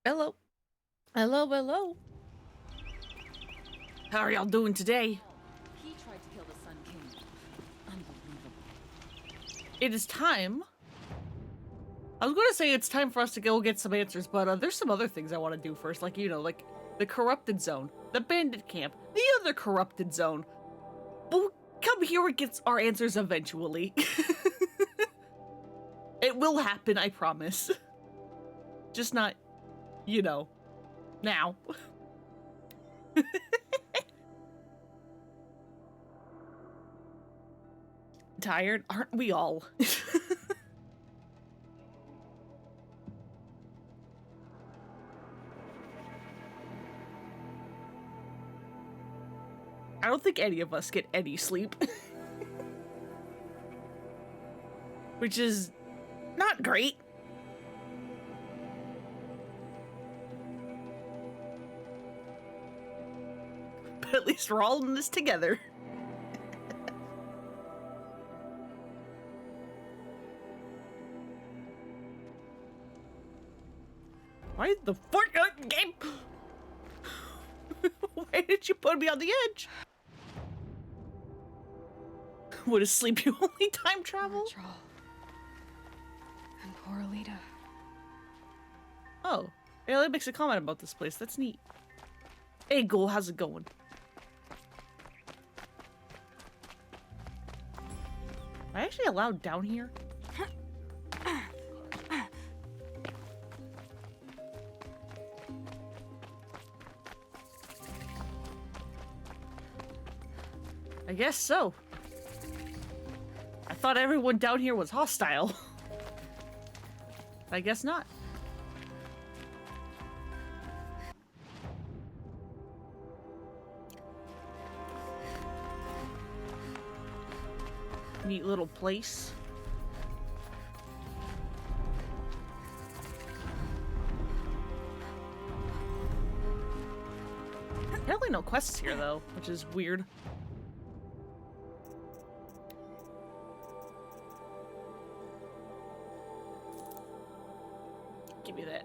Hello. Hello, hello. How are y'all doing today? He tried to kill the Sun King. Unbelievable. It is time. I was going to say it's time for us to go get some answers, but there's some other things I want to do first, like, like the corrupted zone, the bandit camp, the other corrupted zone. We'll come here and get our answers eventually. It will happen, I promise. Just not, now. Tired? Aren't we all? I don't think any of us get any sleep. Which is not great. But at least we're all in this together. Why the fuck game? Why did you put me on the edge? Would a sleep you only time travel? And poor Alita. Oh, Ayla makes a comment about this place. That's neat. Hey, Ghoul, how's it going? Am I actually allowed down here? I guess so. I thought everyone down here was hostile. I guess not. Neat little place. Apparently no quests here though, which is weird. Give me that.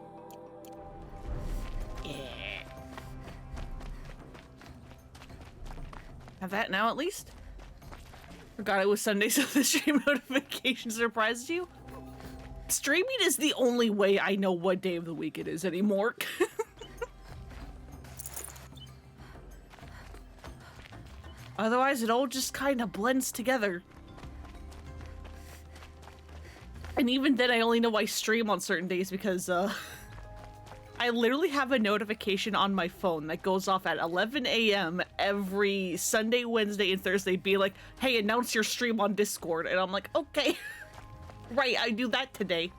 Yeah. Have that now at least? Forgot it was Sunday, so the stream notification surprised you? Streaming is the only way I know what day of the week it is anymore. Otherwise, it all just kind of blends together. And even then, I only know I stream on certain days because, I literally have a notification on my phone that goes off at 11 a.m. every Sunday, Wednesday, and Thursday, be like, hey, announce your stream on Discord. And I'm like, okay. Right, I do that today.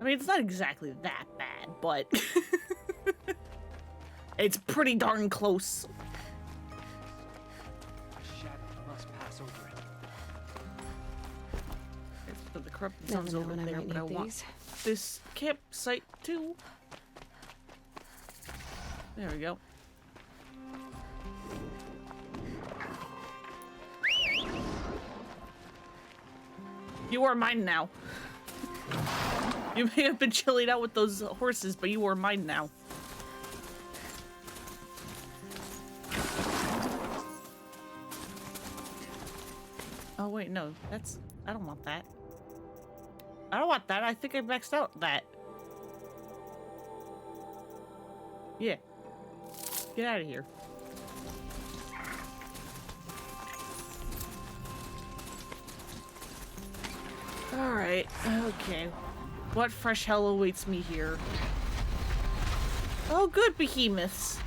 I mean, it's not exactly that bad, but it's pretty darn close. Shadow must pass over it. So the corrupted zone's over there, but I want this campsite too. There we go. You are mine now. You may have been chilling out with those horses, but you are mine now. Oh wait, no, that's... I don't want that. I don't want that. I think I maxed out that. Yeah. Get out of here. Alright, okay. What fresh hell awaits me here? Oh, good behemoths.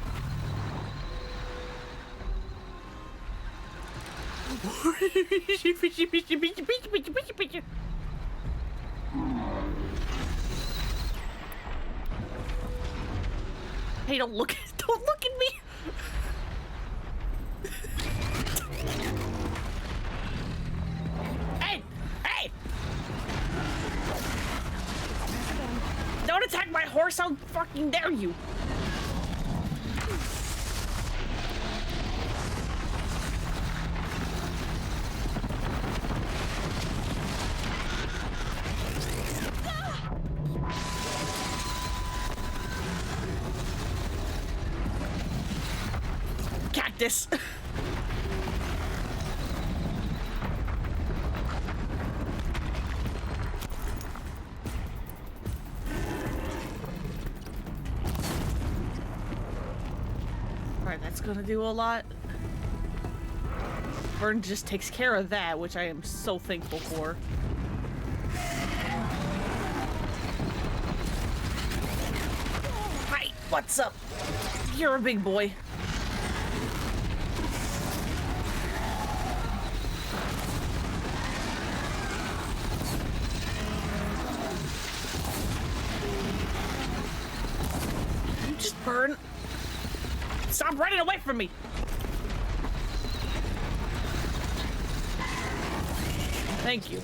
Hey, don't look at me. Hey! Hey! Don't attack my horse, how fucking dare you! this. Alright, that's gonna do a lot. Vern just takes care of that, which I am so thankful for. Hi, what's up? You're a big boy. You just burn. Stop running away from me. Thank you.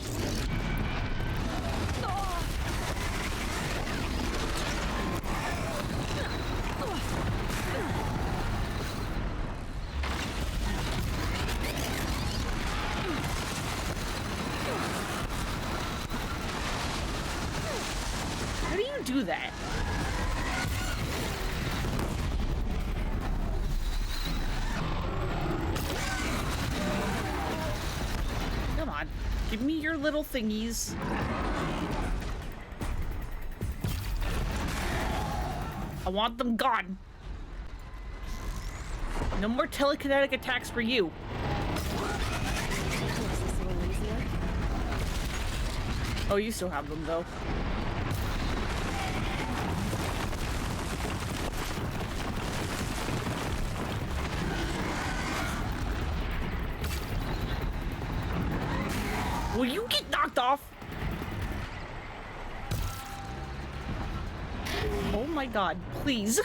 How do you do that? Come on, give me your little thingies. I want them gone. No more telekinetic attacks for you. Oh, you still have them though. Will you get knocked off? Oh my god, please.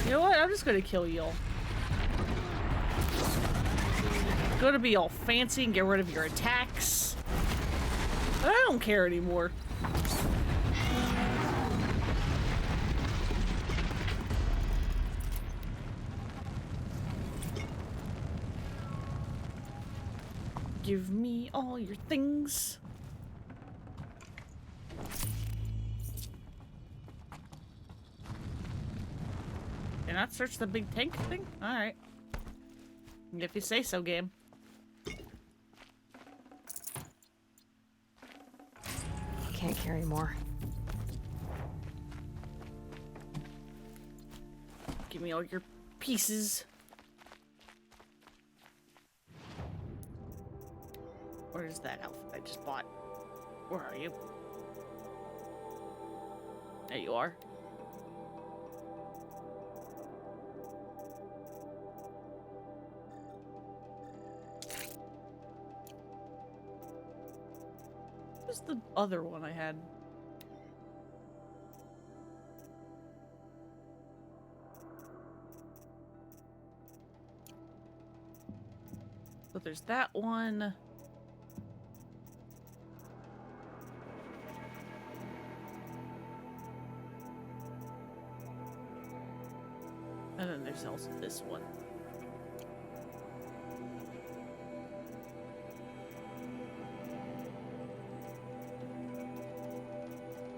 You know what? I'm just gonna kill y'all. Gonna be all fancy and get rid of your attacks. I don't care anymore. Give me all your things. Did not search the big tank thing? Alright. If you say so, game. Can't carry more. Give me all your pieces. Where's that outfit I just bought? Where are you? There you are. What's the other one I had? So there's that one. And then there's also this one.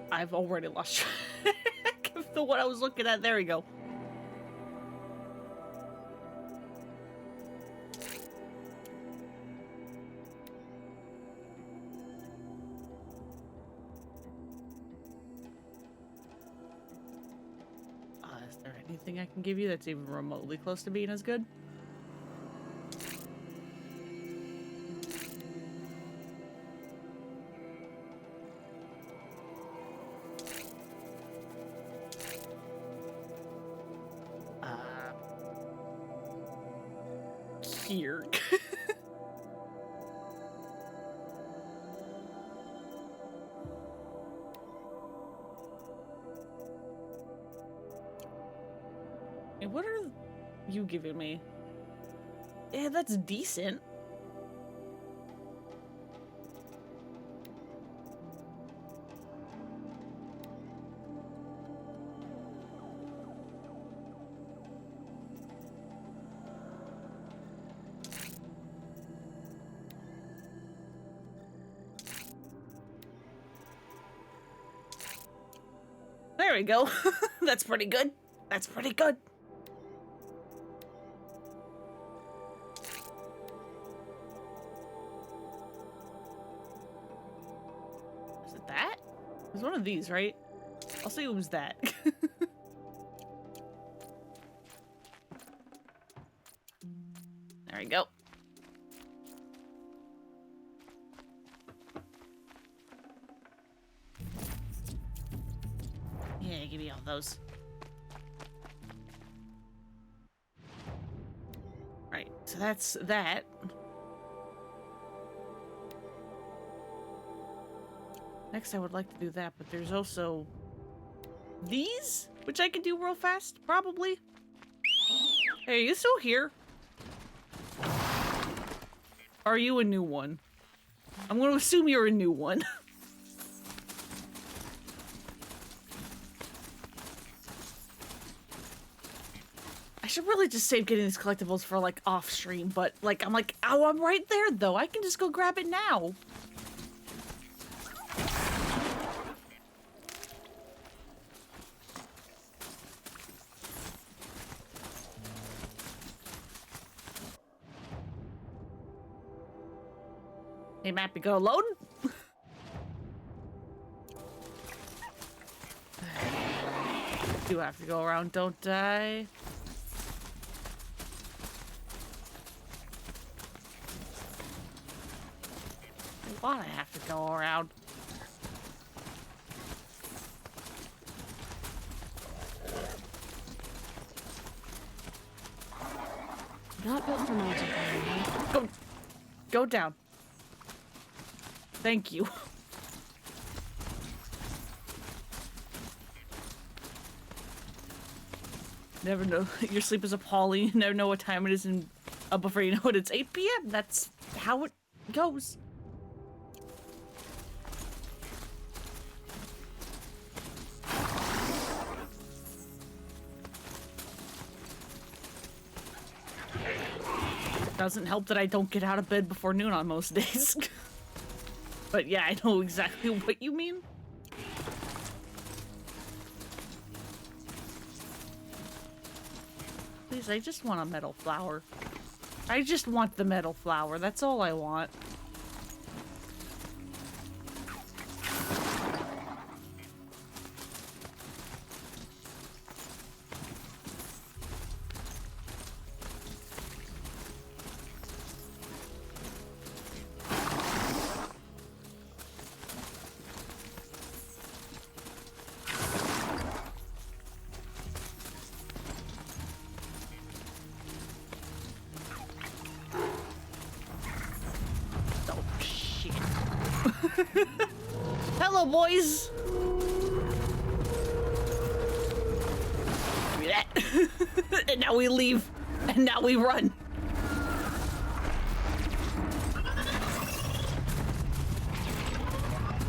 I've already lost track of the one I was looking at. There we go. Is there anything I can give you that's even remotely close to being as good? Here. And what are you giving me? Yeah, that's decent. we go. That's pretty good. That's pretty good. Is it that? It was one of these, right? I'll say it was that. There we go. Yeah, give me all those. Right, so that's that. Next, I would like to do that, but there's also these, which I can do real fast, probably. Hey, are you still here? Are you a new one? I'm going to assume you're a new one. I should really just save getting these collectibles for, like, off-stream, but, like, I'm like, oh, I'm right there, though. I can just go grab it now. Hey, map, you go load? Do have to go around, don't I? Why I have to go around? Not built for magic, Go, go down. Thank you. Never know. Your sleep is appalling. You never know what time it is in before you know it. It's 8 p.m. That's how it goes. Doesn't help that I don't get out of bed before noon on most days. But yeah, I know exactly what you mean. Please, I just want a metal flower. I just want the metal flower. That's all I want. Hello, boys! Give me that. And now we leave. And now we run.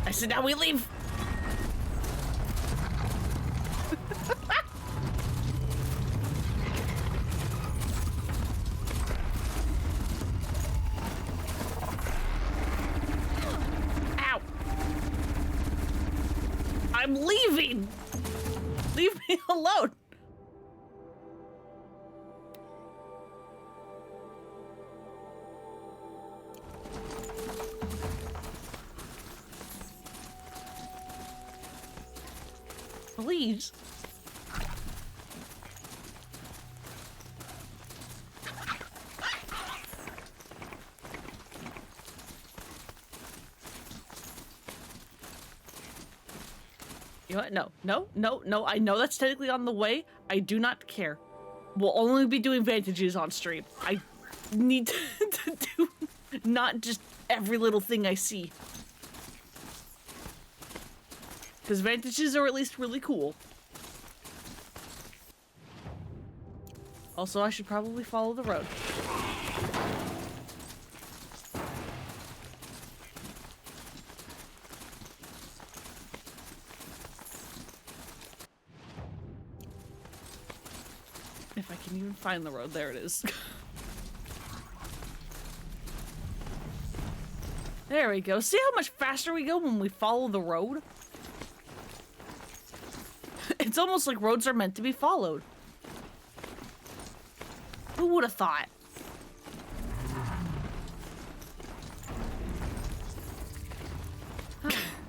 I said now we leave. I'm leaving! Leave me alone! Please. You know what? No. I know that's technically on the way. I do not care. We'll only be doing Vantages on stream. I need to do not just every little thing I see. Because Vantages are at least really cool. Also, I should probably follow the road. If I can even find the road, there it is. There we go. See how much faster we go when we follow the road? almost like roads are meant to be followed. Who would have thought?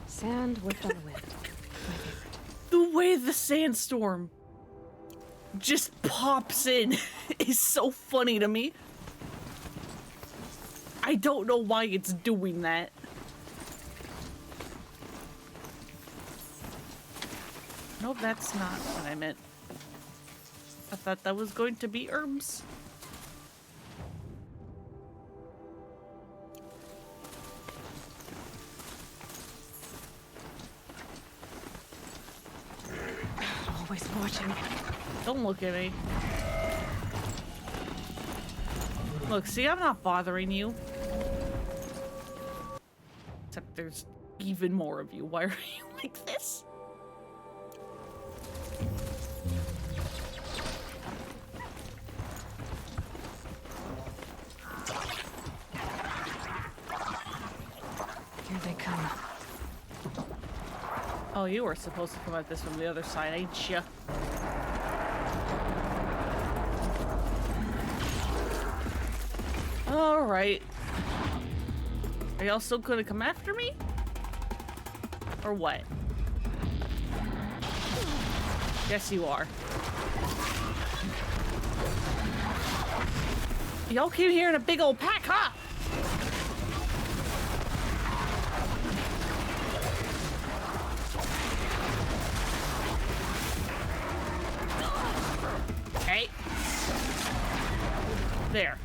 Sand whipped on the wind. My favorite. The way the sandstorm just pops in is so funny to me. I don't know why it's doing that. No, that's not what I meant. I thought that was going to be herbs. Always watching. Don't look at me. Look, see, I'm not bothering you. Except there's even more of you. Why are you like this? Here they come. Oh, you were supposed to come at this from the other side, ain't ya? Alright. Are y'all still gonna come after me? Or what? Yes, you are. Y'all came here in a big old pack, huh? Hey. There.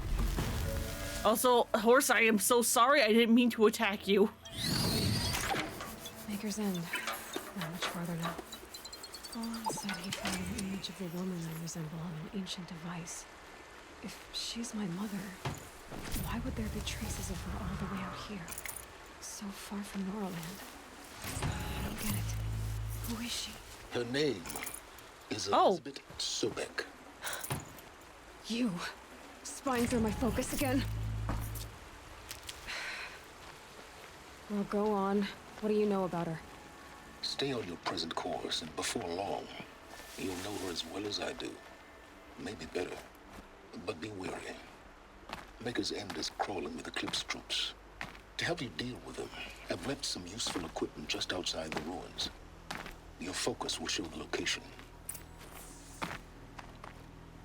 Also, horse, I am so sorry. I didn't mean to attack you. Maker's End. Not much farther now. Olin said he found an image of the woman I resemble on an ancient device. If she's my mother, why would there be traces of her all the way out here? So far from Norland. I don't get it. Who is she? Her name is Oh. Elizabeth Sobek. You. Spying through my focus again? Well, go on. What do you know about her? Stay on your present course, and before long, you'll know her as well as I do. Maybe better. But be wary. Maker's End is crawling with Eclipse troops. To help you deal with them, I've left some useful equipment just outside the ruins. Your focus will show the location.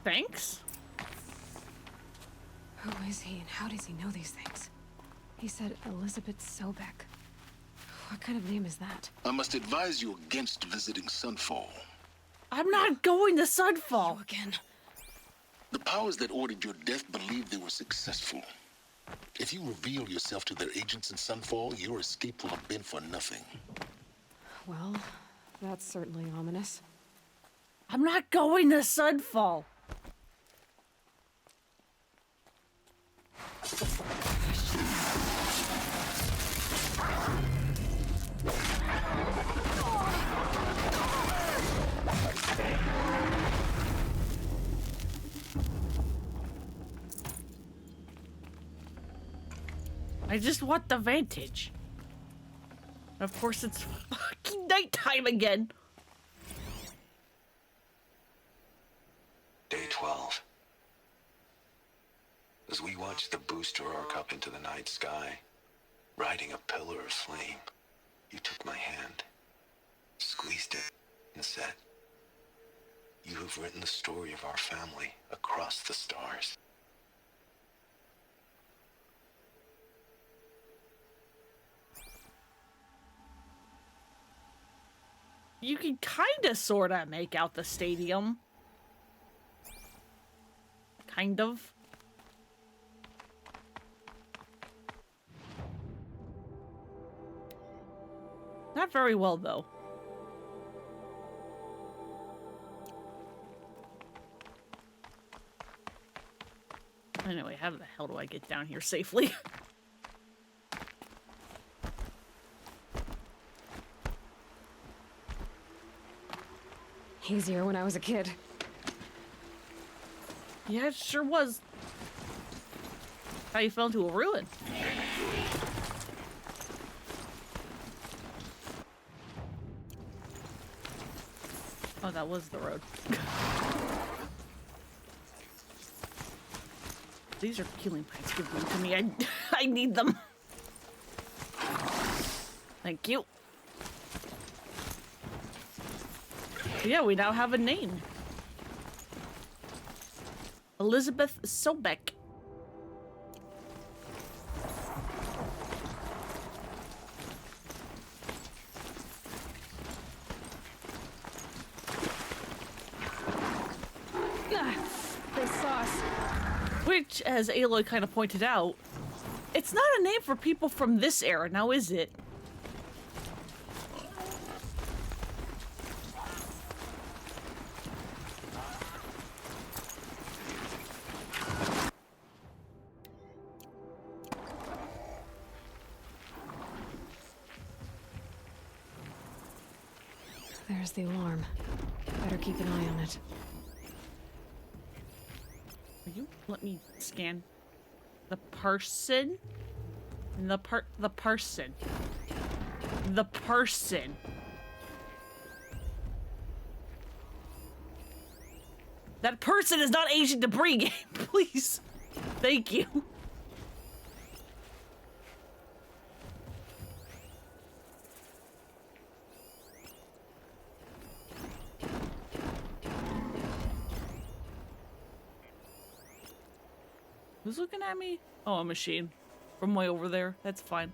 Thanks. Who is he and how does he know these things? He said Elizabeth Sobek. What kind of name is that? I must advise you against visiting Sunfall. I'm not going to Sunfall. You again. The powers that ordered your death believed they were successful. If you reveal yourself to their agents in Sunfall, your escape will have been for nothing. Well, that's certainly ominous. I'm not going to Sunfall. I just want the vantage. Of course, it's fucking nighttime again. Day 12. As we watched the booster arc up into the night sky, riding a pillar of flame, you took my hand, squeezed it, and said, "You have written the story of our family across the stars." You can kinda sorta make out the stadium. Kind of. Not very well, though. Anyway, how the hell do I get down here safely? Easier when I was a kid. Yeah, it sure was. How you fell into a ruin. Oh, Oh, that was the road. These are healing plants. Give them to me. I need them. Thank you. Yeah, we now have a name. Elizabeth Sobek. They saw us. Which, as Aloy kind of pointed out, it's not a name for people from this era, now is it? There's the alarm. Better keep an eye on it. Will you let me scan the person? The person. The person. That person is not Ancient Debris game, please. Thank you. Who's looking at me? Oh, a machine. From way over there. That's fine.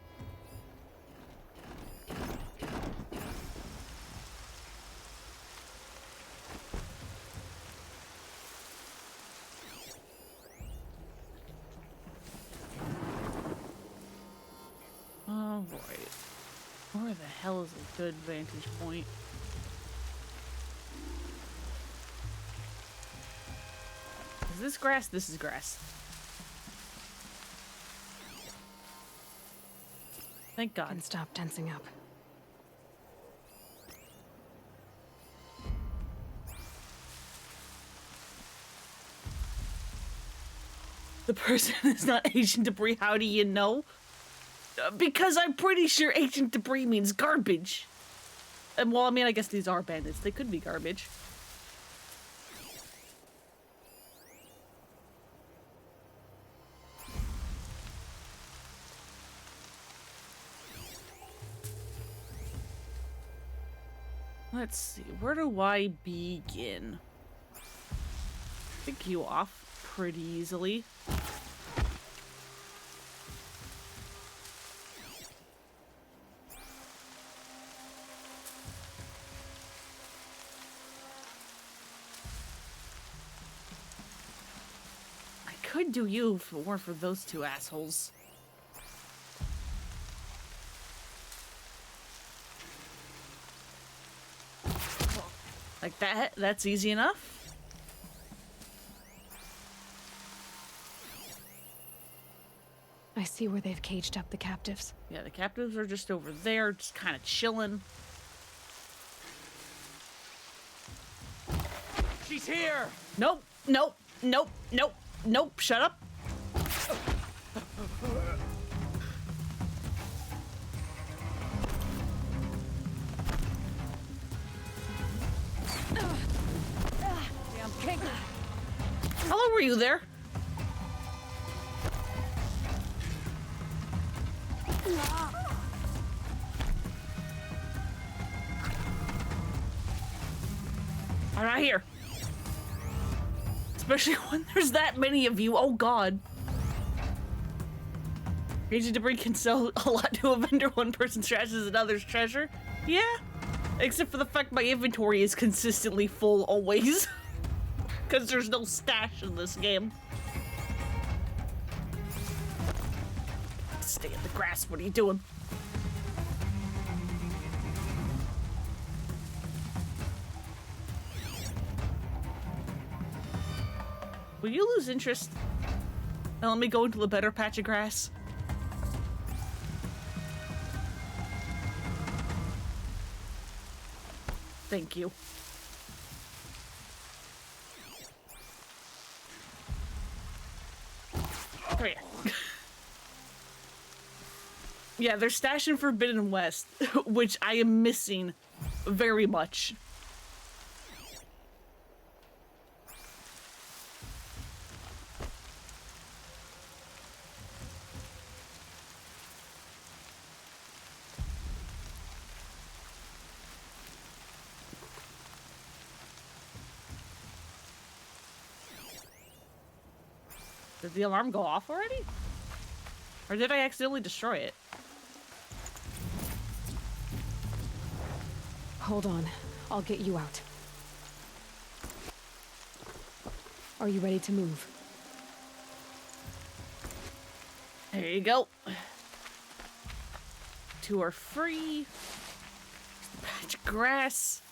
Alright. Where the hell is a good vantage point? Is this grass? This is grass. Thank God. Can stop tensing up. The person is not Ancient Debris. How do you know? Because I'm pretty sure Ancient Debris means garbage. And well, I mean, I guess these are bandits. They could be garbage. Let's see, where do I begin? Pick you off pretty easily. I could do you if it weren't for those two assholes. Like that, that's easy enough. I see where they've caged up the captives. Yeah, the captives are just over there, just kind of chilling. She's here! Nope, nope, nope, nope, nope, shut up. Damn king! How long were you there? I'm not here. Especially when there's that many of you. Oh God. Ancient Debris can sell a lot to a vendor. One person's trash is another's treasure. Yeah. Except for the fact my inventory is consistently full always. Because there's no stash in this game. Stay in the grass. What are you doing? Will you lose interest? Now let me go into a better patch of grass. Thank you. Come here. Yeah, they're stashing Forbidden West, which I am missing very much. Did the alarm go off already? Or did I accidentally destroy it? Hold on. I'll get you out. Are you ready to move? There you go. Two are free. Patch of grass.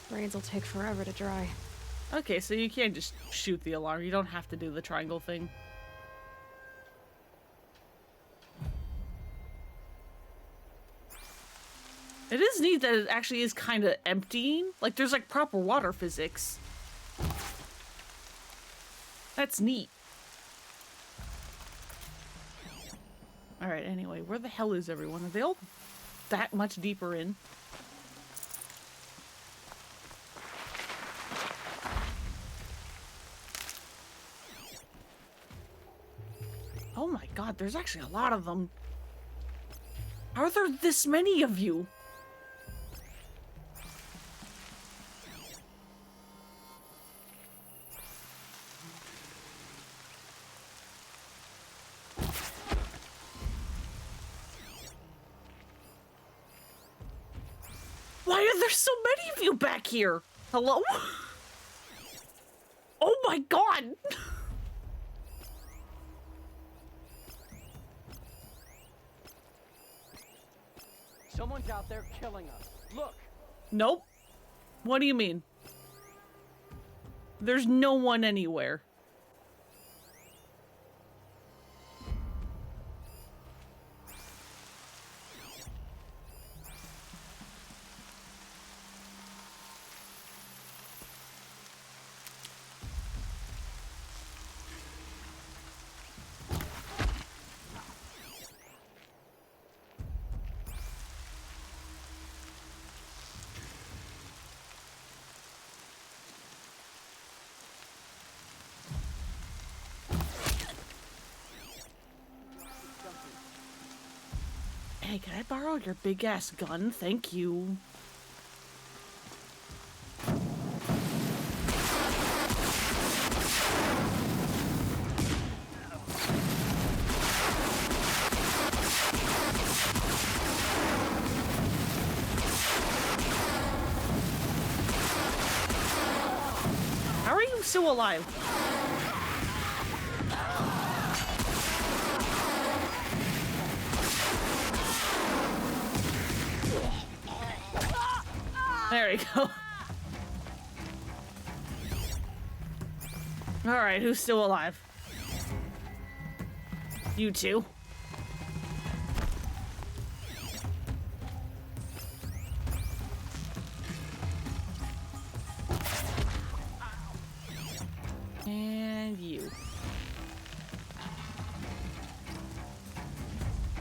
Brains will take forever to dry. Okay, so you can't just shoot the alarm. You don't have to do the triangle thing. It is neat that it actually is kind of emptying. Like, there's like proper water physics. That's neat. Alright, anyway, where the hell is everyone? Are they all that much deeper in? Oh my god, there's actually a lot of them. How are there this many of you? Why are there so many of you back here? Hello? Oh my god! Someone's out there killing us. Look! Nope. What do you mean? There's no one anywhere. Hey, can I borrow your big ass gun? Thank you. How are you still alive? There we go. Alright, who's still alive? You two. And you.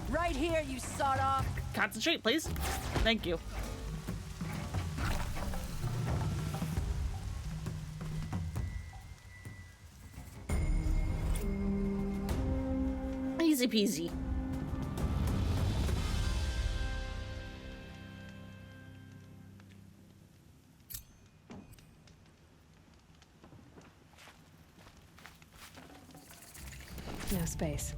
Right here, you sawed off. Concentrate, please. Thank you. Easy peasy. No space.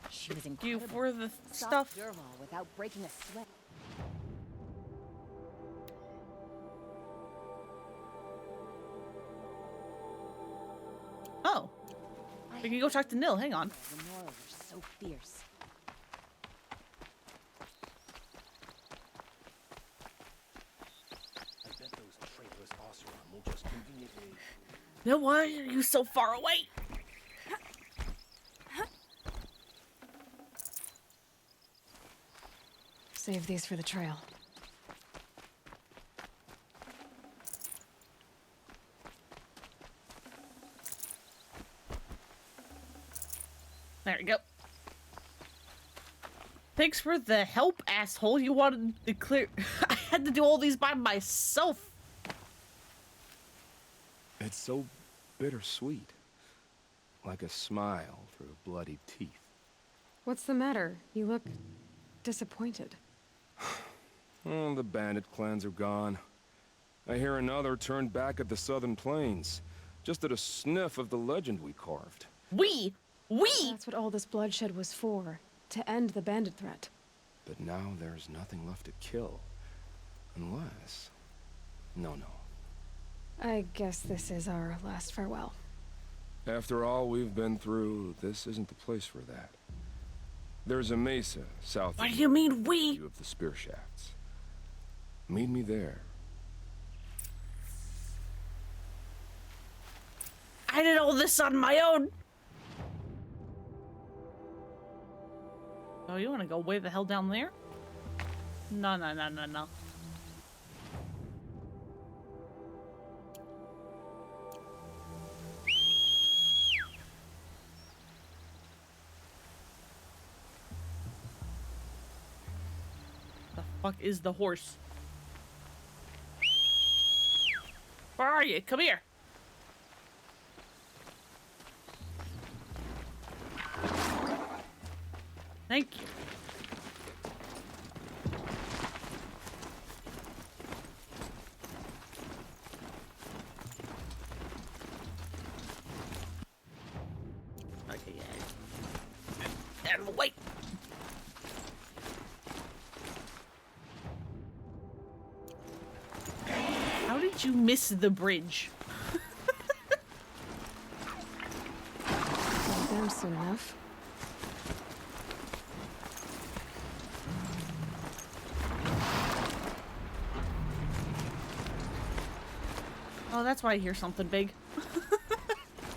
She was You incredible. for the Stopped stuff. Dervahl without breaking a sweat. Oh. We can go talk to Nil. Hang on. The Nora were so fierce. I bet those traitorous Oseram will just conveniently... Nil, why are you so far away? Save these for the trail. There we go. Thanks for the help, asshole. You wanted to clear... I had to do all these by myself. It's so bittersweet. Like a smile through bloody teeth. What's the matter? You look disappointed. Oh, the bandit clans are gone. I hear another turned back at the southern plains, just at a sniff of the legend we carved. We! That's what all this bloodshed was for, to end the bandit threat. But now there's nothing left to kill. Unless... No. I guess this is our last farewell. After all we've been through, this isn't the place for that. There's a mesa south What of do you mean, we? view of the spear shafts. Meet me there. I did all this on my own. Oh, you want to go way the hell down there? No. The fuck is the horse? Where are you? Come here. Thank you. Okay, yeah. And wait. How did you miss the bridge? Not there soon enough. Oh, that's why I hear something big.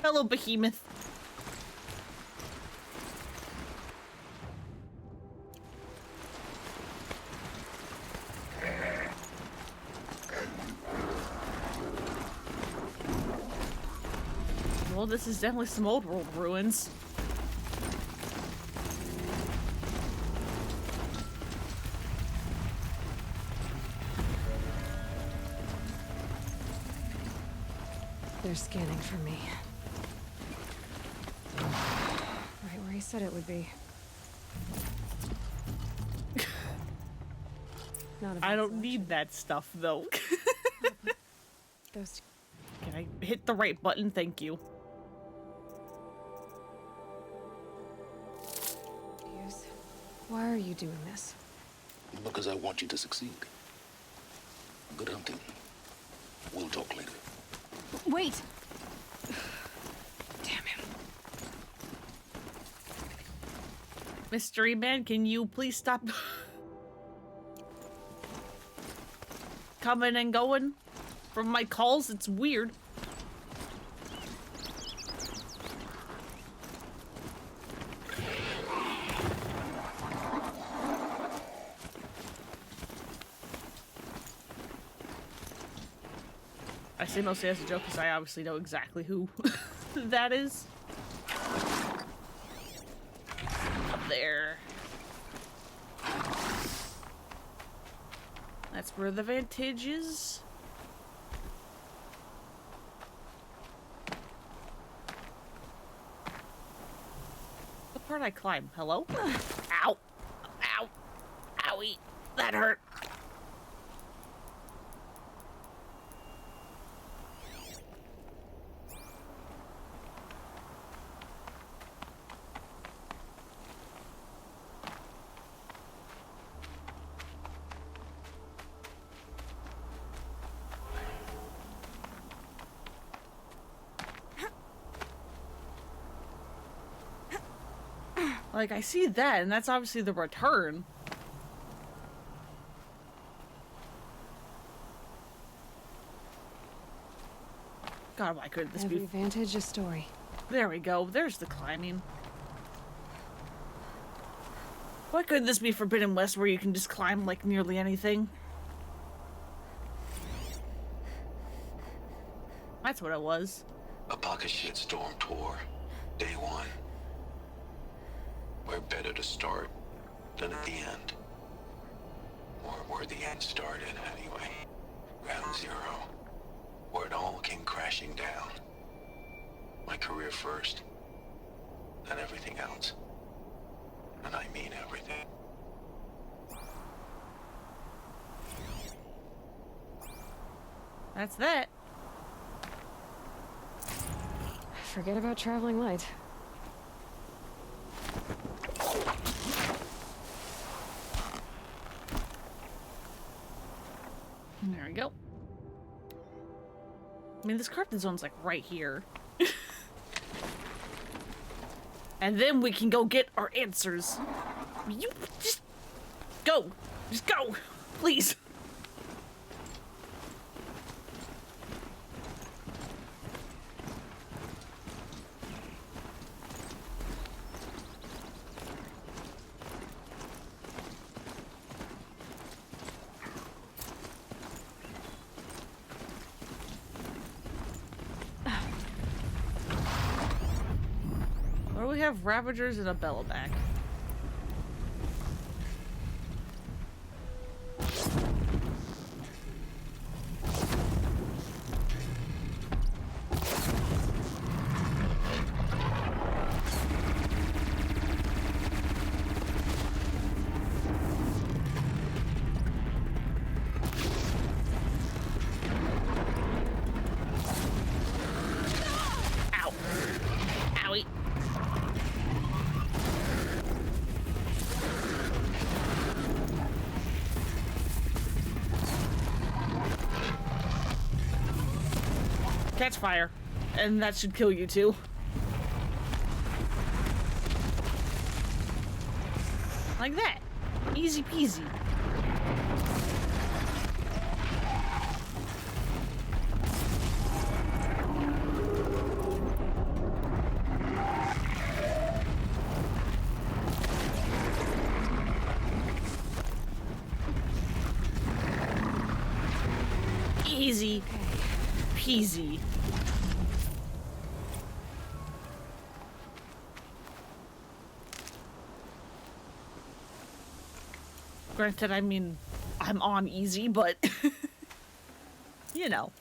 Hello, behemoth. Well, this is definitely some old world ruins. They're scanning for me. Right where he said it would be. Not a I bad don't selection. need that stuff, though. Those Can I hit the right button? Thank you. Hughes, why are you doing this? Because I want you to succeed. Good hunting. We'll talk later. Wait! Damn him. Mystery Man, can you please stop coming and going from my calls? It's weird. I say mostly as a joke because I obviously know exactly who that is. Up there. That's where the vantage is. The part I climb. Hello? Ow. Ow. Owie. That hurt. Like, I see that, and that's obviously the return. God, why couldn't this Every be... vantage a story. There we go. There's the climbing. Why couldn't this be Forbidden West where you can just climb, like, nearly anything? That's what it was. A pocket shitstorm tour. Day one. Where better to start than at the end. Or where the end started, anyway. Ground zero. Where it all came crashing down. My career first. Then everything else. That's that. Forget about traveling light. There we go. I mean, this corrupted zone's like right here. And then we can go get our answers. You just go. Just go. Please. What do we have? Ravagers and a Bellaback. Ow. Owie. Catch fire. And that should kill you too. Like that. Easy peasy. Easy peasy. Granted, I mean, I'm on easy, but you know.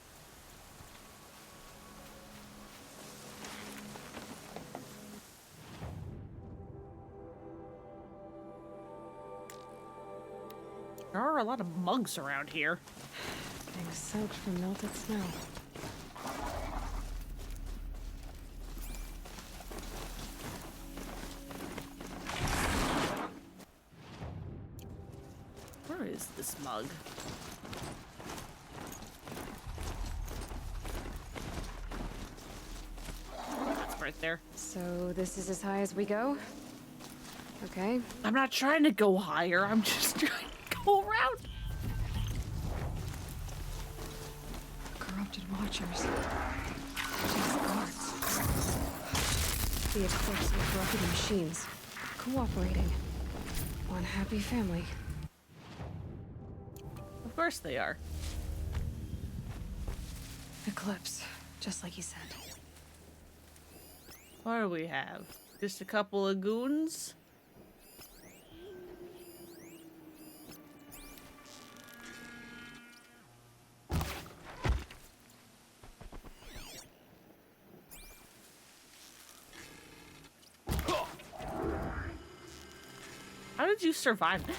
There are a lot of mugs around here. Being soaked from melted snow. Where is this mug? That's right there. So this is as high as we go? Okay. I'm not trying to go higher. I'm just trying to go around. Corrupted watchers. These guards. The eclipse of corrupted machines. Cooperating. One happy family. Of course they are. Eclipse. Just like he said. What do we have? Just a couple of goons? How did you survive that?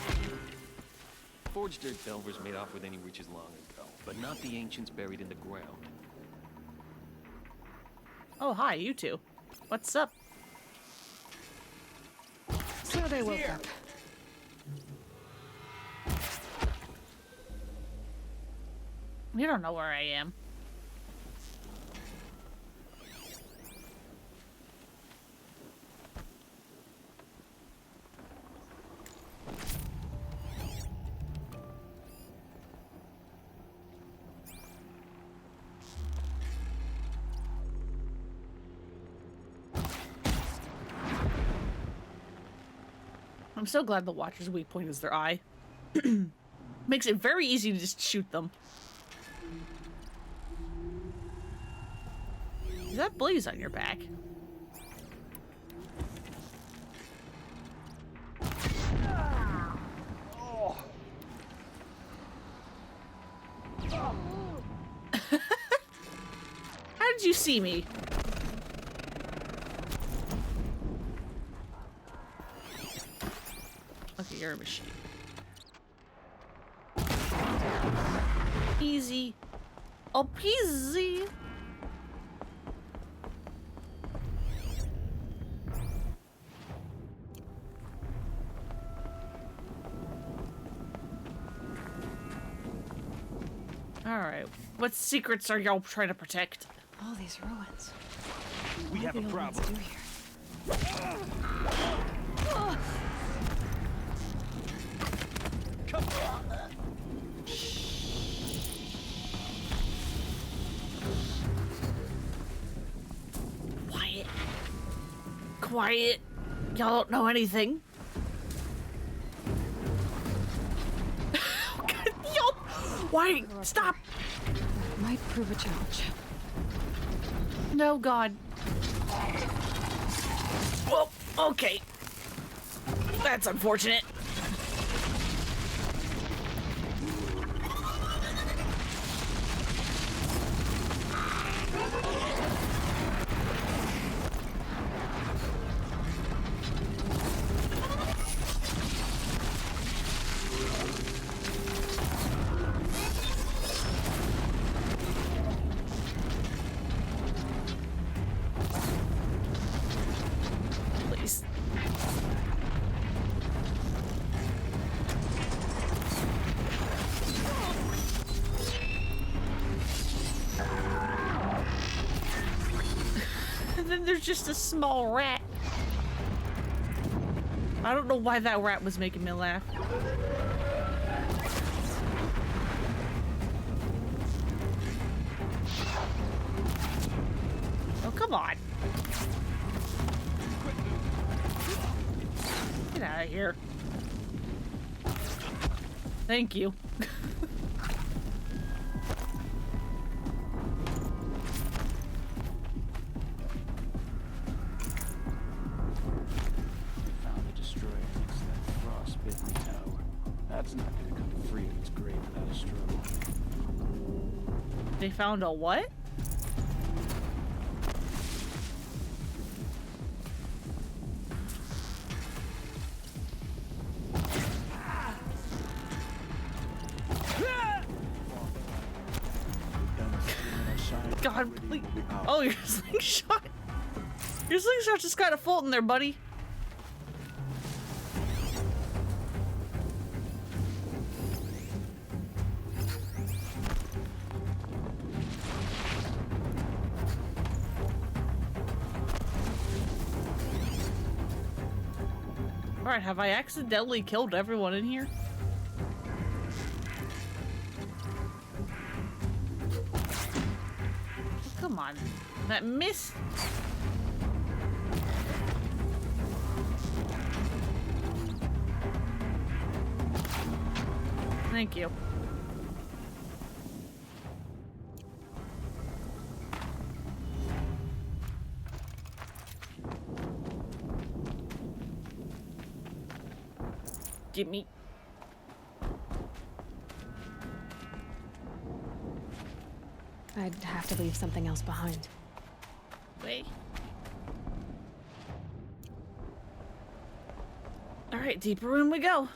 Forged dirt delvers made off with any riches long ago, but not the ancients buried in the ground. Oh, hi, you two. What's up? So they woke up. You don't know where I am. I'm so glad the Watcher's weak point is their eye. Makes it very easy to just shoot them. Is that blaze on your back? How did you see me? Okay, you're a machine. Easy. Oh, peasy. All right. What secrets are y'all trying to protect? All these ruins. We What have do a the old ones problem. do here? Quiet. Quiet. Y'all don't know anything. God, y'all. Why? Stop. Might prove a challenge. No, God. Well, okay. That's unfortunate. Please. And then there's just a small rat. I don't know why that rat was making me laugh. Oh, come on. Get out of here. Thank you. Found a destroyer next to that frostbitten tower. That's not gonna come free of its grave without a struggle. They found a what? God, please. Oh, your slingshot. Your slingshot just got a fault in there, buddy. Alright, have I accidentally killed everyone in here? Come on. That missed. Thank you. Gimme. I'd have to leave something else behind. Wait. Alright, deeper in we go.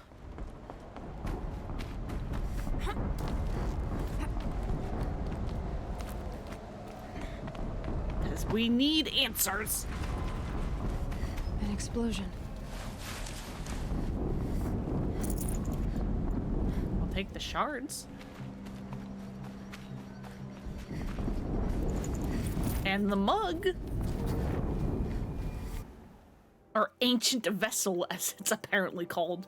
Because we need answers. An explosion. I'll take the shards. And the mug. Or ancient vessel, as it's apparently called.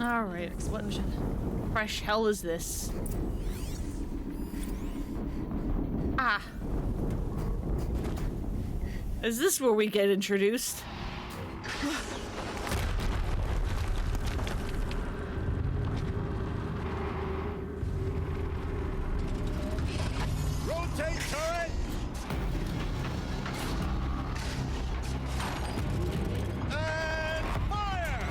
Alright, what fresh hell is this? Ah. Is this where we get introduced? Rotate turret! And fire!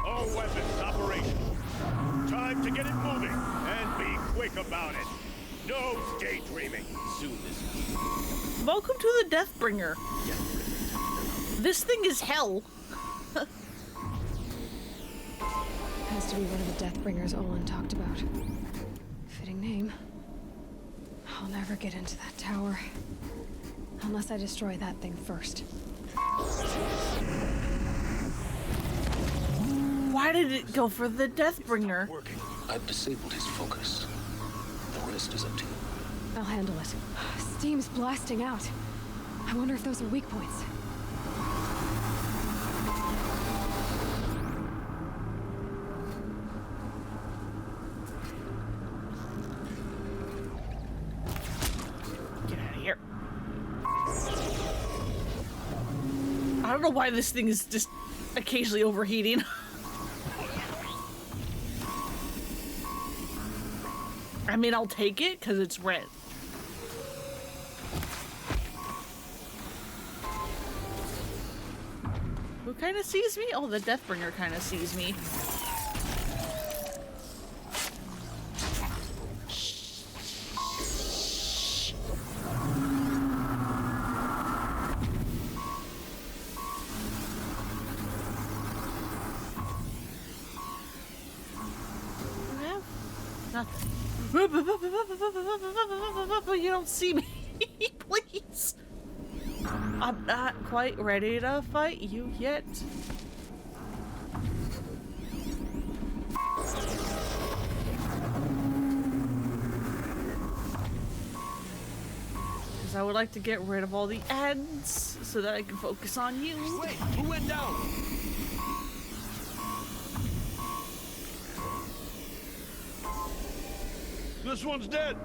All weapons operational. Time to get it moving and be quick about it. No daydreaming. Soon this Welcome to the Deathbringer. This thing is hell. Has to be one of the Deathbringers Olin talked about. Fitting name. I'll never get into that tower. Unless I destroy that thing first. Why did it go for the Deathbringer? I've disabled his focus. The rest is up to you. I'll handle it. Steam's blasting out. I wonder if those are weak points. Get out of here. I don't know why this thing is just occasionally overheating. I mean, I'll take it because it's red. Who kind of sees me? Oh, the Deathbringer kind of sees me. Yeah, nothing. You don't see me, please. I'm not quite ready to fight you yet. Because I would like to get rid of all the ads so that I can focus on you. Wait, who went down? This one's dead.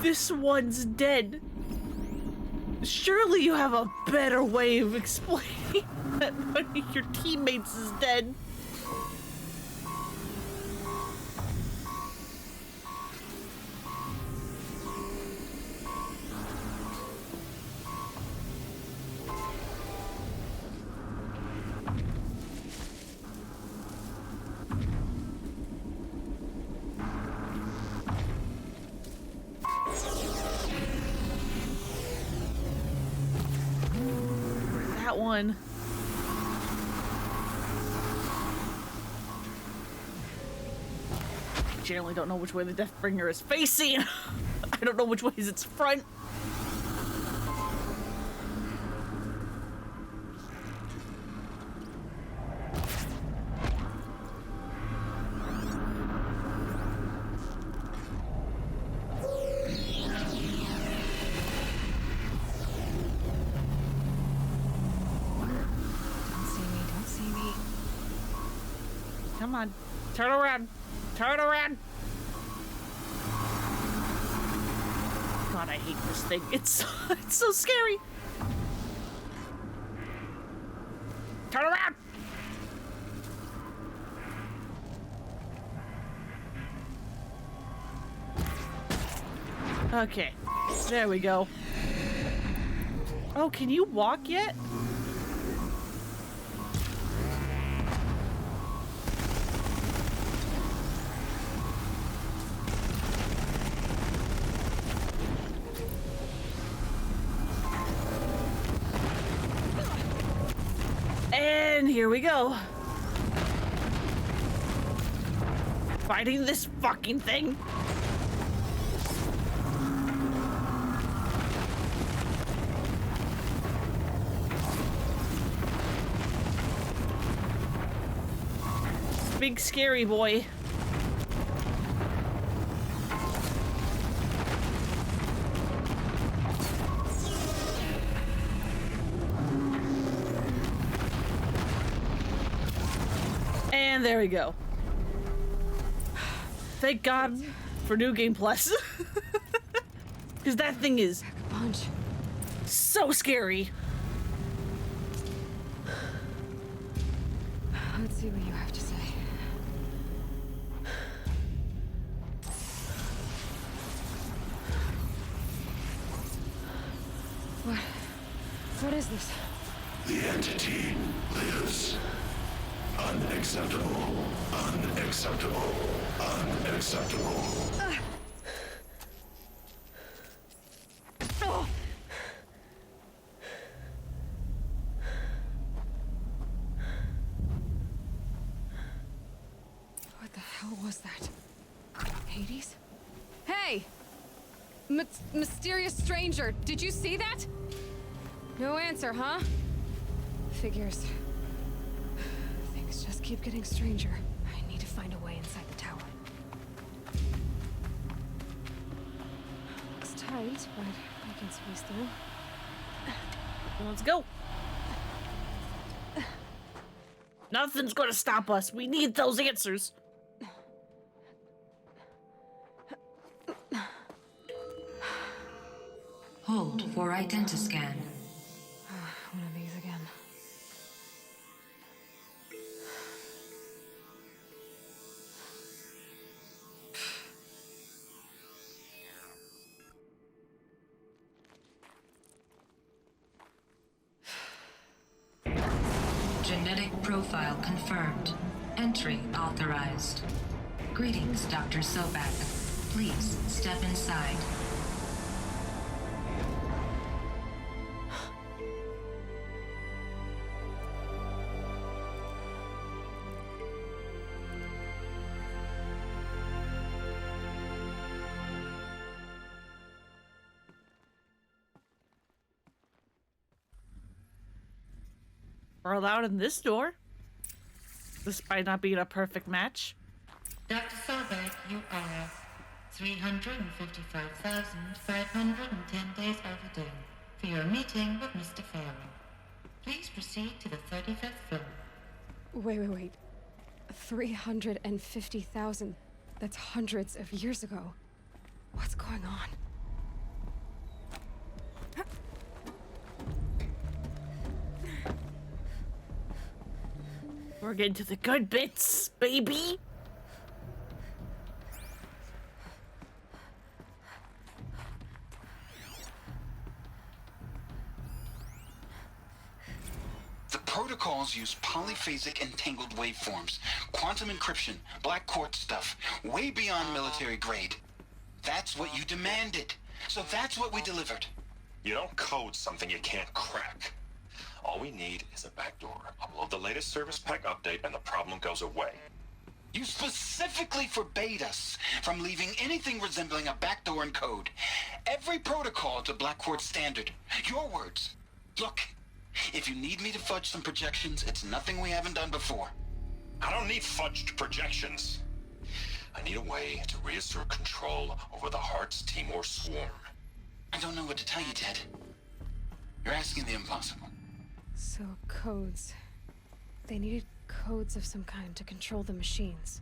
This one's dead. Surely you have a better way of explaining that one of your teammates is dead. That one. I generally don't know which way the Deathbringer is facing. I don't know which way is its front. Come on. Turn around. Turn around. God, I hate this thing. It's so scary. Turn around. Okay. There we go. Oh, can you walk yet? And here we go. Fighting this fucking thing. Big scary boy. And there we go. Thank God for New Game Plus. Because that thing is Punch. so scary. Let's see what you have to say. What is this? The entity lives. Unacceptable. Unacceptable. Unacceptable. What the hell was that? Hades? Hey! Mysterious stranger, did you see that? No answer, huh? Figures. Things just keep getting stranger. I need to find a way inside the tower. Looks tight, but I can squeeze through. Let's go. Nothing's gonna stop us. We need those answers. Hold for identiscan. One of these again. Genetic profile confirmed. Entry authorized. Greetings, Dr. Sobek. Please step inside. We're allowed in this door. Despite not being a perfect match. Dr. Sobek, you are 355,510 days overdue for your meeting with Mr. Farrell. Please proceed to the 35th floor. Wait. 350,000. That's hundreds of years ago. What's going on? We're getting to the good bits, baby. The protocols use polyphasic entangled waveforms, quantum encryption, black quartz stuff, way beyond military grade. That's what you demanded. So that's what we delivered. You don't code something you can't crack. All we need is a backdoor. Upload the latest service pack update and the problem goes away. You specifically forbade us from leaving anything resembling a backdoor in code. Every protocol to Black Quartz standard. Your words. Look, if you need me to fudge some projections, it's nothing we haven't done before. I don't need fudged projections. I need a way to reassert control over the Heart's Timor swarm. I don't know what to tell you, Ted. You're asking the impossible. So, codes. They needed codes of some kind to control the machines.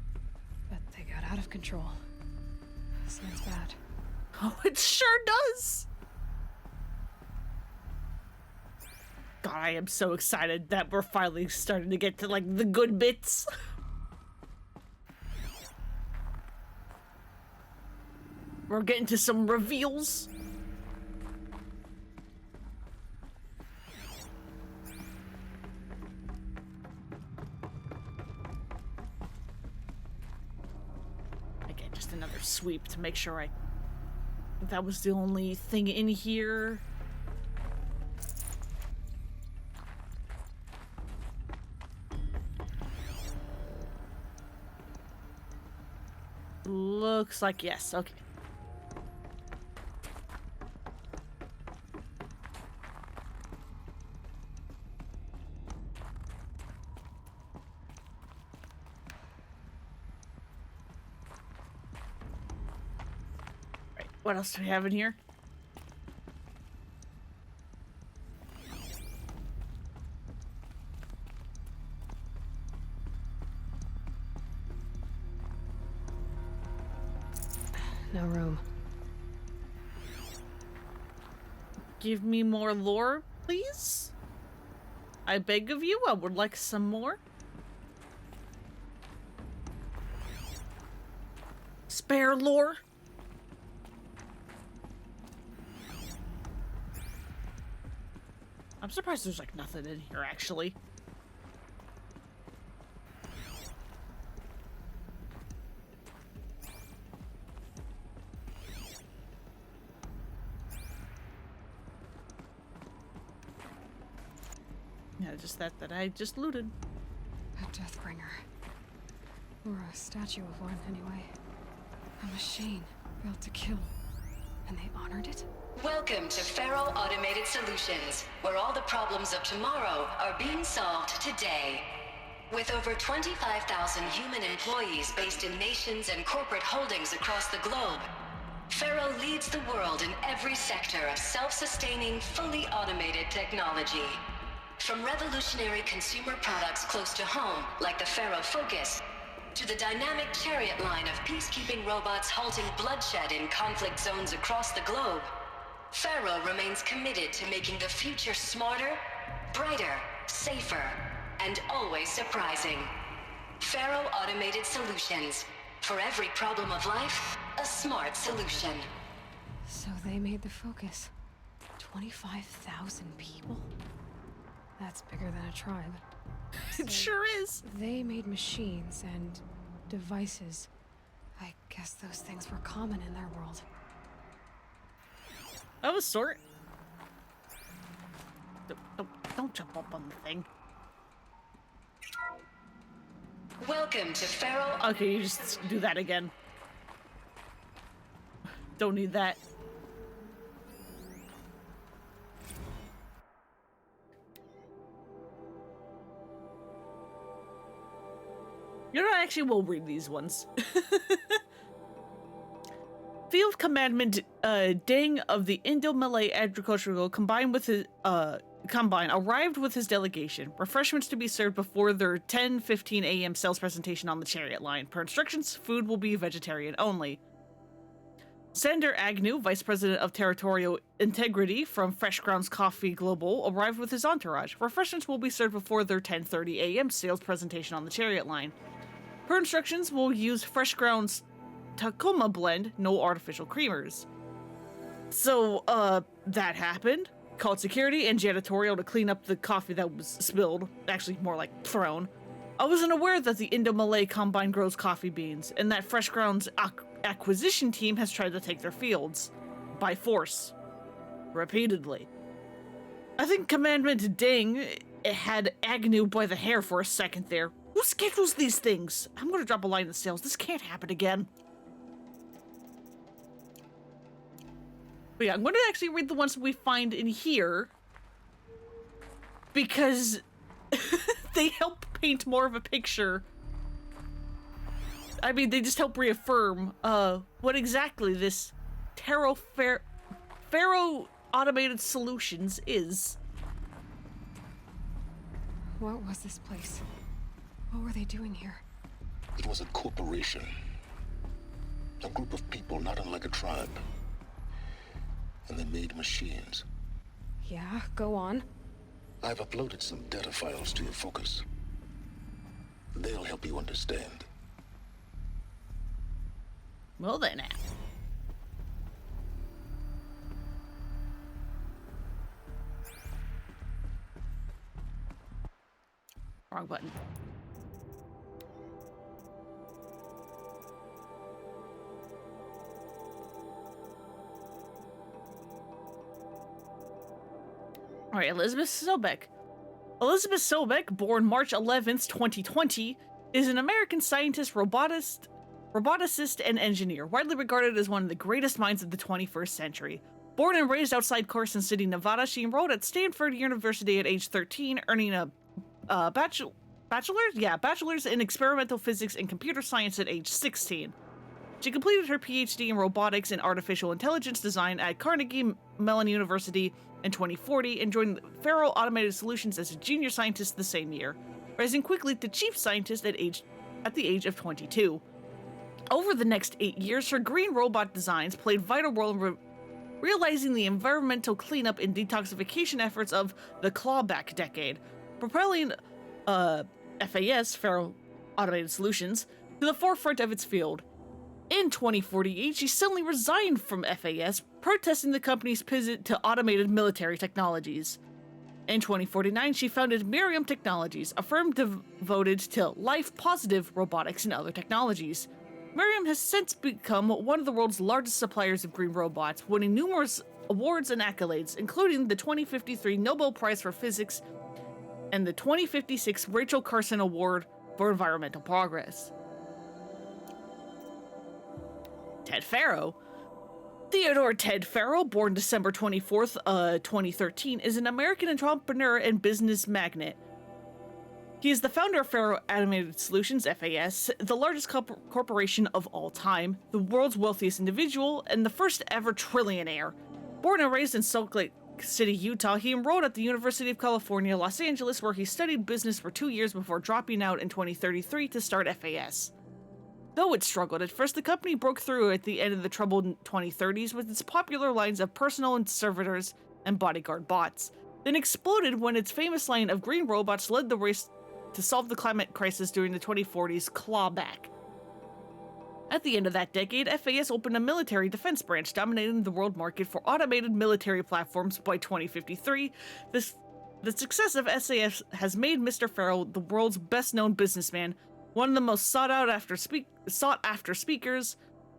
But they got out of control. Sounds bad. Oh, it sure does. God, I am so excited that we're finally starting to get to, like, the good bits. We're getting to some reveals. Again, just another sweep to make sure that was the only thing in here. Looks like yes, okay. Right, what else do we have in here? No room. Give me more lore, please? I beg of you, I would like some more. Spare lore? I'm surprised there's like nothing in here, actually. Yeah, just that I just looted. A Deathbringer. Or a statue of one, anyway. A machine built to kill. And they honored it? Welcome to Faro Automated Solutions, where all the problems of tomorrow are being solved today. With over 25,000 human employees based in nations and corporate holdings across the globe, Faro leads the world in every sector of self-sustaining, fully automated technology. From revolutionary consumer products close to home, like the Faro Focus, to the dynamic Chariot line of peacekeeping robots halting bloodshed in conflict zones across the globe, Faro remains committed to making the future smarter, brighter, safer, and always surprising. Faro Automated Solutions. For every problem of life, a smart solution. So they made the Focus. 25,000 people? That's bigger than a tribe. It sure is. They made machines and devices. I guess those things were common in their world. Of a sort. Don't jump up on the thing. Welcome to Faro. Okay, you just do that again. Don't need that. You know, I actually will read these ones. Field Commandment Ding of the Indo-Malay Agricultural Combine arrived with his delegation. Refreshments to be served before their 10:15 a.m. sales presentation on the Chariot line. Per instructions, food will be vegetarian only. Sander Agnew, Vice President of Territorial Integrity from Fresh Grounds Coffee Global, arrived with his entourage. Refreshments will be served before their 10:30 a.m. sales presentation on the Chariot line. Per instructions, we'll use Fresh Grounds Tacoma blend, no artificial creamers. So, that happened. Called security and janitorial to clean up the coffee that was spilled. Actually, more like thrown. I wasn't aware that the Indo-Malay Combine grows coffee beans, and that Fresh Grounds acquisition team has tried to take their fields. By force. Repeatedly. I think Commandment Ding had Agnew by the hair for a second there. Who schedules these things? I'm gonna drop a line in the sales. This can't happen again. But yeah, I'm gonna actually read the ones we find in here. Because they help paint more of a picture. I mean, they just help reaffirm what exactly this Faro Automated Solutions is. What was this place? What were they doing here? It was a corporation. A group of people not unlike a tribe. And they made machines. Yeah, go on. I've uploaded some data files to your Focus. They'll help you understand. Well then. Wrong button. All right, Elizabeth Sobek. Elizabeth Sobek, born March 11th, 2020, is an American scientist, roboticist, and engineer, widely regarded as one of the greatest minds of the 21st century. Born and raised outside Carson City, Nevada, she enrolled at Stanford University at age 13, earning a bachelor's in experimental physics and computer science at age 16. She completed her PhD in robotics and artificial intelligence design at Carnegie Mellon University in 2040 and joined Faro Automated Solutions as a junior scientist the same year, rising quickly to chief scientist at the age of 22. Over the next 8 years, her green robot designs played vital role in realizing the environmental cleanup and detoxification efforts of the clawback decade, propelling FAS, Faro Automated Solutions, to the forefront of its field. In 2048, she suddenly resigned from FAS, protesting the company's pivot to automated military technologies. In 2049, she founded Miriam Technologies, a firm devoted to life-positive robotics and other technologies. Miriam has since become one of the world's largest suppliers of green robots, winning numerous awards and accolades, including the 2053 Nobel Prize for Physics and the 2056 Rachel Carson Award for Environmental Progress. Ted Faro. Theodore Ted Faro, born December 24th, 2013, is an American entrepreneur and business magnate. He is the founder of Faro Automated Solutions, FAS, the largest corporation of all time, the world's wealthiest individual, and the first ever trillionaire. Born and raised in Salt Lake City, Utah, he enrolled at the University of California, Los Angeles, where he studied business for 2 years before dropping out in 2033 to start FAS. Though it struggled at first, the company broke through at the end of the troubled 2030s with its popular lines of personal servitors and bodyguard bots, then exploded when its famous line of green robots led the race to solve the climate crisis during the 2040s clawback. At the end of that decade, FAS opened a military defense branch, dominating the world market for automated military platforms. By 2053. The success of SAS has made Mr. Faro the world's best-known businessman, one of the most sought-after speakers,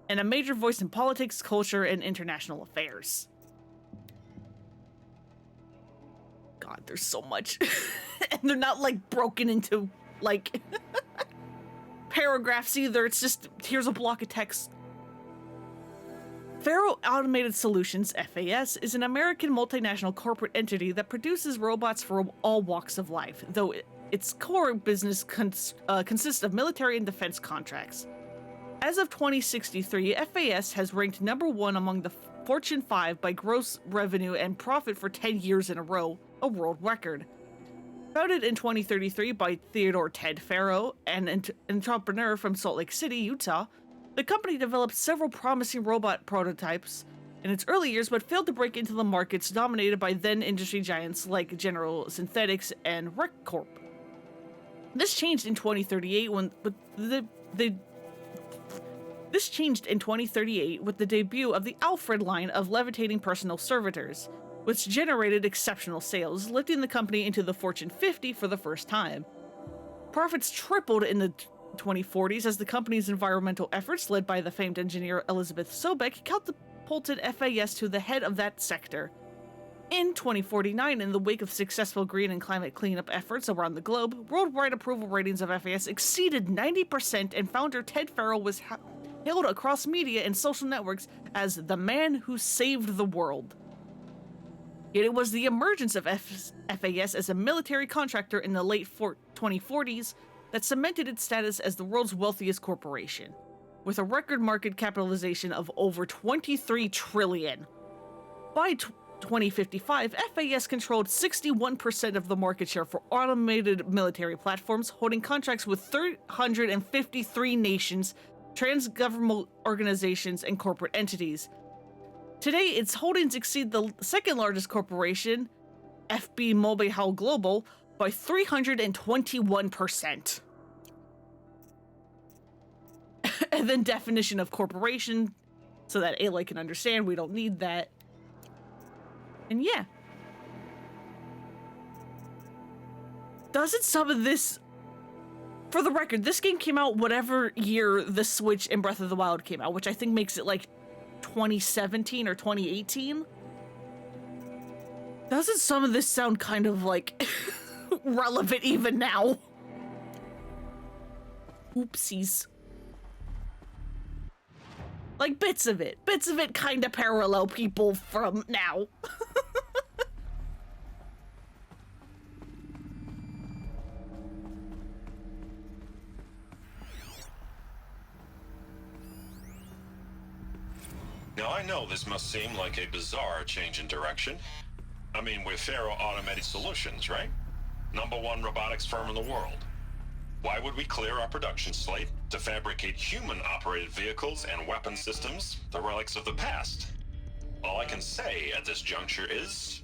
and a major voice in politics, culture, and international affairs. God, there's so much. And they're not, like, broken into, like, paragraphs either. It's just, here's a block of text. Faro Automated Solutions, FAS, is an American multinational corporate entity that produces robots for all walks of life, though its core business consists of military and defense contracts. As of 2063, FAS has ranked #1 among the Fortune 5 by gross revenue and profit for 10 years in a row, a world record. Founded in 2033 by Theodore Ted Faro, an entrepreneur from Salt Lake City, Utah, the company developed several promising robot prototypes in its early years, but failed to break into the markets dominated by then industry giants like General Synthetics and RecCorp. This changed in 2038 with the debut of the Alfred line of levitating personal servitors, which generated exceptional sales, lifting the company into the Fortune 50 for the first time. Profits tripled in the 2040s as the company's environmental efforts, led by the famed engineer Elizabeth Sobek, catapulted FAS to the head of that sector. In 2049, in the wake of successful green and climate cleanup efforts around the globe, worldwide approval ratings of FAS exceeded 90%, and founder Ted Faro was hailed across media and social networks as the man who saved the world. Yet it was the emergence of FAS as a military contractor in the late 2040s that cemented its status as the world's wealthiest corporation, with a record market capitalization of over $23 trillion. By 2055, FAS controlled 61% of the market share for automated military platforms, holding contracts with 353 nations, trans-governmental organizations, and corporate entities. Today, its holdings exceed the second largest corporation, FB Mobile Global, by 321%. And then definition of corporation, so that Ayla can understand, we don't need that. And yeah. Doesn't some of this... For the record, this game came out whatever year the Switch and Breath of the Wild came out, which I think makes it like 2017 or 2018. Doesn't some of this sound kind of like relevant even now? Oopsies. Like bits of it kind of parallel people from now. Now, I know this must seem like a bizarre change in direction. I mean, we're Faro Automated Solutions, right? #1 robotics firm in the world. Why would we clear our production slate to fabricate human-operated vehicles and weapon systems, the relics of the past? All I can say at this juncture is...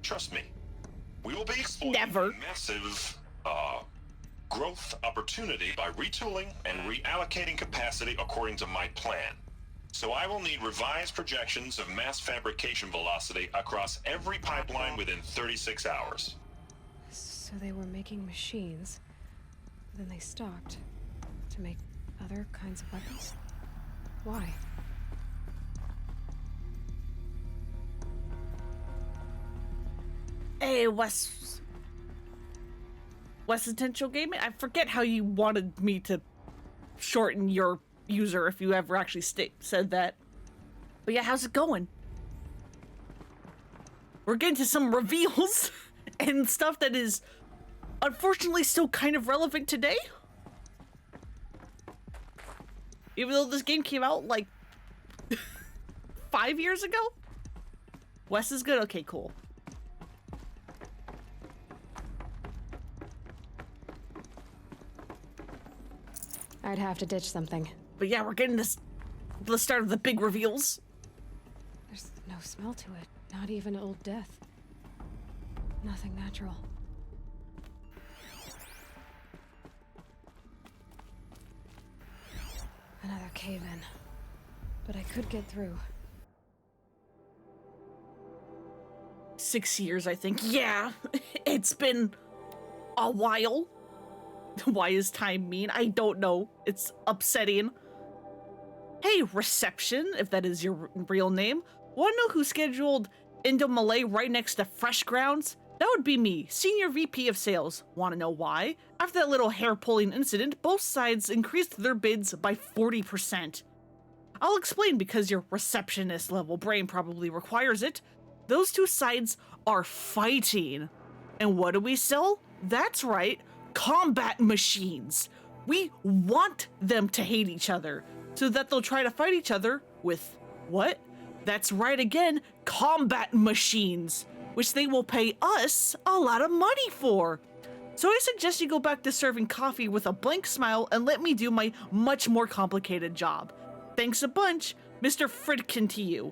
trust me, we will be exploiting a massive, growth opportunity by retooling and reallocating capacity according to my plan. So I will need revised projections of mass fabrication velocity across every pipeline within 36 hours. So they were making machines, then they stopped to make other kinds of weapons? Why? Hey, West Essential Gaming? I forget how you wanted me to shorten your user if you ever actually said that. But yeah, how's it going? We're getting to some reveals and stuff that is unfortunately still kind of relevant today. Even though this game came out like 5 years ago? Wes is good? Okay, cool. I'd have to ditch something. But yeah, we're getting the start of the big reveals. There's no smell to it. Not even Old Death. Nothing natural. Another cave-in. But I could get through. 6 years, I think. Yeah, it's been a while. Why is time mean? I don't know. It's upsetting. Hey, Reception, if that is your real name. Wanna know who scheduled Indo Malay right next to Fresh Grounds? That would be me, Senior VP of Sales. Wanna know why? After that little hair-pulling incident, both sides increased their bids by 40%. I'll explain because your receptionist level brain probably requires it. Those two sides are fighting. And what do we sell? That's right, combat machines. We want them to hate each other so that they'll try to fight each other with what? That's right again, combat machines, which they will pay us a lot of money for. So I suggest you go back to serving coffee with a blank smile and let me do my much more complicated job. Thanks a bunch, Mr. Fridkin to you.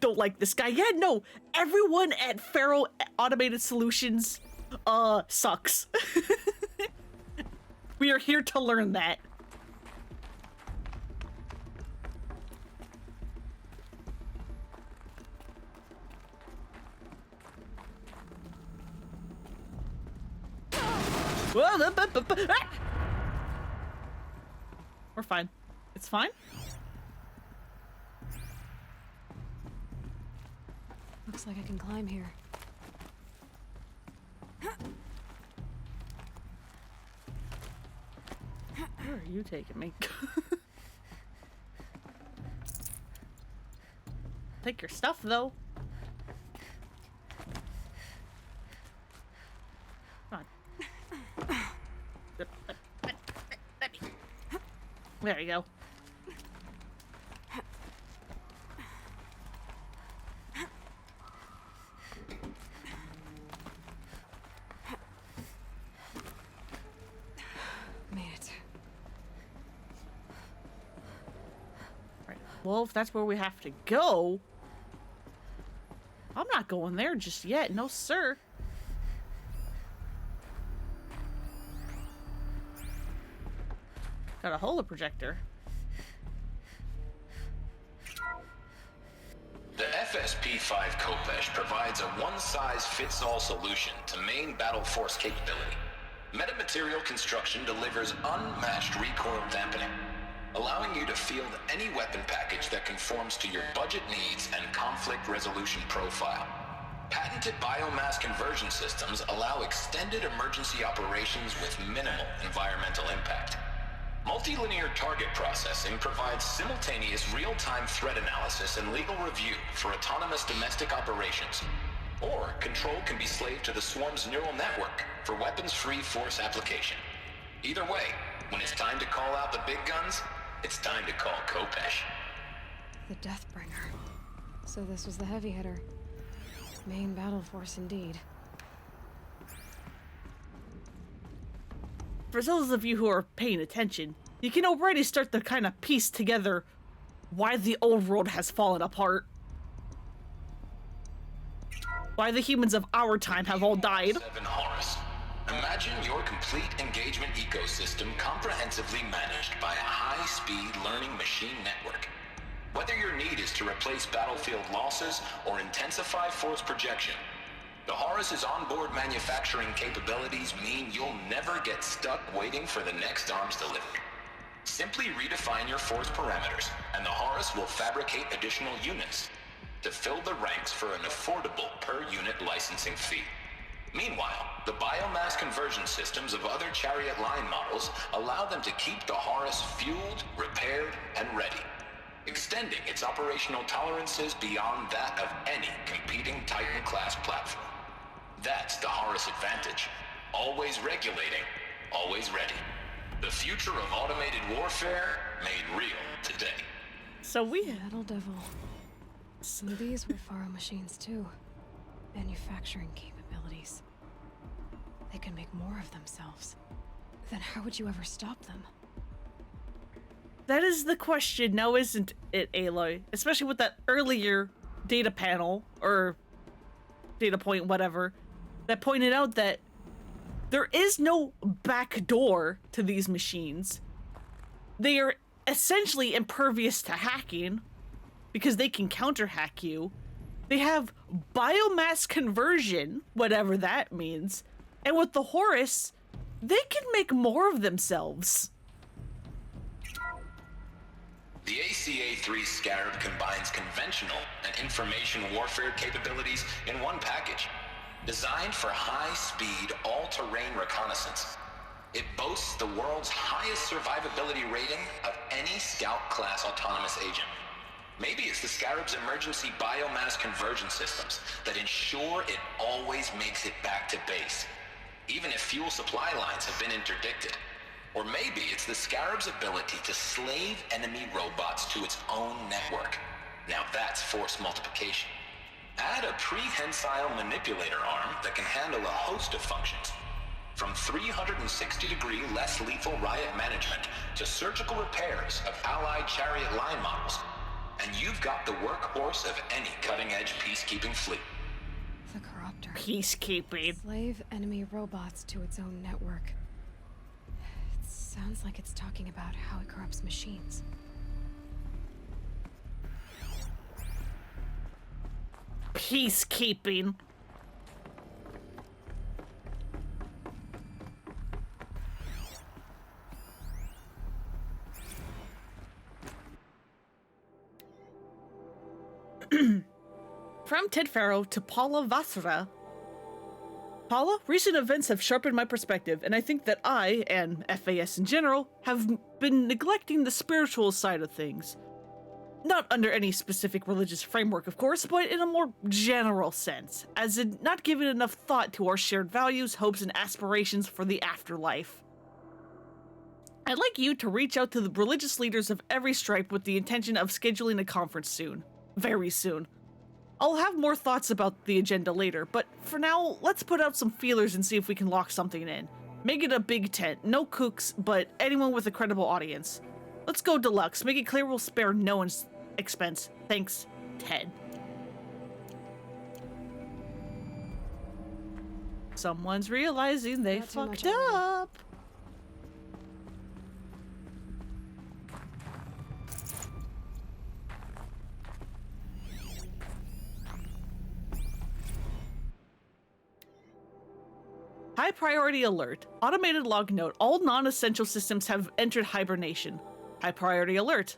Don't like this guy. Yeah, no, everyone at Faro Automated Solutions sucks. We are here to learn that. We're fine. It's fine. Looks like I can climb here. Where are you taking me? Take your stuff, though. Come on. There you go. Well, if that's where we have to go, I'm not going there just yet. No, sir. Got a holo projector. The FSP-5 Khopesh provides a one-size-fits-all solution to main battle force capability. Metamaterial construction delivers unmatched recoil dampening, allowing you to field any weapon package that conforms to your budget needs and conflict resolution profile. Patented biomass conversion systems allow extended emergency operations with minimal environmental impact. Multilinear target processing provides simultaneous real-time threat analysis and legal review for autonomous domestic operations. Or control can be slaved to the swarm's neural network for weapons-free force application. Either way, when it's time to call out the big guns, it's time to call Khopesh. The Deathbringer. So this was the heavy hitter. Main battle force indeed. For those of you who are paying attention, you can already start to kind of piece together why the old world has fallen apart. Why the humans of our time have all died. 7 Horus. Imagine your complete engagement ecosystem comprehensively managed by a high-speed learning machine network. Whether your need is to replace battlefield losses or intensify force projection, the Horus's onboard manufacturing capabilities mean you'll never get stuck waiting for the next arms delivery. Simply redefine your force parameters, and the Horus will fabricate additional units to fill the ranks for an affordable per-unit licensing fee. Meanwhile, the biomass conversion systems of other Chariot line models allow them to keep the Horus fueled, repaired, and ready, extending its operational tolerances beyond that of any competing Titan-class platform. That's the Horus advantage. Always regulating, always ready. The future of automated warfare made real today. So we... Metal Devil. Some of these were Faro machines too. Manufacturing capabilities. They can make more of themselves. Then how would you ever stop them? That is the question, now isn't it, Aloy? Especially with that earlier data panel, or data point, whatever, that pointed out that there is no back door to these machines. They are essentially impervious to hacking, because they can counter-hack you. They have biomass conversion, whatever that means, and with the Horus, they can make more of themselves. The ACA-3 Scarab combines conventional and information warfare capabilities in one package. Designed for high-speed, all-terrain reconnaissance, it boasts the world's highest survivability rating of any Scout-class autonomous agent. Maybe it's the Scarab's emergency biomass conversion systems that ensure it always makes it back to base, even if fuel supply lines have been interdicted. Or maybe it's the Scarab's ability to slave enemy robots to its own network. Now that's force multiplication. Add a prehensile manipulator arm that can handle a host of functions, from 360-degree less lethal riot management to surgical repairs of allied Chariot line models, and you've got the workhorse of any cutting-edge peacekeeping fleet. The Corruptor. Peacekeeping. Slave enemy robots to its own network. It sounds like it's talking about how it corrupts machines. Peacekeeping. From Ted Faro to Paula Vasra. Paula, recent events have sharpened my perspective, and I think that I, and FAS in general, have been neglecting the spiritual side of things. Not under any specific religious framework, of course, but in a more general sense, as in not giving enough thought to our shared values, hopes, and aspirations for the afterlife. I'd like you to reach out to the religious leaders of every stripe with the intention of scheduling a conference soon. Very soon. I'll have more thoughts about the agenda later, but for now, let's put out some feelers and see if we can lock something in. Make it a big tent, no kooks, but anyone with a credible audience. Let's go deluxe, make it clear we'll spare no one's expense. Thanks, Ted. Someone's realizing they fucked up. High priority alert. Automated log note. All non-essential systems have entered hibernation. High priority alert.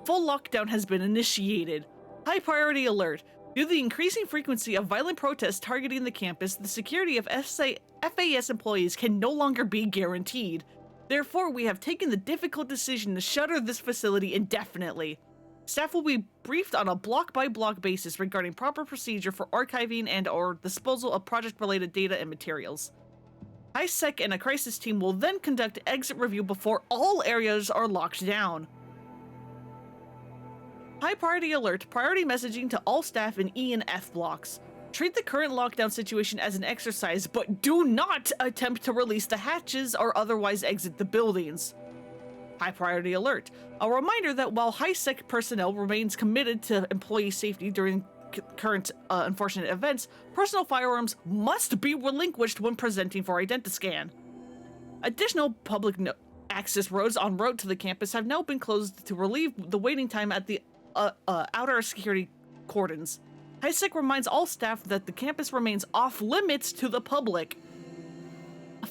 Full lockdown has been initiated. High priority alert. Due to the increasing frequency of violent protests targeting the campus, the security of FAS employees can no longer be guaranteed. Therefore, we have taken the difficult decision to shutter this facility indefinitely. Staff will be briefed on a block-by-block basis regarding proper procedure for archiving and/or disposal of project-related data and materials. HiSec and a crisis team will then conduct exit review before all areas are locked down. High priority alert, priority messaging to all staff in E and F blocks. Treat the current lockdown situation as an exercise, but do not attempt to release the hatches or otherwise exit the buildings. High priority alert. A reminder that while HiSec personnel remains committed to employee safety during current unfortunate events, personal firearms must be relinquished when presenting for Identiscan. Additional public access roads en route to the campus have now been closed to relieve the waiting time at the outer security cordons. HiSec reminds all staff that the campus remains off limits to the public.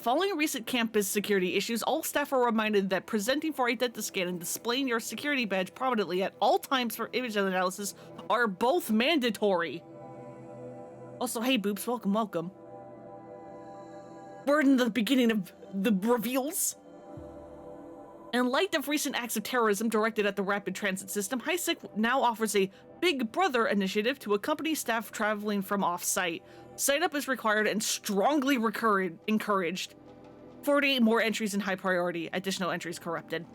Following recent campus security issues, all staff are reminded that presenting for Identiscan and displaying your security badge prominently at all times for image analysis are both mandatory. Also, hey Boops, welcome, welcome. We're in the beginning of the reveals. In light of recent acts of terrorism directed at the rapid transit system, HiSec now offers a Big Brother initiative to accompany staff traveling from off-site. Sign-up is required and strongly encouraged. 48 more entries in high priority. Additional entries corrupted.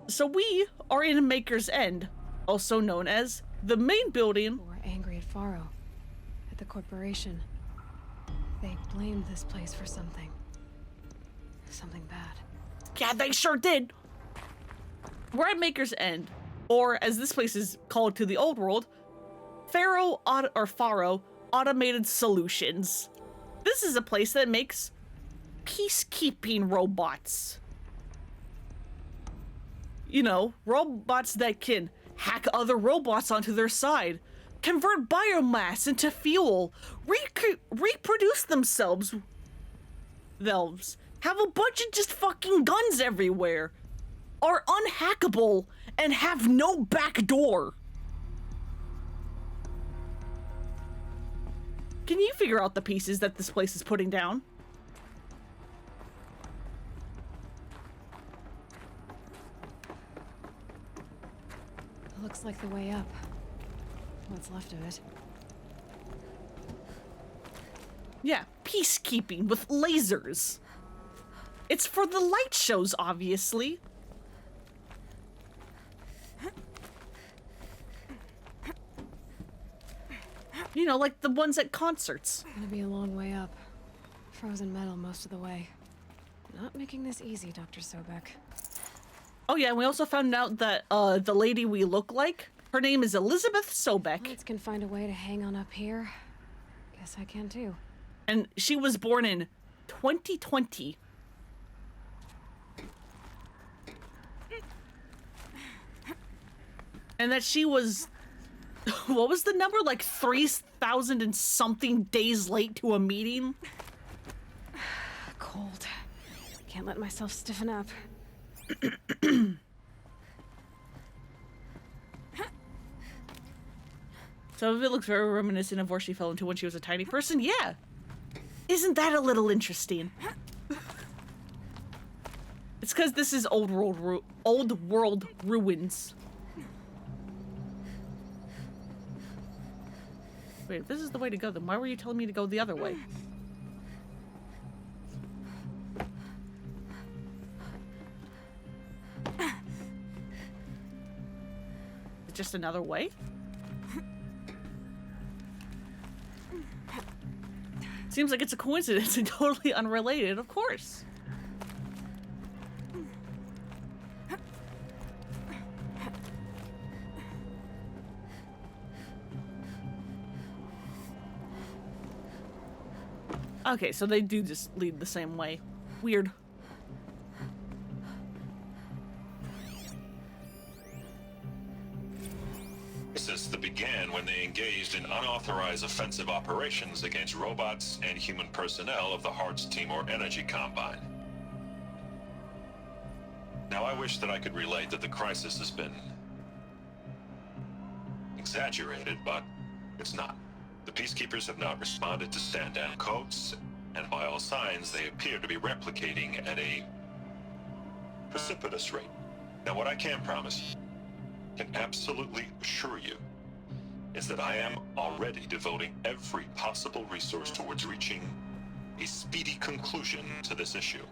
So we are in Maker's End, also known as the main building. We're angry at Faro, at the corporation. They blamed this place for something. Something bad. Yeah, they sure did. We're at Maker's End, or as this place is called to the old world, Faro Automated Solutions. This is a place that makes peacekeeping robots. You know, robots that can hack other robots onto their side, convert biomass into fuel, reproduce themselves, have a bunch of just fucking guns everywhere, are unhackable, and have no back door. Can you figure out the pieces that this place is putting down? Looks like the way up. What's left of it. Yeah, peacekeeping with lasers. It's for the light shows, obviously. You know, like the ones at concerts. Gonna be a long way up. Frozen metal most of the way. Not making this easy, Dr. Sobek. Oh yeah, and we also found out that the lady we look like, her name is Elizabeth Sobek. Lights can find a way to hang on up here. Guess I can too. And she was born in 2020. And that she was, what was the number? Like 3,000 and something days late to a meeting? Cold. Can't let myself stiffen up. Some of it looks very reminiscent of where she fell into when she was a tiny person. Yeah. Isn't that a little interesting? It's because this is old world ruins. Wait, if this is the way to go, then why were you telling me to go the other way? It's just another way? Seems like it's a coincidence and totally unrelated, of course. Okay, so they do just lead the same way. Weird. Since began when they engaged in unauthorized offensive operations against robots and human personnel of the Hearts Timor Energy Combine. Now, I wish that I could relate that the crisis has been exaggerated, but it's not. The Peacekeepers have not responded to stand-down codes, and by all signs, they appear to be replicating at a precipitous rate. Now, what I can promise, can absolutely assure you, is that I am already devoting every possible resource towards reaching a speedy conclusion to this issue.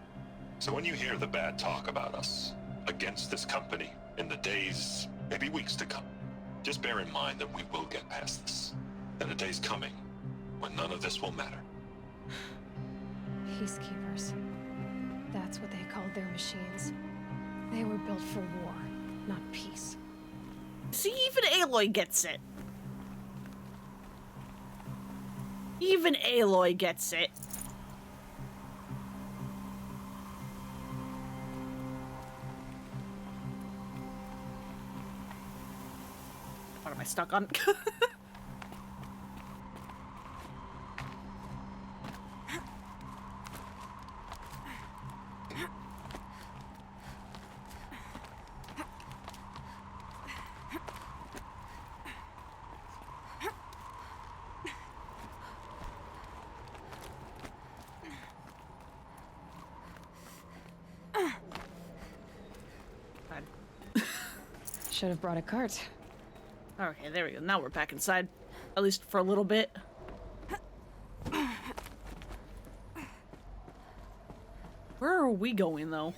So when you hear the bad talk about us against this company in the days, maybe weeks to come, just bear in mind that we will get past this. And a day's coming when none of this will matter. Peacekeepers. That's what they called their machines. They were built for war, not peace. See, even Aloy gets it. Even Aloy gets it. What am I stuck on? should have brought a cart. Okay, there we go. Now we're back inside. At least for a little bit. Where are we going, though?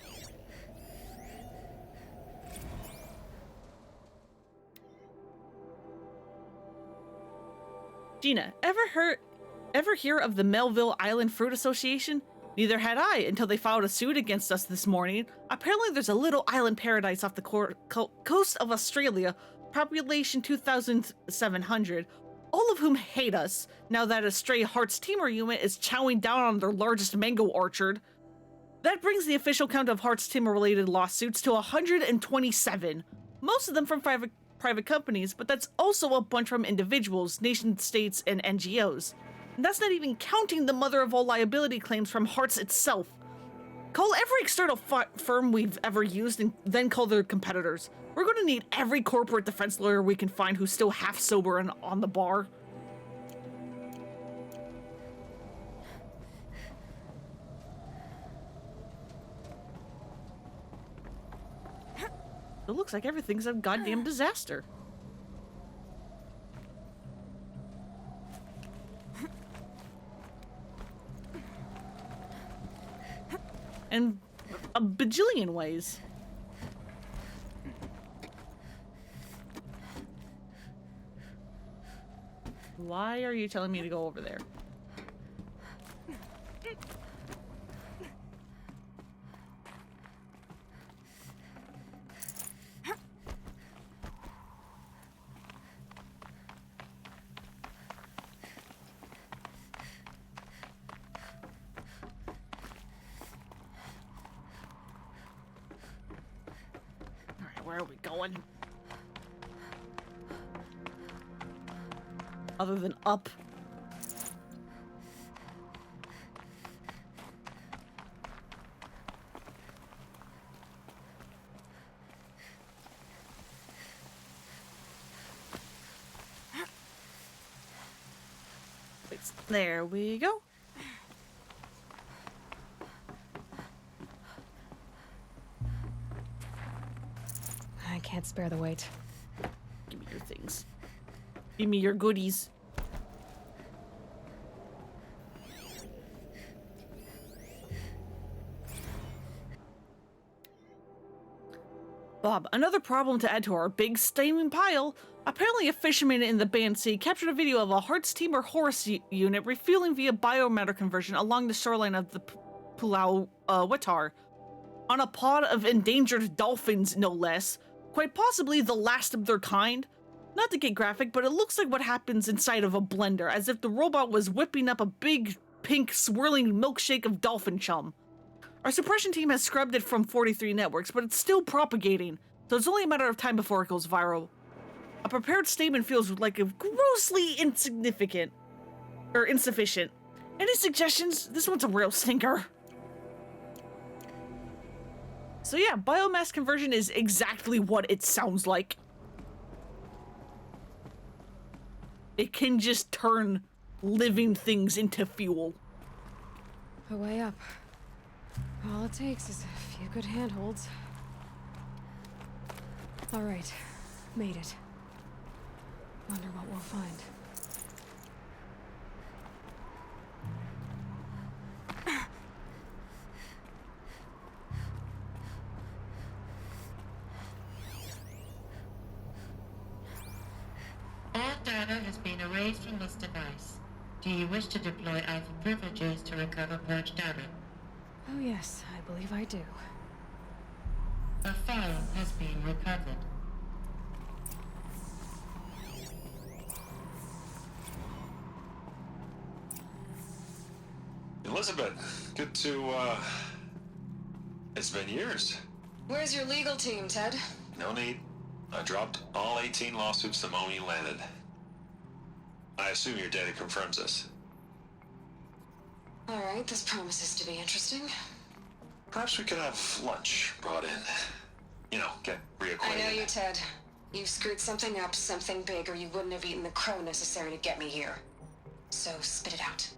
Gina, ever hear of the Melville Island Fruit Association? Neither had I until they filed a suit against us this morning. Apparently there's a little island paradise off the coast of Australia, population 2,700, all of whom hate us now that a stray Hearts Teamer unit is chowing down on their largest mango orchard. That brings the official count of Hearts Teamer related lawsuits to 127, most of them from private companies, but that's also a bunch from individuals, nation states, and NGOs. And that's not even counting the mother of all liability claims from Hearts itself. Call every external firm we've ever used and then call their competitors. We're going to need every corporate defense lawyer we can find who's still half sober and on the bar. It looks like everything's a goddamn disaster. In a bajillion ways. Why are you telling me to go over there? Where are we going? Other than up. There we go. I can't spare the weight. Give me your things. Give me your goodies. Bob, another problem to add to our big steaming pile. Apparently a fisherman in the Band Sea captured a video of a Hearts Teamer Horus unit refueling via biomatter conversion along the shoreline of the Pulau Watar. On a pod of endangered dolphins, no less. Quite possibly the last of their kind. Not to get graphic, but it looks like what happens inside of a blender, as if the robot was whipping up a big, pink, swirling milkshake of dolphin chum. Our suppression team has scrubbed it from 43 networks, but it's still propagating, so it's only a matter of time before it goes viral. A prepared statement feels like a grossly insufficient. Any suggestions? This one's a real stinker. So yeah, biomass conversion is exactly what it sounds like. It can just turn living things into fuel. A way up. All it takes is a few good handholds. All right, made it. Wonder what we'll find. All data has been erased from this device. Do you wish to deploy Alpha privileges to recover purged data? Oh yes, I believe I do. A file has been recovered. Elizabeth, good to, it's been years. Where's your legal team, Ted? No need. I dropped all 18 lawsuits the moment you landed. I assume your data confirms this. All right, this promises to be interesting. Perhaps we could have lunch brought in. You know, get reacquainted. I know you, Ted. You screwed something up, something big, or you wouldn't have eaten the crow necessary to get me here. So spit it out.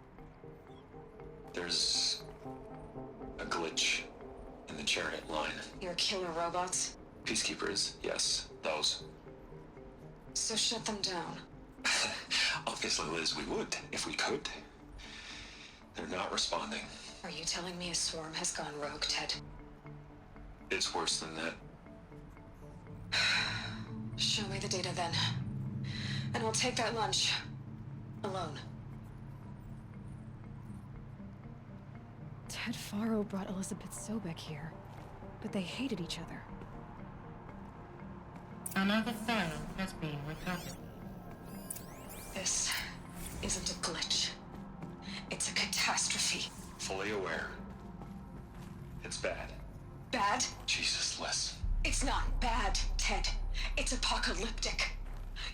There's a glitch in the chariot line. Your killer robots? Peacekeepers, yes, those. So shut them down. Obviously, Liz, we would, if we could. They're not responding. Are you telling me a swarm has gone rogue, Ted? It's worse than that. Show me the data then. And I'll take that lunch. Alone. Ted Faro brought Elizabeth Sobek here, but they hated each other. Another file has been recovered. This isn't a glitch. It's a catastrophe. Fully aware. It's bad. Bad? Jesus, Liz. It's not bad, Ted. It's apocalyptic.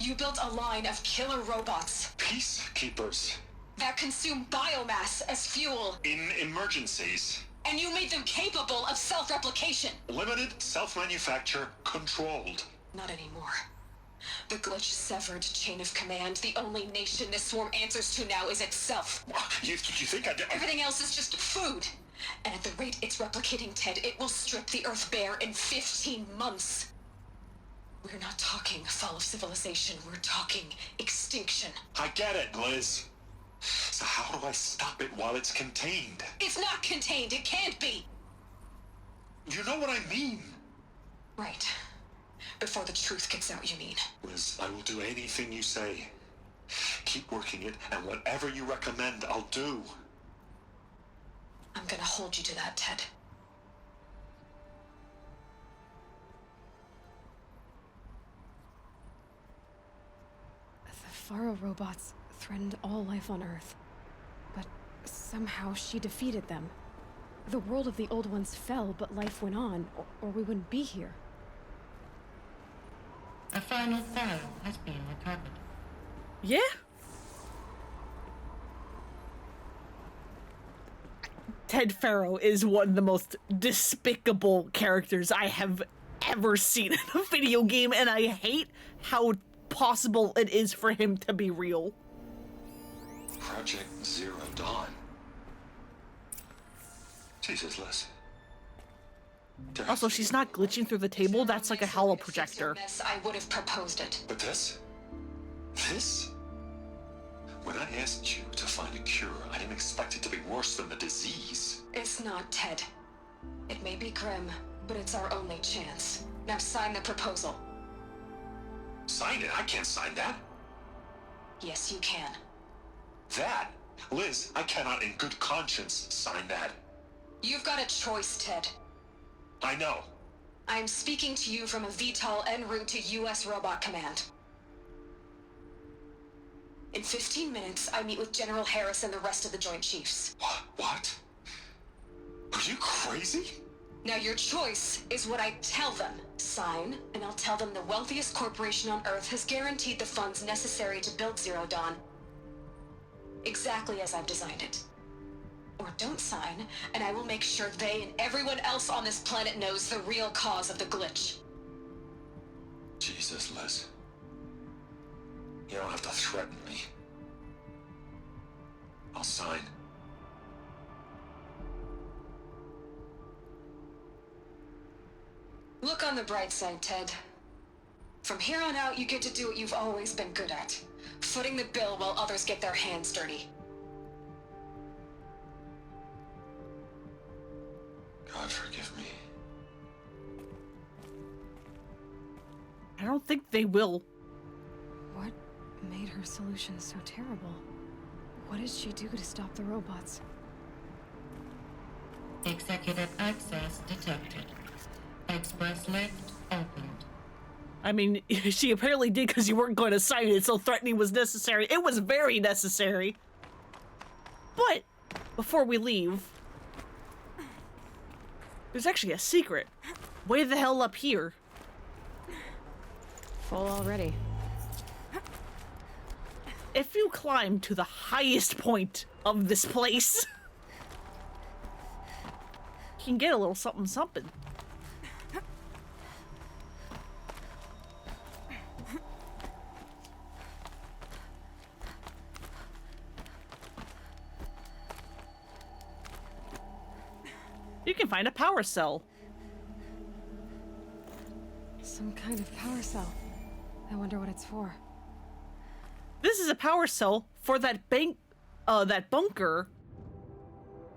You built a line of killer robots Peacekeepers. that consume biomass as fuel, In emergencies. and you made them capable of self-replication. Limited, self-manufacture, controlled. Not anymore. The glitch severed chain of command. The only nation this swarm answers to now is itself. You think I did? Everything else is just food. And at the rate it's replicating, Ted, it will strip the Earth bare in 15 months. We're not talking fall of civilization. We're talking extinction. I get it, Liz. So how do I stop it while it's contained? It's not contained. It can't be. You know what I mean. Right. Before the truth gets out, you mean? Liz, I will do anything you say. Keep working it, and whatever you recommend, I'll do. I'm gonna hold you to that, Ted. The Faro robots threatened all life on Earth. But somehow she defeated them. The world of the old ones fell, but life went on, or we wouldn't be here. A final file has been recovered. Yeah? Ted Faro is one of the most despicable characters I have ever seen in a video game, and I hate how possible it is for him to be real. Project Zero Dawn. Jesus, Liz. Also, she's not glitching through the table. That's like a hollow projector. I would have proposed it. But this? When I asked you to find a cure, I didn't expect it to be worse than the disease. It's not, Ted. It may be grim, but it's our only chance. Now sign the proposal. Sign it? I can't sign that. Yes, you can. That? Liz, I cannot in good conscience sign that. You've got a choice, Ted. I know. I'm speaking to you from a VTOL en route to U.S. Robot Command. In 15 minutes, I meet with General Harris and the rest of the Joint Chiefs. What? Are you crazy? Now your choice is what I tell them. Sign, and I'll tell them the wealthiest corporation on Earth has guaranteed the funds necessary to build Zero Dawn. Exactly as I've designed it. Or don't sign, and I will make sure they and everyone else on this planet knows the real cause of the glitch. Jesus, Liz. You don't have to threaten me. I'll sign. Look on the bright side, Ted. From here on out, you get to do what you've always been good at. Footing the bill while others get their hands dirty. God forgive me. I don't think they will. What made her solution so terrible? What did she do to stop the robots? Executive access detected. Express lift opened. I mean, she apparently did because you weren't going to sign it, so threatening was necessary. It was very necessary. But, before we leave, there's actually a secret. Way the hell up here. Full already. If you climb to the highest point of this place, you can get a little something something. You can find a power cell. Some kind of power cell. I wonder what it's for. This is a power cell for that bunker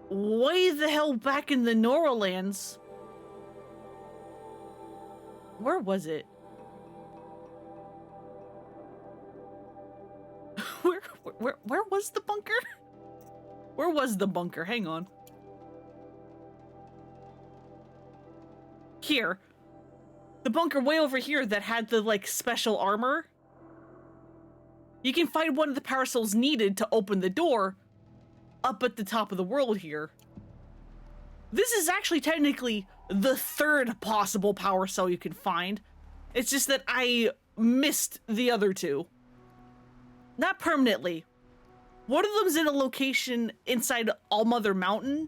way the hell back in the Noralands. Where was it? Where was the bunker? Where was the bunker? Hang on. Here. The bunker way over here that had the, like, special armor. You can find one of the power cells needed to open the door up at the top of the world here. This is actually technically the third possible power cell you can find. It's just that I missed the other two. Not permanently. One of them's in a location inside Allmother Mountain,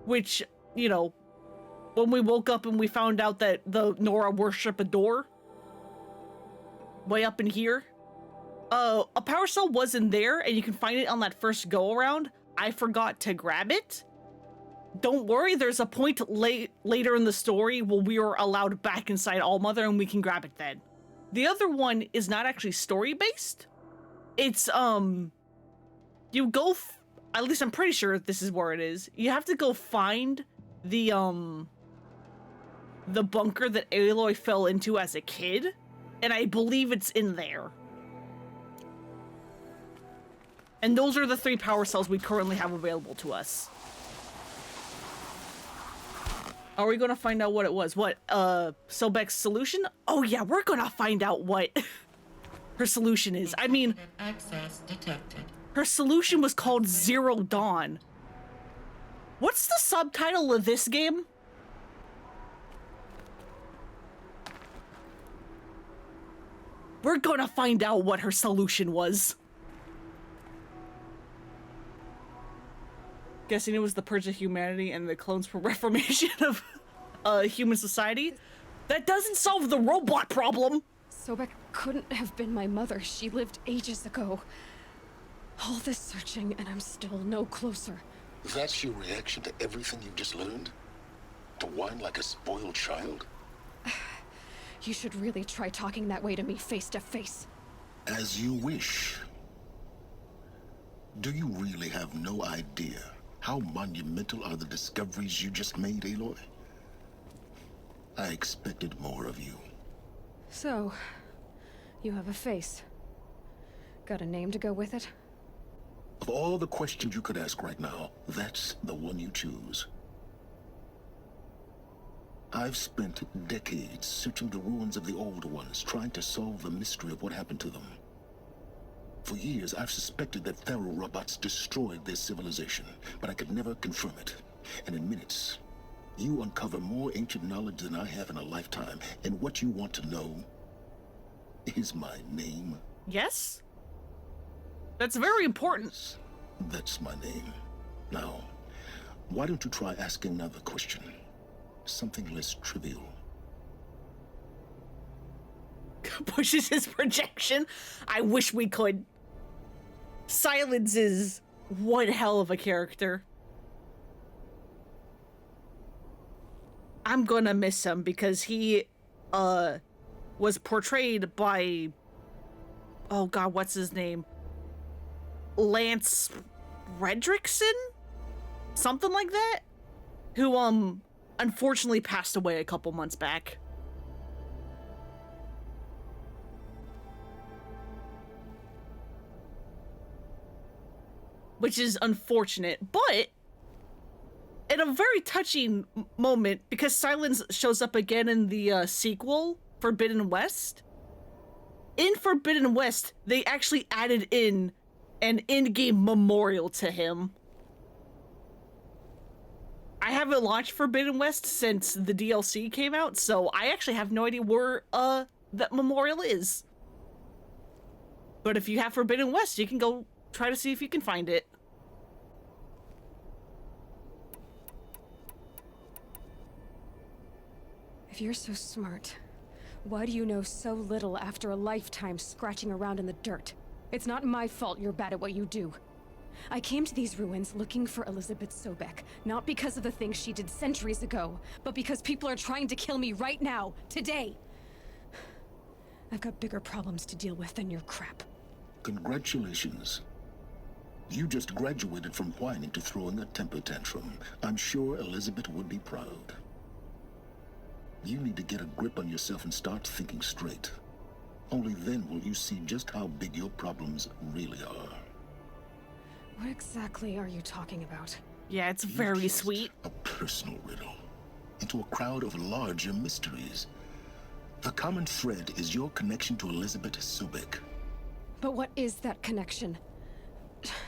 which, you know, when we woke up and we found out that the Nora worship a door way up in here. A power cell wasn't there, and you can find it on that first go-around. I forgot to grab it. Don't worry, there's a point later in the story where we are allowed back inside Allmother and we can grab it then. The other one is not actually story-based. It's, you go, at least I'm pretty sure this is where it is. You have to go find the bunker that Aloy fell into as a kid, and I believe it's in there. And those are the 3 power cells we currently have available to us. Are we gonna find out what it was? What, Sobek's solution? Oh yeah, we're gonna find out what her solution is. I mean, Access detected. her solution was called Zero Dawn. What's the subtitle of this game? We're gonna find out what her solution was. Guessing it was the purge of humanity and the clones for reformation of human society. That doesn't solve the robot problem. Sobek couldn't have been my mother. She lived ages ago. All this searching and I'm still no closer. That's your reaction to everything you've just learned? To whine like a spoiled child? You should really try talking that way to me face to face. As you wish. Do you really have no idea how monumental are the discoveries you just made, Aloy? I expected more of you. So, you have a face. Got a name to go with it? Of all the questions you could ask right now, that's the one you choose. I've spent decades searching the ruins of the old ones, trying to solve the mystery of what happened to them. For years, I've suspected that Thero robots destroyed their civilization, but I could never confirm it. And in minutes, you uncover more ancient knowledge than I have in a lifetime. And what you want to know is my name. Yes? That's very important. That's my name. Now, why don't you try asking another question? Something less trivial. Pushes his projection. I wish we could. Silence is one hell of a character. I'm gonna miss him because he was portrayed by, oh god, what's his name? Lance Redrickson? Something like that? Who unfortunately passed away a couple months back. Which is unfortunate, but in a very touching moment, because Silence shows up again in the sequel, Forbidden West. In Forbidden West, they actually added in an in-game memorial to him. I haven't launched Forbidden West since the DLC came out, so I actually have no idea where that memorial is. But if you have Forbidden West, you can go try to see if you can find it. If you're so smart, why do you know so little after a lifetime scratching around in the dirt? It's not my fault you're bad at what you do. I came to these ruins looking for Elizabeth Sobek, not because of the things she did centuries ago, but because people are trying to kill me right now, today. I've got bigger problems to deal with than your crap. Congratulations. You just graduated from whining to throwing a temper tantrum. I'm sure Elizabeth would be proud. You need to get a grip on yourself and start thinking straight. Only then will you see just how big your problems really are. What exactly are you talking about? Yeah, it's very sweet. A personal riddle into a crowd of larger mysteries. The common thread is your connection to Elizabeth Sobek. But what is that connection?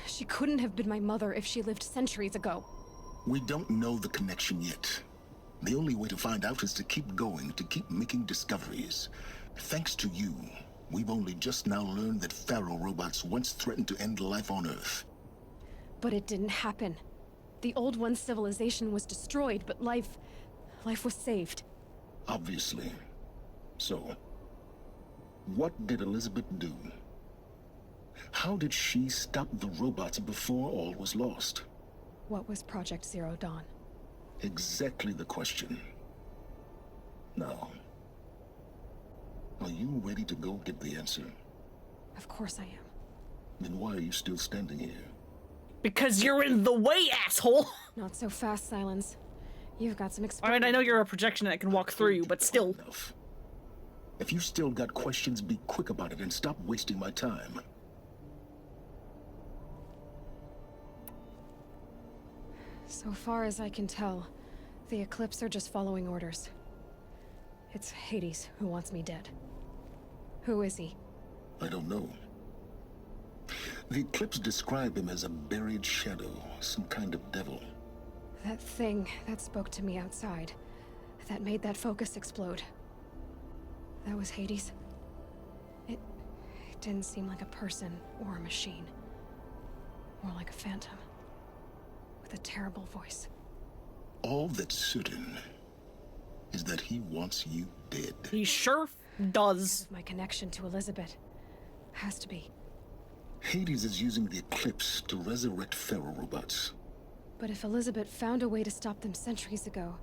She couldn't have been my mother if she lived centuries ago. We don't know the connection yet. The only way to find out is to keep going, to keep making discoveries. Thanks to you, we've only just now learned that Pharaoh robots once threatened to end life on Earth. But it didn't happen. The Old One's civilization was destroyed, but life was saved. Obviously. So, what did Elizabeth do? How did she stop the robots before all was lost? What was Project Zero Dawn? Exactly the question. Now, are you ready to go get the answer? Of course I am. Then why are you still standing here? Because you're in the way, asshole! Not so fast, Silence. You've got some I experience. mean, I know you're a projection that can walk through you, but still. Enough. If you still got questions, be quick about it and stop wasting my time. So far as I can tell, the Eclipse are just following orders. It's Hades who wants me dead. Who is he? I don't know. The Eclipse describe him as a buried shadow, some kind of devil. That thing that spoke to me outside, that made that focus explode. That was Hades. It didn't seem like a person or a machine. More like a phantom. With a terrible voice. All that's certain is that he wants you dead. He sure does. My connection to Elizabeth. Has to be. Hades is using the Eclipse to resurrect Pharaoh robots. But if Elizabeth found a way to stop them centuries ago,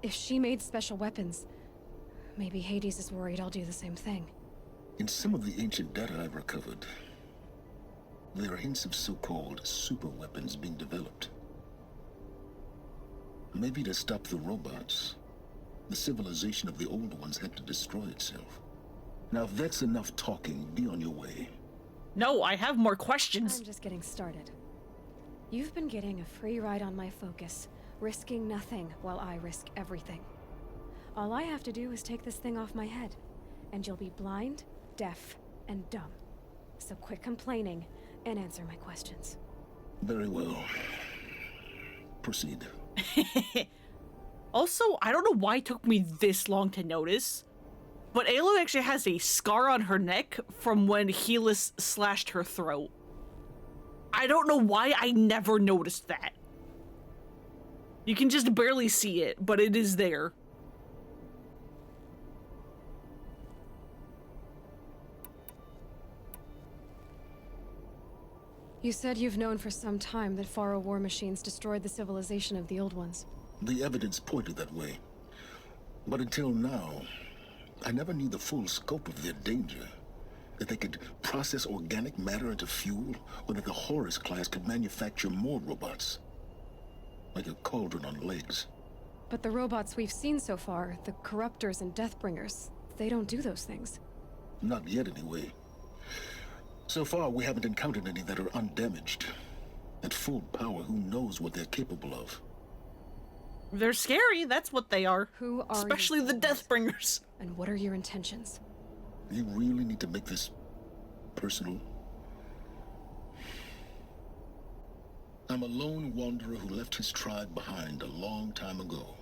if she made special weapons, maybe Hades is worried I'll do the same thing. In some of the ancient data I've recovered, there are hints of so-called super weapons being developed. Maybe to stop the robots, the civilization of the old ones had to destroy itself. Now if that's enough talking, be on your way. No, I have more questions. I'm just getting started. You've been getting a free ride on my focus, risking nothing while I risk everything. All I have to do is take this thing off my head, and you'll be blind, deaf, and dumb. So quit complaining and answer my questions. Very well. Proceed. Also, I don't know why it took me this long to notice, but Aloy actually has a scar on her neck from when Helis slashed her throat. I don't know why I never noticed that. You can just barely see it, but it is there. You said you've known for some time that Pharaoh war machines destroyed the civilization of the Old Ones. The evidence pointed that way. But until now, I never knew the full scope of their danger. That they could process organic matter into fuel, or that the Horus class could manufacture more robots. Like a cauldron on legs. But the robots we've seen so far, the Corruptors and Deathbringers, they don't do those things. Not yet, anyway. So far, we haven't encountered any that are undamaged. At full power, who knows what they're capable of? They're scary, that's what they are. Who are Especially the Deathbringers. And what are your intentions? You really need to make this personal? I'm a lone wanderer who left his tribe behind a long time ago.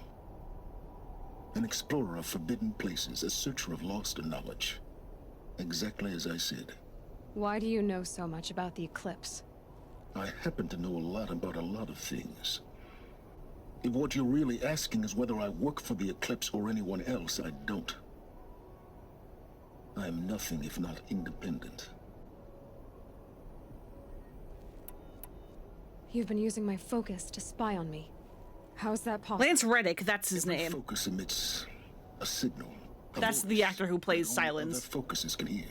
An explorer of forbidden places, a searcher of lost knowledge. Exactly as I said. Why do you know so much about the Eclipse? I happen to know a lot about a lot of things. If what you're really asking is whether I work for the Eclipse or anyone else, I don't. I am nothing if not independent. You've been using my focus to spy on me. How's that possible? Lance Reddick, that's his name. Focus emits a signal. That's the actor who plays that only Silence. other focuses can hear.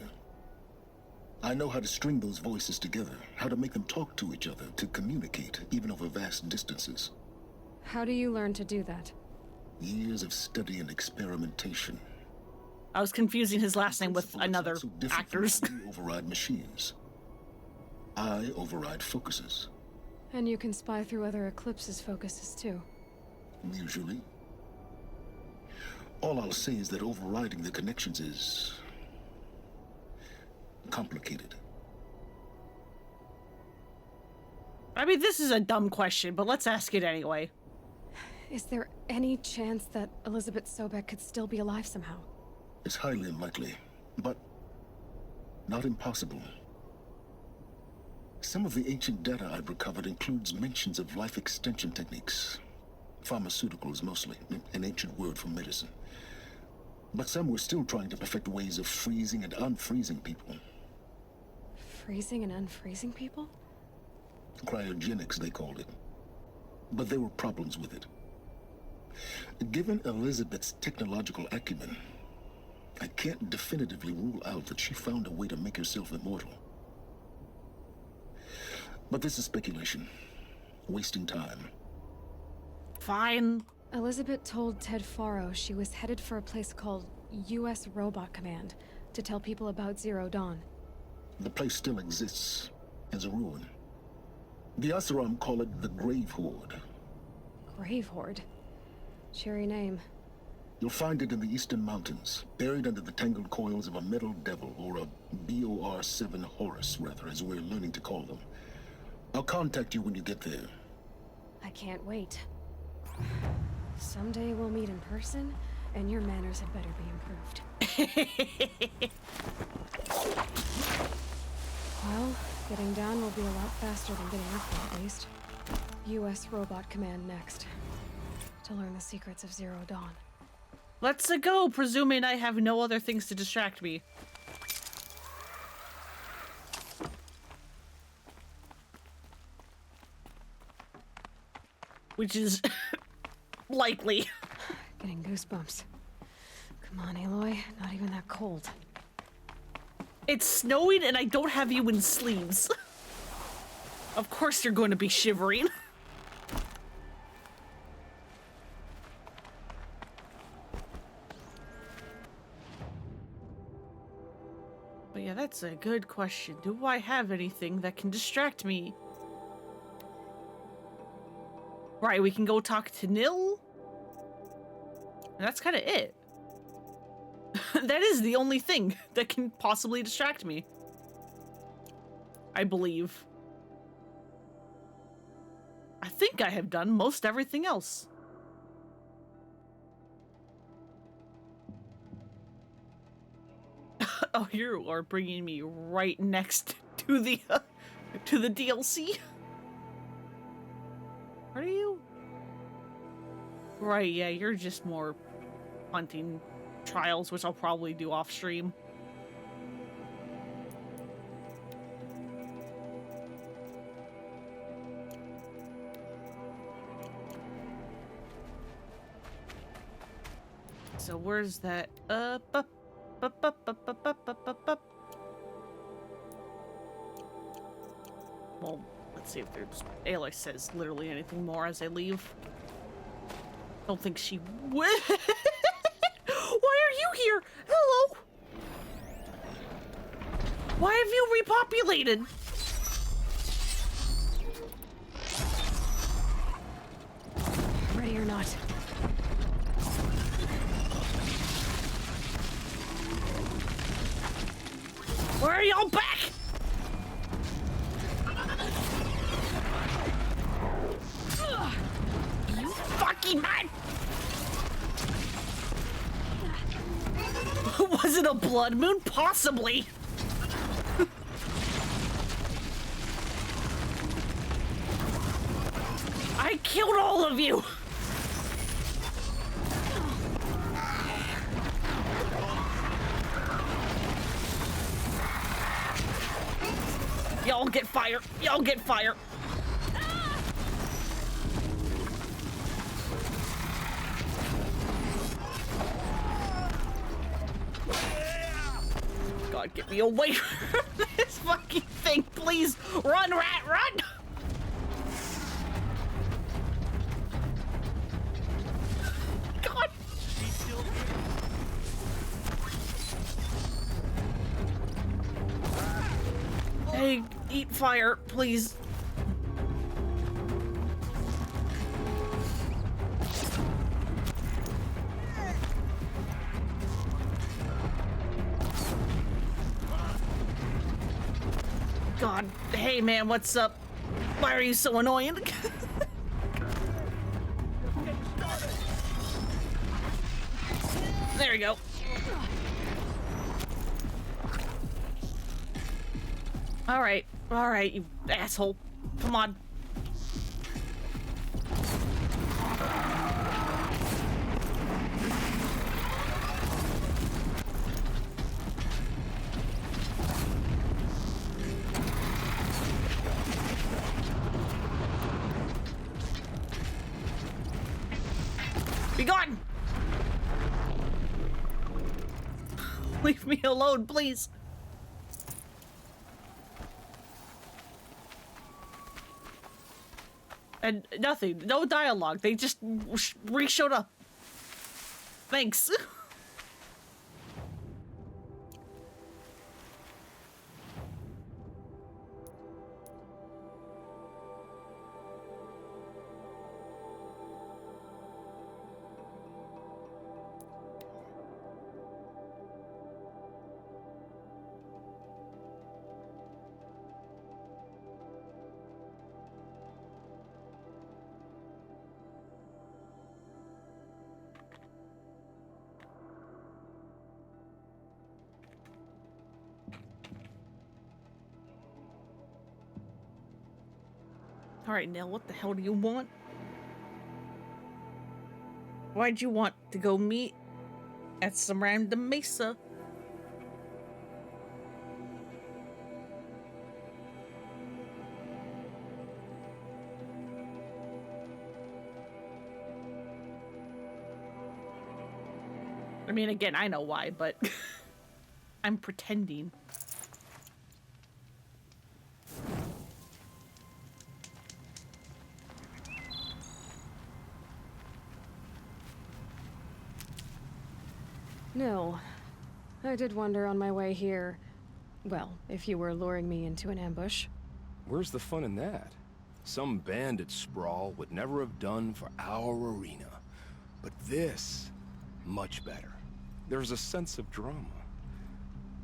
I know how to string those voices together, how to make them talk to each other, to communicate, even over vast distances. How do you learn to do that? Years of study and experimentation. I was confusing his last name with another actor's. You override machines. I override focuses. And you can spy through other Eclipse's focuses too. Usually. All I'll say is that overriding the connections is complicated. I mean, this is a dumb question, but let's ask it anyway. Is there any chance that Elizabeth Sobek could still be alive somehow? It's highly unlikely, but not impossible. Some of the ancient data I've recovered includes mentions of life extension techniques. Pharmaceuticals mostly, an ancient word for medicine. But some were still trying to perfect ways of freezing and unfreezing people. Freezing and unfreezing people? Cryogenics, they called it. But there were problems with it. Given Elizabeth's technological acumen, I can't definitively rule out that she found a way to make herself immortal. But this is speculation. Wasting time. Fine. Elizabeth told Ted Faro she was headed for a place called U.S. Robot Command to tell people about Zero Dawn. The place still exists as a ruin. The Asaram call it the Grave Horde. Grave Horde? Cheery name. You'll find it in the Eastern Mountains, buried under the tangled coils of a metal devil, or a BOR-7 Horus, rather, as we're learning to call them. I'll contact you when you get there. I can't wait. Someday we'll meet in person, and your manners had better be improved. Well, getting down will be a lot faster than getting up, at least. U.S. Robot Command next. To learn the secrets of Zero Dawn. Let's go, presuming I have no other things to distract me. Which is likely. Getting goosebumps. Come on, Aloy. Not even that cold. It's snowing and I don't have you in sleeves. Of course you're going to be shivering. But yeah, that's a good question. Do I have anything that can distract me? Right, we can go talk to Nil. And that's kind of it. That is the only thing that can possibly distract me. I believe. I think I have done most everything else. Oh, you are bringing me right next to the DLC. Are you? Right, yeah, you're just more hunting trials, which I'll probably do off stream. So where's that? Up. Well, let's see if there's Aloy says literally anything more as I leave. Don't think she will. Why are you here? Hello. Why have you repopulated? Ready or not. Where are y'all back? You fucking man! Was it a blood moon? Possibly. I killed all of you. Y'all get fire. Y'all get fire. God, get me away from this fucking thing, please! Run, rat, run! God! She's still here. Hey, eat fire, please. God, hey man, what's up? Why are you so annoying? There we go. All right, you asshole. Come on. Be gone! Leave me alone, please. And nothing, no dialogue. They just re-showed up. Thanks. Alright, Nell, what the hell do you want? Why'd you want to go meet at some random mesa? I mean, again, I know why, but I'm pretending. Nil, I did wonder on my way here, well, if you were luring me into an ambush. Where's the fun in that? Some bandit sprawl would never have done for our arena. But this, much better. There's a sense of drama.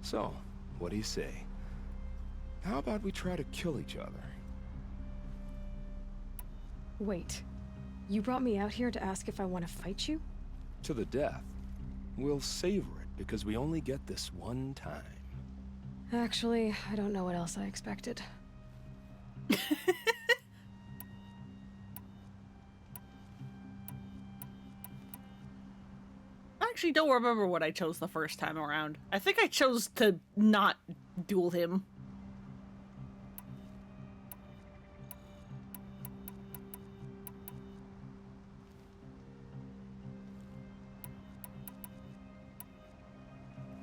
So, what do you say? How about we try to kill each other? Wait, you brought me out here to ask if I want to fight you? To the death. We'll savor it, because we only get this one time. Actually, I don't know what else I expected. I actually don't remember what I chose the first time around. I think I chose to not duel him.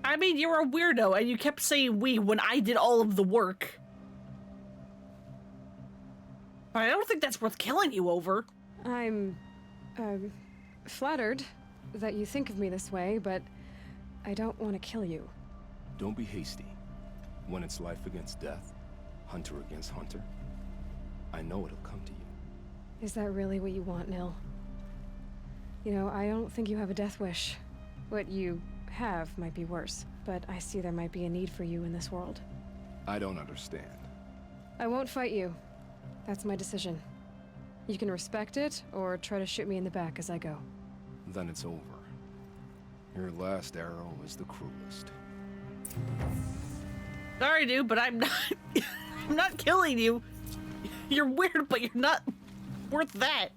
I mean, you're a weirdo, and you kept saying we when I did all of the work. But I don't think that's worth killing you over. I'm, flattered that you think of me this way, but I don't want to kill you. Don't be hasty. When it's life against death, hunter against hunter, I know it'll come to you. Is that really what you want, Nil? You know, I don't think you have a death wish. What you have might be worse, but I see there might be a need for you in this world. I don't understand. I won't fight you. That's my decision. You can respect it, or try to shoot me in the back as I go. Then it's over. Your last arrow is the cruelest. Sorry, dude, but I'm not... I'm not killing you. You're weird, but you're not worth that.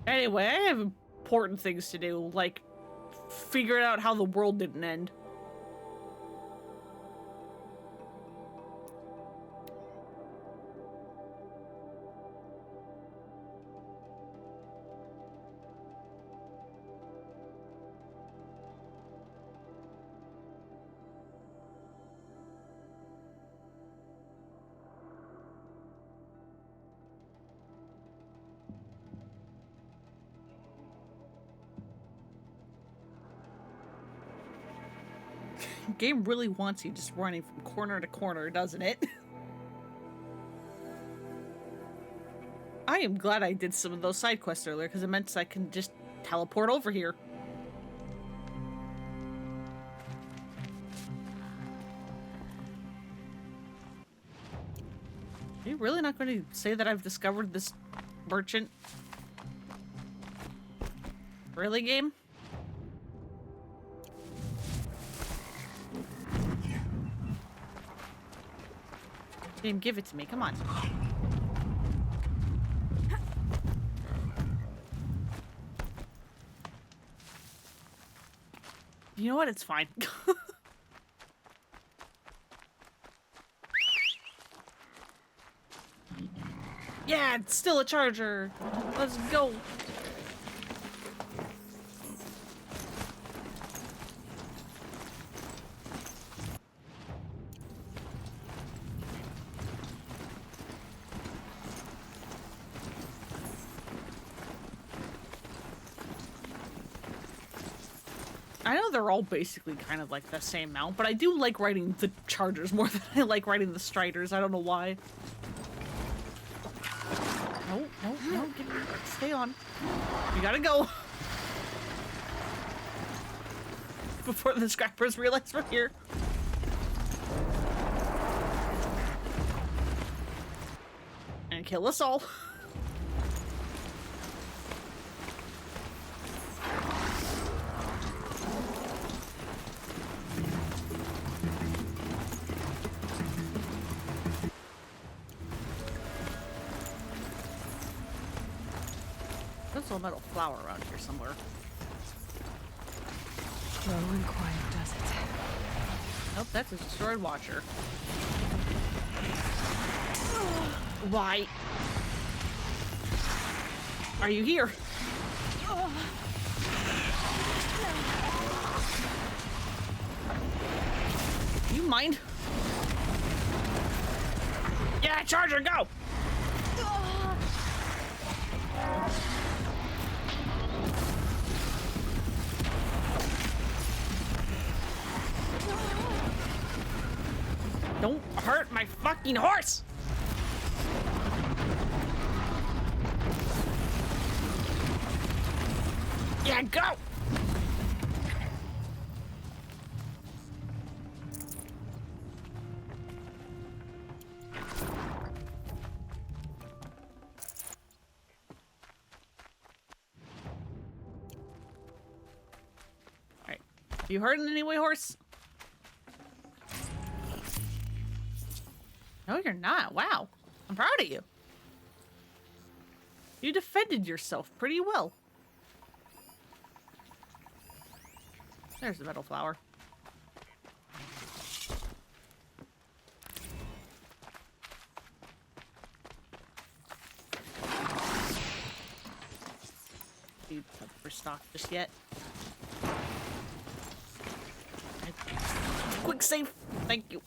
Anyway, I have important things to do, like figuring out how the world didn't end. game really wants you just running from corner to corner, doesn't it? I am glad I did some of those side quests earlier, because it meant I can just teleport over here. Are you really not going to say that I've discovered this merchant? Really, game? Game, give it to me. Come on. You know what? It's fine. Yeah, it's still a charger. Let's go. I know they're all basically kind of like the same mount, but I do like riding the chargers more than I like riding the striders. I don't know why. No, stay on. You gotta go. Before the scrappers realize we're here. And kill us all. There's a metal flower around here somewhere. Slow and quiet does it. Nope, that's a destroyed watcher. Why? Are you here? You mind? Yeah, charger, go! Don't hurt my fucking horse! Yeah, go! Alright. You hurt in any way, horse? No, you're not. Wow. I'm proud of you. You defended yourself pretty well. There's the metal flower. You have for stock just yet. Quick save. Thank you.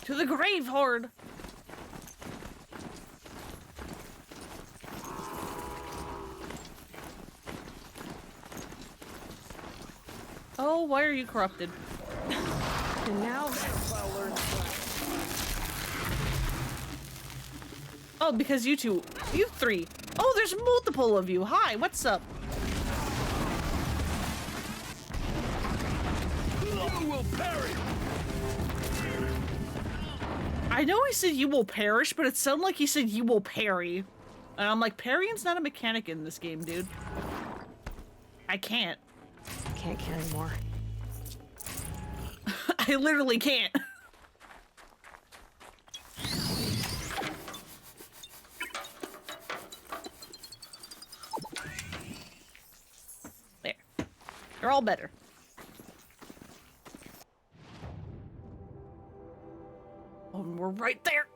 To the grave horde! Oh, why are you corrupted? And now... Oh, because you two... You three. Oh, there's multiple of you. Hi, what's up? You will perish! I know he said you will perish, but it sounded like he said you will parry. And I'm like, parrying's not a mechanic in this game, dude. I can't. Can't carry more. I literally can't. There. They're all better. Oh, and we're right there.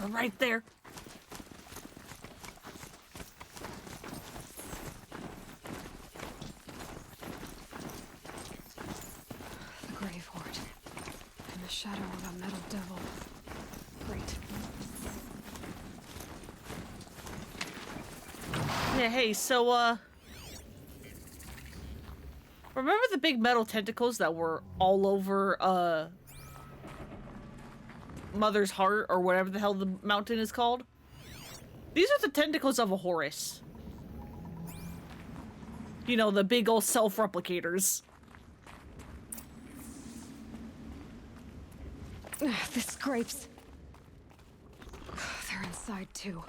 We're right there. shadow of a metal devil. Great. Yeah, hey, so, remember the big metal tentacles that were all over, Mother's Heart, or whatever the hell the mountain is called? These are the tentacles of a Horus. You know, the big old self-replicators. The scrapes. They're inside, too.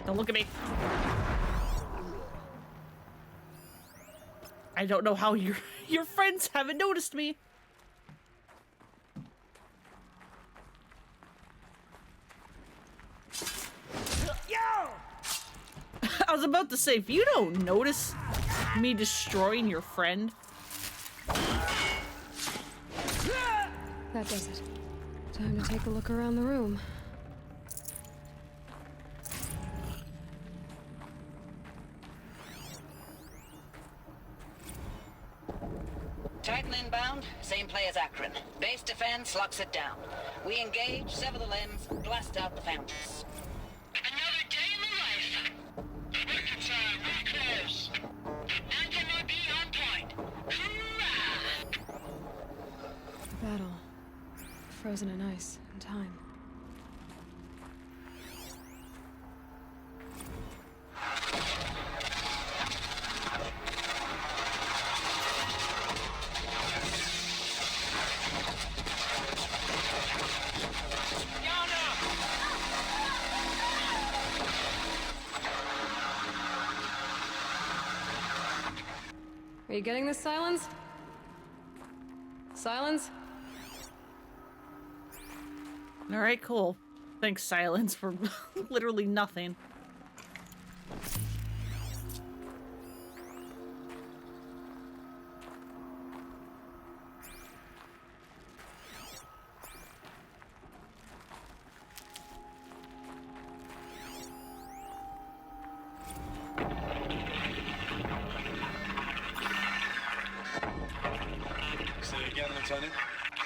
Don't look at me. I don't know how your friends haven't noticed me. I was about to say, if you don't notice me destroying your friend. That does it. Time to take a look around the room. Titan inbound, same play as Akron. Base defense locks it down. We engage, sever the limbs, blast out the fountains. Another day in the life. Record time, really close. Anthem will be on point. Hoorah! Battle. Frozen in ice and time. Are you getting this, Silence? Silence? Alright, cool. Thanks, Silence, for literally nothing.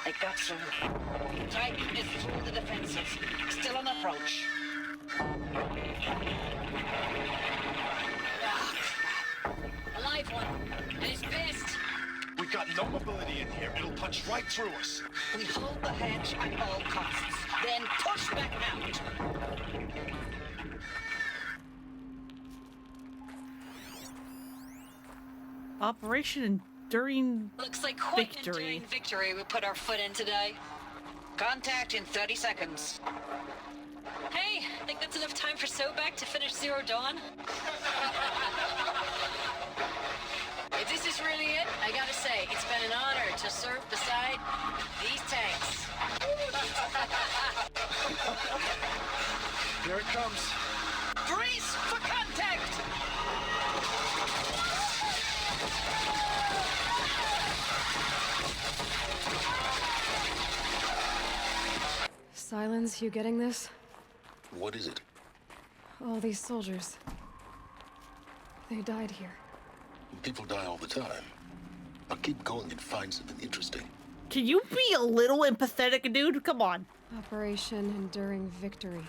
It got through. Titan is through the defenses. Still on approach. A live one. And he's pissed. We've got no mobility in here. It'll punch right through us. We hold the hedge at all costs, then push back out. Operation Enduring Looks like quite an Victory. enduring victory we put our foot in today. Contact in 30 seconds. Hey, I think that's enough time for Sobek to finish Zero Dawn. If this is really it, I gotta say, it's been an honor to serve beside these tanks. Here it comes. Brace for contact! Silence, you getting this? What is it? All these soldiers. They died here. People die all the time. Now keep going and find something interesting. Can you be a little empathetic, dude? Come on. Operation Enduring Victory.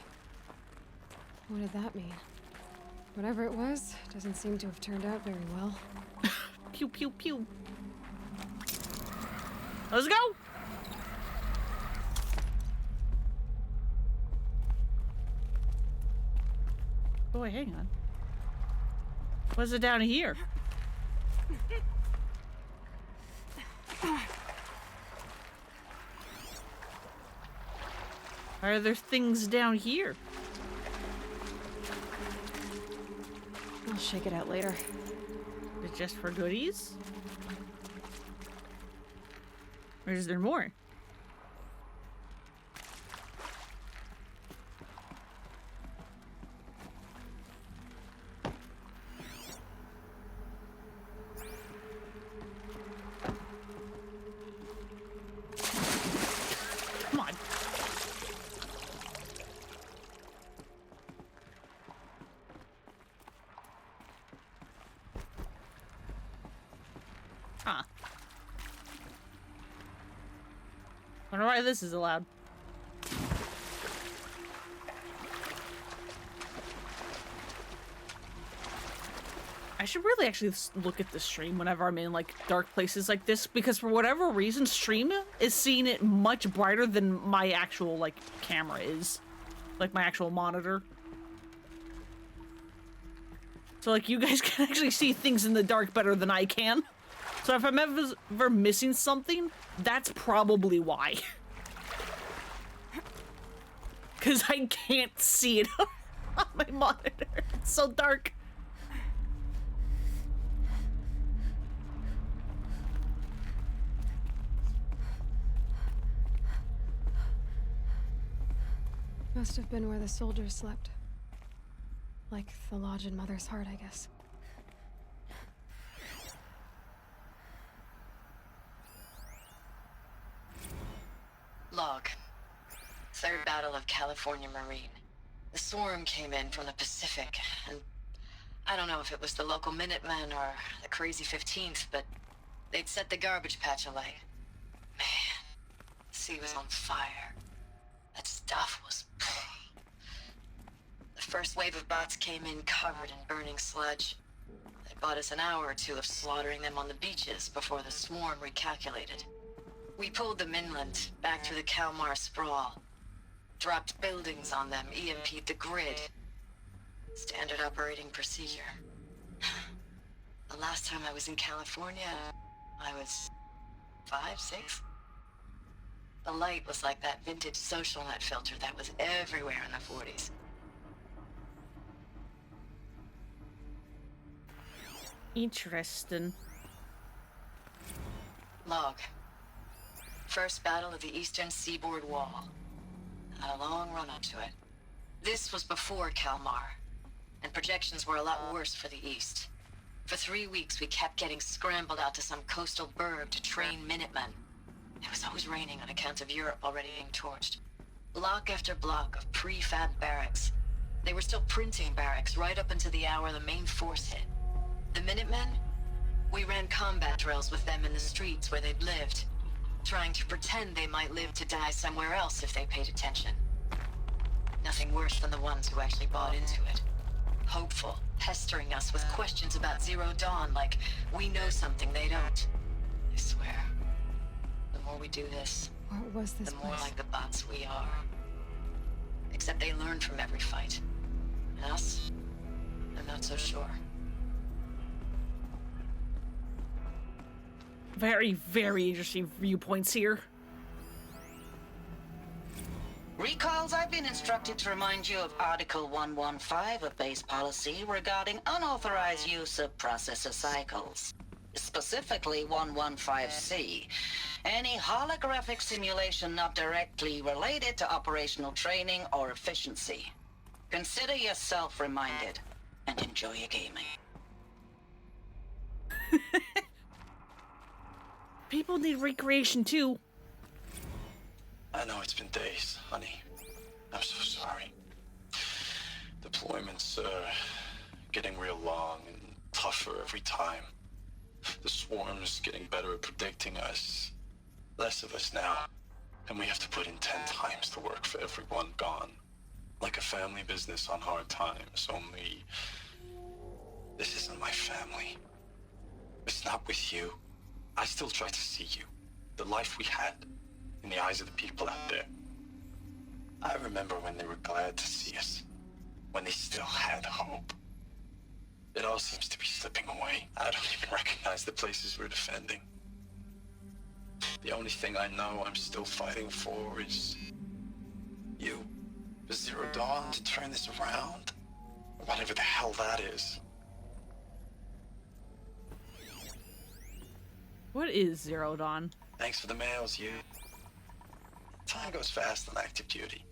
What did that mean? Whatever it was, doesn't seem to have turned out very well. Pew, pew, pew. Let's go! Oh, wait, hang on. What's it down here? Are there things down here? I'll shake it out later. Is it just for goodies? Or is there more? Come on. I wonder why this is allowed. I should really actually look at the stream whenever I'm in like dark places like this, because for whatever reason, stream is seeing it much brighter than my actual like camera is, like my actual monitor. So like you guys can actually see things in the dark better than I can. So if I'm ever missing something, that's probably why. Because I can't see it on my monitor. It's so dark. Must have been where the soldiers slept. Like the lodge in Mother's Heart, I guess. Log. Third Battle of California Marine. The swarm came in from the Pacific, and I don't know if it was the local Minutemen or the Crazy 15th, but they'd set the garbage patch alight. Man, the sea was on fire. That stuff was... The first wave of bots came in covered in burning sludge. They bought us an hour or two of slaughtering them on the beaches before the swarm recalculated. We pulled them inland, back through the Kalmar sprawl. Dropped buildings on them, EMP'd the grid. Standard operating procedure. The last time I was in California, I was 5, 6? The light was like that vintage social net filter that was everywhere in the 40s. Interesting. Log. First battle of the Eastern Seaboard Wall. Had a long run up to it. This was before Kalmar, and projections were a lot worse for the East. For 3 weeks, we kept getting scrambled out to some coastal burg to train Minutemen. It was always raining on account of Europe already being torched. Block after block of prefab barracks. They were still printing barracks right up until the hour the main force hit. The Minutemen? We ran combat drills with them in the streets where they'd lived, trying to pretend they might live to die somewhere else if they paid attention. Nothing worse than the ones who actually bought into it. Hopeful, pestering us with questions about Zero Dawn like we know something they don't. I swear, the more we do this, What was this the more place? like the bots we are. Except they learn from every fight. And us? I'm not so sure. Very, very interesting viewpoints here. Recalls, I've been instructed to remind you of Article 115 of base policy regarding unauthorized use of processor cycles. Specifically 115C. Any holographic simulation not directly related to operational training or efficiency. Consider yourself reminded and enjoy your gaming. People need recreation too. I know it's been days, honey. I'm so sorry. Deployments are getting real long and tougher every time. The swarm's getting better at predicting us. Less of us now. And we have to put in 10 times the work for everyone gone. Like a family business on hard times, only... This isn't my family. It's not with you. I still try to see you. The life we had. In the eyes of the people out there. I remember when they were glad to see us. When they still had hope. It all seems to be slipping away. I don't even recognize the places we're defending. The only thing I know I'm still fighting for is... you. The Zero Dawn to turn this around. Whatever the hell that is. What is Zero Dawn? Thanks for the mails, you. Time goes fast on active duty.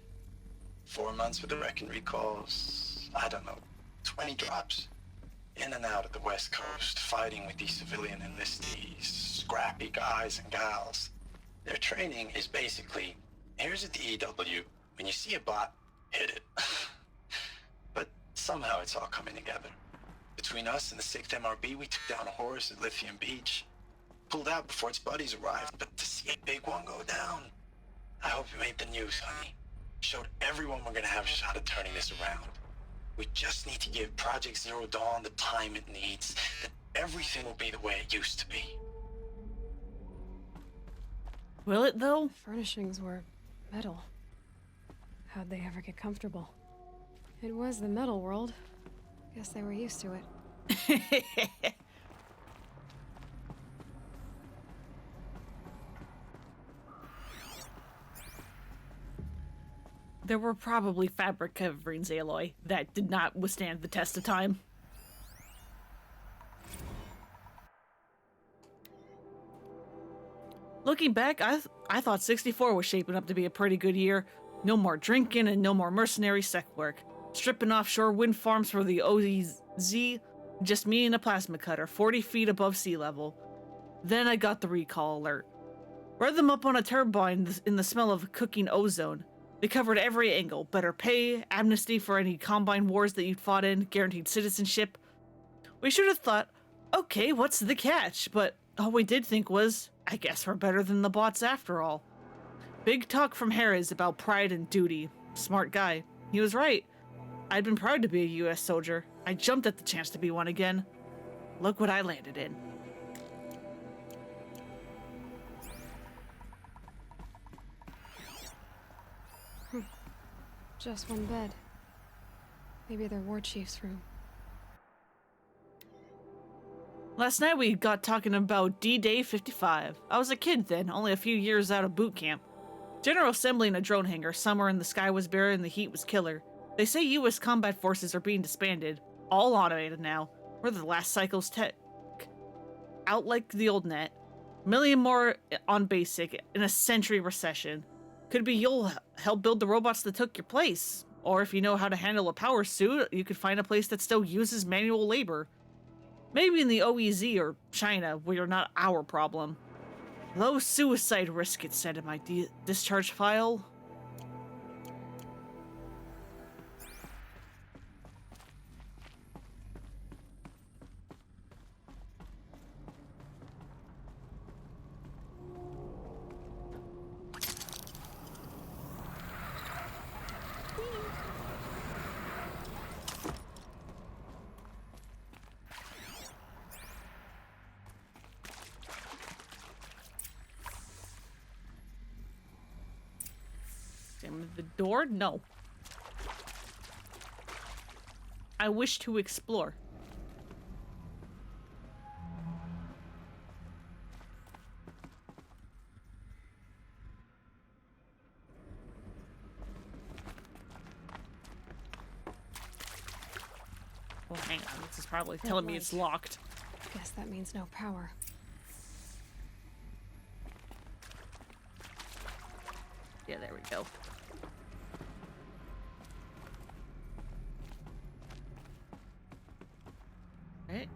4 months with the Reckon recalls, I don't know, 20 drops. In and out of the West Coast, fighting with these civilian enlistees, scrappy guys and gals. Their training is basically, here's a DEW, when you see a bot, hit it. But somehow it's all coming together. Between us and the 6th MRB, we took down Horus at Lithium Beach. Pulled out before its buddies arrived, but to see a big one go down, I hope you made the news, honey. Showed everyone we're gonna have a shot at turning this around. We just need to give Project Zero Dawn the time it needs. Then everything will be the way it used to be. Will it, though? Furnishings were metal. How'd they ever get comfortable? It was the metal world. Guess they were used to it. There were probably fabric coverings, Aloy, that did not withstand the test of time. Looking back, I thought 64 was shaping up to be a pretty good year. No more drinking and no more mercenary sex work. Stripping offshore wind farms for the OEZ, just me and a plasma cutter, 40 feet above sea level. Then I got the recall alert. Read them up on a turbine in the smell of cooking ozone. They covered every angle. Better pay, amnesty for any Combine wars that you'd fought in, guaranteed citizenship. We should have thought, okay, what's the catch? But all we did think was, I guess we're better than the bots after all. Big talk from Harris about pride and duty. Smart guy. He was right. I'd been proud to be a US soldier. I jumped at the chance to be one again. Look what I landed in. Just one bed. Maybe their war chief's room. Last night we got talking about D-Day 55. I was a kid then, only a few years out of boot camp. General Assembly in a drone hangar, somewhere in the sky was bare and the heat was killer. They say US combat forces are being disbanded. All automated now. We're the last cycle's tech. Out like the old net. Million more on basic in a century recession. Could be you'll help build the robots that took your place. Or if you know how to handle a power suit, you could find a place that still uses manual labor. Maybe in the OEZ or China, where you're not our problem. Low suicide risk, it said in my discharge file. The door? No. I wish to explore. Oh, hang on. This is probably telling me it's locked. Guess that means no power. Yeah, there we go. Right.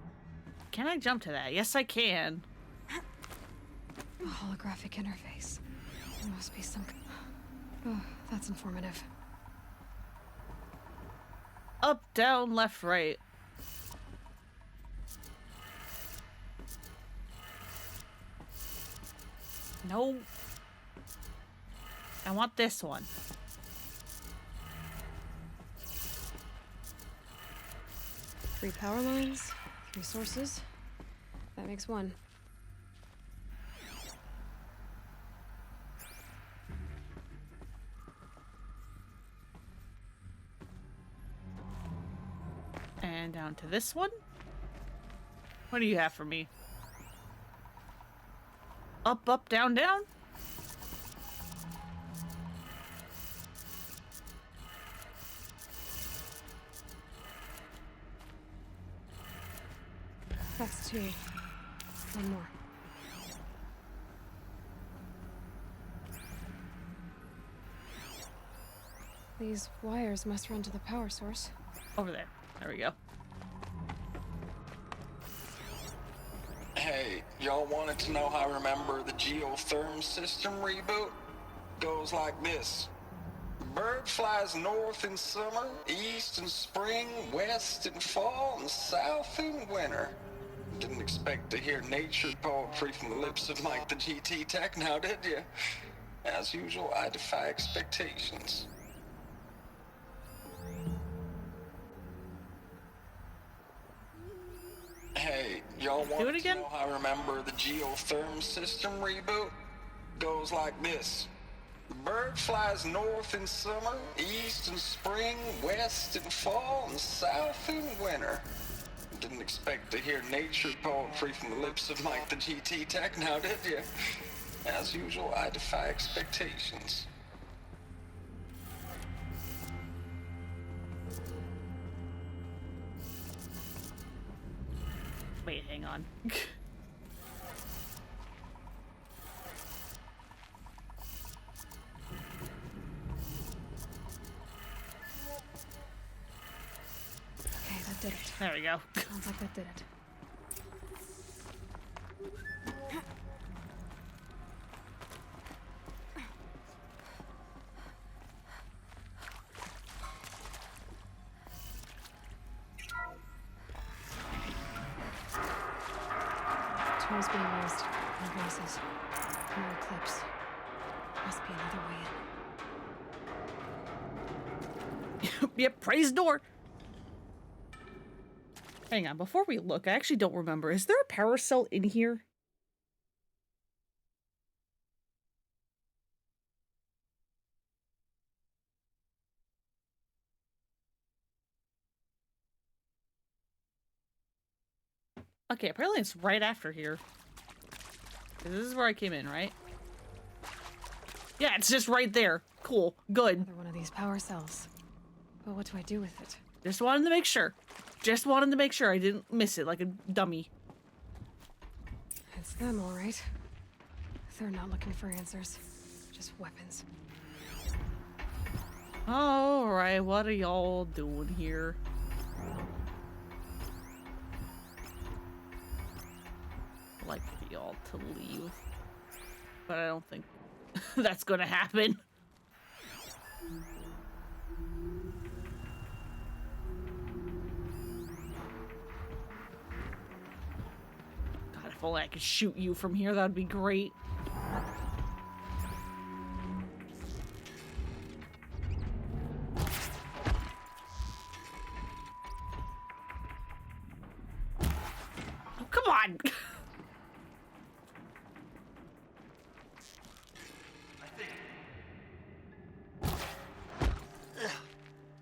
Can I jump to that? Yes, I can. A holographic interface. There must be some... Oh, that's informative. Up, down, left, right. No. I want this one. 3 power lines, 3 sources. That makes 1. And down to this one. What do you have for me? Up, up, down, down? That's 2. 1 more. These wires must run to the power source. Over there. There we go. Hey, y'all wanted to know how I remember the geotherm system reboot? Goes like this. Bird flies north in summer, east in spring, west in fall, and south in winter. Didn't expect to hear nature poetry from the lips of Mike the GT Tech now, did you? As usual, I defy expectations. Hey, y'all want to know how I remember the geotherm system reboot? Goes like this. The bird flies north in summer, east in spring, west in fall, and south in winter. Didn't expect to hear nature poetry from the lips of Mike the GT Tech now, did you? As usual, I defy expectations. Wait, hang on. Okay, that did it. There we go. Sounds like that did it. Tools being used. No voices. More clips. Must be another way in. Yep, praise door. Hang on, before we look, I actually don't remember. Is there a power cell in here? Okay, apparently it's right after here. This is where I came in, right? Yeah, it's just right there. Cool. Good. Another one of these power cells. But what do I do with it? Just wanted to make sure. Just wanted to make sure I didn't miss it like a dummy. It's them, all right. They're not looking for answers. Just weapons. Alright, what are y'all doing here? I'd like for y'all to leave. But I don't think that's gonna happen. God, if only I could shoot you from here, that'd be great. Oh, come on!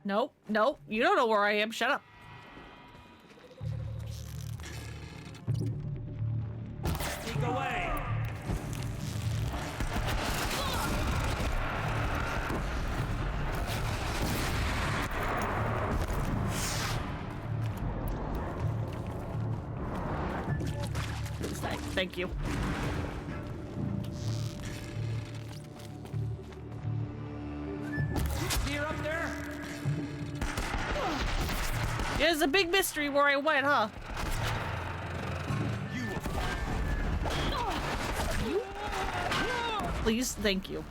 Nope, nope, you don't know where I am. Shut up. Sneak away. Thank you. You're up there. Yeah, it's a big mystery where I went, huh? Please, thank you.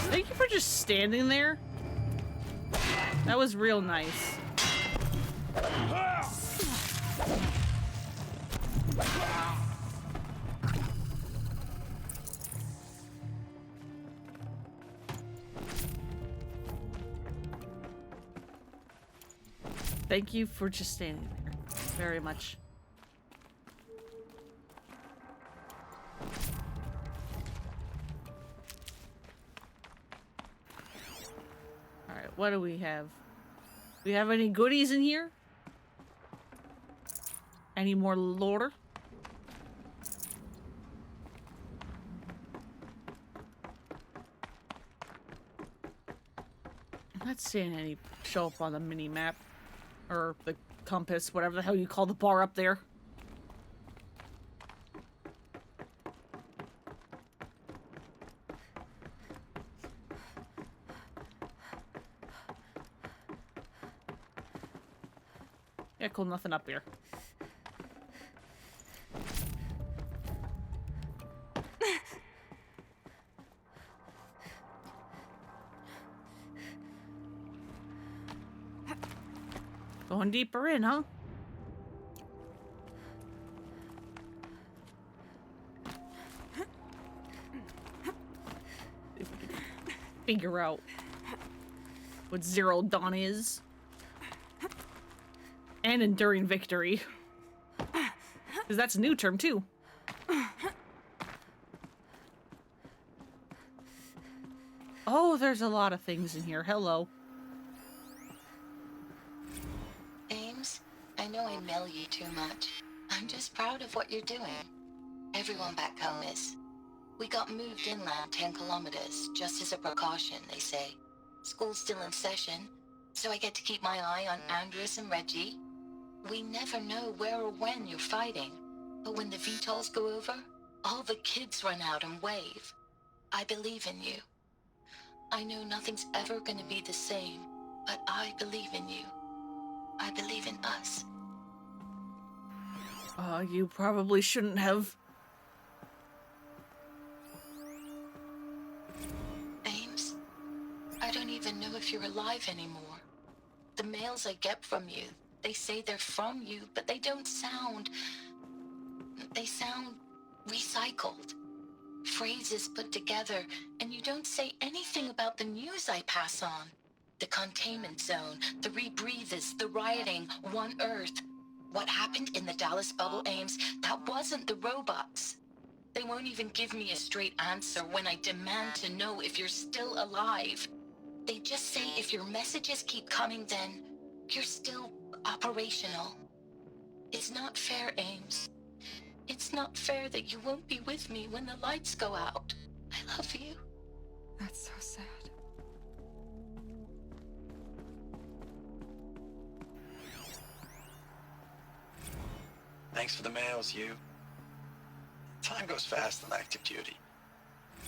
Thank you for just standing there. That was real nice. Thank you for just standing there. Very much. Alright, what do we have? Do we have any goodies in here? Any more lore? I'm not seeing any show up on the mini map. Or the compass, whatever the hell you call the bar up there. Yeah, cool, nothing up here. Going deeper in, huh? figure out what Zero Dawn is. And enduring victory. Because that's a new term, too. Oh, there's a lot of things in here. Hello. Ames, I know I mail you too much. I'm just proud of what you're doing. Everyone back home is. We got moved inland 10 kilometers, just as a precaution, they say. School's still in session, so I get to keep my eye on Andres and Reggie. We never know where or when you're fighting, but when the VTOLs go over, all the kids run out and wave. I believe in you. I know nothing's ever gonna be the same, but I believe in you. I believe in us. You probably shouldn't have. Ames, I don't even know if you're alive anymore. The mails I get from you, they say they're from you, but they don't sound... They sound recycled. Phrases put together, and you don't say anything about the news I pass on. The containment zone, the rebreathers, the rioting, One Earth. What happened in the Dallas bubble, Ames, that wasn't the robots. They won't even give me a straight answer when I demand to know if you're still alive. They just say if your messages keep coming, then you're still operational. It's not fair, Ames. It's not fair that you won't be with me when the lights go out. I love you. That's so sad. Thanks for the mails, you. Time goes fast on active duty.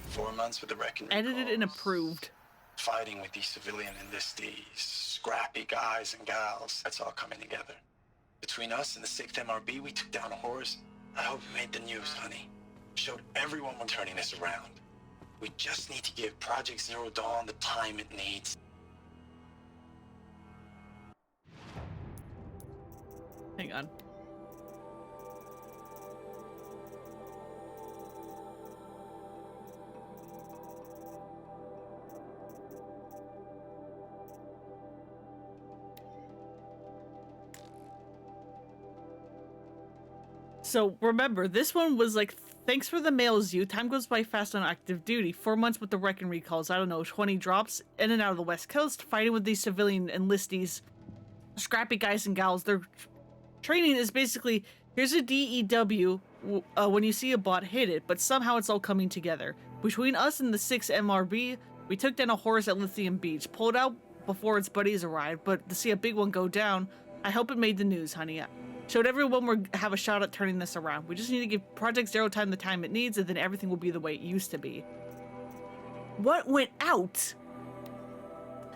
4 months with the Reckoning. Edited and approved. Fighting with these civilian enlistees, scrappy guys and gals. That's all coming together. Between us and the 6th MRB, we took down a horse. I hope we made the news, honey. Showed everyone we're turning this around. We just need to give Project Zero Dawn the time it needs. Hang on. So remember, this one was like, thanks for the mails, you. Time goes by fast on active duty. 4 months with the Wrecking recalls. I don't know, 20 drops in and out of the West Coast, fighting with these civilian enlistees, scrappy guys and gals. Their training is basically, here's a DEW. When you see a bot, hit it. But somehow it's all coming together. Between us and the 6 MRB, we took down a horse at Lithium Beach, pulled out before its buddies arrived. But to see a big one go down, I hope it made the news, honey. Showed everyone we have a shot at turning this around. We just need to give Project Zero Time the time it needs, and then everything will be the way it used to be. What went out?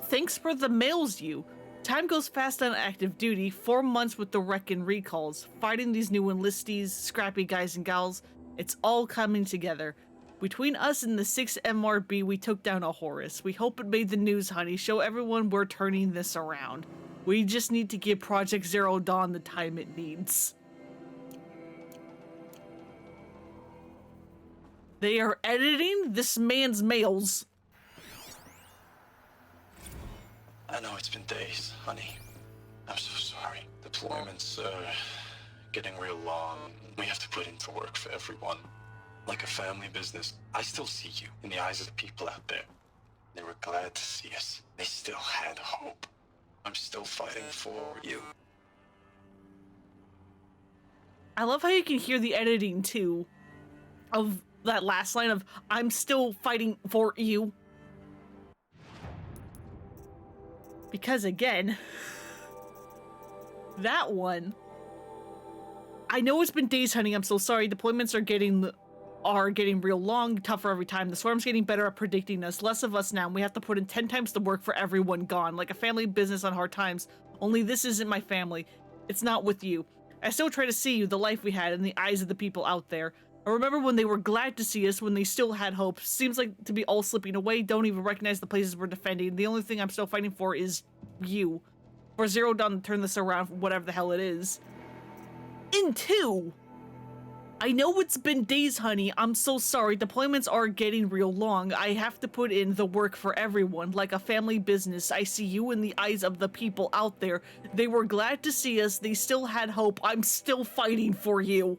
Thanks for the mails, you. Time goes fast on active duty. 4 months with the Wrecking recalls. Fighting these new enlistees, scrappy guys and gals. It's all coming together. Between us and the 6 MRB, we took down a Horus. We hope it made the news, honey. Show everyone we're turning this around. We just need to give Project Zero Dawn the time it needs. They are editing this man's mails. I know it's been days, honey. I'm so sorry. Deployments are getting real long. We have to put in the work for everyone. Like a family business. I still see you in the eyes of the people out there. They were glad to see us. They still had hope. I'm still fighting for you. I love how you can hear the editing, too, of that last line of, I'm still fighting for you. Because, again, that one, I know it's been days, honey, I'm so sorry. Deployments are getting real long, tougher every time. The Swarm's getting better at predicting us. Less of us now. We have to put in 10 times the work for everyone gone. Like a family business on hard times. Only this isn't my family. It's not with you. I still try to see you, the life we had, in the eyes of the people out there. I remember when they were glad to see us, when they still had hope. Seems like to be all slipping away. Don't even recognize the places we're defending. The only thing I'm still fighting for is you. For Zero Dawn to turn this around, whatever the hell it is. In 2! I know it's been days, honey. I'm so sorry. Deployments are getting real long. I have to put in the work for everyone, like a family business. I see you in the eyes of the people out there. They were glad to see us. They still had hope. I'm still fighting for you.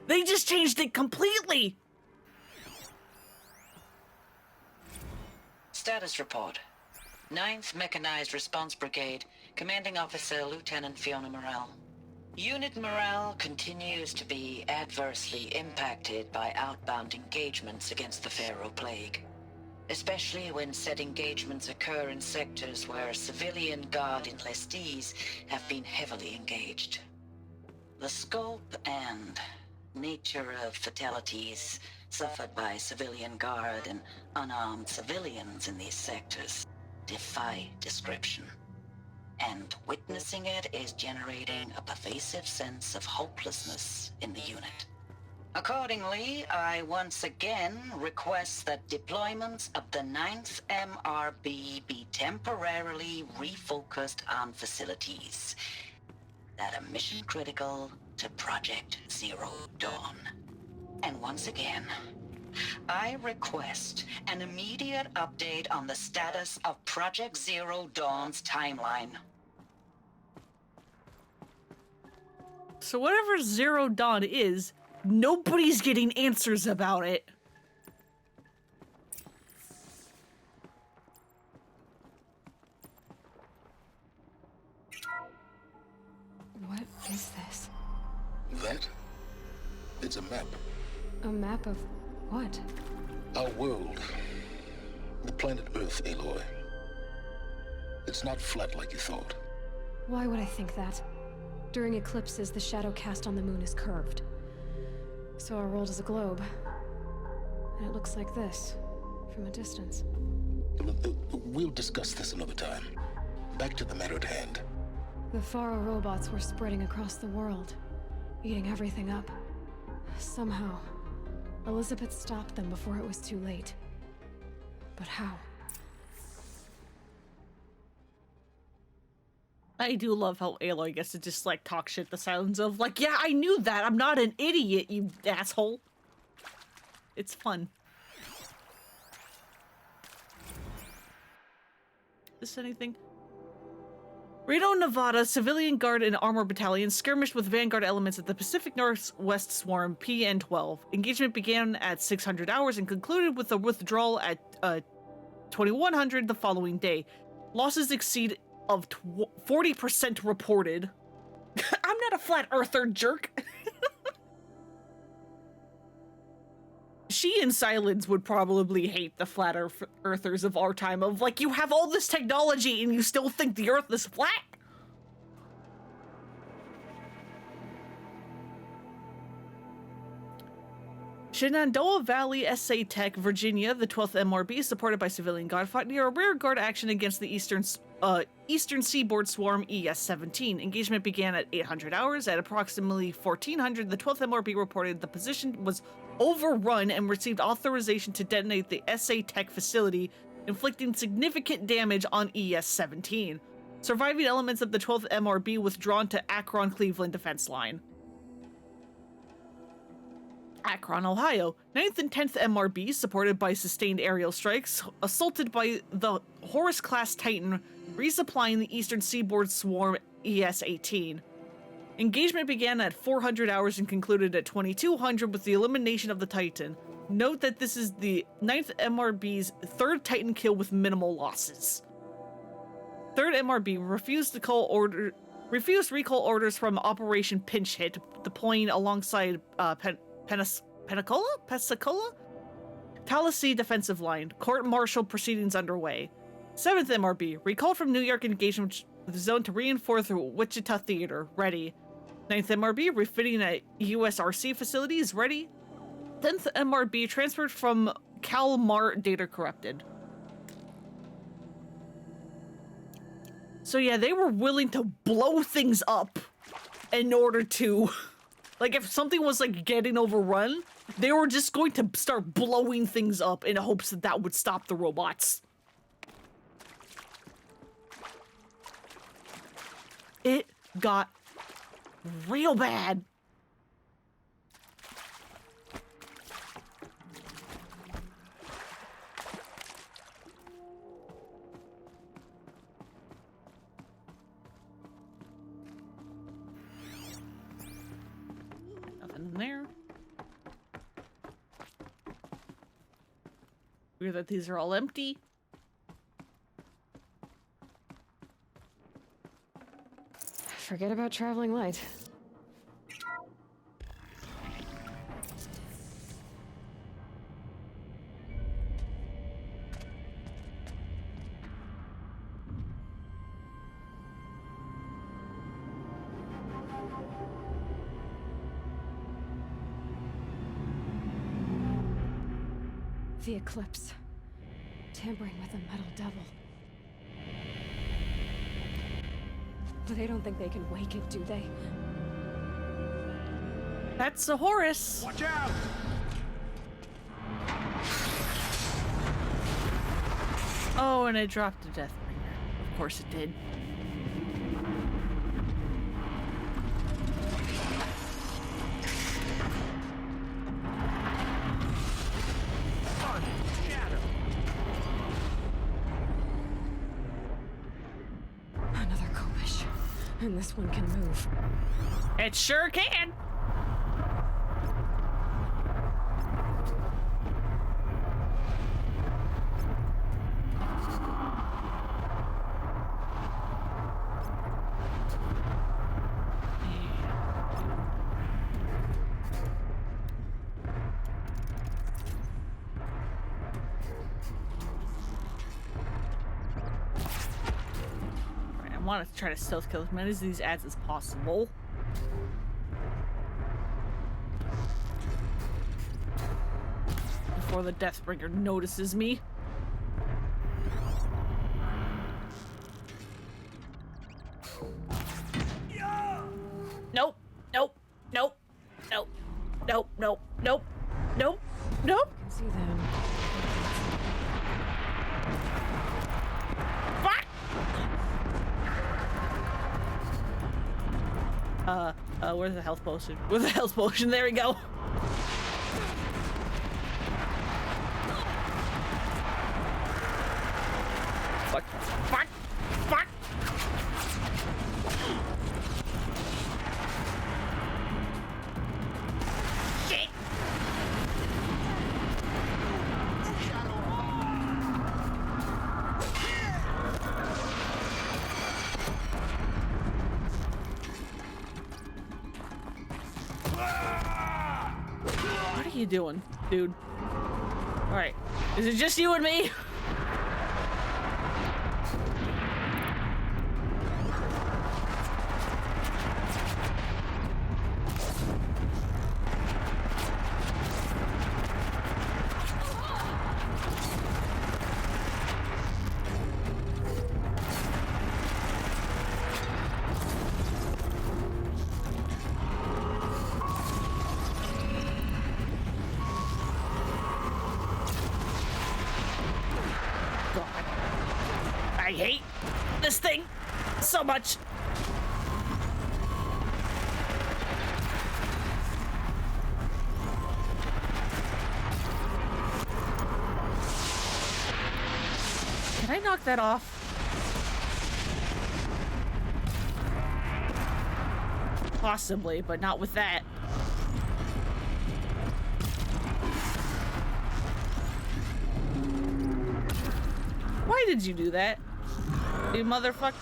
They just changed it completely. Status report. 9th Mechanized Response Brigade, Commanding Officer Lieutenant Fiona Morrell. Unit morale continues to be adversely impacted by outbound engagements against the Pharaoh Plague, especially when said engagements occur in sectors where civilian guard enlistees have been heavily engaged. The scope and nature of fatalities suffered by civilian guard and unarmed civilians in these sectors defy description. And witnessing it is generating a pervasive sense of hopelessness in the unit. Accordingly, I once again request that deployments of the 9th MRB be temporarily refocused on facilities that are mission critical to Project Zero Dawn. And once again, I request an immediate update on the status of Project Zero Dawn's timeline. So whatever Zero Dawn is, nobody's getting answers about it. What is this? That? It's a map. A map of what? Our world. The planet Earth, Aloy. It's not flat like you thought. Why would I think that? During eclipses, the shadow cast on the moon is curved. So our world is a globe. And it looks like this, from a distance. We'll discuss this another time. Back to the matter at hand. The Faro robots were spreading across the world, eating everything up. Somehow, Elizabeth stopped them before it was too late. But how? I do love how Aloy gets to just, like, talk shit the sounds of, like, yeah, I knew that. I'm not an idiot, you asshole. It's fun. Is this anything? Reno, Nevada, civilian guard and armor battalion skirmished with Vanguard elements at the Pacific Northwest Swarm PN-12. Engagement began at 600 hours and concluded with a withdrawal at 2100 the following day. Losses exceed of 40% reported. I'm not a flat earther, jerk. She and Silence would probably hate the flat earthers of our time of, like, you have all this technology and you still think the earth is flat? Shenandoah Valley SA Tech, Virginia, the 12th MRB, supported by civilian guard, fought near a rear guard action against the Eastern Seaboard Swarm ES-17. Engagement began at 800 hours. At approximately 1400, the 12th MRB reported the position was overrun and received authorization to detonate the SA Tech facility, inflicting significant damage on ES-17. Surviving elements of the 12th MRB withdrawn to Akron, Cleveland defense line. Akron, Ohio. 9th and 10th MRB, supported by sustained aerial strikes, assaulted by the Horus-class Titan, resupplying the Eastern Seaboard Swarm ES-18. Engagement began at 400 hours and concluded at 2200 with the elimination of the Titan. Note that this is the 9th MRB's third Titan kill with minimal losses. 3rd MRB refused recall orders from Operation Pinch Hit, deploying alongside Pensacola? Tallahassee defensive line. Court-martial proceedings underway. 7th MRB, recalled from New York engagement zone to reinforce Wichita Theater. Ready. 9th MRB, refitting at USRC facilities. Ready. 10th MRB, transferred from Calmar, data corrupted. So yeah, they were willing to blow things up in order to... Like, if something was, like, getting overrun, they were just going to start blowing things up in hopes that that would stop the robots. It got real bad. Nothing in there. Weird that these are all empty. Forget about traveling light. The Eclipse. Tampering with a metal devil. But they don't think they can wake it, do they? That's a Horus. Watch out! Oh, and it dropped a Deathbringer. Of course it did. Another Kobish. And this one can move. It sure can. I want to try to stealth kill as many of these ads as possible. Before the Deathbringer notices me. Nope. Nope. Nope. Nope. Nope. Nope. Nope. Nope. Nope. I can see them. Where's the health potion? Where's the health potion? There we go. Fuck. Fuck. Fuck. Shit. What are you doing, dude? Alright. Is it just you and me? I hate this thing so much. Can I knock that off? Possibly, but not with that. Why did you do that? You motherfucker.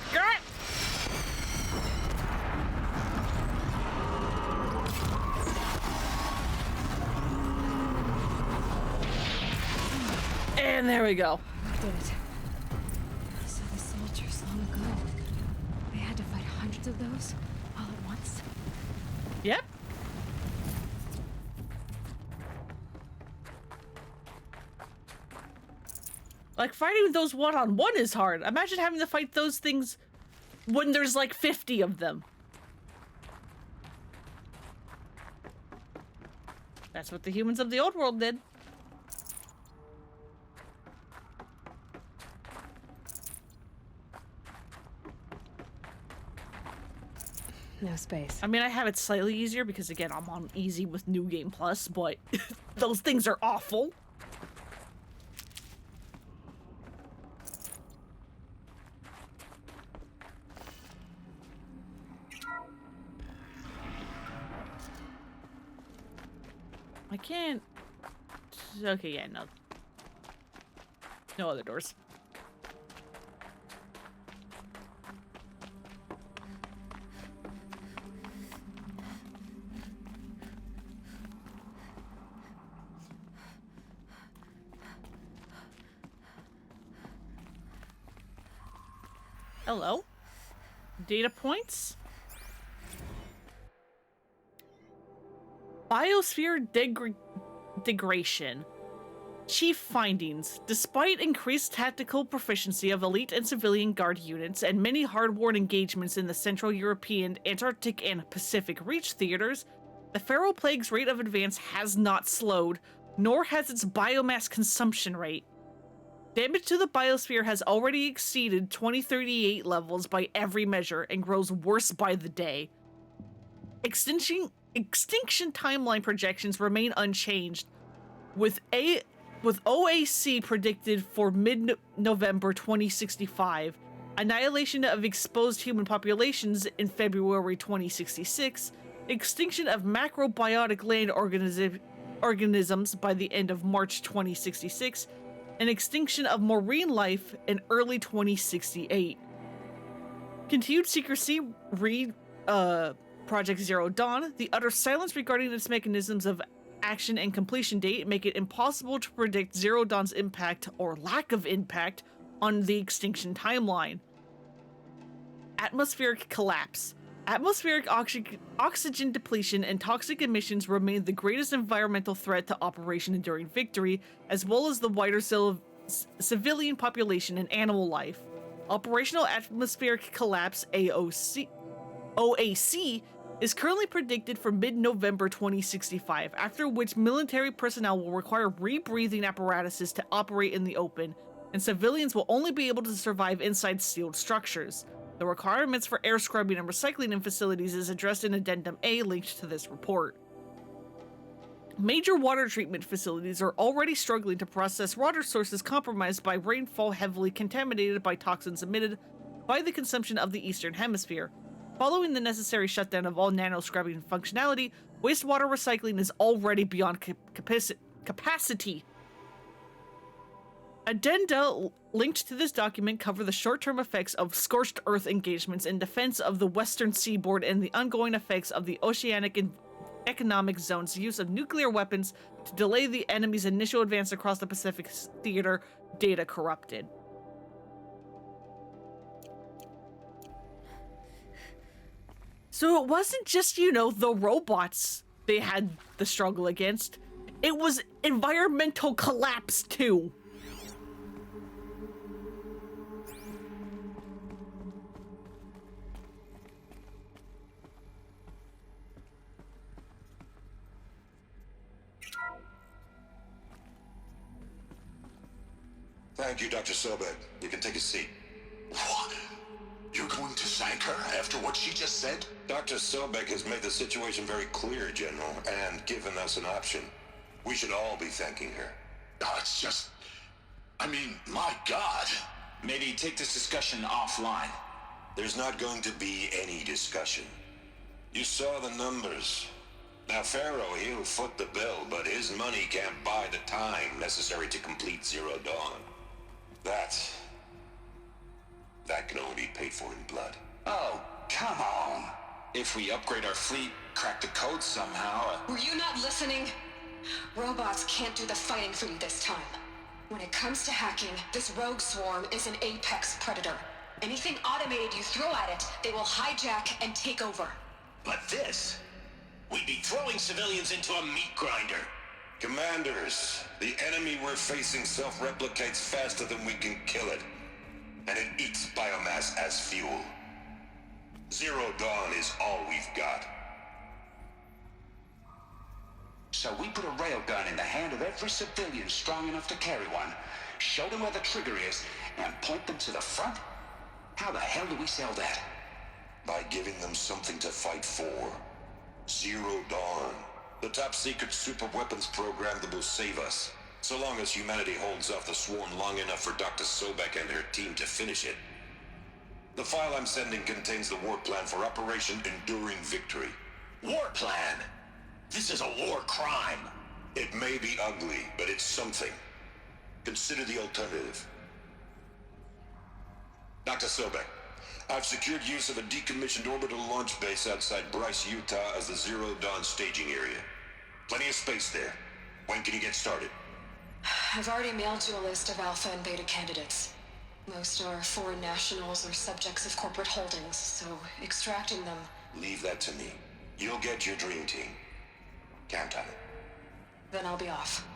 And there we go. Did it. So the soldiers long ago, they had to fight hundreds of those all at once? Yep. Like, fighting those one-on-one is hard. Imagine having to fight those things when there's like 50 of them. That's what the humans of the old world did. No space. I mean, I have it slightly easier because, again, I'm on easy with New Game Plus, but those things are awful. I can't... Okay, yeah, no. No other doors. Hello? Data points? Biosphere degradation. Chief findings. Despite increased tactical proficiency of elite and civilian guard units and many hard-won engagements in the Central European, Antarctic, and Pacific Reach theaters, the Pharaoh Plague's rate of advance has not slowed, nor has its biomass consumption rate. Damage to the biosphere has already exceeded 2038 levels by every measure and grows worse by the day. Extinction timeline projections remain unchanged, with OAC predicted for mid-November 2065, annihilation of exposed human populations in February 2066, extinction of macrobiotic land organisms by the end of March 2066, and extinction of marine life in early 2068. Continued secrecy, read Project Zero Dawn. The utter silence regarding its mechanisms of action and completion date make it impossible to predict Zero Dawn's impact or lack of impact on the extinction timeline. Atmospheric collapse. Atmospheric oxygen depletion and toxic emissions remain the greatest environmental threat to Operation Enduring Victory, as well as the wider civilian population and animal life. Operational atmospheric collapse, OAC, is currently predicted for mid-November 2065, after which military personnel will require rebreathing apparatuses to operate in the open, and civilians will only be able to survive inside sealed structures. The requirements for air scrubbing and recycling in facilities is addressed in Addendum A linked to this report. Major water treatment facilities are already struggling to process water sources compromised by rainfall heavily contaminated by toxins emitted by the consumption of the Eastern Hemisphere. Following the necessary shutdown of all nano-scrubbing functionality, wastewater recycling is already beyond capacity. Addenda linked to this document cover the short-term effects of scorched earth engagements in defense of the western seaboard and the ongoing effects of the oceanic and economic zone's use of nuclear weapons to delay the enemy's initial advance across the Pacific theater, data corrupted. So it wasn't just, you know, the robots they had the struggle against. It was environmental collapse too. Thank you, Dr. Sobek. You can take a seat. What? You're going to thank her after what she just said? Dr. Sobek has made the situation very clear, General, and given us an option. We should all be thanking her. Oh, it's just... I mean, my God. Maybe take this discussion offline. There's not going to be any discussion. You saw the numbers. Now, Pharaoh, he'll foot the bill, but his money can't buy the time necessary to complete Zero Dawn. That can only be paid for in blood. Oh, come on. If we upgrade our fleet, crack the code somehow... Were you not listening? Robots can't do the fighting for you this time. When it comes to hacking, this rogue swarm is an apex predator. Anything automated you throw at it, they will hijack and take over. But this... We'd be throwing civilians into a meat grinder. Commanders, the enemy we're facing self-replicates faster than we can kill it. And it eats biomass as fuel. Zero Dawn is all we've got. So we put a railgun in the hand of every civilian strong enough to carry one, show them where the trigger is, and point them to the front? How the hell do we sell that? By giving them something to fight for. Zero Dawn. The top-secret super-weapons program that will save us. So long as humanity holds off the Swarm long enough for Dr. Sobek and her team to finish it. The file I'm sending contains the war plan for Operation Enduring Victory. War plan? This is a war crime. It may be ugly, but it's something. Consider the alternative. Dr. Sobek, I've secured use of a decommissioned orbital launch base outside Bryce, Utah as the Zero Dawn staging area. Plenty of space there. When can you get started? I've already mailed you a list of Alpha and Beta candidates. Most are foreign nationals or subjects of corporate holdings, so extracting them... Leave that to me. You'll get your dream team. Count on it. Then I'll be off.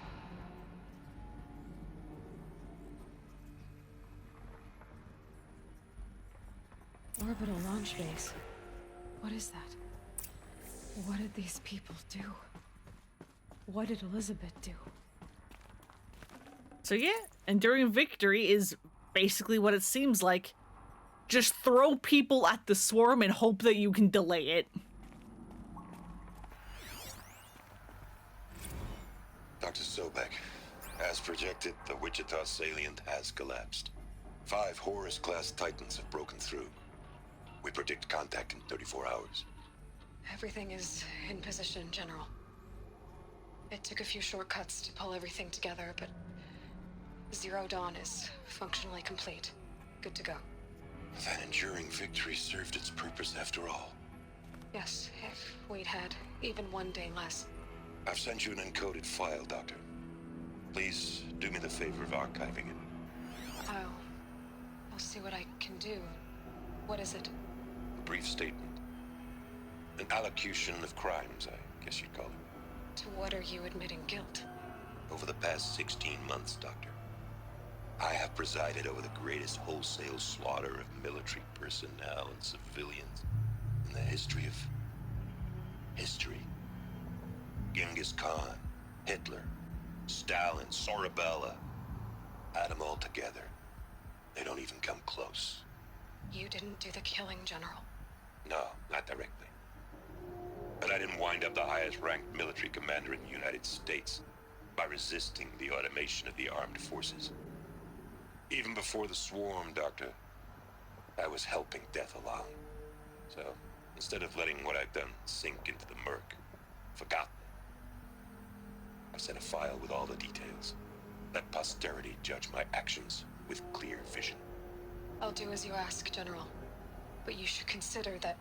Orbital launch base. What is that? What did these people do? What did Elizabeth do? So yeah, Enduring Victory is basically what it seems like. Just throw people at the swarm and hope that you can delay it. Dr. Sobek, as projected, the Wichita salient has collapsed. 5 Horus-class Titans have broken through. We predict contact in 34 hours. Everything is in position, General. It took a few shortcuts to pull everything together, but Zero Dawn is functionally complete. Good to go. That Enduring Victory served its purpose after all. Yes, if we'd had even one day less. I've sent you an encoded file, Doctor. Please do me the favor of archiving it. I'll see what I can do. What is it? A brief statement. An allocution of crimes, I guess you'd call it. To what are you admitting guilt? Over the past 16 months, Doctor, I have presided over the greatest wholesale slaughter of military personnel and civilians in the history of history. Genghis Khan, Hitler, Stalin, Sorabella. Add them all together. They don't even come close. You didn't do the killing, General. No, not directly. But I didn't wind up the highest-ranked military commander in the United States by resisting the automation of the armed forces. Even before the swarm, Doctor, I was helping death along. So, instead of letting what I've done sink into the murk, forgotten, I've sent a file with all the details. Let posterity judge my actions with clear vision. I'll do as you ask, General. But you should consider that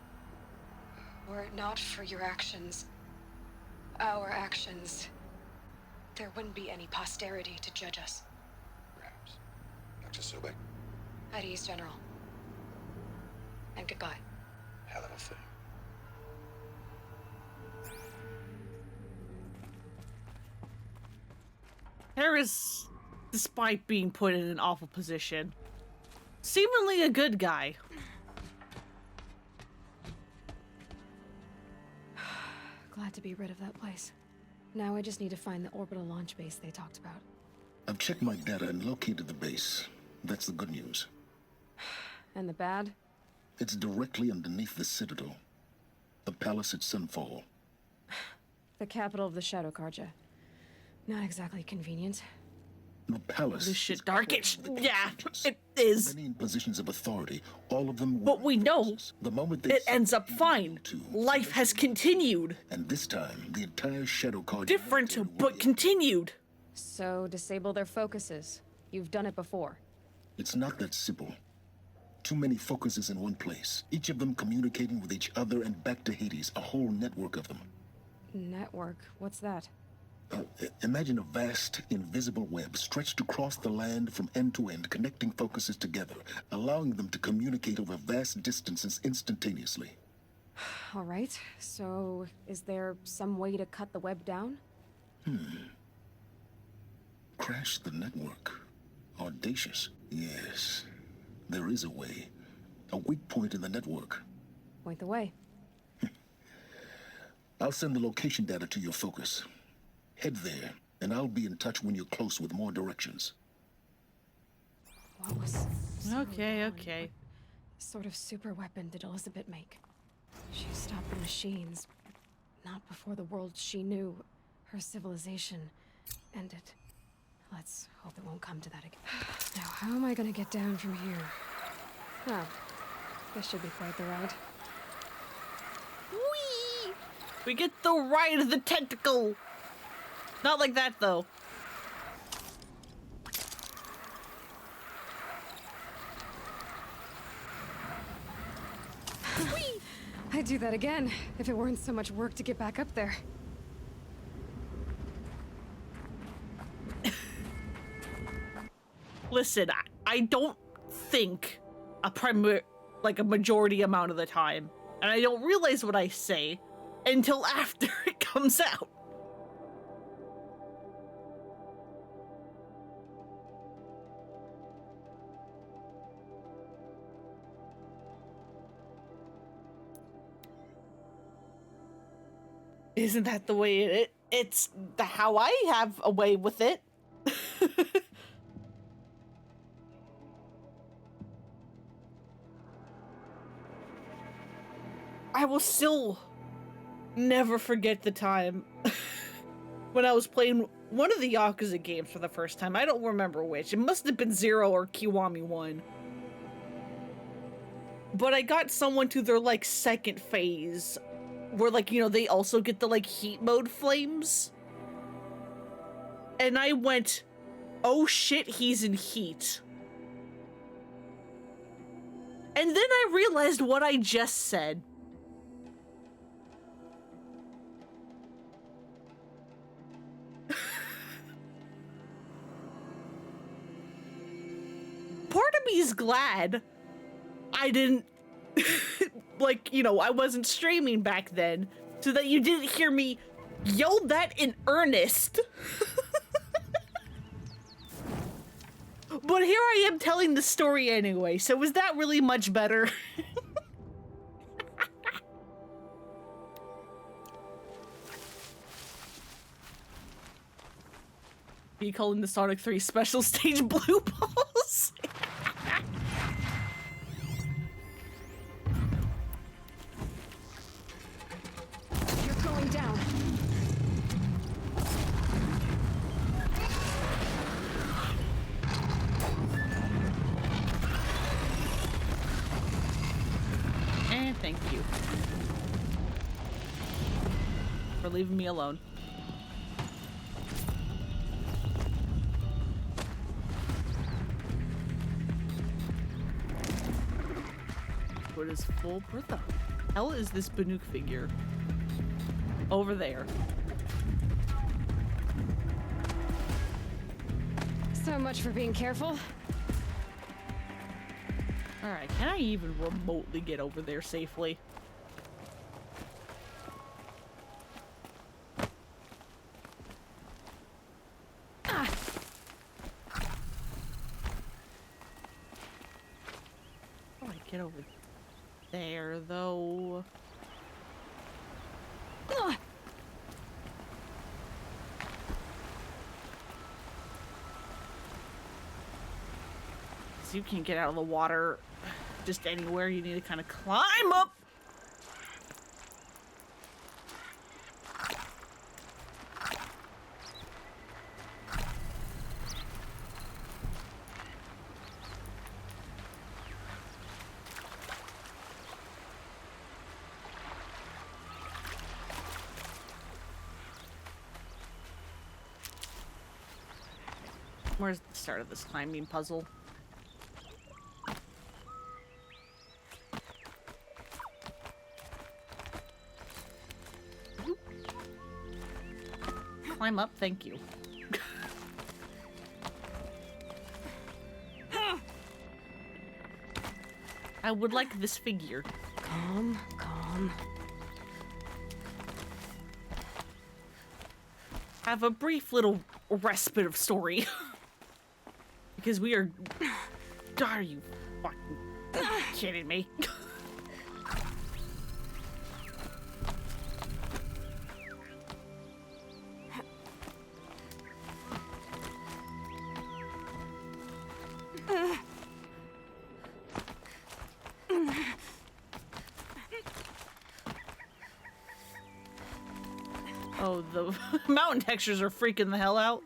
were it not for your actions, our actions, there wouldn't be any posterity to judge us. Perhaps. Dr. Sobek? At ease, General. And goodbye. Hell of a thing. Harris, despite being put in an awful position, seemingly a good guy. Glad to be rid of that place. Now I just need to find the orbital launch base they talked about. I've checked my data and located the base. That's the good news. And the bad? It's directly underneath the Citadel. The palace at Sunfall. The capital of the Shadow Carja. Not exactly convenient. The palace. This shit darkish. Yeah, it is. Many in positions of authority, all of them. But we know the moment it ends up fine. Life has continued. And this time, the entire Shadow Carja. Different, but continued. So disable their focuses. You've done it before. It's not that simple. Too many focuses in one place. Each of them communicating with each other and back to Hades. A whole network of them. Network? What's that? Imagine a vast, invisible web stretched across the land from end to end, connecting focuses together, allowing them to communicate over vast distances instantaneously. All right, so is there some way to cut the web down? Crash the network. Audacious. Yes, there is a way. A weak point in the network. Point the way. I'll send the location data to your focus. Head there, and I'll be in touch when you're close with more directions. What was Okay. sort of super weapon did Elizabeth make? She stopped the machines, but not before the world she knew, her civilization, ended. Let's hope it won't come to that again. Now, how am I gonna get down from here? Oh, this should be quite the ride. Whee! We get the ride of the tentacle! Not like that, though. I'd do that again, if it weren't so much work to get back up there. Listen, I don't think a majority amount of the time, and I don't realize what I say until after it comes out. Isn't that the way it's how I have a way with it? I will still never forget the time when I was playing one of the Yakuza games for the first time. I don't remember which. It must have been 0 or Kiwami 1. But I got someone to their, like, second phase where, like, you know, they also get the, like, heat mode flames. And I went, oh shit, he's in heat. And then I realized what I just said. Part of me is glad I didn't, like, you know, I wasn't streaming back then, so that you didn't hear me yell that in earnest. But here I am telling the story anyway, so was that really much better? Are you calling the Sonic 3 special stage blue balls? You're going down. And thank you for leaving me alone. What is full? Where the hell is this Banuk figure? Over there. So much for being careful. Alright, can I even remotely get over there safely? Ah. How do I get over there, though? Ah. So you can't get out of the water just anywhere. You need to kind of climb up. Where's the start of this climbing puzzle? Climb up, thank you. I would like this figure. Calm, calm. Have a brief little respite of story. Because we are... Are you fucking kidding me? Oh, the mountain textures are freaking the hell out.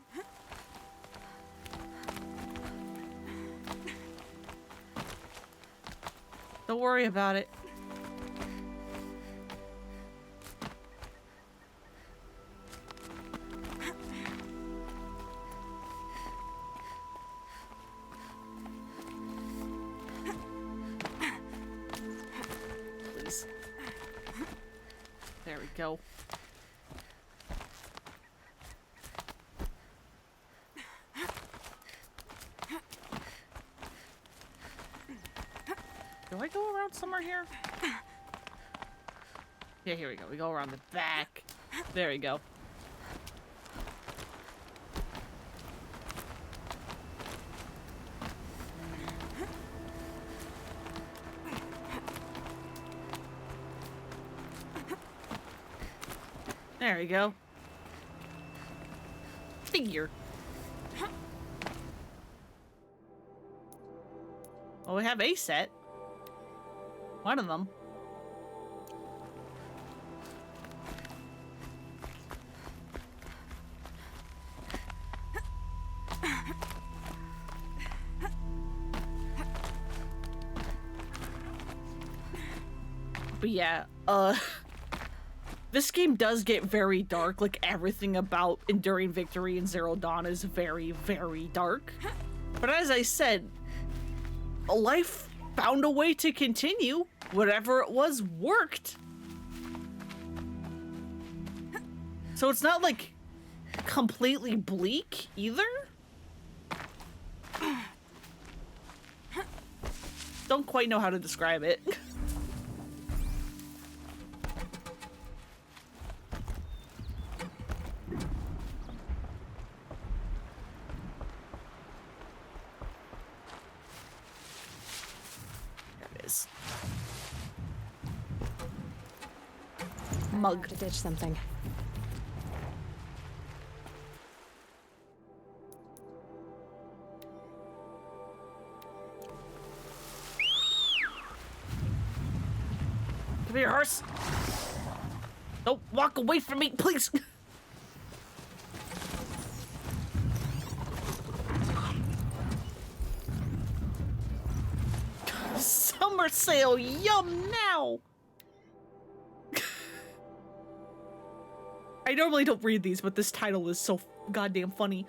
Don't worry about it. Please. There we go. Do I go around somewhere here? Yeah, here we go. We go around the back. There we go. There we go. Figure. Well, we have a set. One of them. But yeah, this game does get very dark. Like, everything about Enduring Victory and Zero Dawn is very, very dark. But as I said, life found a way to continue. Whatever it was worked. So it's not like completely bleak either. Don't quite know how to describe it. Mug. To ditch something. Come here, horse. Don't walk away from me, please. Summer sale, yum now. I normally don't read these, but this title is so goddamn funny.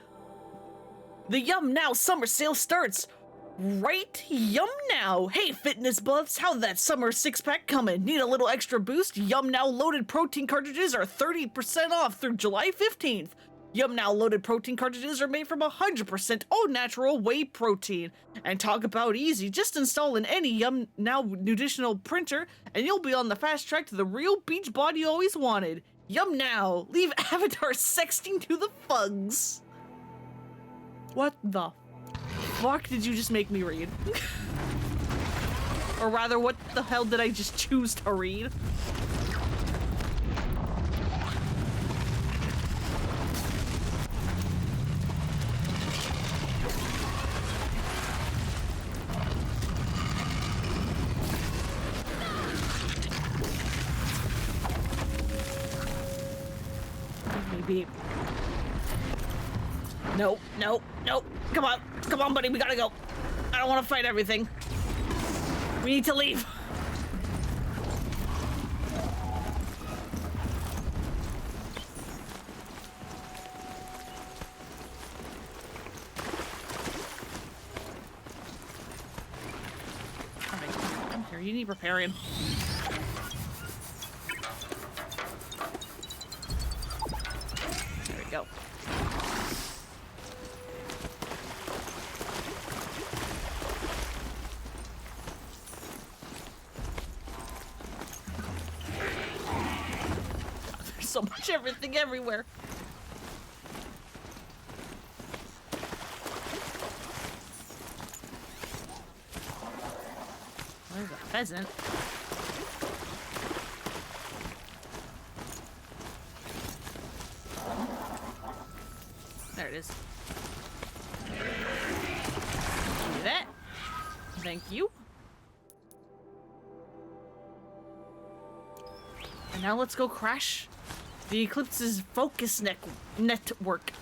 The Yum Now summer sale starts right Yum Now. Hey, fitness buffs, how that summer six-pack coming? Need a little extra boost? Yum Now loaded protein cartridges are 30% off through July 15th. Yum Now loaded protein cartridges are made from 100% all-natural whey protein. And talk about easy, just install in any Yum Now nutritional printer, and you'll be on the fast track to the real beach bod you always wanted. Yum Now! Leave Avatar sexting to the fugs! What the fuck did you just make me read? Or rather, what the hell did I just choose to read? Maybe. Nope, nope, nope. Come on, buddy, we gotta go. I don't want to fight everything. We need to leave. Come here, you need repairing. There we go. So much everything everywhere. There's a pheasant. There it is. Do that. Thank you. And now let's go crash The Eclipse's focus network.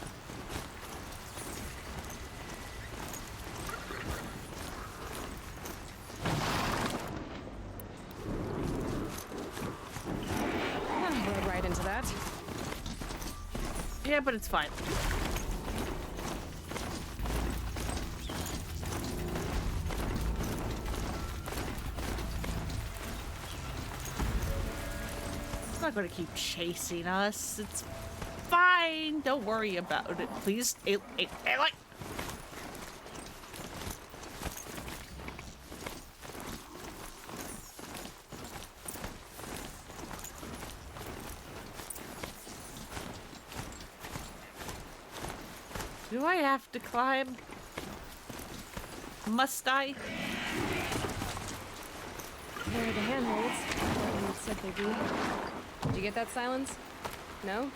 Rode right into that. Yeah, but it's fine. It's not going to keep chasing us. It's fine. Don't worry about it. Please. Aloy. Do I have to climb? Must I? There are the handholds. You said they'd be. Did you get that, Silence? No?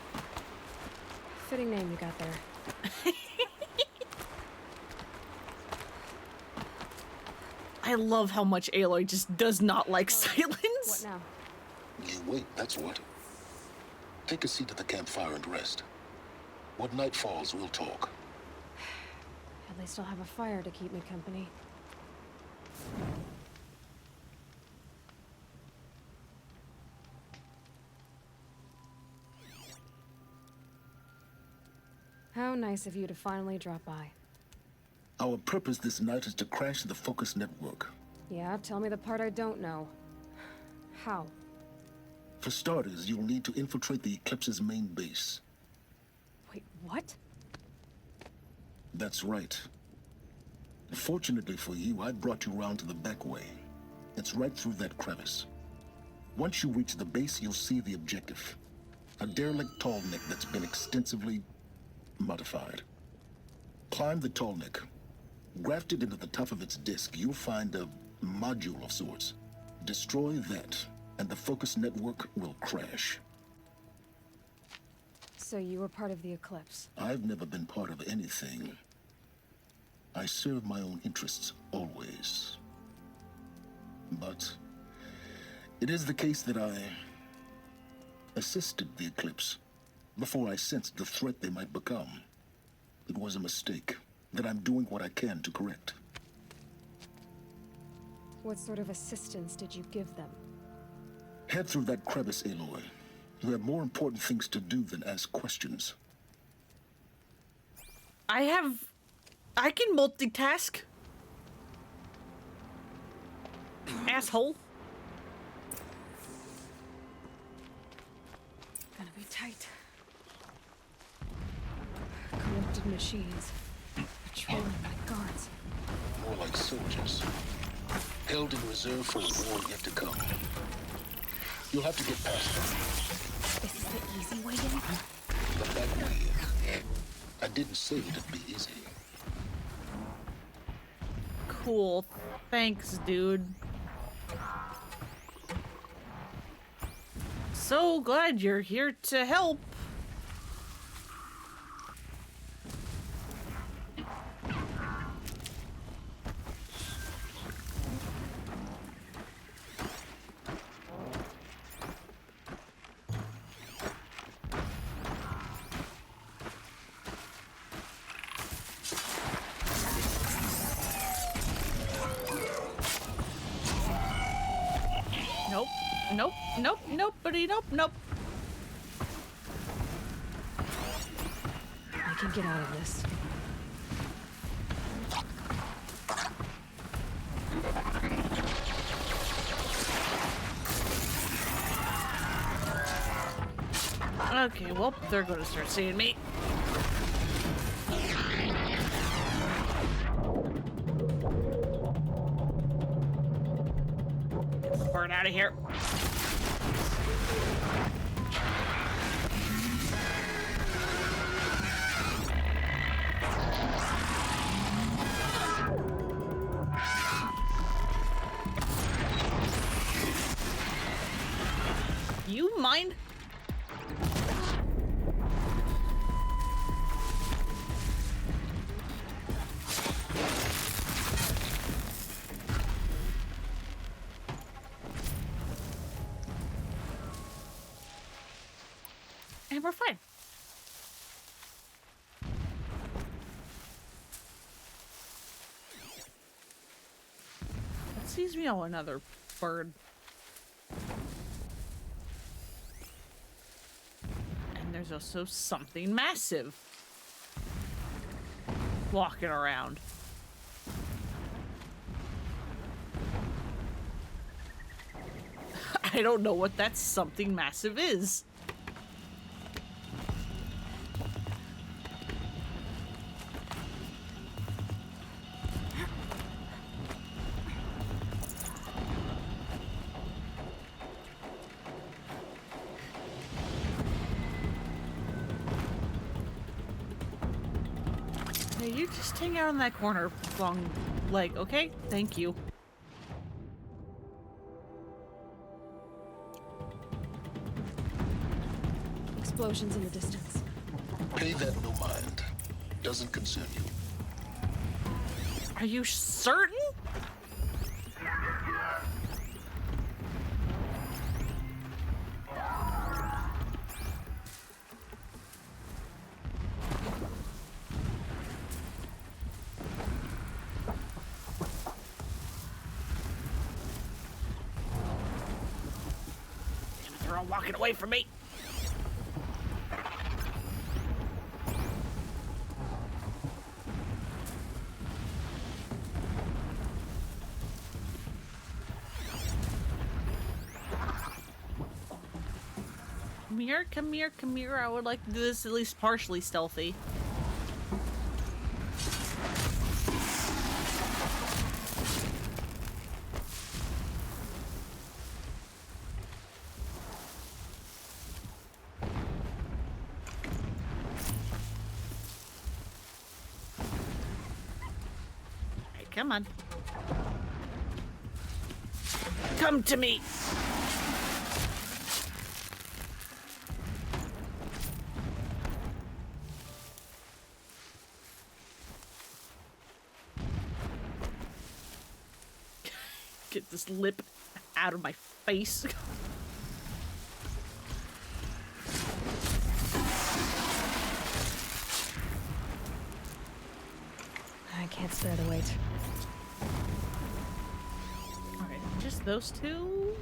Fitting name you got there. I love how much Aloy just does not like silence. What now? You wait, that's what. Take a seat at the campfire and rest. When night falls, we'll talk. At least I'll have a fire to keep me company. How nice of you to finally drop by. Our purpose this night is to crash the Focus network. Yeah, tell me the part I don't know. How? For starters, you'll need to infiltrate the Eclipse's main base. Wait, what? That's right. Fortunately for you, I brought you around to the back way. It's right through that crevice. Once you reach the base, you'll see the objective. A derelict tallneck that's been extensively modified. Climb the tallneck. Grafted into the top of its disk, you'll find a module of sorts. Destroy that, and the Focus network will crash. So you were part of the Eclipse. I've never been part of anything. I serve my own interests, always. But it is the case that I assisted the Eclipse before I sensed the threat they might become. It was a mistake that I'm doing what I can to correct. What sort of assistance did you give them? Head through that crevice, Aloy. You have more important things to do than ask questions. I can multitask. Asshole. Gonna be tight. Corrupted machines. Patrolling like guards. More like soldiers. Held in reserve for a war yet to come. You'll have to get past them. This is the easy way in? The back way. I didn't say it'd be easy. Cool. Thanks, dude. So glad you're here to help. Nope, buddy, nope. I can get out of this. Okay, well, they're gonna start seeing me. Burn out of here. You mind? we're fine. That sees me. Oh, another bird. And there's also something massive walking around. I don't know what that something massive is. Hey, you just hang out in that corner, long leg, okay? Thank you. Explosions in the distance. Pay that no mind. Doesn't concern you. Are you certain? Damn it, they're all walking away from me. Come here, come here. I would like to do this at least partially stealthy. Hey, come on. Come to me. Get this lip out of my face. I can't spare the weight. Alright, just those two?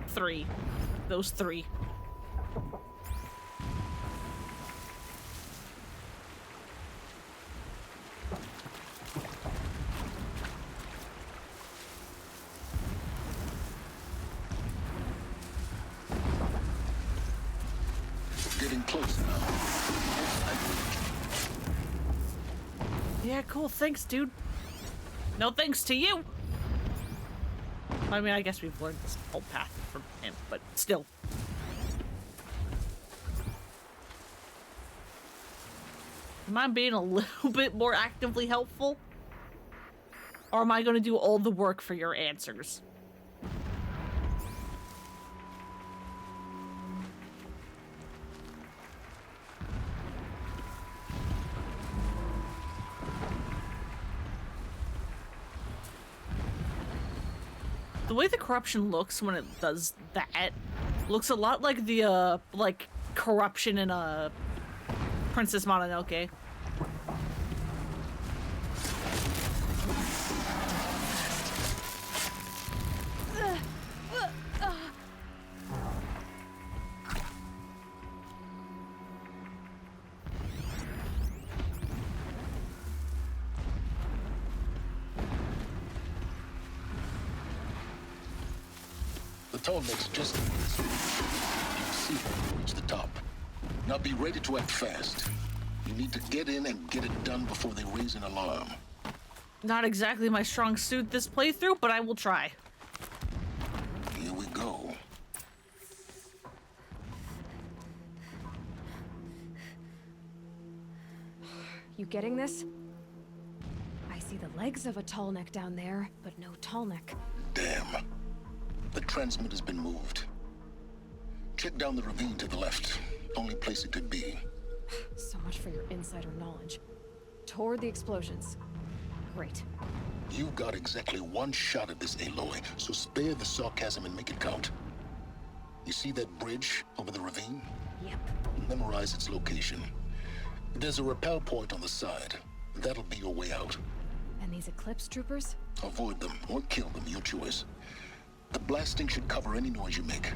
Three. Those three. Yeah, cool. Thanks, dude. No thanks to you. I mean, I guess we've learned this whole path from him, but still. Am I being a little bit more actively helpful? Or am I going to do all the work for your answers? The way the corruption looks when it does that looks a lot like the, like, corruption in, Princess Mononoke. Tall next just you see when you reach the top. Now be ready to act fast. You need to get in and get it done before they raise an alarm. Not exactly my strong suit this playthrough, but I will try. Here we go. You getting this? I see the legs of a tall neck down there, but no tall neck. Damn. The transmitter's been moved. Check down the ravine to the left. Only place it could be. So much for your insider knowledge. Toward the explosions. Great. You've got exactly one shot at this, Aloy, so spare the sarcasm and make it count. You see that bridge over the ravine? Yep. Memorize its location. There's a rappel point on the side. That'll be your way out. And these Eclipse troopers? Avoid them or kill them, your choice. The blasting should cover any noise you make.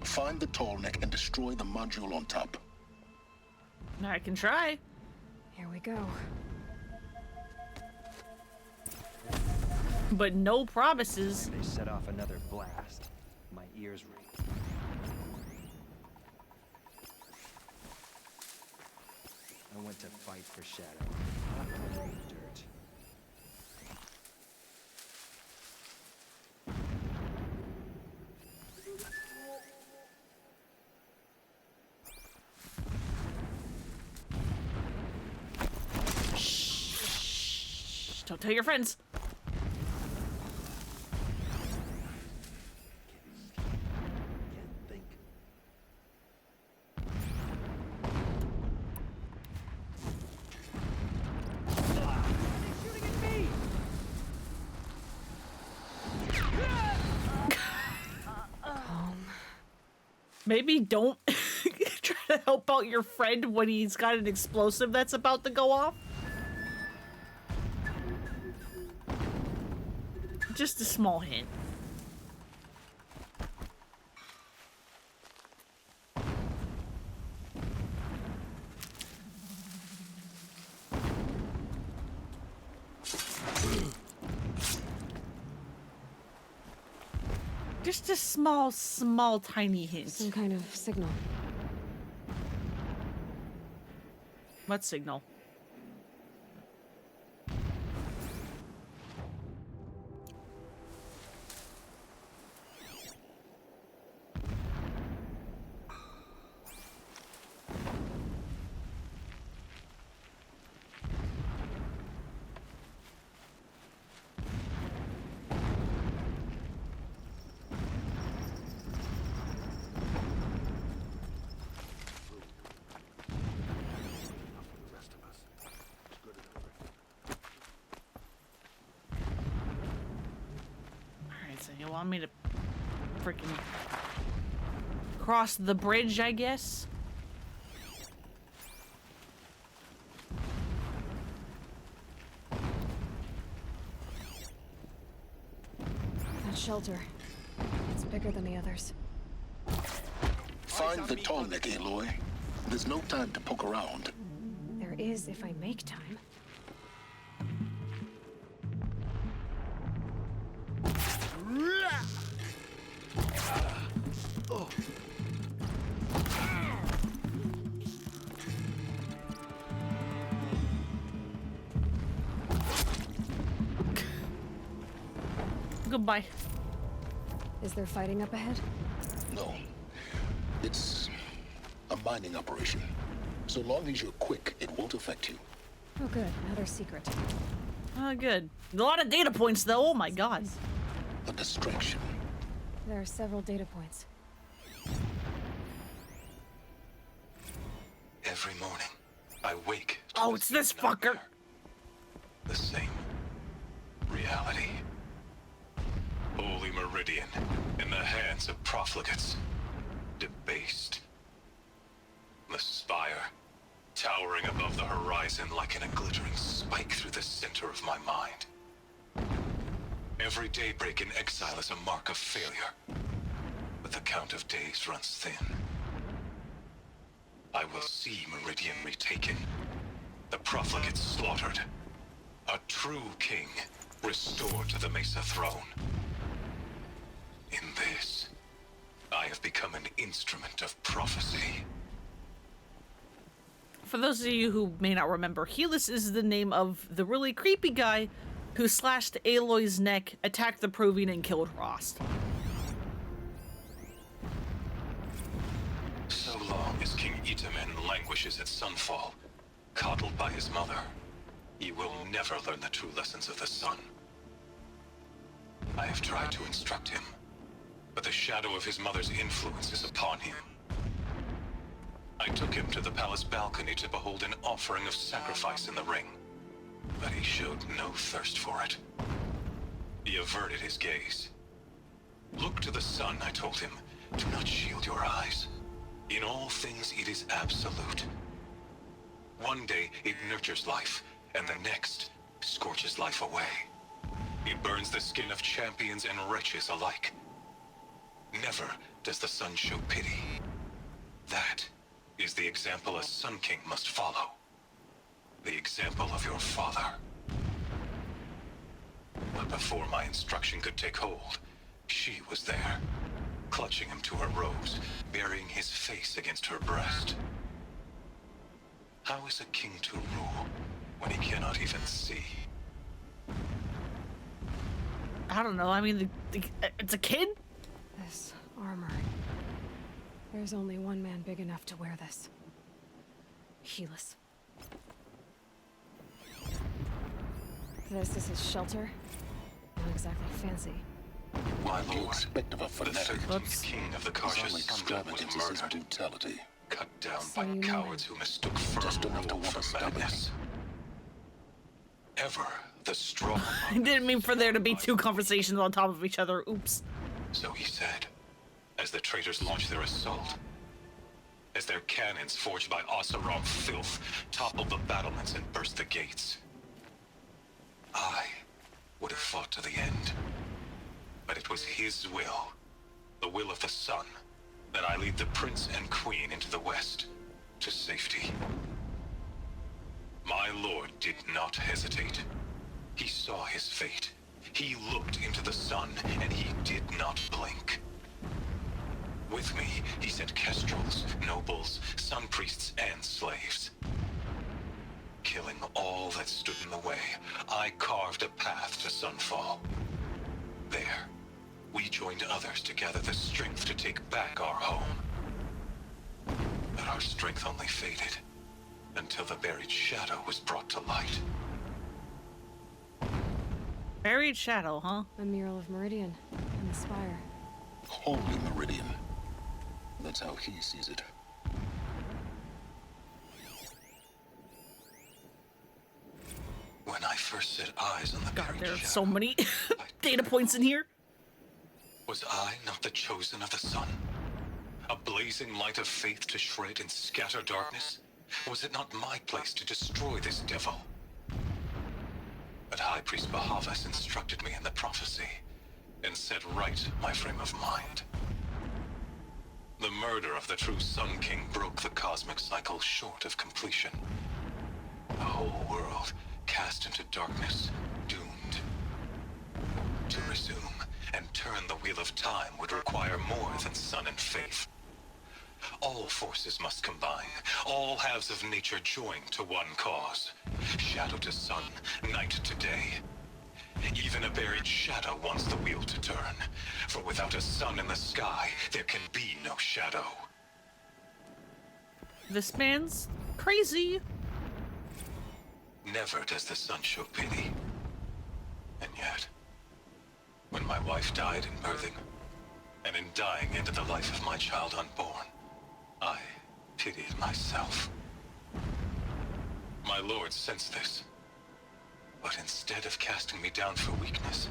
Find the tall neck and destroy the module on top. I can try. Here we go. But no promises. They set off another blast. My ears ring. I went to fight for Shadow, not to raid dirt. Shh. Don't tell your friends. Maybe don't try to help out your friend when he's got an explosive that's about to go off. Just a small hint. Just a small, tiny hint. Some kind of signal. What signal? You want me to freaking cross the bridge, I guess? That shelter. It's bigger than the others. Find the tall neck, Aloy. There's no time to poke around. There is if I make time. Goodbye. Is there fighting up ahead? No. It's a mining operation. So long as you're quick, it won't affect you. Oh good, another secret. Oh, good. A lot of data points, though. Oh my god. A distraction. There are several data points. Every morning, I wake. Oh, it's this fucker. The same reality. Holy Meridian in the hands of profligates. Debased. The spire, towering above the horizon like a glittering spike through the center of my mind. Every daybreak in exile is a mark of failure, but the count of days runs thin. I will see Meridian retaken, the profligates slaughtered, a true king restored to the Mesa throne. In this, I have become an instrument of prophecy. For those of you who may not remember, Helis is the name of the really creepy guy who slashed Aloy's neck, attacked the Provian, and killed Rost. So long as King Itamen languishes at Sunfall, coddled by his mother, he will never learn the true lessons of the sun. I have tried to instruct him, but the shadow of his mother's influence is upon him. I took him to the palace balcony to behold an offering of sacrifice in the ring, but he showed no thirst for it. He averted his gaze. Look to the sun, I told him. Do not shield your eyes. In all things, it is absolute. One day, it nurtures life, and the next, scorches life away. It burns the skin of champions and wretches alike. Never does the sun show pity. That is the example a Sun King must follow. The example of your father. But before my instruction could take hold, she was there, clutching him to her robes, burying his face against her breast. How is a king to rule when he cannot even see? I don't know. I mean, it's a kid? This armor. There's only one man big enough to wear this. Helis. This is his shelter. Not exactly fancy. My What do you lord, expect of a the fanatic? 13th king of the His Karja only Sundom was extravagance is his murdered, brutality. cut down So by you know cowards who mistook Just firm enough to rule want to for stop it. madness. Ever the strong. I didn't mean for there to be two conversations on top of each other. Oops. So he said, as the traitors launched their assault. As their cannons, forged by Oseram filth, toppled the battlements and burst the gates. I would have fought to the end. But it was his will, the will of the sun, that I lead the prince and queen into the west, to safety. My lord did not hesitate. He saw his fate. He looked into the sun, and he did not blink. With me, he sent kestrels, nobles, sun priests, and slaves. Killing all that stood in the way, I carved a path to Sunfall. There, we joined others to gather the strength to take back our home. But our strength only faded, until the buried shadow was brought to light. Buried shadow, huh? The mural of Meridian and the spire. Holy Meridian. That's how he sees it. When I first set eyes on the God, buried there are shadow, so many data points in here. was I not the chosen of the sun? A blazing light of faith to shred and scatter darkness? Was it not my place to destroy this devil? But High Priest Bahavas instructed me in the prophecy, and set right my frame of mind. The murder of the true Sun King broke the cosmic cycle short of completion. The whole world cast into darkness, doomed. To resume and turn the wheel of time would require more than sun and faith. All forces must combine, all halves of nature join to one cause. Shadow to sun, night to day. Even a buried shadow wants the wheel to turn, for without a sun in the sky, there can be no shadow. This man's crazy. Never does the sun show pity. And yet, when my wife died in birthing, and in dying ended the life of my child unborn, I pitied myself. My lord sensed this, but instead of casting me down for weakness,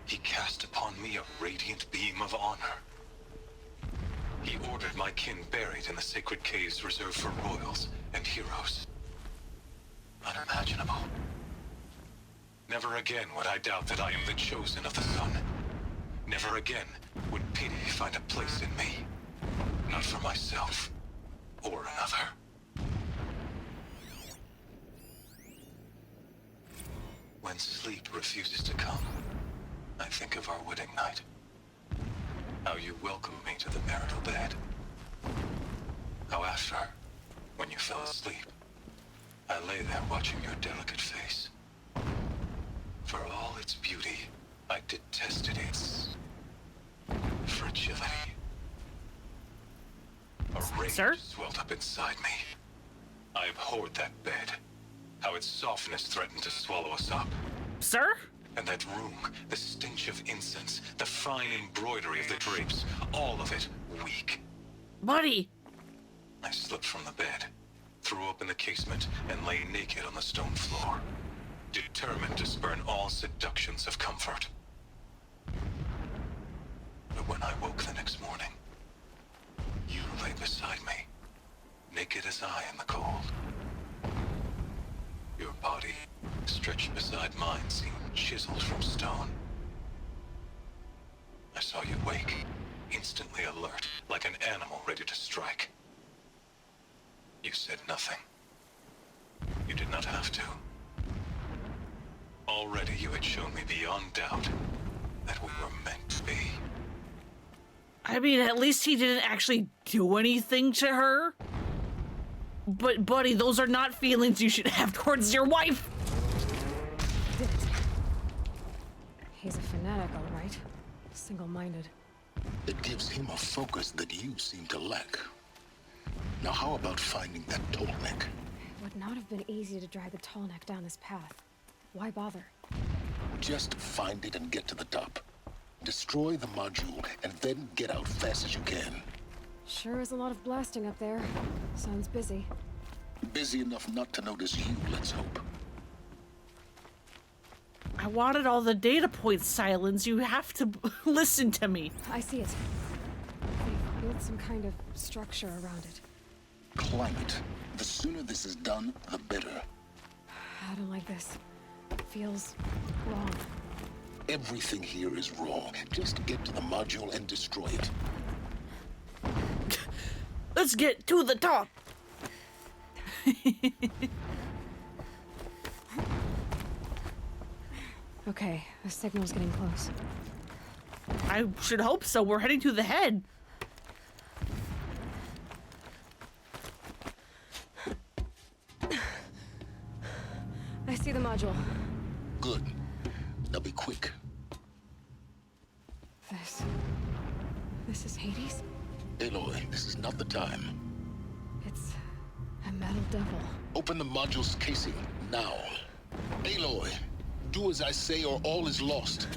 he cast upon me a radiant beam of honor. He ordered my kin buried in the sacred caves reserved for royals and heroes. Unimaginable. Never again would I doubt that I am the chosen of the sun. Never again would pity find a place in me. Not for myself or another. When sleep refuses to come, I think of our wedding night. How you welcomed me to the marital bed. How after, when you fell asleep, I lay there watching your delicate face. For all its beauty, I detested its fragility. A rage swelled up inside me. I abhorred that bed. How its softness threatened to swallow us up. Sir? And that room, the stench of incense, the fine embroidery of the drapes, all of it weak. Buddy! I slipped from the bed, threw open the casement, and lay naked on the stone floor, determined to spurn all seductions of comfort. But when I woke the next morning, You lay beside me, naked as I in the cold. Your body, stretched beside mine, seemed chiseled from stone. I saw you wake, instantly alert, like an animal ready to strike. You said nothing. You did not have to. Already you had shown me beyond doubt that we were meant to be. I mean, at least he didn't actually do anything to her. But, buddy, those are not feelings you should have towards your wife. Did it. He's a fanatic, all right. Single-minded. It gives him a focus that you seem to lack. Now how about finding that Tallneck? It would not have been easy to drag the Tallneck down this path. Why bother? Just find it and get to the top. Destroy the module, and then get out fast as you can. Sure is a lot of blasting up there. Sounds busy. Busy enough not to notice you, let's hope. I wanted all the data points, Silence. You have to listen to me. I see it. They've built some kind of structure around it. Climb it. The sooner this is done, the better. I don't like this. It feels wrong. Everything here is wrong. Just get to the module and destroy it. Let's get to the top. Okay, the signal's getting close. I should hope so. We're heading to the head. I see the module. Good. Now be quick. This is Hades? Aloy, this is not the time. It's a metal devil. Open the module's casing, now. Aloy, do as I say or all is lost.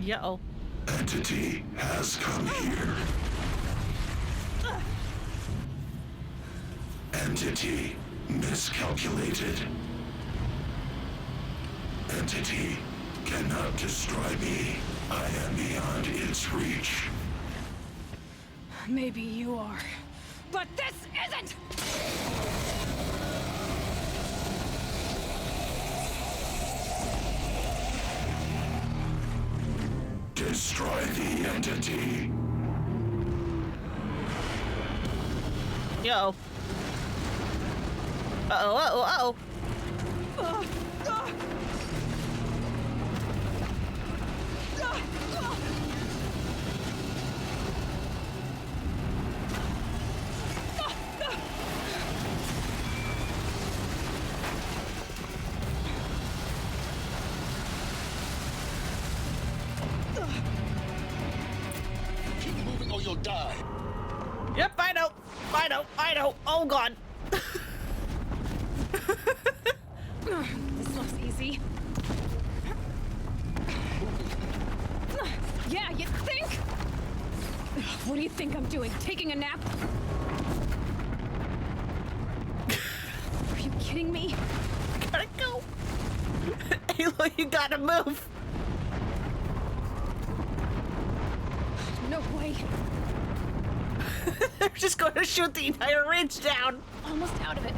Yo. Entity has come here. Entity miscalculated. Entity cannot destroy me. I am beyond its reach. Maybe you are, but this isn't! Destroy the entity. Yo. Uh-oh, uh-oh, uh-oh. Keep moving or you'll die. Yep, I know. I know. I know. Oh, God. This looks easy. Yeah, you think? What do you think I'm doing? Taking a nap? Are you kidding me? Gotta go. Aloy, you gotta move. No way. They're just gonna shoot the entire ridge down. Almost out of it.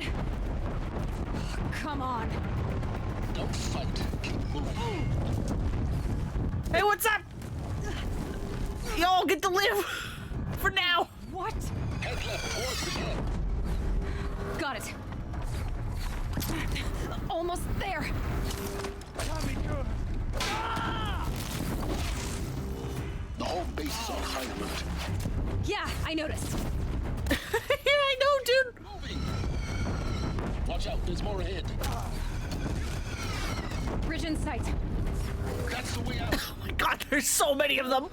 Come on. Don't fight. Keep moving. Hey, what's up? Y'all get to live. For now. What? Head left towards the gap. Got it. Almost there. The whole base is on high alert. Yeah, I noticed. Yeah, I know, dude. Moving. Watch out, there's more ahead. Bridge in sight. That's the way out. Oh my God, there's so many of them.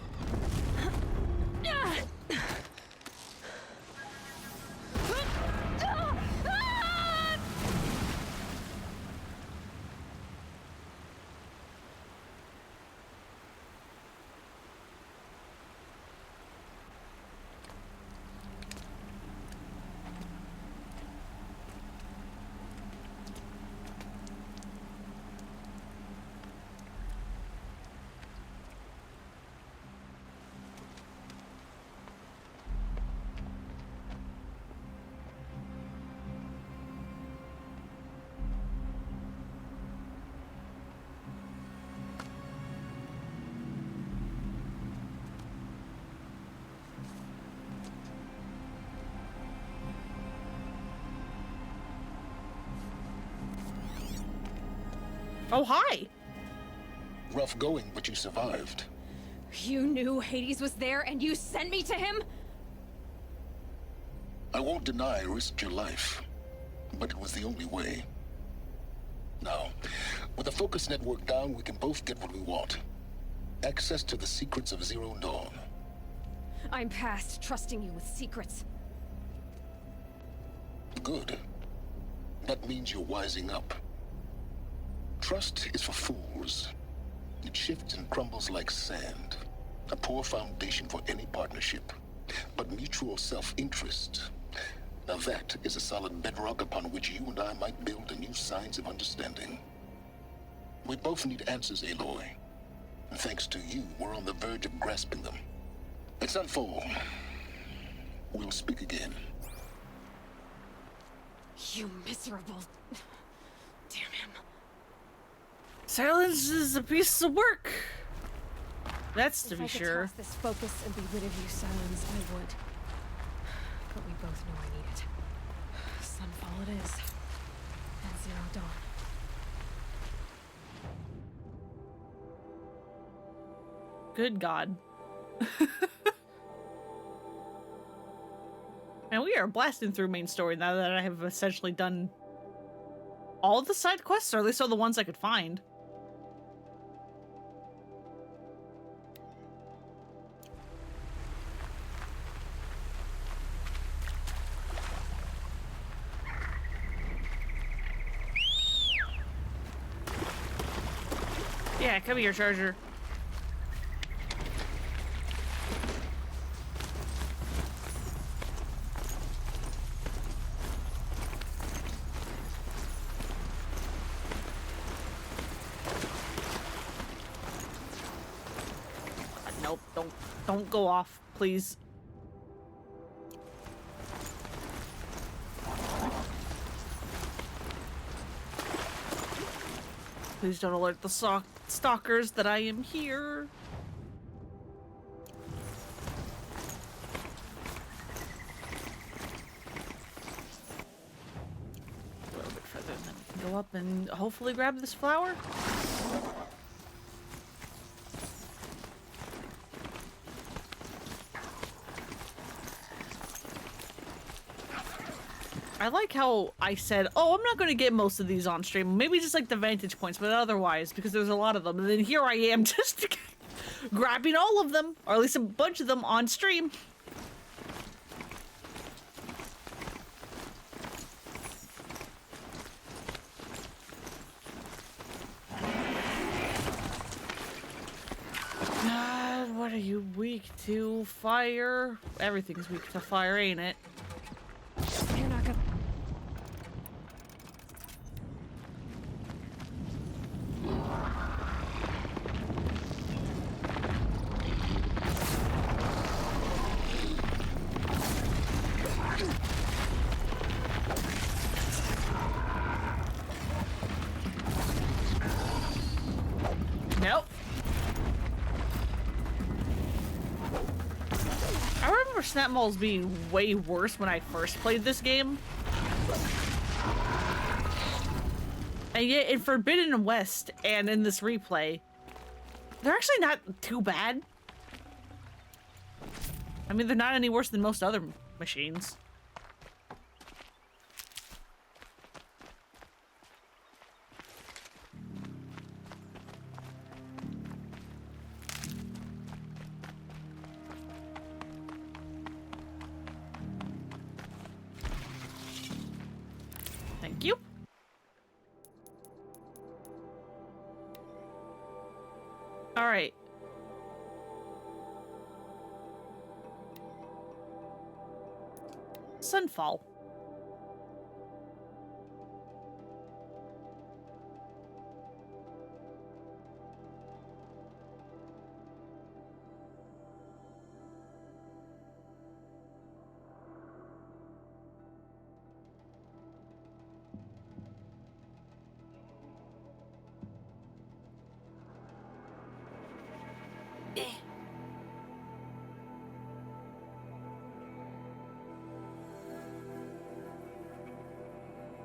Oh, hi. Rough going, but you survived. You knew Hades was there and you sent me to him? I won't deny I risked your life, but it was the only way. Now, with the focus network down, we can both get what we want. Access to the secrets of Zero Dawn. I'm past trusting you with secrets. Good. That means you're wising up. Trust is for fools. It shifts and crumbles like sand. A poor foundation for any partnership. But mutual self-interest, now that is a solid bedrock upon which you and I might build a new science of understanding. We both need answers, Aloy. And thanks to you, we're on the verge of grasping them. It's Sunfall. We'll speak again. You miserable. Damn him. Silence is a piece of work. That's to If be I could sure. toss this focus and be rid of you, Silence, I would. But we both know I need it. Sunfall it is. And Zero Dawn. Good God. And we are blasting through main story now that I have essentially done all the side quests, or at least all the ones I could find. Yeah, come here, Charger. Nope, don't go off, please. Please don't alert the stalkers that I am here. A little bit further, and then we can go up and hopefully grab this flower. I like how I said, oh, I'm not going to get most of these on stream. Maybe just like the vantage points, but otherwise, because there's a lot of them. And then here I am just grabbing all of them, or at least a bunch of them on stream. God, what are you weak to? Fire? Everything's weak to fire, ain't it? You're not gonna... Nope. I remember snap malls being way worse when I first played this game. And yet in Forbidden West and in this replay, they're actually not too bad. I mean, they're not any worse than most other machines. Thank you. All right. Sunfall.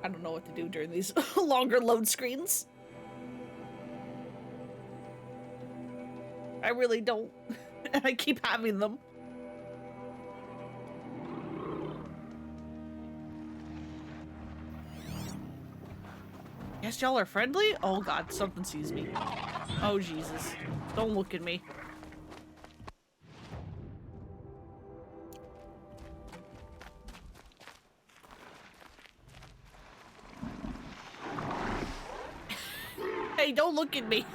I don't know what to do during these longer load screens. I really don't. And I keep having them. Yes, y'all are friendly? Oh god, something sees me. Oh Jesus. Don't look at me. Hey, don't look at me.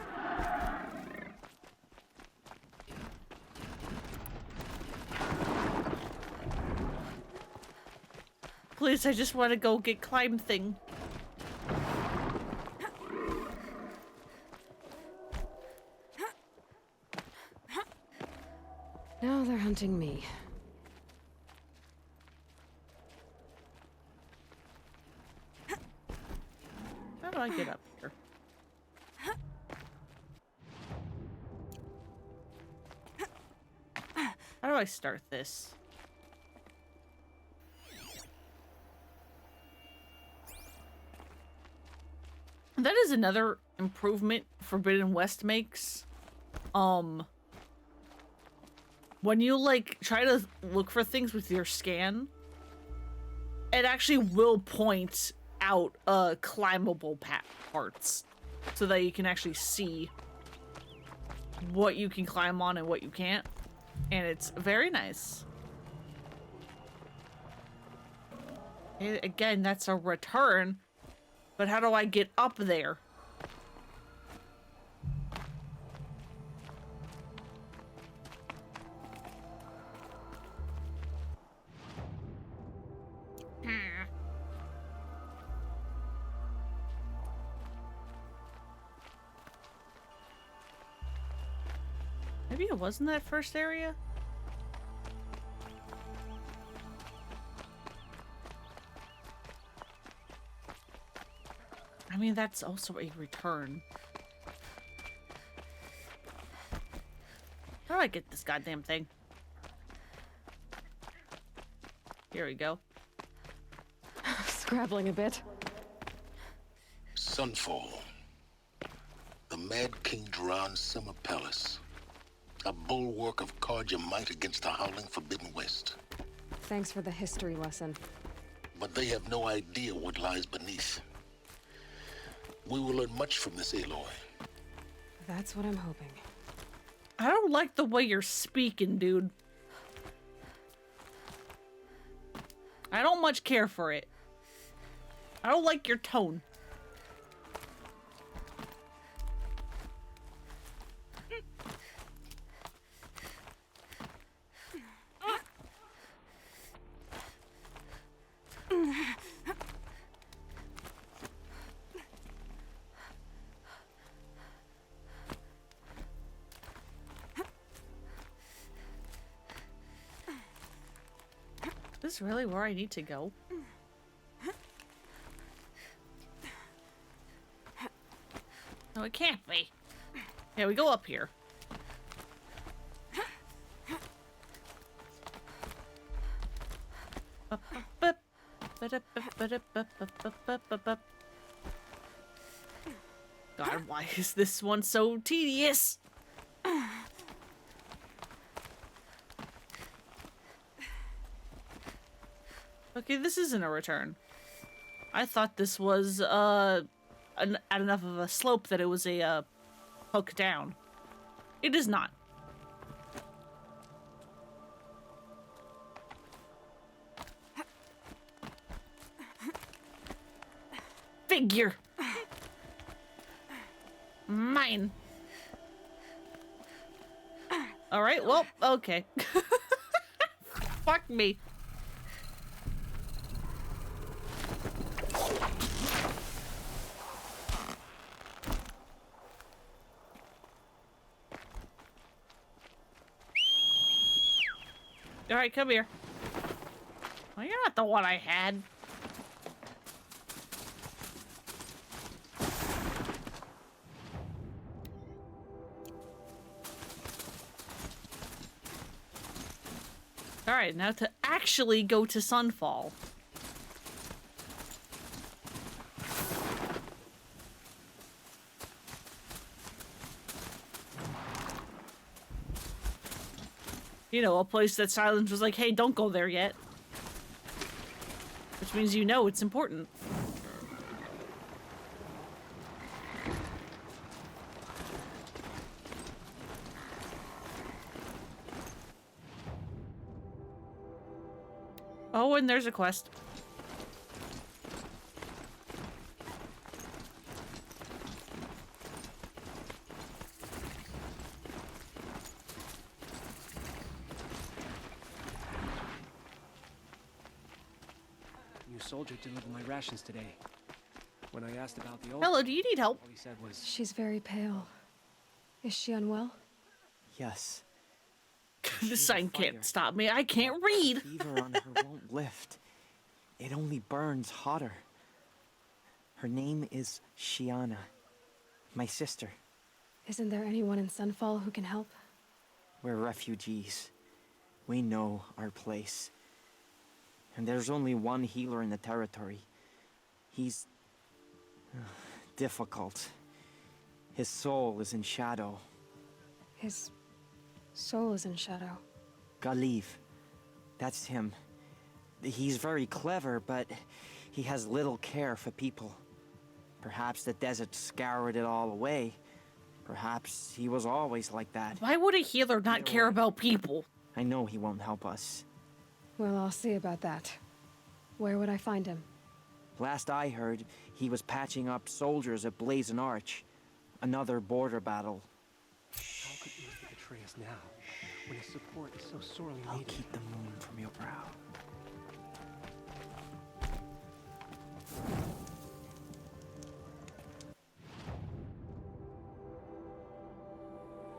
Please, I just want to go get climb thing. Now they're hunting me. How do I get up here? How do I start this? That is another improvement Forbidden West makes. When you like try to look for things with your scan, it actually will point out climbable parts so that you can actually see what you can climb on and what you can't. And it's very nice. And again, that's a return, but how do I get up there? Maybe it wasn't that first area? I mean, that's also a return. How do I get this goddamn thing? Here we go. Scrabbling a bit. Sunfall. The Mad King Duran's summer palace. A bulwark of Carja might against the howling Forbidden West. Thanks for the history lesson. But they have no idea what lies beneath. We will learn much from this Aloy. That's what I'm hoping. I don't like the way you're speaking, dude. I don't much care for it. I don't like your tone. Is this really where I need to go? No, it can't be. Yeah, we go up here. God, why is this one so tedious? Okay, this isn't a return. I thought this was, at enough of a slope that it was a, hook down. It is not. Figure! Mine! Alright, well, okay. Fuck me. Alright, come here. Well, you're not the one I had. Alright, now to actually go to Sunfall. You know, a place that Silence was like, hey, don't go there yet. Which means you know it's important. Oh, and there's a quest. New soldier delivered my rations today. When I asked about the old... Hello, do you need help? All he said was... She's very pale. Is she unwell? Yes. The sign can't stop me. I can't read. Fever on her won't lift. It only burns hotter. Her name is Shiana. My sister. Isn't there anyone in Sunfall who can help? We're refugees. We know our place. And there's only one healer in the territory. He's... difficult. His soul is in shadow. His soul is in shadow. Galiv. That's him. He's very clever, but he has little care for people. Perhaps the desert scoured it all away. Perhaps he was always like that. Why would a healer not care about people? I know he won't help us. Well, I'll see about that. Where would I find him? Last I heard, he was patching up soldiers at Blazon Arch. Another border battle. How could Earth betray us now, when his support is so sorely needed? I'll keep the moon from your brow.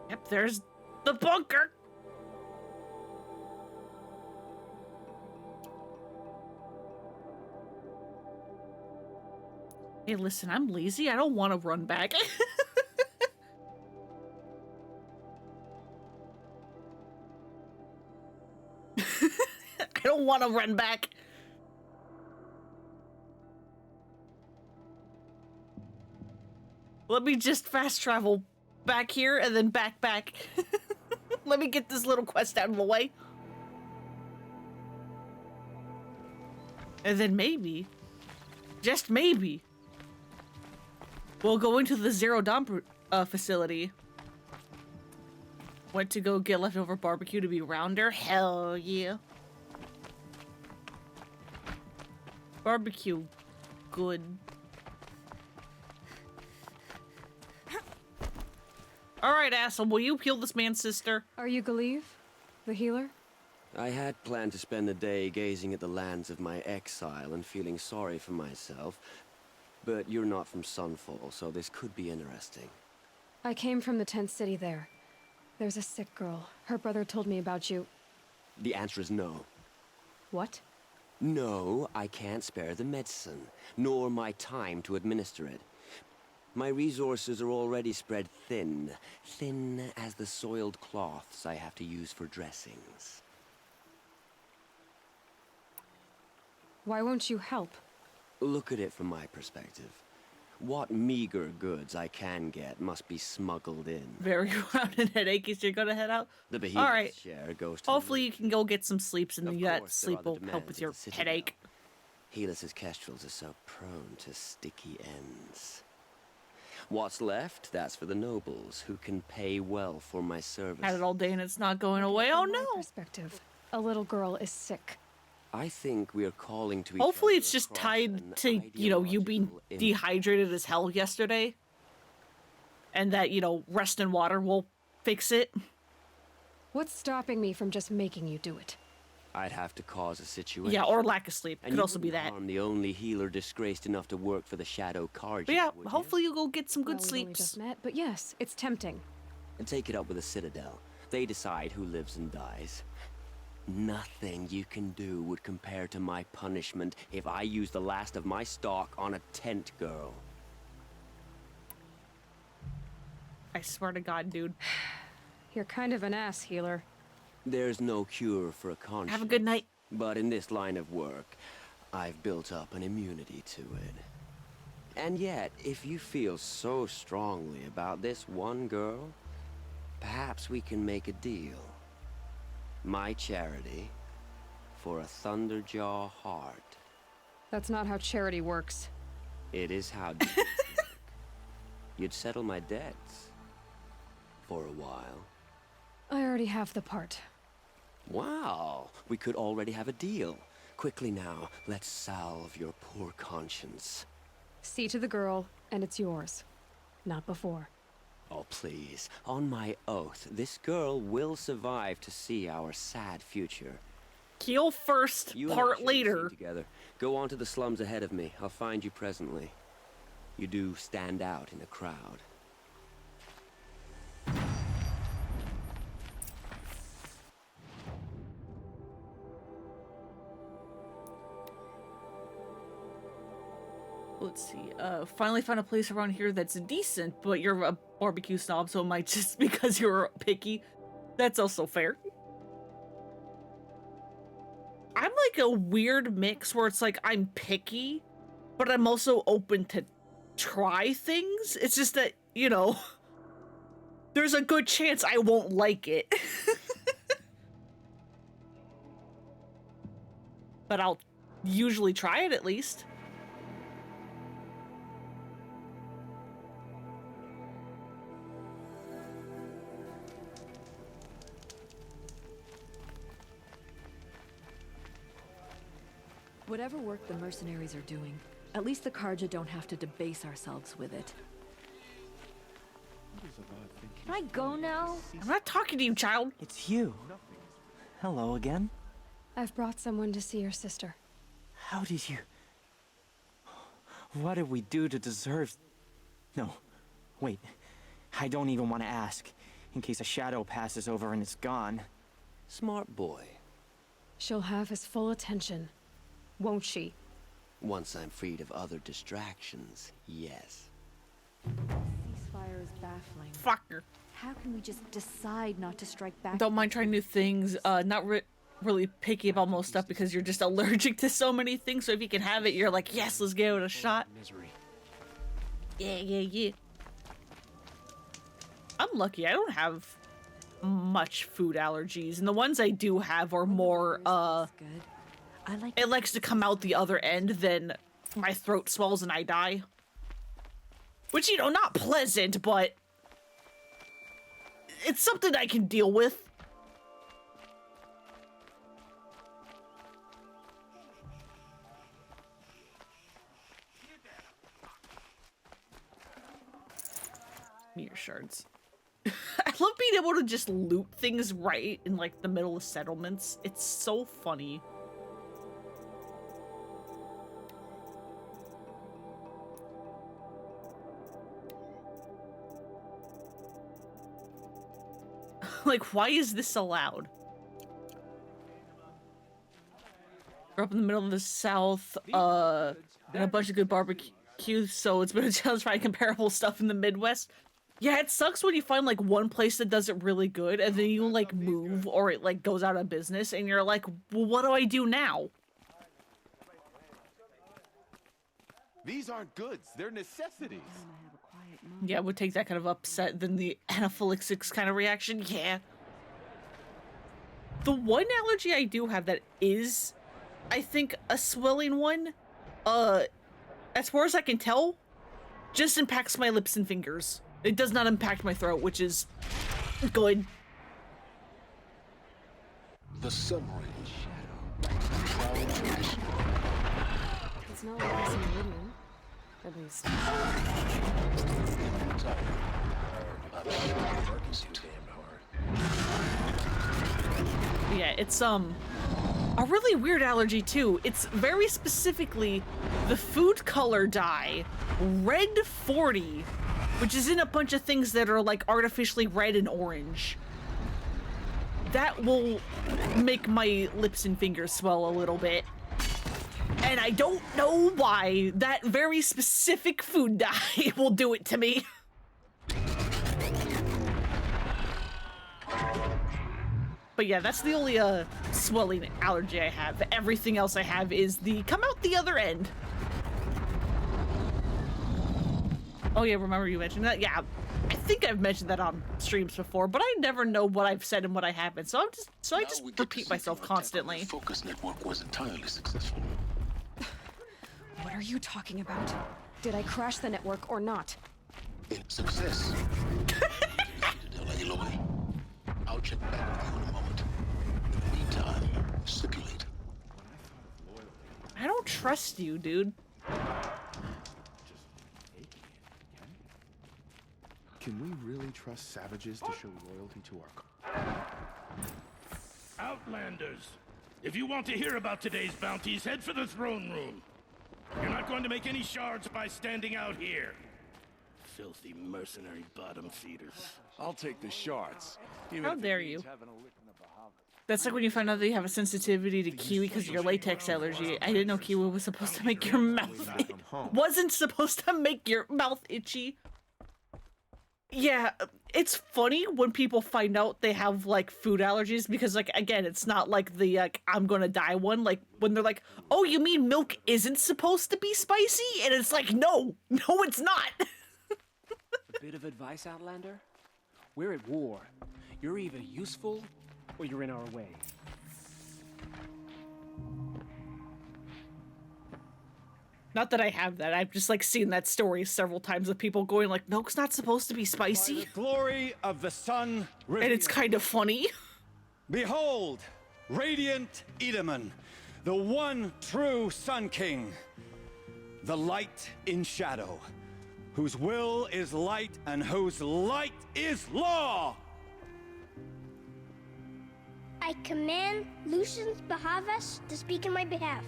Yep, there's the bunker. Hey, listen, I'm lazy. I don't want to run back. I don't want to run back. Let me just fast travel back here and then back. Let me get this little quest out of the way. And then maybe, just maybe, we'll go into the Zero Dawn facility. Went to go get leftover barbecue to be rounder. Hell yeah. Barbecue. Good. Alright, asshole, will you heal this man's sister? Are you Galiv, the healer? I had planned to spend the day gazing at the lands of my exile and feeling sorry for myself, but you're not from Sunfall, so this could be interesting. I came from the tent city there. There's a sick girl. Her brother told me about you. The answer is no. What? No, I can't spare the medicine, nor my time to administer it. My resources are already spread thin, thin as the soiled cloths I have to use for dressings. Why won't you help? Look at it from my perspective. What meager goods I can get must be smuggled in. Very rounded headache as you're gonna head out. The behemoth's Alright. share goes to Hopefully you can go get some sleeps and then that course, sleep there are the will help demands with of your the Citadel. headache. Helis's kestrels are so prone to sticky ends. What's left, that's for the nobles, who can pay well for my service. Had it all day and it's not going away. Oh From my no! perspective, a little girl is sick. I think we are calling to each Hopefully other it's just across tied an to, you know, you being ideological impact. dehydrated as hell yesterday. And that, you know, rest and water will fix it. What's stopping me from just making you do it? I'd have to cause a situation. Yeah, or lack of sleep. And Could you also be wouldn't that. harm the only healer disgraced enough to work for the Shadow Carja. But yeah, would you? hopefully you'll go get some good Well, we only sleeps. just met, but yes, it's tempting. And take it up with the Citadel. They decide who lives and dies. Nothing you can do would compare to my punishment if I use the last of my stock on a tent girl. I swear to God, dude. You're kind of an ass, healer. There's no cure for a conscience. Have a good night. But in this line of work, I've built up an immunity to it. And yet, if you feel so strongly about this one girl, perhaps we can make a deal. My charity for a Thunderjaw heart. That's not how charity works. It is how deeds work. You'd settle my debts. For a while. I already have the part. Wow, we could already have a deal. Quickly now, let's salve your poor conscience. See to the girl, and it's yours. Not before. Oh, please. On my oath, this girl will survive to see our sad future. Kill first, You and I part shall be later. seen together. Go on to the slums ahead of me. I'll find you presently. You do stand out in a crowd. Let's see. Finally found a place around here that's decent, but you're a barbecue snob, so it might just because you're picky. That's also fair. I'm like a weird mix where it's like I'm picky, but I'm also open to try things. It's just that, you know, there's a good chance I won't like it. But I'll usually try it at least. Whatever work the mercenaries are doing, at least the Carja don't have to debase ourselves with it. Can I go now? I'm not talking to you, child. It's you. Hello again. I've brought someone to see your sister. How did you... What did we do to deserve... No, wait. I don't even want to ask, in case a shadow passes over and it's gone. Smart boy. She'll have his full attention, won't she? Once I'm freed of other distractions, yes. Ceasefire is baffling. Fucker. How can we just decide not to strike back? Don't mind trying new things. Not really picky about most stuff because you're just allergic to so many things. So if you can have it, you're like, yes, let's give it a shot. Misery. Yeah. I'm lucky. I don't have much food allergies, and the ones I do have are more it likes to come out the other end than my throat swells and I die. Which, you know, not pleasant, but it's something I can deal with. Meteor shards. I love being able to just loot things right in like the middle of settlements. It's so funny. Like, why is this allowed? We're up in the middle of the South, and a bunch of good barbecue, so it's been a challenge finding comparable stuff in the Midwest. Yeah, it sucks when you find, like, one place that does it really good, and then you, like, move, or it, like, goes out of business, and you're like, well, what do I do now? These aren't goods, they're necessities. Yeah, it would take that kind of upset than the anaphylaxis kind of reaction. Yeah. The one allergy I do have that is, I think, a swelling one, as far as I can tell, just impacts my lips and fingers. It does not impact my throat, which is good. The submarine. It's not like this in Woodman. At least. Yeah, it's a really weird allergy too. It's very specifically the food color dye, Red 40, which is in a bunch of things that are like artificially red and orange. That will make my lips and fingers swell a little bit. And I don't know why that very specific food dye will do it to me. But yeah, that's the only swelling allergy I have. Everything else I have is the come out the other end. Oh yeah, remember you mentioned that? Yeah, I think I've mentioned that on streams before, but I never know what I've said and what I haven't. So I just repeat myself constantly. Focus network was entirely successful. What are you talking about? Did I crash the network or not? In success. Aloy. I'll check back with you in a moment. In the meantime, circulate. I don't trust you, dude. Can we really trust savages to show loyalty to our... Outlanders, if you want to hear about today's bounties, head for the throne room. You're not going to make any shards by standing out here. Filthy mercenary bottom feeders. I'll take the shards. How dare you? That's like when you find out that you have a sensitivity to kiwi because of your latex allergy. I didn't know kiwi was supposed to make your mouth wasn't supposed to make your mouth itchy. Yeah, it's funny when people find out they have like food allergies because like again, it's not like the I'm gonna die one. Like when they're like, "Oh, you mean milk isn't supposed to be spicy?" And it's like, no, it's not. A bit of advice, Outlander? We're at war. You're either useful or you're in our way. Not that I have that. I've just like seen that story several times of people going like, milk's not supposed to be spicy. By the glory of the sun revealed. And it's kind of funny. Behold, radiant Edaman, the one true Sun King, the light in shadow, whose will is light and whose light is law. I command Lucius Bahavas to speak in my behalf.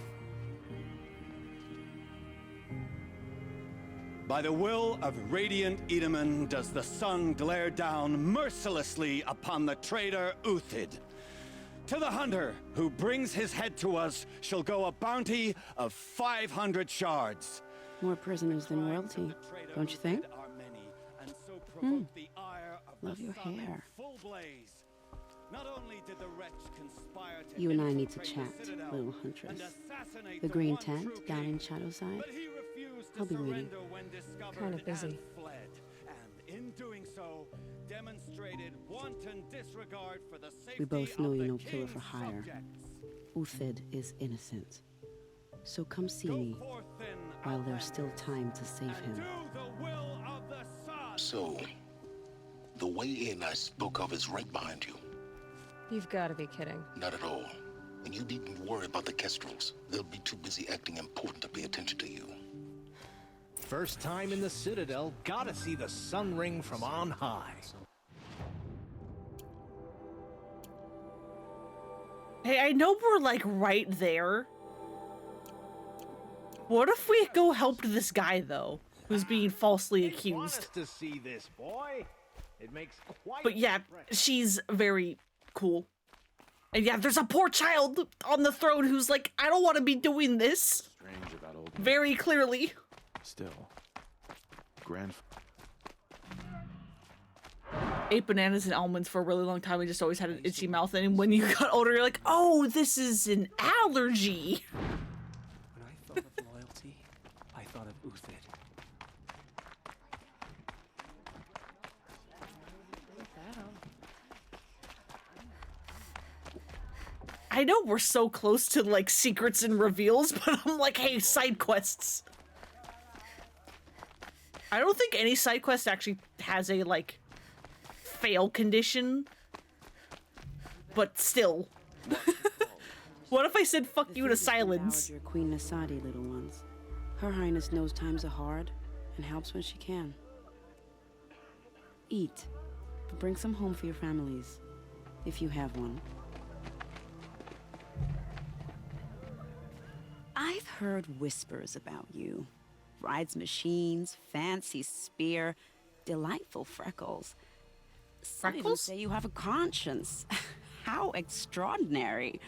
By the will of radiant Edaman does the sun glare down mercilessly upon the traitor Uthid. To the hunter who brings his head to us shall go a bounty of 500 shards. More prisoners than royalty, don't you think? Love your hair. Not only did the wretch conspire to You and I need to chat, little huntress. The green tent down in Shadowside. I'll be waiting. Kind of busy. And in doing so, demonstrated wanton disregard for the safety We both know of you're the no killer for king's hire. subjects. Uthid is innocent. So come see me while there's still time to save him. So, the way in I spoke of is right behind you. You've got to be kidding. Not at all. And you needn't worry about the Kestrels. They'll be too busy acting important to pay attention to you. First time in the Citadel, gotta see the sun ring from on high. Hey, I know we're like right there. What if we go help this guy though, who's being falsely accused? To see this, boy. It makes quite But yeah, she's very cool. And yeah, there's a poor child on the throne who's like, I don't want to be doing this. Strange about old. Very clearly. Still, Ate bananas and almonds for a really long time. I just always had an itchy mouth. And when you got older, you're like, oh, this is an allergy. When I thought of loyalty, I thought of Uthid. I know we're so close to like secrets and reveals, but I'm like, hey, side quests. I don't think any side quest actually has a like fail condition, but still. What if I said fuck you to silence? Dowager Queen Nasadi, little ones. Her Highness knows times are hard and helps when she can. Eat, but bring some home for your families, if you have one. I've heard whispers about you. Rides machines, fancy spear, delightful freckles. Some even say you have a conscience. How extraordinary.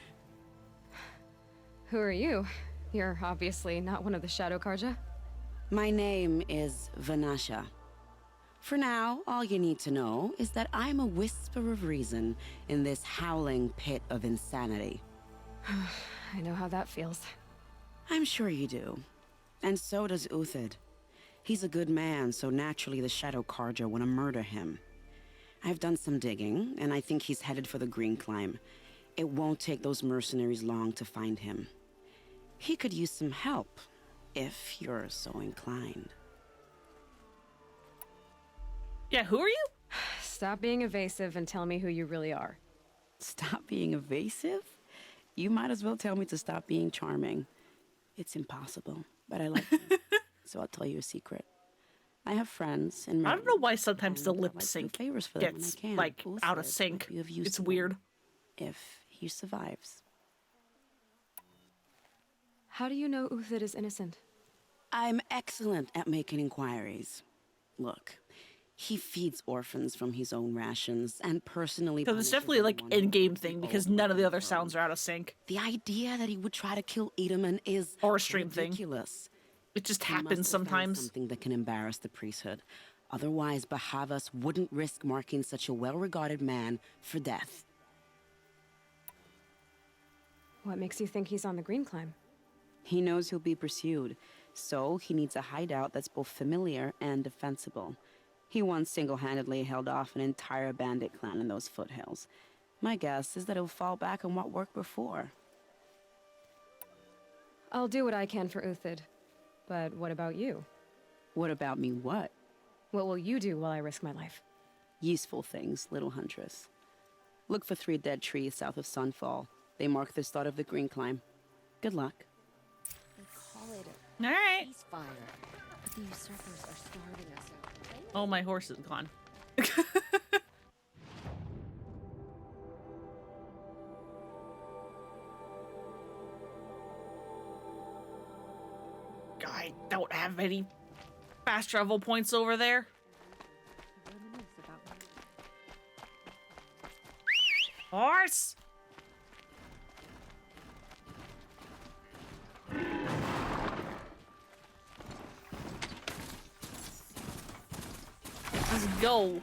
Who are you? You're obviously not one of the Shadow Karja. My name is Vanasha. For now, all you need to know is that I'm a whisper of reason in this howling pit of insanity. I know how that feels. I'm sure you do. And so does Uthid. He's a good man, so naturally the Shadow Carja want to murder him. I've done some digging, and I think he's headed for the Green Climb. It won't take those mercenaries long to find him. He could use some help, if you're so inclined. Yeah, who are you? Stop being evasive and tell me who you really are. Stop being evasive? You might as well tell me to stop being charming. It's impossible, but I like you. So I'll tell you a secret. I have friends in I don't know why sometimes the lip sync favors for them when I gets can. like Uthid out of sync. might be of use It's to them, weird. if he survives. How do you know Uthid is innocent? I'm excellent at making inquiries. Look, he feeds orphans from his own rations and personally. So it's definitely like in-game thing because none of the other sounds are out of sync. The idea that he would try to kill Edelman is or a stream ridiculous. It just He must happens have found sometimes. Something that can embarrass the priesthood. Otherwise, Bahavas wouldn't risk marking such a well-regarded man for death. What makes you think he's on the Green Climb? He knows he'll be pursued, so he needs a hideout that's both familiar and defensible. He once single-handedly held off an entire bandit clan in those foothills. My guess is that he'll fall back on what worked before. I'll do what I can for Uthid. But what about you? What about me what? What will you do while I risk my life? Useful things, little huntress. Look for 3 dead trees south of Sunfall. They mark the start of the Green Climb. Good luck. They call it All right. ceasefire, but the usurpers are starving us out. Oh, my horse is gone. I don't have any fast travel points over there. Horse! Let's go.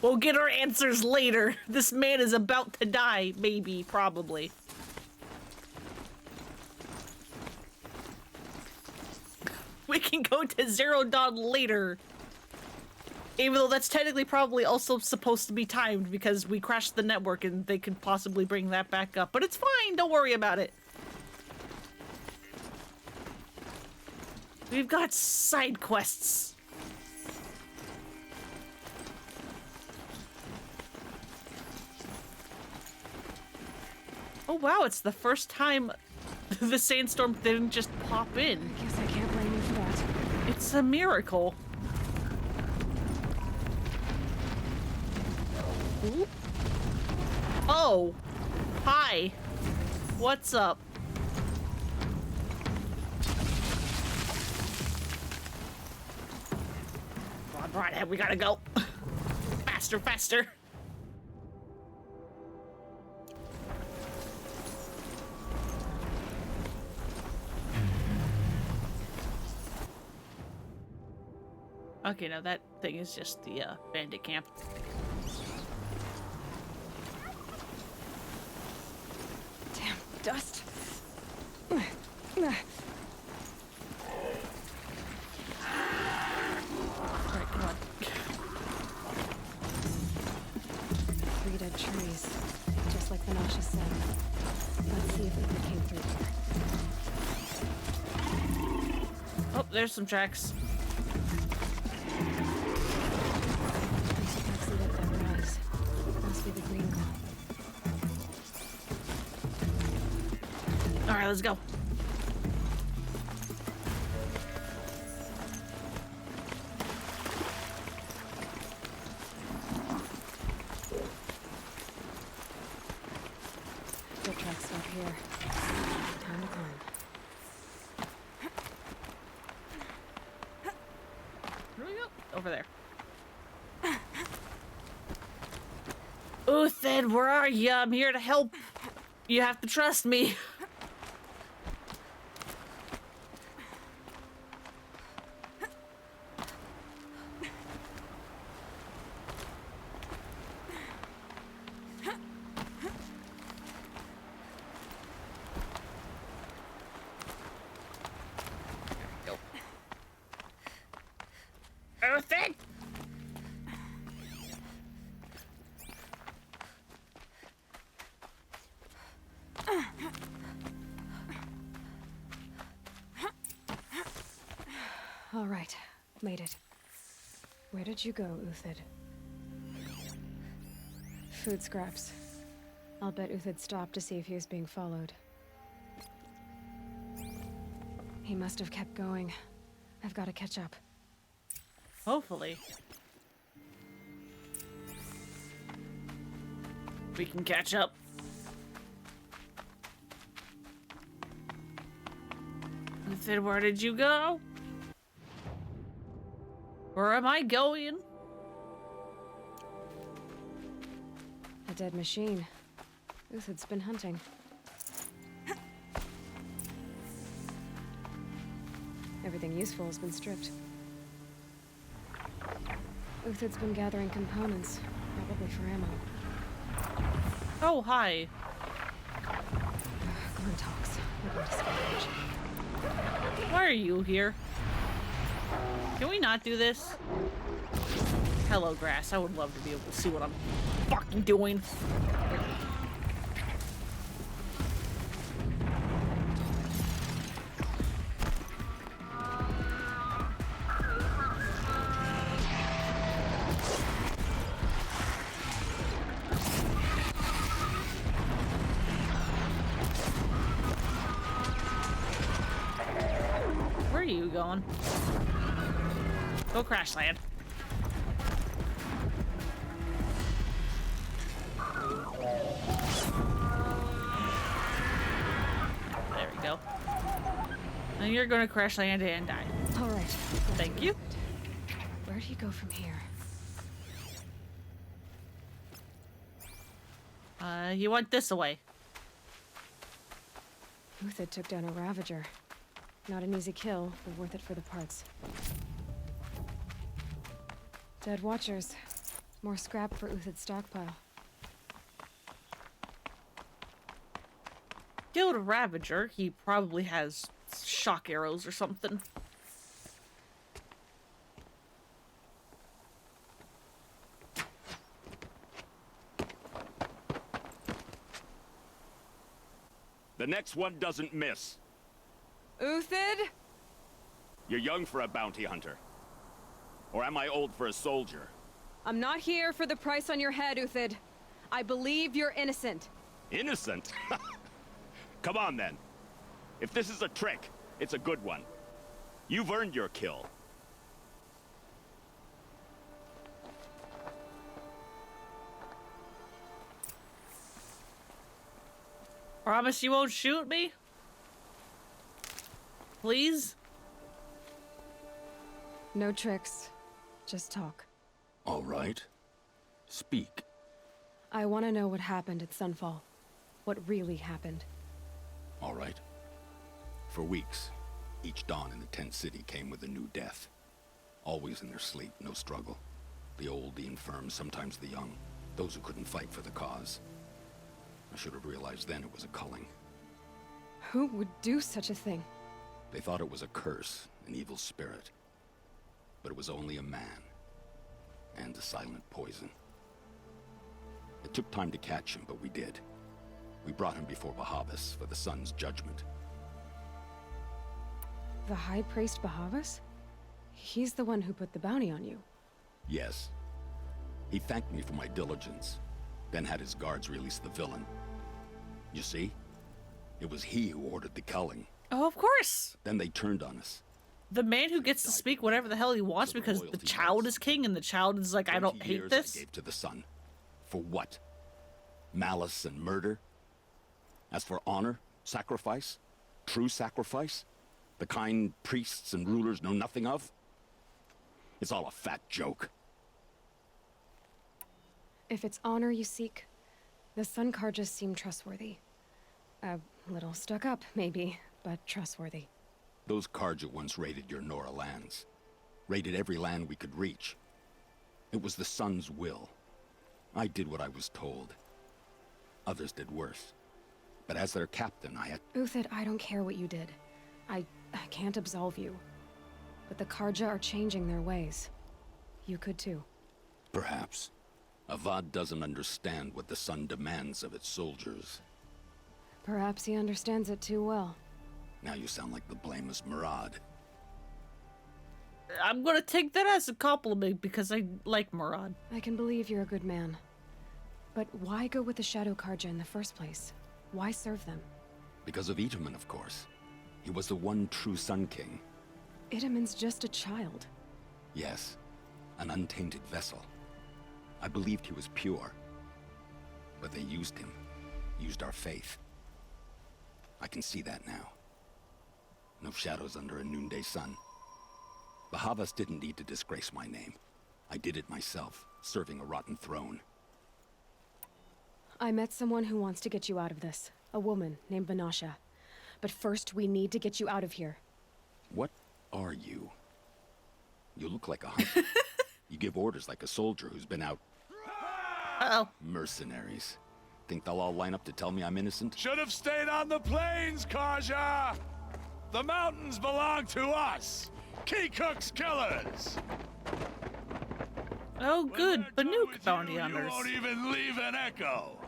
We'll get our answers later. This man is about to die, maybe, probably. We can go to Zero Dawn later. Even though that's technically probably also supposed to be timed because we crashed the network and they could possibly bring that back up. But it's fine, don't worry about it. We've got side quests. Oh wow, it's the first time the sandstorm didn't just pop in. I guess I can't blame you for that. It's a miracle. Ooh. Oh, hi. What's up? Come on, Broadhead, we gotta go. Faster, faster. Okay, no, that thing is just the bandit camp. Damn, dust. Alright, come on. 3 dead trees, just like Vanasha said. Let's see if it came through here. Oh, there's some tracks. Must be the Green Climb. Alright, let's go. Foot tracks start here. Time to climb. Where do we go? Over there. Uthid, where are you? I'm here to help. You have to trust me. Uthid! All right, made it. Where did you go, Uthid? Food scraps. I'll bet Uthid stopped to see if he was being followed. He must have kept going. I've got to catch up. Hopefully. We can catch up. Uthid, where did you go? Where am I going? A dead machine. Uthid's been hunting. Everything useful has been stripped. Uthid's been gathering components, probably for ammo. Oh, hi. Glenn talks. We're going to scavenge. Why are you here? Can we not do this? Hello, grass. I would love to be able to see what I'm fucking doing. Where are you going? Go crash land. There we go. And you're gonna crash land and die. All right. Thank you. Where do you go from here? You went this way. Uthid took down a Ravager. Not an easy kill, but worth it for the parts. Dead Watchers. More scrap for Uthid's stockpile. Killed a Ravager. He probably has shock arrows or something. The next one doesn't miss. Uthid? You're young for a bounty hunter. Or am I old for a soldier? I'm not here for the price on your head, Uthid. I believe you're innocent. Innocent? Come on, then. If this is a trick, it's a good one. You've earned your kill. Promise you won't shoot me? Please? No tricks. Just talk. All right. Speak. I want to know what happened at Sunfall. What really happened. All right. For weeks, each dawn in the tent city came with a new death. Always in their sleep, no struggle. The old, the infirm, sometimes the young. Those who couldn't fight for the cause. I should have realized then it was a culling. Who would do such a thing? They thought it was a curse, an evil spirit. But it was only a man. And a silent poison. It took time to catch him, but we did. We brought him before Bahavas for the sun's judgment. The High Priest Bahavas? He's the one who put the bounty on you. Yes. He thanked me for my diligence, then had his guards release the villain. You see? It was he who ordered the culling. Oh, of course! Then they turned on us. The man who gets to speak whatever the hell he wants because the child is king and the child is like, I don't hate this. I gave to the sun. For what? Malice and murder? As for honor, sacrifice, true sacrifice, the kind priests and rulers know nothing of? It's all a fat joke. If it's honor you seek, the Sun Carjas seem trustworthy. A little stuck up, maybe, but trustworthy. Those Carja once raided your Nora lands. Raided every land we could reach. It was the Sun's will. I did what I was told. Others did worse. But as their captain, I had... Uthid, I don't care what you did. I can't absolve you. But the Carja are changing their ways. you could too. Perhaps. Avad doesn't understand what the Sun demands of its soldiers. Perhaps he understands it too well. Now you sound like the blameless Murad. I'm gonna take that as a compliment because I like Murad. I can believe you're a good man. But why go with the Shadow Karja in the first place? Why serve them? Because of Itamen, of course. He was the one true Sun King. Itamen's just a child. Yes, an untainted vessel. I believed he was pure. But they used him. Used our faith. I can see that now. No shadows under a noonday sun. Bahavas didn't need to disgrace my name. I did it myself, serving a rotten throne. I met someone who wants to get you out of this. A woman named Vanasha. But first, we need to get you out of here. What are you? You look like a hunter. You give orders like a soldier who's been out. Uh-oh. Mercenaries. Think they'll all line up to tell me I'm innocent? Should have stayed on the plains, Karja! The mountains belong to us! Kikuk's killers! Oh, good. Banuk bounty You hunters. won't even leave an echo!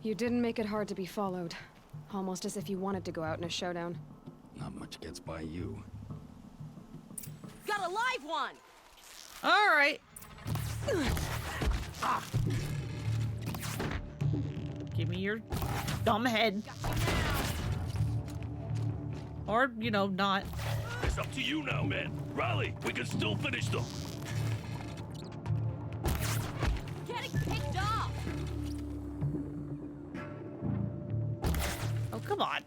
You didn't make it hard to be followed. Almost as if you wanted to go out in a showdown. Not much gets by you. Got a live one! Alright. Give me your dumb head. Or, you know, not. It's up to you now, man. Rally, we can still finish them. Getting picked off! Oh, come on.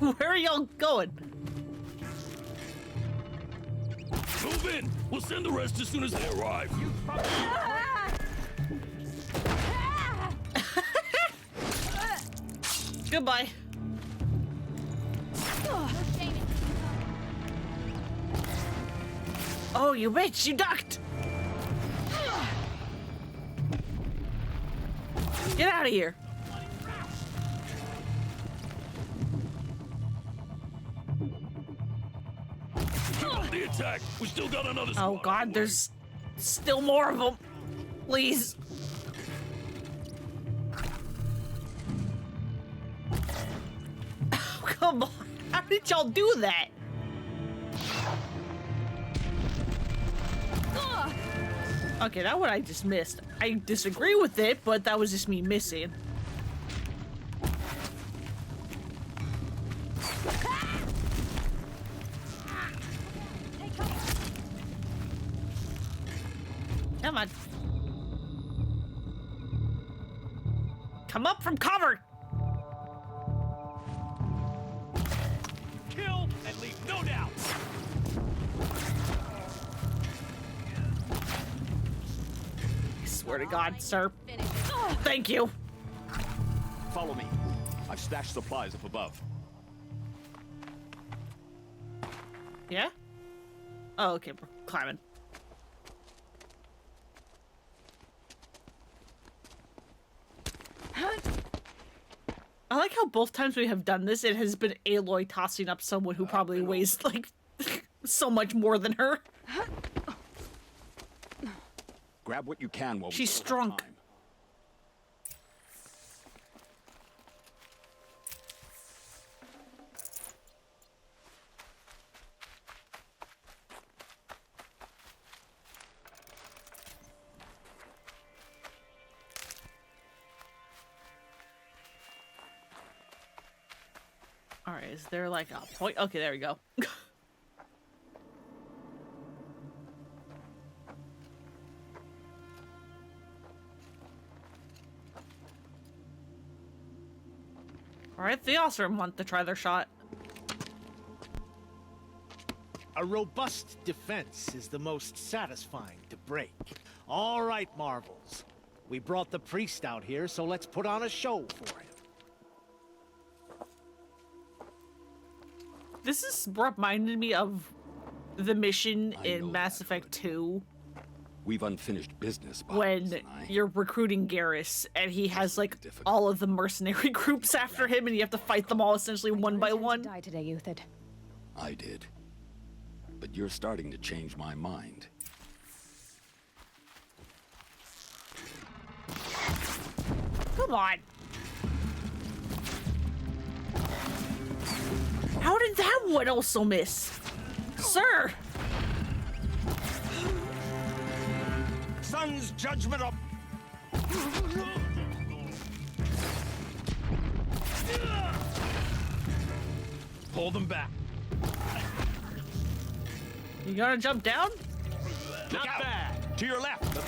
Where are y'all going? Move in. We'll send the rest as soon as they arrive. Goodbye. Oh, you bitch, you ducked! Get out of here. The attack. We still got another squad. Oh god, there's still more of them. Please. Oh, come on. How did y'all do that? Okay, that one I just missed. I disagree with it, but that was just me missing. Come on. Come up from cover! Kill and leave no doubt. I swear to God, sir. Thank you. Follow me. I've stashed supplies up above. Yeah? Oh, okay, we're climbing. I like how both times we have done this, it has been Aloy tossing up someone who probably weighs, like, so much more than her. Grab what you can while She's strong. Alright, is there like a point? Okay, there we go. Alright, the Oseram want to try their shot. A robust defense is the most satisfying to break. All right, Marvels. We brought the priest out here, so let's put on a show for him. This is reminded me of the mission in Mass Effect 2 We've unfinished business, Bahavas when and I. you're recruiting Garrus and he has like all of the mercenary groups after him and you have to fight them all essentially one by one. Die today, Euthid. I did. but you're starting to change my mind. Come on. How did that one also miss? Sir! Sun's judgment up. Hold them back. You gonna jump down? Not bad. To your left.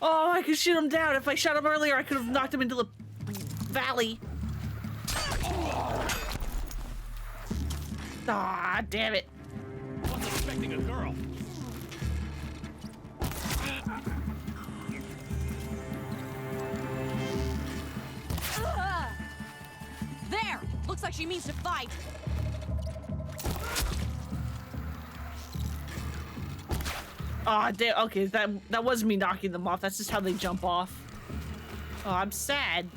Oh, I could shoot him down. If I shot him earlier, I could have knocked him into the valley. Ah, damn it. Wasn't expecting a girl. There! Looks like she means to fight. Ah, damn. Okay, that wasn't me knocking them off. That's just how they jump off. Oh, I'm sad.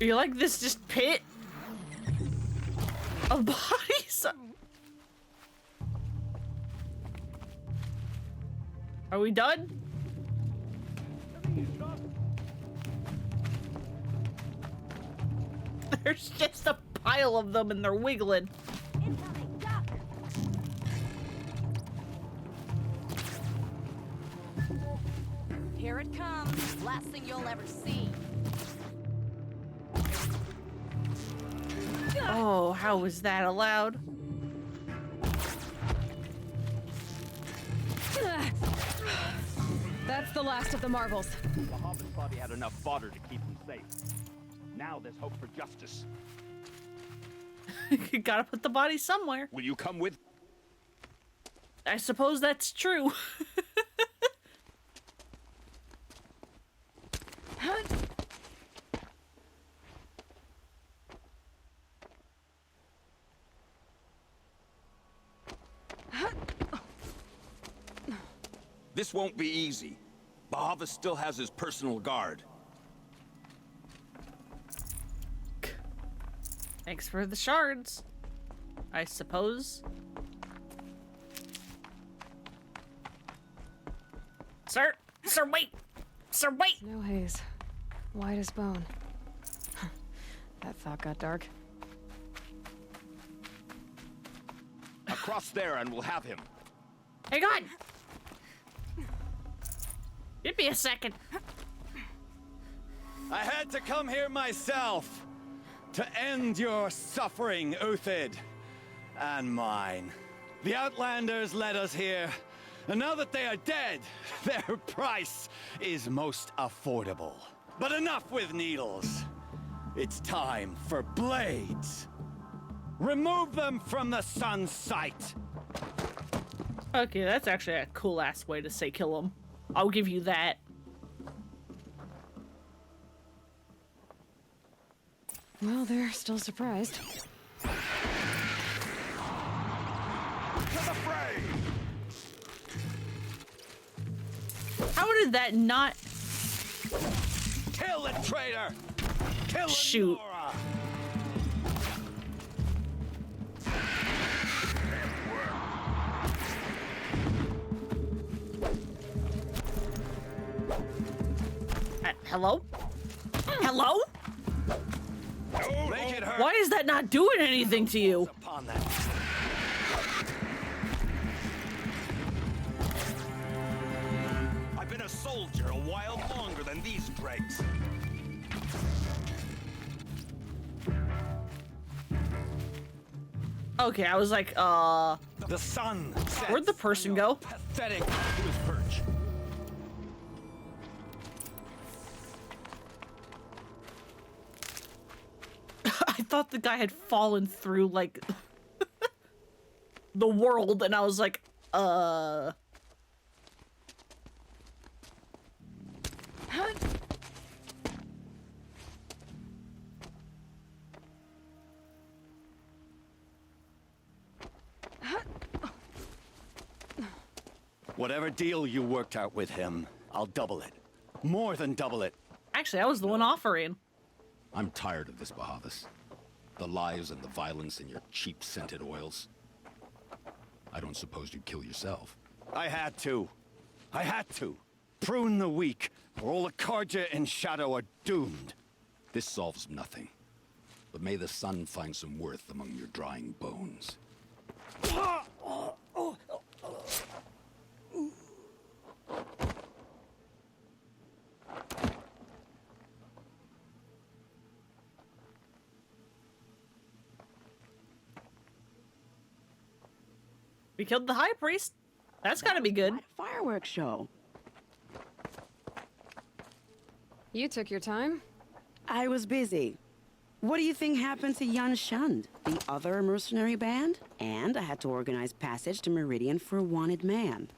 You like this just pit of bodies? Are we done? There's just a pile of them and they're wiggling. Here it comes. Last thing you'll ever see. Oh, how was that allowed? That's the last of the marvels. Bahamut thought he had enough fodder to keep him safe. Now there's hope for justice. You gotta put the body somewhere. Will you come with? I suppose that's true. This won't be easy. Bahavas still has his personal guard. Thanks for the shards, I suppose. Sir, wait! Sir, wait! Snow haze. White as bone. That thought got dark. Across there and we'll have him. Hang on! Give me a second. I had to come here myself to end your suffering, Uthid, and mine. The Outlanders led us here, and now that they are dead, their price is most affordable. But enough with needles. It's time for blades. Remove them from the sun's sight. Okay, that's actually a cool-ass way to say kill him. I'll give you that. Well, they're still surprised. To the fray! How did that not... Kill the traitor! Kill Shoot. Nora! Hello? Hello? Make it hurt. Why is that not doing anything to you? Upon that. I've been a soldier a while longer than these dregs. Okay, I was like, The sun. where'd the person go? Pathetic. To his perch. I thought the guy had fallen through, like, the world, and I was like, Whatever deal you worked out with him, I'll double it. More than double it. Actually, I was the one offering. I'm tired of this, Bahavas. The lies and the violence and your cheap scented oils. I don't suppose you'd kill yourself. I had to. I had to. Prune the weak, or all the Karja in Shadow are doomed. This solves nothing. But may the sun find some worth among your drying bones. We killed the high priest. That's gotta be good. Fireworks show. You took your time? I was busy. What do you think happened to Yan Shund, the other mercenary band? And I had to organize passage to Meridian for a wanted man.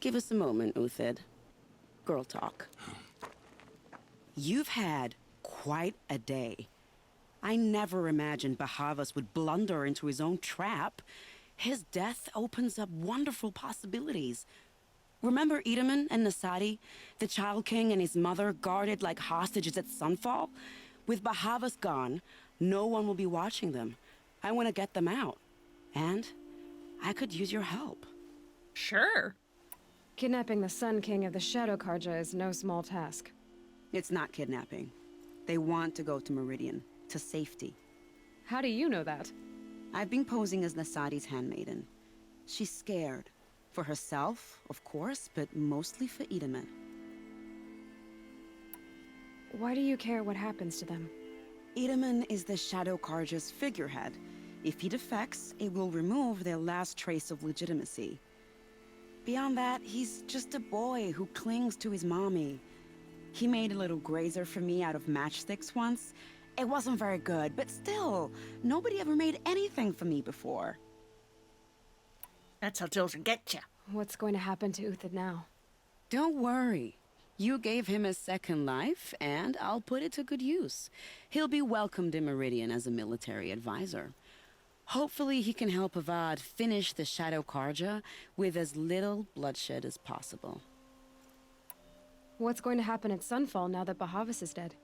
Give us a moment, Uthid. Girl talk. You've had quite a day. I never imagined Bahavas would blunder into his own trap. His death opens up wonderful possibilities. Remember Edaman and Nasadi, the Child King and his mother guarded like hostages at Sunfall? With Bahavas gone, no one will be watching them. I want to get them out. And I could use your help. Sure. Kidnapping the Sun King of the Shadow Karja is no small task. It's not kidnapping. They want to go to Meridian, to safety. How do you know that? I've been posing as Nasadi's handmaiden. She's scared. For herself, of course, but mostly for Edaman. Why do you care what happens to them? Edaman is the Shadow Karja's figurehead. If he defects, it will remove their last trace of legitimacy. Beyond that, he's just a boy who clings to his mommy. He made a little grazer for me out of matchsticks once. It wasn't very good, but still, nobody ever made anything for me before. That's how children get you. What's going to happen to Uthid now? Don't worry. You gave him a second life, and I'll put it to good use. He'll be welcomed in Meridian as a military advisor. Hopefully he can help Avad finish the Shadow Karja with as little bloodshed as possible. What's going to happen at Sunfall now that Bahavas is dead?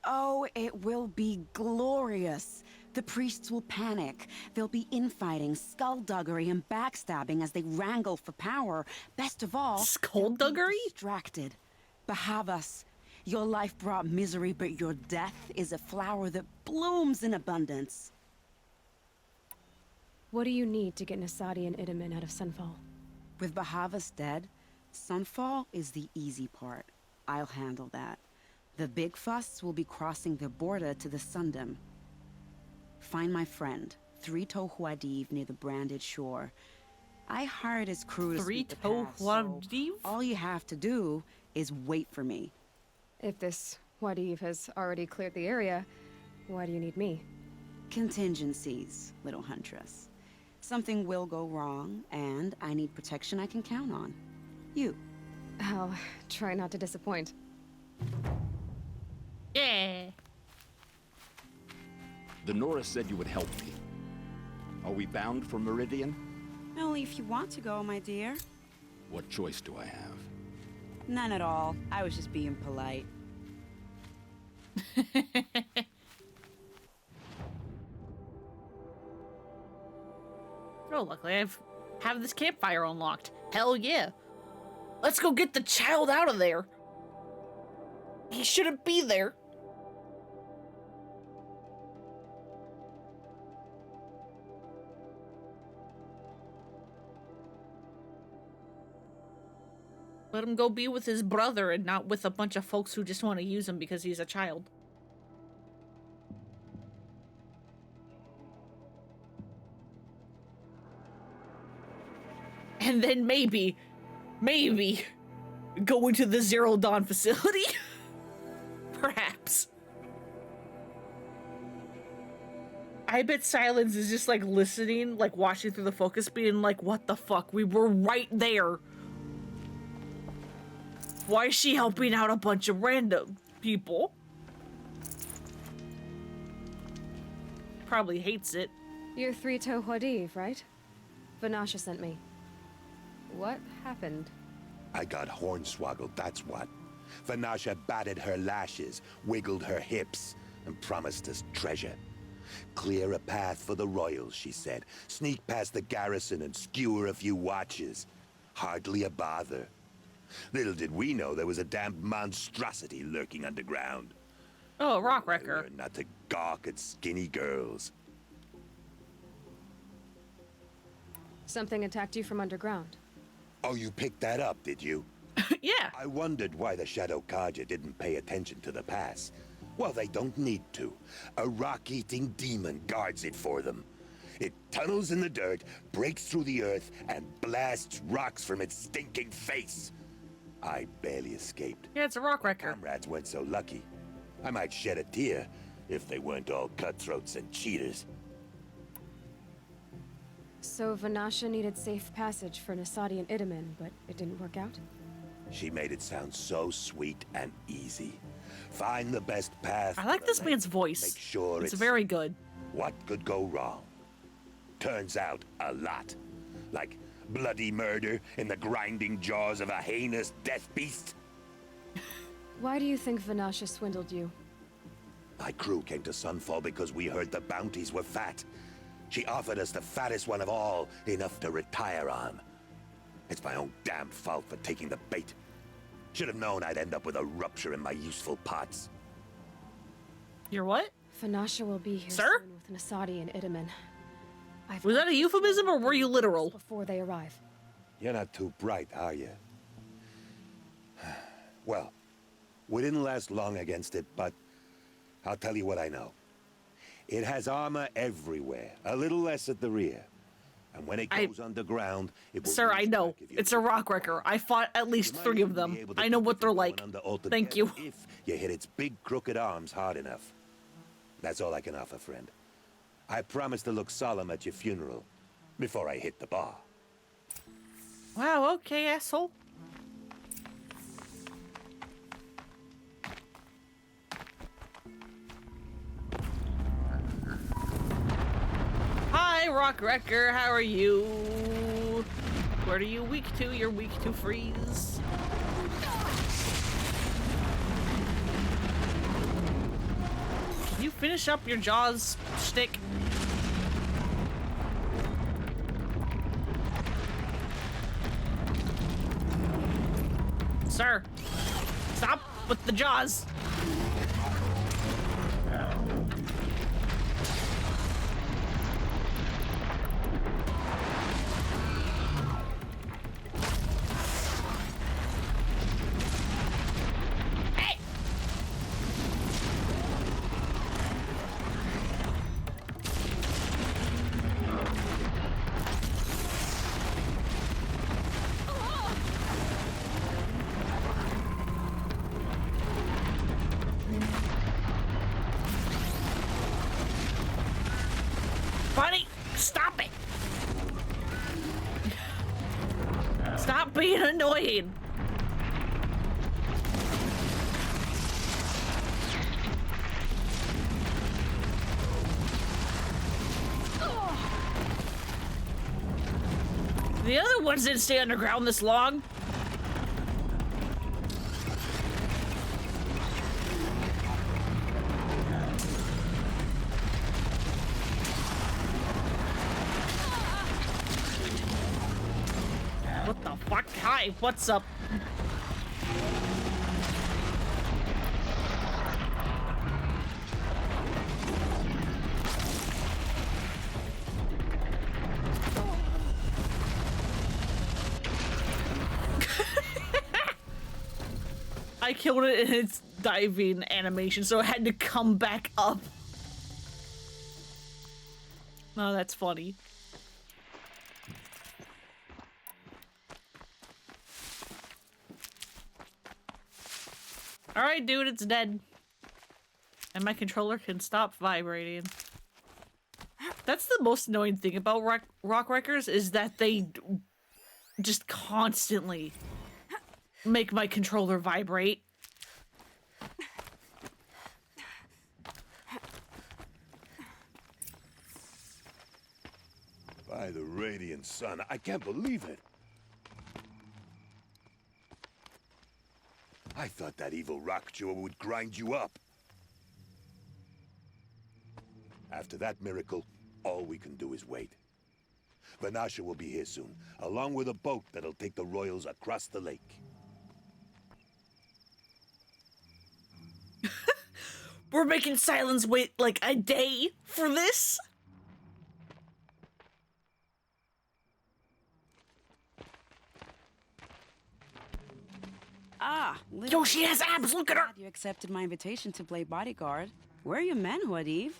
Oh, it will be glorious. The priests will panic. There'll be infighting, skullduggery, and backstabbing as they wrangle for power. Best of all, skullduggery? Distracted. Bahavas, your life brought misery, but your death is a flower that blooms in abundance. What do you need to get Nasadi and Edaman out of Sunfall? With Bahavas dead, Sunfall is the easy part. I'll handle that. The big fuss will be crossing the border to the Sundom. Find my friend, Three-Toe Huadiv, near the Branded Shore. I hired his crew to sweep the path, so all you have to do is wait for me. If this Huadiv has already cleared the area, why do you need me? Contingencies, little huntress. Something will go wrong, and I need protection I can count on. You. I'll try not to disappoint. Yeah. The Nora said you would help me. Are we bound for Meridian? Only if you want to go, my dear. What choice do I have? None at all. I was just being polite. Oh, luckily I have this campfire unlocked. Hell yeah. Let's go get the child out of there. He shouldn't be there. Let him go be with his brother and not with a bunch of folks who just want to use him because he's a child. And then maybe go into the Zero Dawn facility? Perhaps. I bet Silence is just like listening, like watching through the focus, being like, what the fuck? We were right there. Why is she helping out a bunch of random people? Probably hates it. You're Three-Toe Huadiv, right? Vanasha sent me. What happened? I got hornswoggled, that's what. Vanasha batted her lashes, wiggled her hips, and promised us treasure. Clear a path for the royals, she said. Sneak past the garrison and skewer a few watches. Hardly a bother. Little did we know there was a damned monstrosity lurking underground. Oh, Rockwrecker. Not to gawk at skinny girls. Something attacked you from underground. Oh, you picked that up, did you? Yeah. I wondered why the Shadow Carja didn't pay attention to the pass. Well, they don't need to. A rock-eating demon guards it for them. It tunnels in the dirt, breaks through the earth, and blasts rocks from its stinking face. I barely escaped. Yeah, it's a Rockwrecker. Comrades weren't so lucky. I might shed a tear if they weren't all cutthroats and cheaters. So Vanasha needed safe passage for Nasadi and Itamen, but it didn't work out? She made it sound so sweet and easy. Find the best path. I like this man's voice. Make sure it's very good. What could go wrong? Turns out a lot. Like bloody murder in the grinding jaws of a heinous death beast. Why do you think Vanasha swindled you? My crew came to Sunfall because we heard the bounties were fat. She offered us the fattest one of all, enough to retire on. It's my own damn fault for taking the bait. Should have known I'd end up with a rupture in my useful parts. You're what? Vanasha will be here Sir? soon with Nasadi and Itamen. Was that a euphemism or were you literal? Before they arrive. You're not too bright, are you? Well, we didn't last long against it, but I'll tell you what I know. It has armor everywhere, a little less at the rear. And when it goes underground, it will... Sir, I know. It's a Rockwrecker. I fought at least 3 of them. I know what they're like. Thank you. If you hit its big crooked arms hard enough. That's all I can offer, friend. I promise to look solemn at your funeral before I hit the bar. Wow, okay, asshole. Hi, Rockwrecker, how are you? What are you weak to? You're weak to freeze. Can you finish up your Jaws shtick? Sir, stop with the Jaws. Buddy, stop it! Stop being annoying! The other ones didn't stay underground this long. What the fuck? Hi, what's up? I killed it in its diving animation, so it had to come back up. Oh, that's funny. Alright, dude, it's dead. And my controller can stop vibrating. That's the most annoying thing about Rockwreckers, is that they just constantly make my controller vibrate. By the radiant sun, I can't believe it. I thought that evil rock jaw would grind you up. After that miracle, all we can do is wait. Vanasha will be here soon, along with a boat that'll take the royals across the lake. We're making Silence wait like a day for this? Ah, Yo, she has abs, look at her! You accepted my invitation to play bodyguard. Where are your men, Huadiv?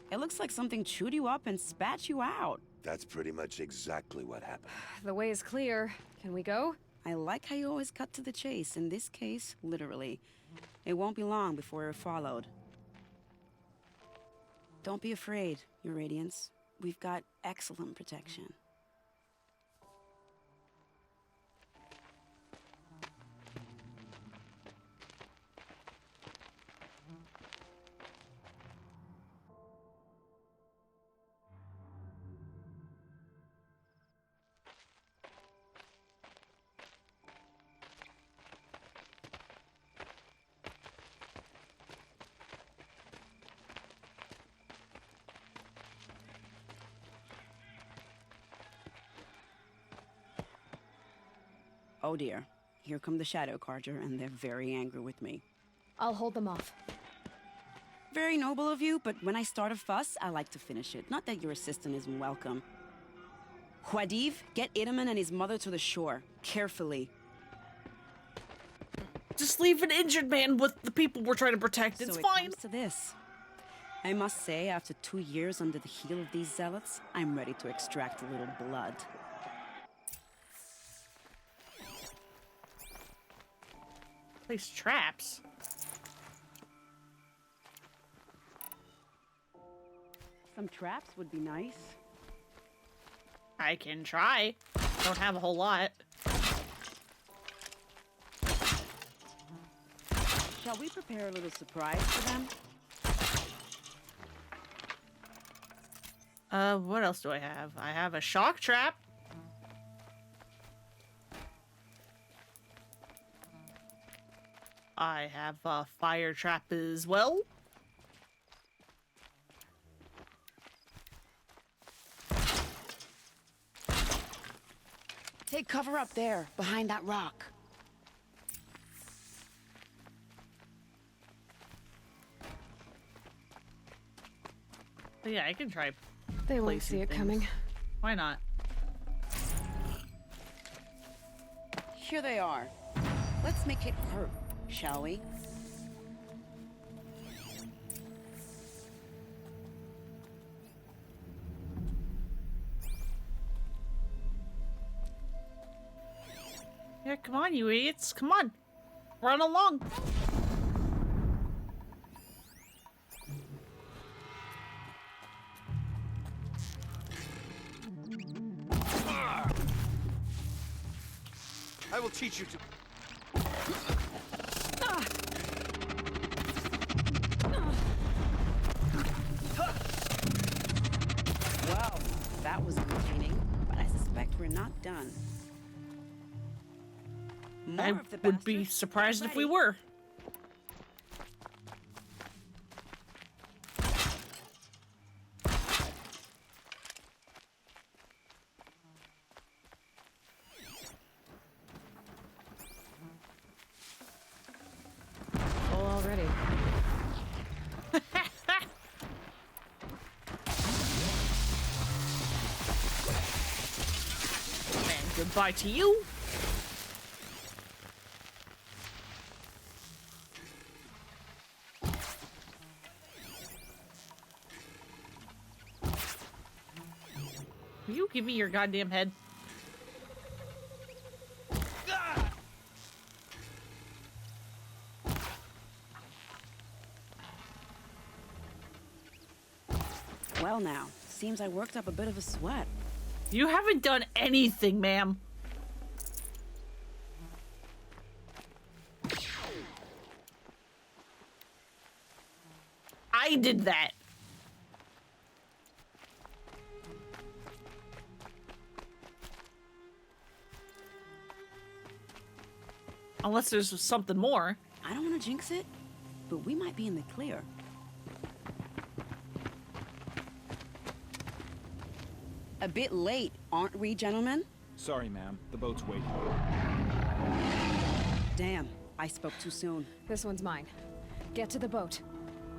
It looks like something chewed you up and spat you out. That's pretty much exactly what happened. The way is clear. Can we go? I like how you always cut to the chase. In this case, literally. It won't be long before we're followed. Don't be afraid, Your Radiance. We've got excellent protection. Oh dear. Here come the Shadow Carja, and they're very angry with me. I'll hold them off. Very noble of you, but when I start a fuss, I like to finish it. Not that your assistant isn't welcome. Huadiv, get Itaman and his mother to the shore. Carefully. Just leave an injured man with the people we're trying to protect. It's So it fine. comes to this. I must say, after 2 years under the heel of these zealots, I'm ready to extract a little blood. Place traps. Some traps would be nice. I can try. Don't have a whole lot. Shall we prepare a little surprise for them? What else do I have? I have a shock trap. I have a fire trap as well. Take cover up there, behind that rock. But yeah, I can try. They won't placing see it things. coming. Why not? Here they are. Let's make it hurt, shall we? Yeah, come on, you idiots. Come on. Run along. I will teach you to... Well, that was entertaining, but I suspect we're not done. More I of the would be bastards. surprised if we Ready? were. Full already. And goodbye to you. Will you give me your goddamn head? Well now, seems I worked up a bit of a sweat. You haven't done anything, ma'am. I did that. Unless there's something more. I don't want to jinx it, but we might be in the clear. A bit late, aren't we, gentlemen? Sorry, ma'am. The boat's waiting. Damn, I spoke too soon. This one's mine. Get to the boat.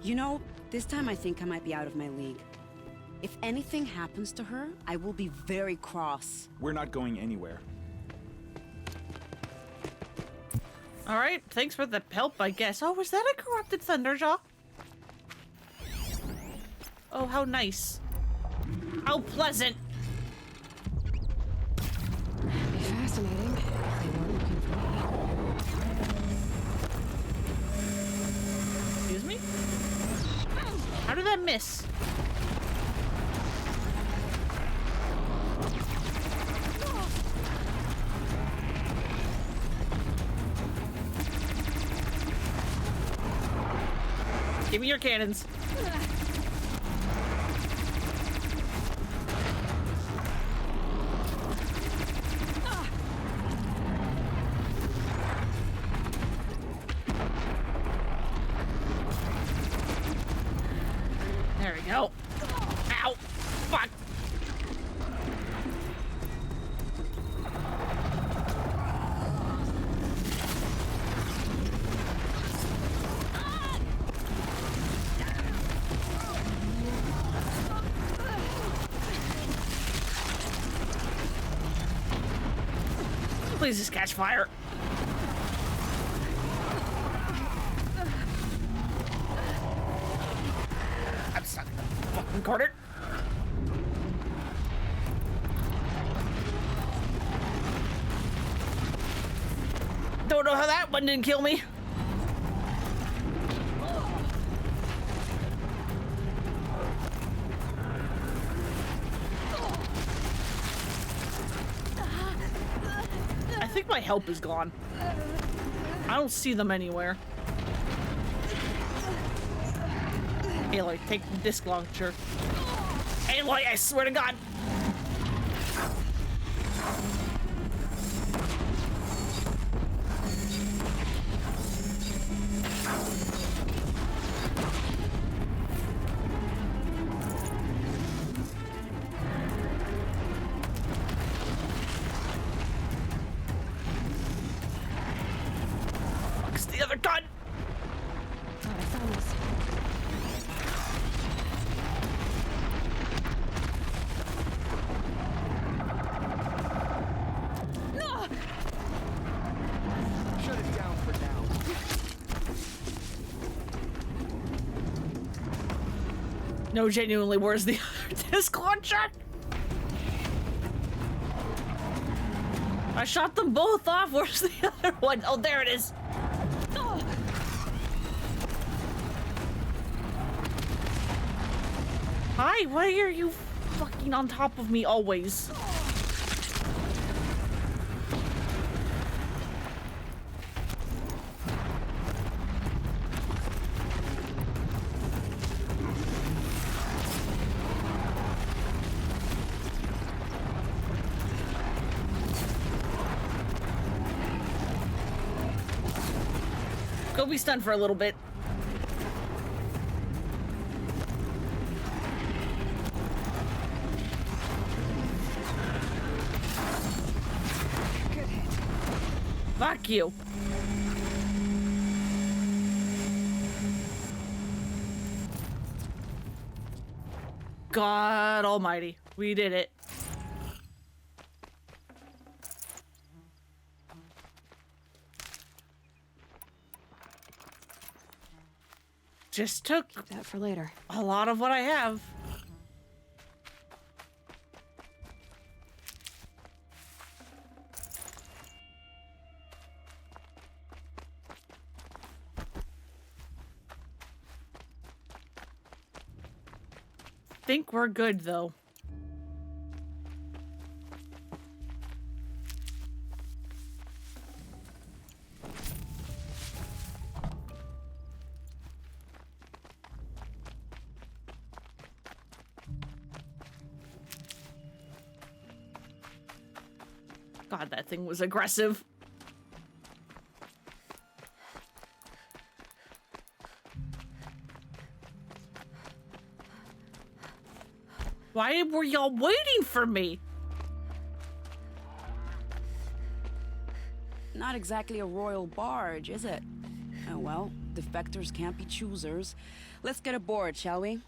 You know, this time I think I might be out of my league. If anything happens to her, I will be very cross. We're not going anywhere. All right, thanks for the help, I guess. Oh, was that a corrupted Thunderjaw? Oh, how nice. How pleasant. Fascinating. They weren't looking for me. Excuse me? How did that miss? Give me your cannons. There we go. Ow! Fuck! Please just catch fire. I'm stuck in the fucking corner. Don't know how that one didn't kill me. I think my help is gone. I don't see them anywhere. Aloy, take the disc launcher. Aloy, I swear to God. Fuck's the other gun. Oh, I found this. Shut it down for now. No, genuinely, where's the other disc launcher? I shot them both off. Where's the other one? Oh, there it is. Hi, why are you fucking on top of me always? Go be stunned for a little bit. Good hit. Fuck you. God almighty. We did it. Just took Keep that for later. a lot of what I have. Think we're good though. God, that thing was aggressive. Why were y'all waiting for me? Not exactly a royal barge, is it? Oh well, defectors can't be choosers. Let's get aboard, shall we?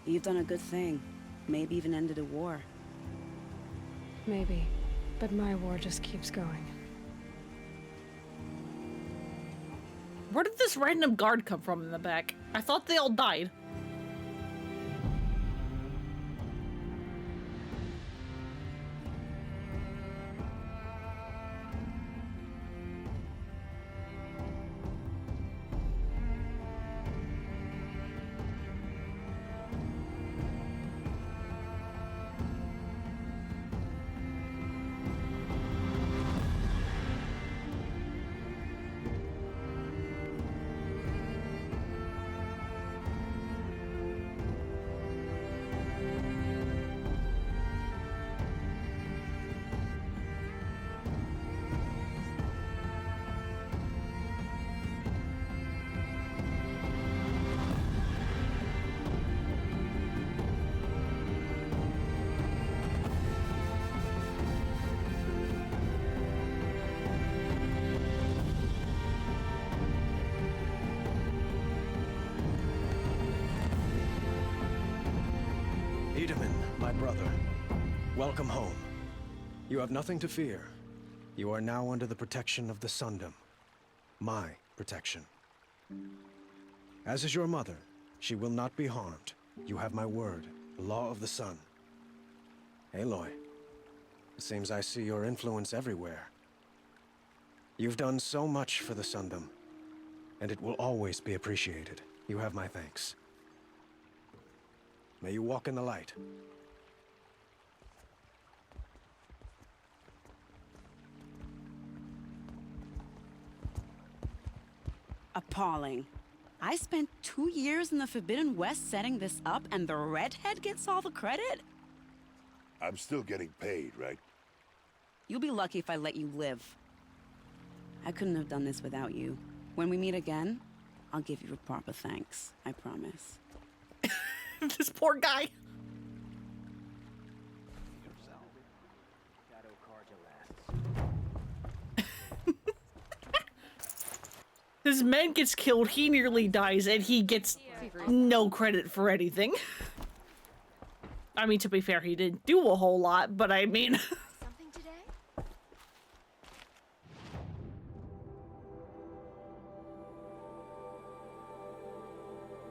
You've done a good thing. Maybe even ended a war. Maybe, but my war just keeps going. Where did this random guard come from in the back? I thought they all died. Itamen, my brother, welcome home. You have nothing to fear. You are now under the protection of the Sundom. My protection. As is your mother, she will not be harmed. You have my word, the law of the sun. Aloy, it seems I see your influence everywhere. You've done so much for the Sundom, and it will always be appreciated. You have my thanks. May you walk in the light. Appalling. I spent 2 years in the Forbidden West setting this up, and the redhead gets all the credit? I'm still getting paid, right? You'll be lucky if I let you live. I couldn't have done this without you. When we meet again, I'll give you a proper thanks. I promise. This poor guy. His man gets killed, he nearly dies, and he gets no credit for anything. I mean, to be fair, he didn't do a whole lot, but I mean... Something today?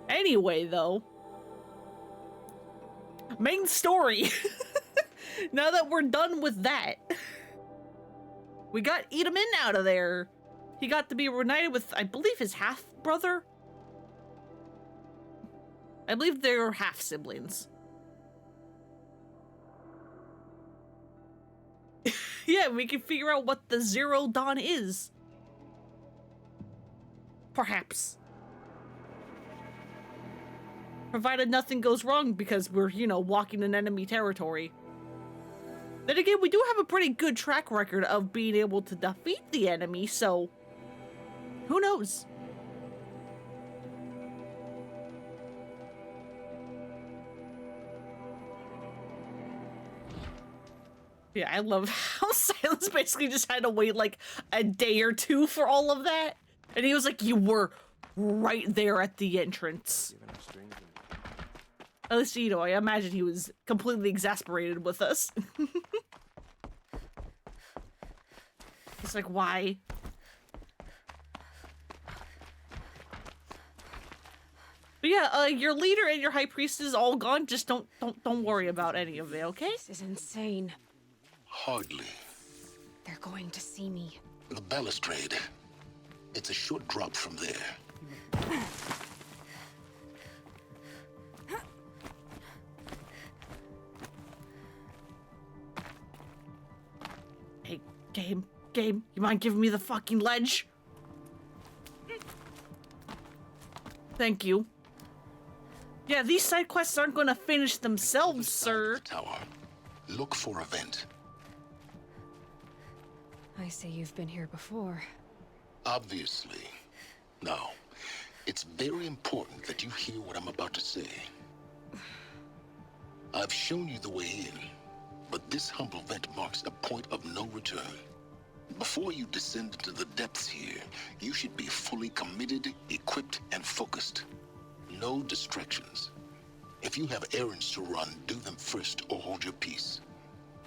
Anyway, though. Main story. Now that we're done with that, we got Itamen out of there. He got to be reunited with, I believe, his half-brother? I believe they're half-siblings. Yeah, we can figure out what the Zero Dawn is. Perhaps. Provided nothing goes wrong because we're, you know, walking in enemy territory. Then again, we do have a pretty good track record of being able to defeat the enemy, so... who knows? Yeah, I love how Silence basically just had to wait like a day or two for all of that. And he was like, you were right there at the entrance. At least, you know, I imagine he was completely exasperated with us. It's like, why? But yeah, your leader and your high priest is all gone. Just don't worry about any of it, okay? This is insane. Hardly. They're going to see me. The balustrade. It's a short drop from there. Game, you mind giving me the fucking ledge? Thank you. Yeah, these side quests aren't gonna finish themselves, sir. Tower. Look for a vent. I see you've been here before. Obviously. Now, it's very important that you hear what I'm about to say. I've shown you the way in, but this humble vent marks a point of no return. Before you descend into the depths here, you should be fully committed, equipped, and focused. No distractions. If you have errands to run, do them first or hold your peace.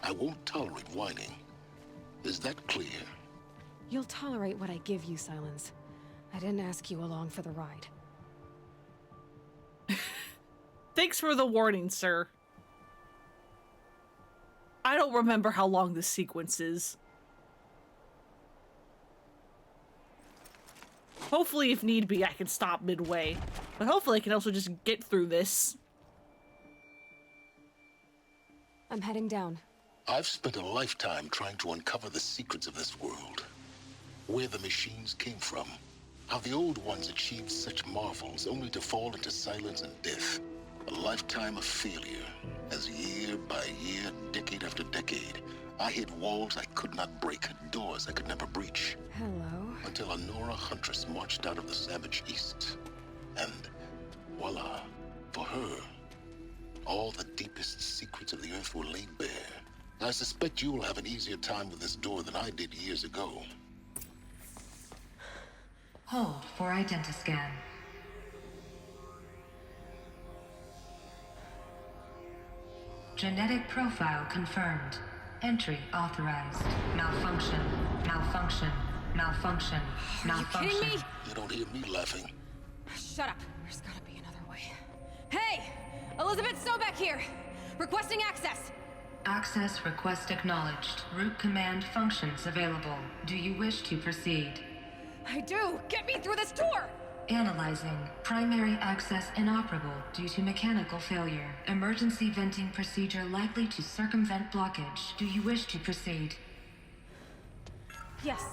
I won't tolerate whining. Is that clear? You'll tolerate what I give you, Silence. I didn't ask you along for the ride. Thanks for the warning, sir. I don't remember how long this sequence is. Hopefully, if need be, I can stop midway. But hopefully I can also just get through this. I'm heading down. I've spent a lifetime trying to uncover the secrets of this world. Where the machines came from. How the old ones achieved such marvels only to fall into silence and death. A lifetime of failure. As year by year, decade after decade, I hit walls I could not break, doors I could never breach. Hello. Until a Nora huntress marched out of the savage east. And voila, for her, all the deepest secrets of the earth were laid bare. I suspect you will have an easier time with this door than I did years ago. Hold for identiscan. Genetic profile confirmed. Entry authorized. Malfunction. Malfunction. Malfunction. Malfunction. Are you kidding me? You don't hear me laughing. Shut up. There's gotta be another way. Hey! Elizabeth Sobeck here! Requesting access! Access request acknowledged. Root command functions available. Do you wish to proceed? I do! Get me through this door! Analyzing. Primary access inoperable due to mechanical failure. Emergency venting procedure likely to circumvent blockage. Do you wish to proceed? Yes.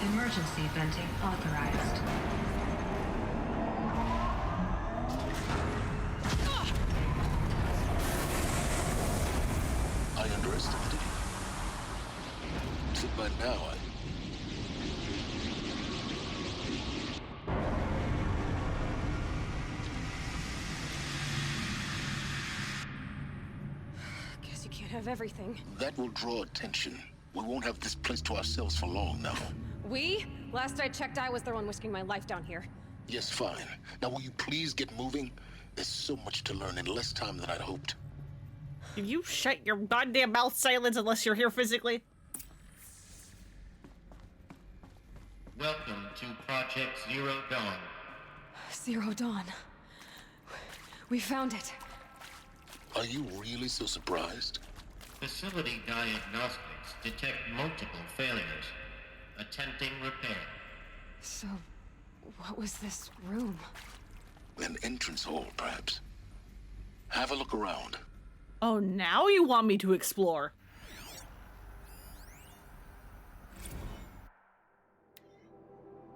Emergency venting authorized. I underestimated you. So by now, Guess you can't have everything. that will draw attention. We won't have this place to ourselves for long now. We? Last I checked, I was the one risking my life down here. Yes, fine. Now will you please get moving? There's so much to learn in less time than I'd hoped. Can you shut your goddamn mouth, Silence, unless you're here physically? Welcome to Project Zero Dawn. Zero Dawn. We found it. Are you really so surprised? Facility diagnostics detect multiple failures. Attempting repair. So, what was this room? An entrance hall, perhaps. Have a look around. Oh, now you want me to explore.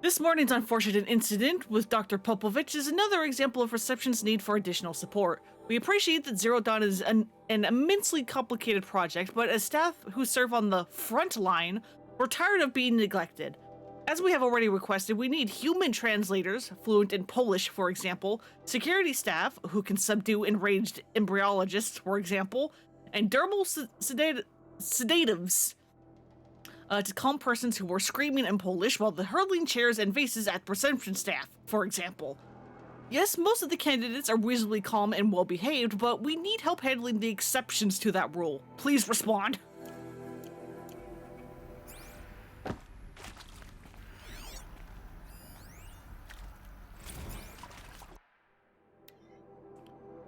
This morning's unfortunate incident with Dr. Popovich is another example of Reception's need for additional support. We appreciate that Zero Dawn is an immensely complicated project, but as staff who serve on the front line, we're tired of being neglected. As we have already requested, we need human translators, fluent in Polish, for example, security staff who can subdue enraged embryologists, for example, and dermal sedatives to calm persons who were screaming in Polish while hurling chairs and vases at reception staff, for example. Yes, most of the candidates are reasonably calm and well-behaved, but we need help handling the exceptions to that rule. Please respond.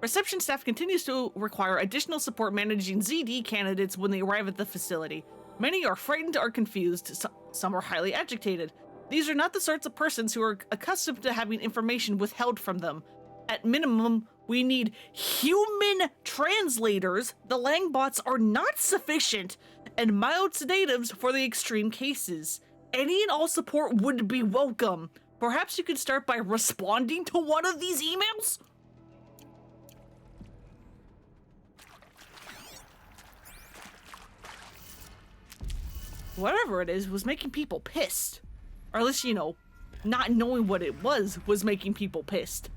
Reception staff continues to require additional support managing ZD candidates when they arrive at the facility. Many are frightened or confused, some are highly agitated. These are not the sorts of persons who are accustomed to having information withheld from them. At minimum, we need human translators. The Langbots are not sufficient, and mild sedatives for the extreme cases. Any and all support would be welcome. Perhaps you could start by responding to one of these emails? Whatever it is was making people pissed. Or at least, you know, not knowing what it was making people pissed.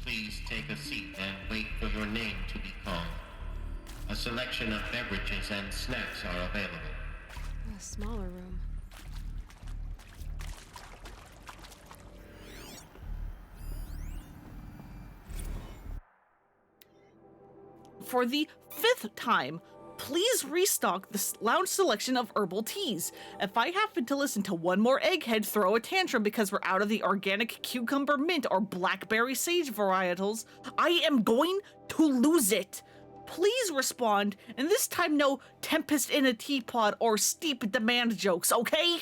Please take a seat and wait for your name to be called. A selection of beverages and snacks are available. A smaller room. For the 5th time, please restock the lounge selection of herbal teas. If I happen to listen to one more egghead throw a tantrum because we're out of the organic cucumber mint or blackberry sage varietals, I am going to lose it. Please respond, and this time no tempest in a teapot or steep demand jokes, okay?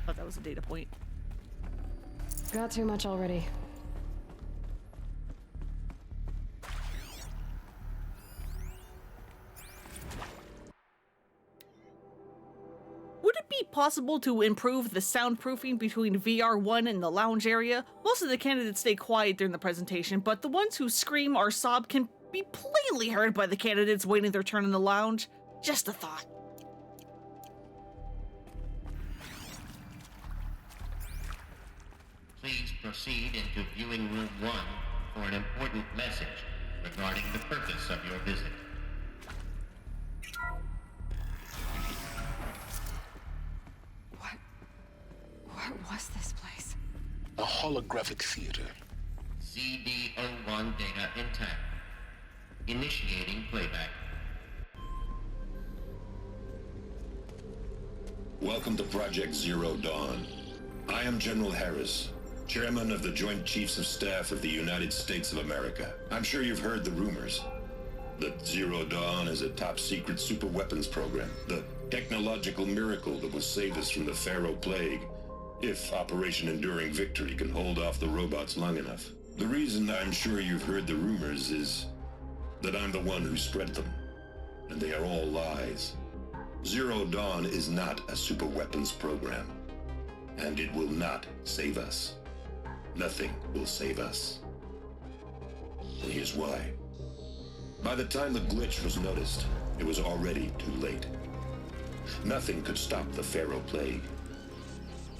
Thought that was a data point. Got too much already. Would it be possible to improve the soundproofing between VR1 and the lounge area? Most of the candidates stay quiet during the presentation, but the ones who scream or sob can be plainly heard by the candidates waiting their turn in the lounge. Just a thought. Please proceed into viewing room 1 for an important message regarding the purpose of your visit. What was this place? A holographic theater. ZD-01 data intact. Initiating playback. Welcome to Project Zero Dawn. I am General Harris, Chairman of the Joint Chiefs of Staff of the United States of America. I'm sure you've heard the rumors that Zero Dawn is a top-secret super-weapons program, the technological miracle that will save us from the Pharaoh Plague, if Operation Enduring Victory can hold off the robots long enough. The reason I'm sure you've heard the rumors is that I'm the one who spread them, and they are all lies. Zero Dawn is not a super-weapons program, and it will not save us. Nothing will save us. And here's why. By the time the glitch was noticed, it was already too late. Nothing could stop the Pharaoh Plague.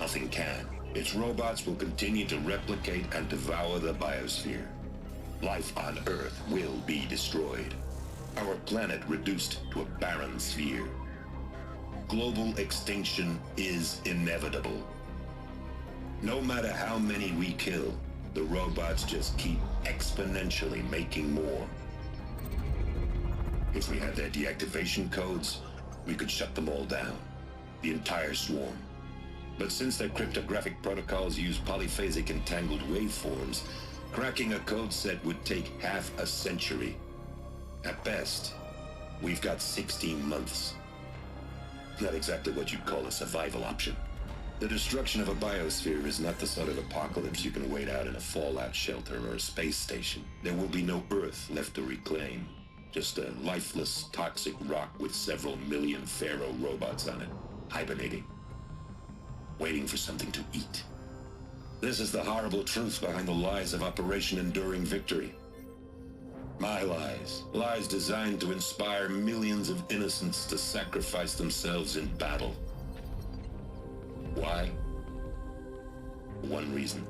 Nothing can. Its robots will continue to replicate and devour the biosphere. Life on Earth will be destroyed. Our planet reduced to a barren sphere. Global extinction is inevitable. No matter how many we kill, the robots just keep exponentially making more. If we had their deactivation codes, we could shut them all down. The entire swarm. But since their cryptographic protocols use polyphasic entangled waveforms, cracking a code set would take half a century. At best, we've got 16 months. Not exactly what you'd call a survival option. The destruction of a biosphere is not the sort of apocalypse you can wait out in a fallout shelter or a space station. There will be no Earth left to reclaim. Just a lifeless, toxic rock with several million Pharaoh robots on it, hibernating. Waiting for something to eat. This is the horrible truth behind the lies of Operation Enduring Victory. My lies. Lies designed to inspire millions of innocents to sacrifice themselves in battle. Why? One reason.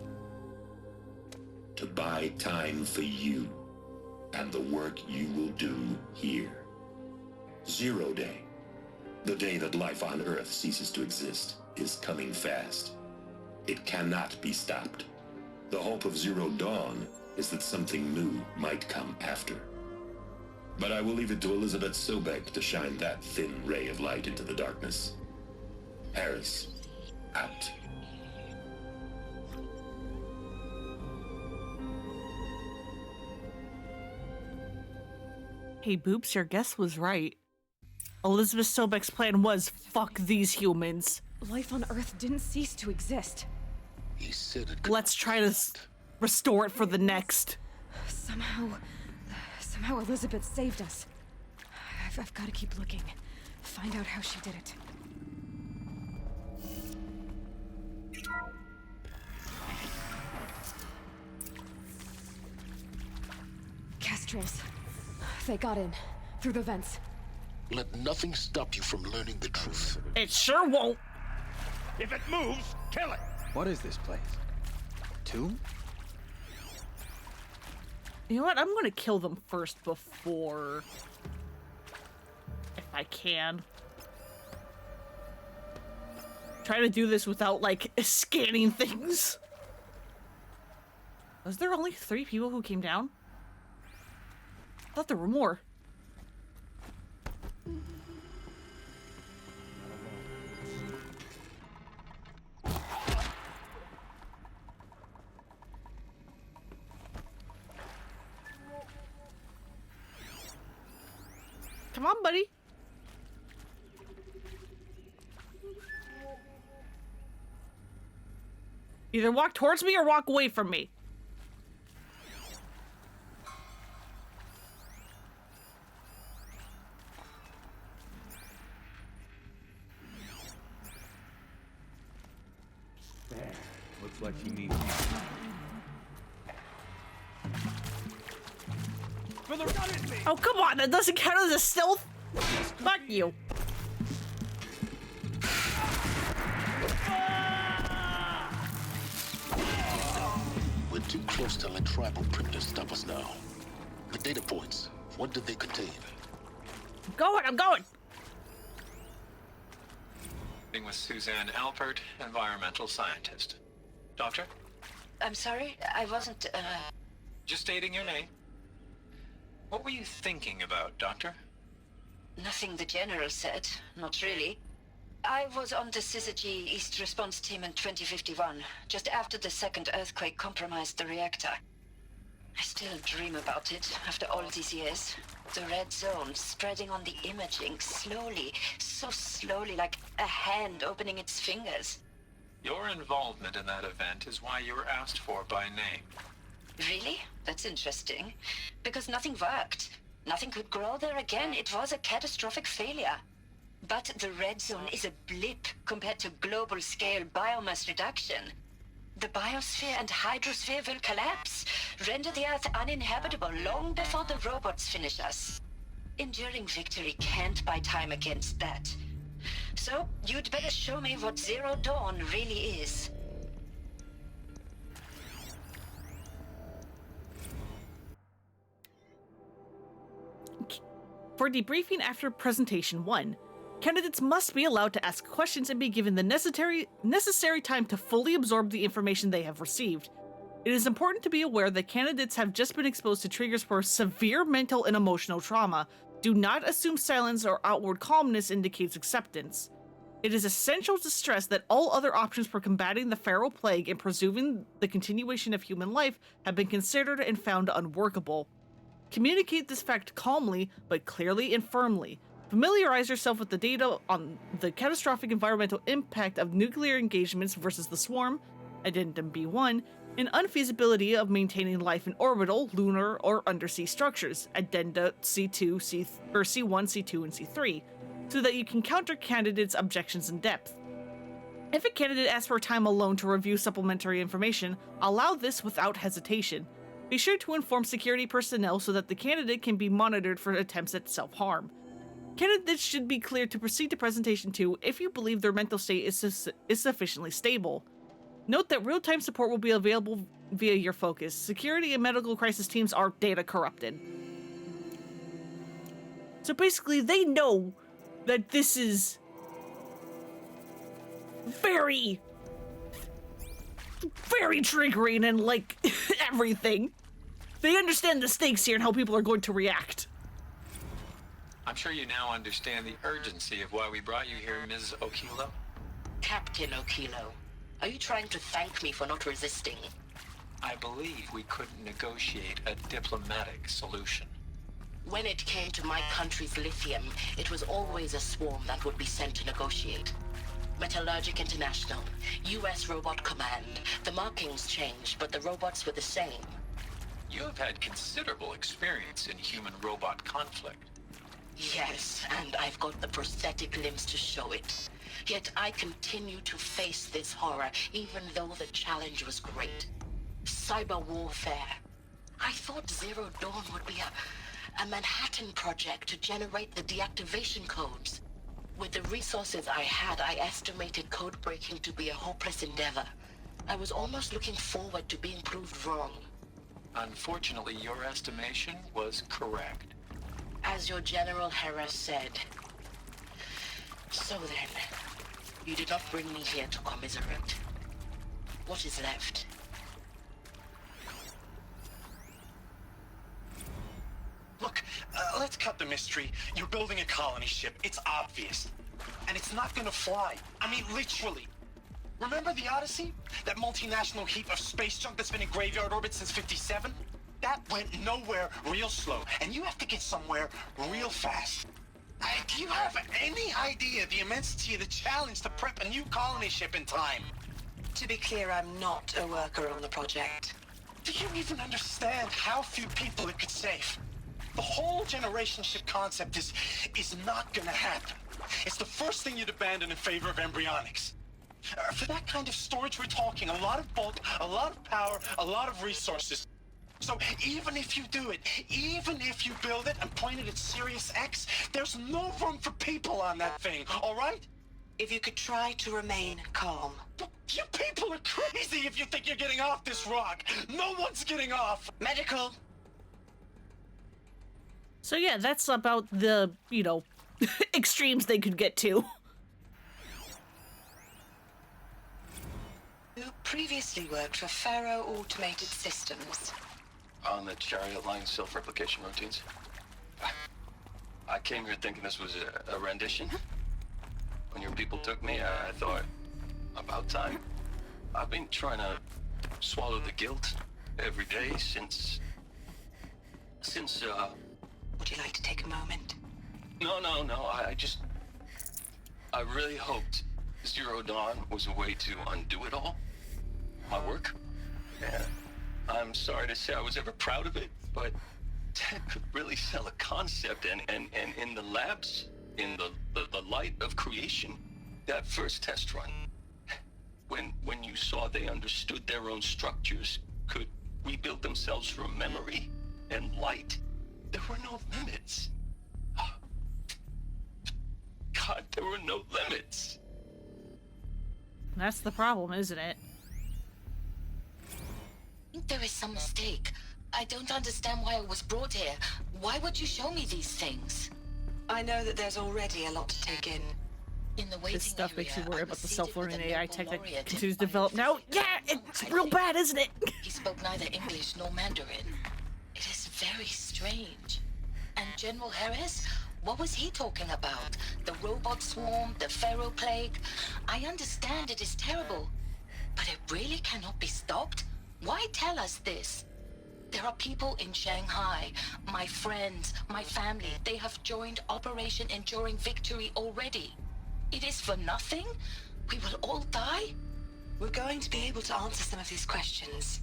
To buy time for you and the work you will do here. Zero Day. The day that life on Earth ceases to exist is coming fast. It cannot be stopped. The hope of Zero Dawn is that something new might come after. But I will leave it to Elizabeth Sobek to shine that thin ray of light into the darkness. Harris, out. Hey, Boops, your guess was right. Elizabeth Sobek's plan was, fuck these humans. Life on Earth didn't cease to exist. He said it. Let's try to restore it for the next. Somehow Somehow Elizabeth saved us. I've got to keep looking. Find out how she did it. Kestrels. They got in. Through the vents. Let nothing stop you from learning the truth. It sure won't. If it moves, kill it. What is this place? Tomb? You know what? I'm gonna kill them first before... if I can. Try to do this without, like, scanning things. Was there only 3 people who came down? I thought there were more. Come on, buddy. Either walk towards me or walk away from me. There. Looks like she needs me. Oh, come on, that doesn't count as a stealth. Fuck you. We're too close to let tribal primitives stop us now. The data points, what did they contain? I'm going. With Suzanne Alpert, environmental scientist. Doctor? I'm sorry, I wasn't, Just stating your name. What were you thinking about, Doctor? Nothing the General said, not really. I was on the Syzygy East Response Team in 2051, just after the second earthquake compromised the reactor. I still dream about it, after all these years. The red zone spreading on the imaging, slowly, so slowly, like a hand opening its fingers. Your involvement in that event is why you were asked for by name. Really? That's interesting. Because nothing worked. Nothing could grow there again. It was a catastrophic failure. But the red zone is a blip compared to global-scale biomass reduction. The biosphere and hydrosphere will collapse, render the Earth uninhabitable long before the robots finish us. Enduring victory can't buy time against that. So, you'd better show me what Zero Dawn really is. For debriefing after Presentation 1, candidates must be allowed to ask questions and be given the necessary time to fully absorb the information they have received. It is important to be aware that candidates have just been exposed to triggers for severe mental and emotional trauma. Do not assume silence or outward calmness indicates acceptance. It is essential to stress that all other options for combating the feral plague and preserving the continuation of human life have been considered and found unworkable. Communicate this fact calmly, but clearly and firmly. Familiarize yourself with the data on the catastrophic environmental impact of nuclear engagements versus the swarm, Addendum B1, and unfeasibility of maintaining life in orbital, lunar, or undersea structures, Addenda C2, C1, C2, and C3, so that you can counter candidates' objections in depth. If a candidate asks for time alone to review supplementary information, allow this without hesitation. Be sure to inform security personnel so that the candidate can be monitored for attempts at self-harm. Candidates should be cleared to proceed to Presentation 2 if you believe their mental state is sufficiently stable. Note that real-time support will be available via your focus. Security and medical crisis teams are data corrupted. So basically, they know that this is very triggering and, like, everything. They understand the stakes here and how people are going to react. I'm sure you now understand the urgency of why we brought you here, Ms. Okilo. Captain Okilo, are you trying to thank me for not resisting? I believe we couldn't negotiate a diplomatic solution. When it came to my country's lithium, it was always a swarm that would be sent to negotiate. Metallurgic International, US Robot Command. The markings changed, but the robots were the same. You have had considerable experience in human-robot conflict. Yes, and I've got the prosthetic limbs to show it. Yet I continue to face this horror, even though the challenge was great. Cyber warfare. I thought Zero Dawn would be a Manhattan project to generate the deactivation codes. With the resources I had, I estimated code breaking to be a hopeless endeavor. I was almost looking forward to being proved wrong. Unfortunately, your estimation was correct. As your General Harris said. So then, you did not bring me here to commiserate. What is left? Look, let's cut the mystery. You're building a colony ship. It's obvious. And it's not gonna fly. I mean, literally. Remember the Odyssey? That multinational heap of space junk that's been in graveyard orbit since '57? That went nowhere real slow. And you have to get somewhere real fast. Do you have any idea the immensity of the challenge to prep a new colony ship in time? To be clear, I'm not a worker on the project. Do you even understand how few people it could save? The whole generation ship concept is not gonna happen. It's the first thing you'd abandon in favor of embryonics. For that kind of storage, we're talking a lot of bulk, a lot of power, a lot of resources. So even if you do it, even if you build it and point it at Sirius X, there's no room for people on that thing, all right? If you could try to remain calm. You people are crazy if you think you're getting off this rock. No one's getting off. Medical. So yeah, that's about the, extremes they could get to. You previously worked for Faro Automated Systems. On the Chariot Line self-replication routines. I came here thinking this was a rendition. When your people took me, I thought, about time. I've been trying to swallow the guilt every day since... Would you like to take a moment? No, I really hoped Zero Dawn was a way to undo it all. My work. Yeah. I'm sorry to say I was ever proud of it, but Ted could really sell a concept, and in the labs, in the light of creation, that first test run, when you saw they understood their own structures, could rebuild themselves from memory and light, there were no limits. God, there were no limits. That's the problem, isn't it? I think there is some mistake. I don't understand why I was brought here. Why would you show me these things? I know that there's already a lot to take in. In the waiting This stuff area, makes you worry I about was the seated self-learning with a AI Nobel tech that laureate continues to in develop now. Yeah, it's real bad, isn't it? He spoke neither English nor Mandarin. It is very strange. And General Harris? What was he talking about? The robot swarm, the Pharaoh plague? I understand it is terrible, but it really cannot be stopped? Why tell us this? There are people in Shanghai, my friends, my family. They have joined Operation Enduring Victory already. It is for nothing? We will all die? We're going to be able to answer some of these questions.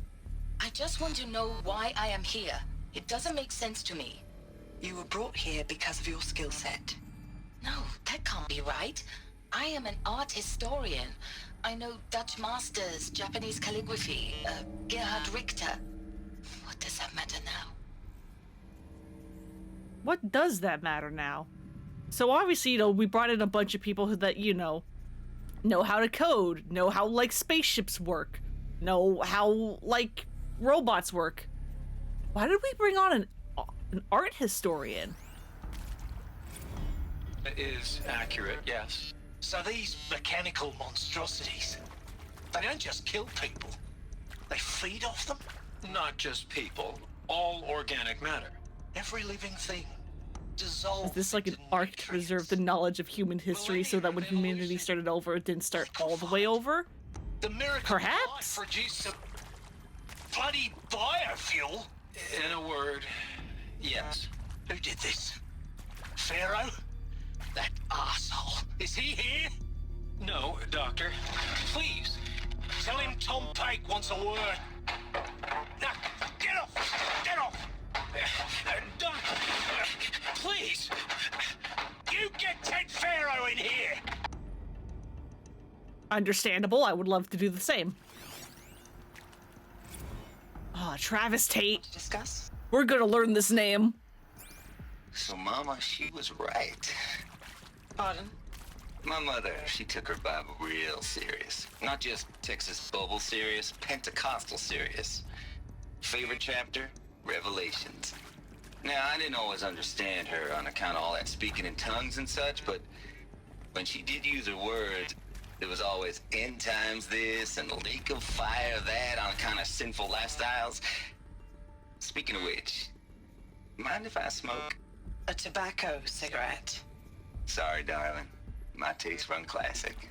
I just want to know why I am here. It doesn't make sense to me. You were brought here because of your skill set. No, that can't be right. I am an art historian. I know Dutch masters, Japanese calligraphy, Gerhard Richter. What does that matter now? What does that matter now? So obviously, we brought in a bunch of people that, know how to code, know how, spaceships work, know how, robots work. Why did we bring on an art historian? It is accurate, yes. So these mechanical monstrosities, they don't just kill people. They feed off them? Not just people. All organic matter. Every living thing. Dissolve. Is this like an arc to preserve the knowledge of human history so that when humanity started over, it didn't start all the way over? The miracle Perhaps? produced some bloody biofuel. In a word, yes. Who did this? Pharaoh? That arsehole. Is he here? No, Doctor. Please, tell him Tom Pike wants a word. Now, get off! Doc, please. You get Ted Faro in here. Understandable. I would love to do the same. Oh, Travis Tate. Discuss? We're gonna learn this name. So, Mama, she was right. Pardon? My mother, she took her Bible real serious. Not just Texas Bible serious, Pentecostal serious. Favorite chapter? Revelations. Now, I didn't always understand her on account of all that speaking in tongues and such, but when she did use her words, there was always end times this and lake of fire that on account of sinful lifestyles. Speaking of which, mind if I smoke? A tobacco cigarette. Sorry, darling. My taste run classic.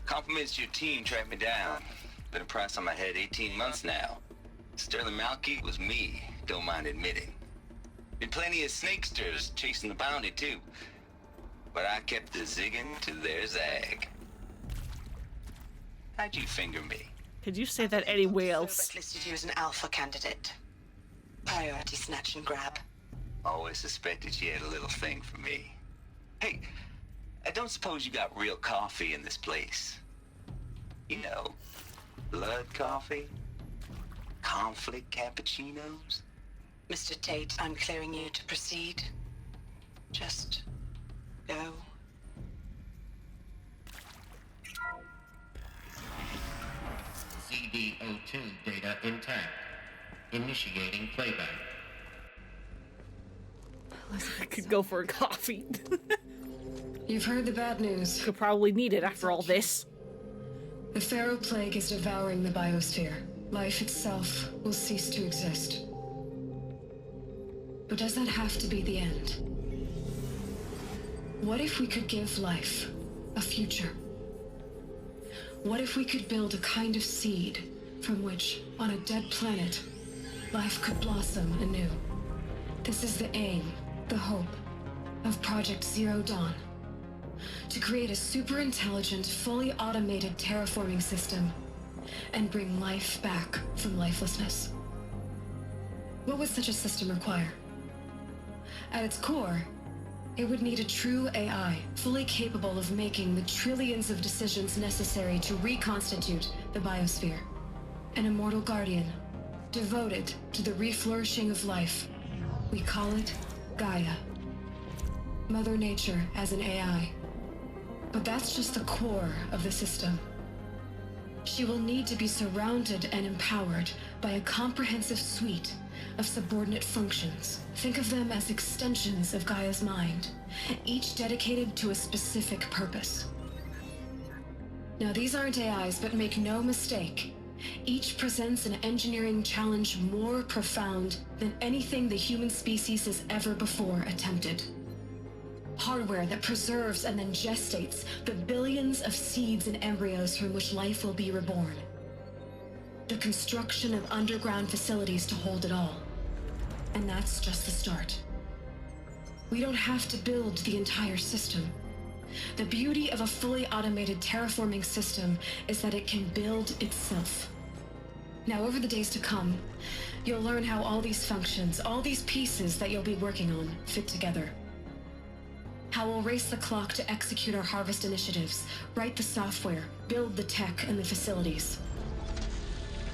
Compliments to your team tracked me down. Been a price on my head 18 months now. Sterling Malky was me, don't mind admitting. Been plenty of snakesters chasing the bounty too. But I kept the zigging to their zag. How'd you finger me? Could you say that anywhere else? Sobert listed you as an alpha candidate. Priority snatch and grab. Always suspected she had a little thing for me. Hey, I don't suppose you got real coffee in this place. You know, blood coffee? Conflict cappuccinos? Mr. Tate, I'm clearing you to proceed. Just go. CD02 data intact. Initiating playback. I could go for a coffee. You've heard the bad news. Could probably need it after all this. The Pharaoh Plague is devouring the biosphere. Life itself will cease to exist. But does that have to be the end? What if we could give life a future? What if we could build a kind of seed from which, on a dead planet, life could blossom anew? This is the aim, the hope, of Project Zero Dawn. To create a super-intelligent, fully automated terraforming system and bring life back from lifelessness. What would such a system require? At its core, it would need a true AI, fully capable of making the trillions of decisions necessary to reconstitute the biosphere. An immortal guardian, devoted to the reflourishing of life. We call it Gaia. Mother Nature as an AI. But that's just the core of the system. She will need to be surrounded and empowered by a comprehensive suite of subordinate functions. Think of them as extensions of Gaia's mind, each dedicated to a specific purpose. Now, these aren't AIs, but make no mistake, each presents an engineering challenge more profound than anything the human species has ever before attempted. Hardware that preserves and then gestates the billions of seeds and embryos from which life will be reborn. The construction of underground facilities to hold it all. And that's just the start. We don't have to build the entire system. The beauty of a fully automated terraforming system is that it can build itself. Now, over the days to come, you'll learn how all these functions, all these pieces that you'll be working on, fit together. How we'll race the clock to execute our harvest initiatives, write the software, build the tech and the facilities.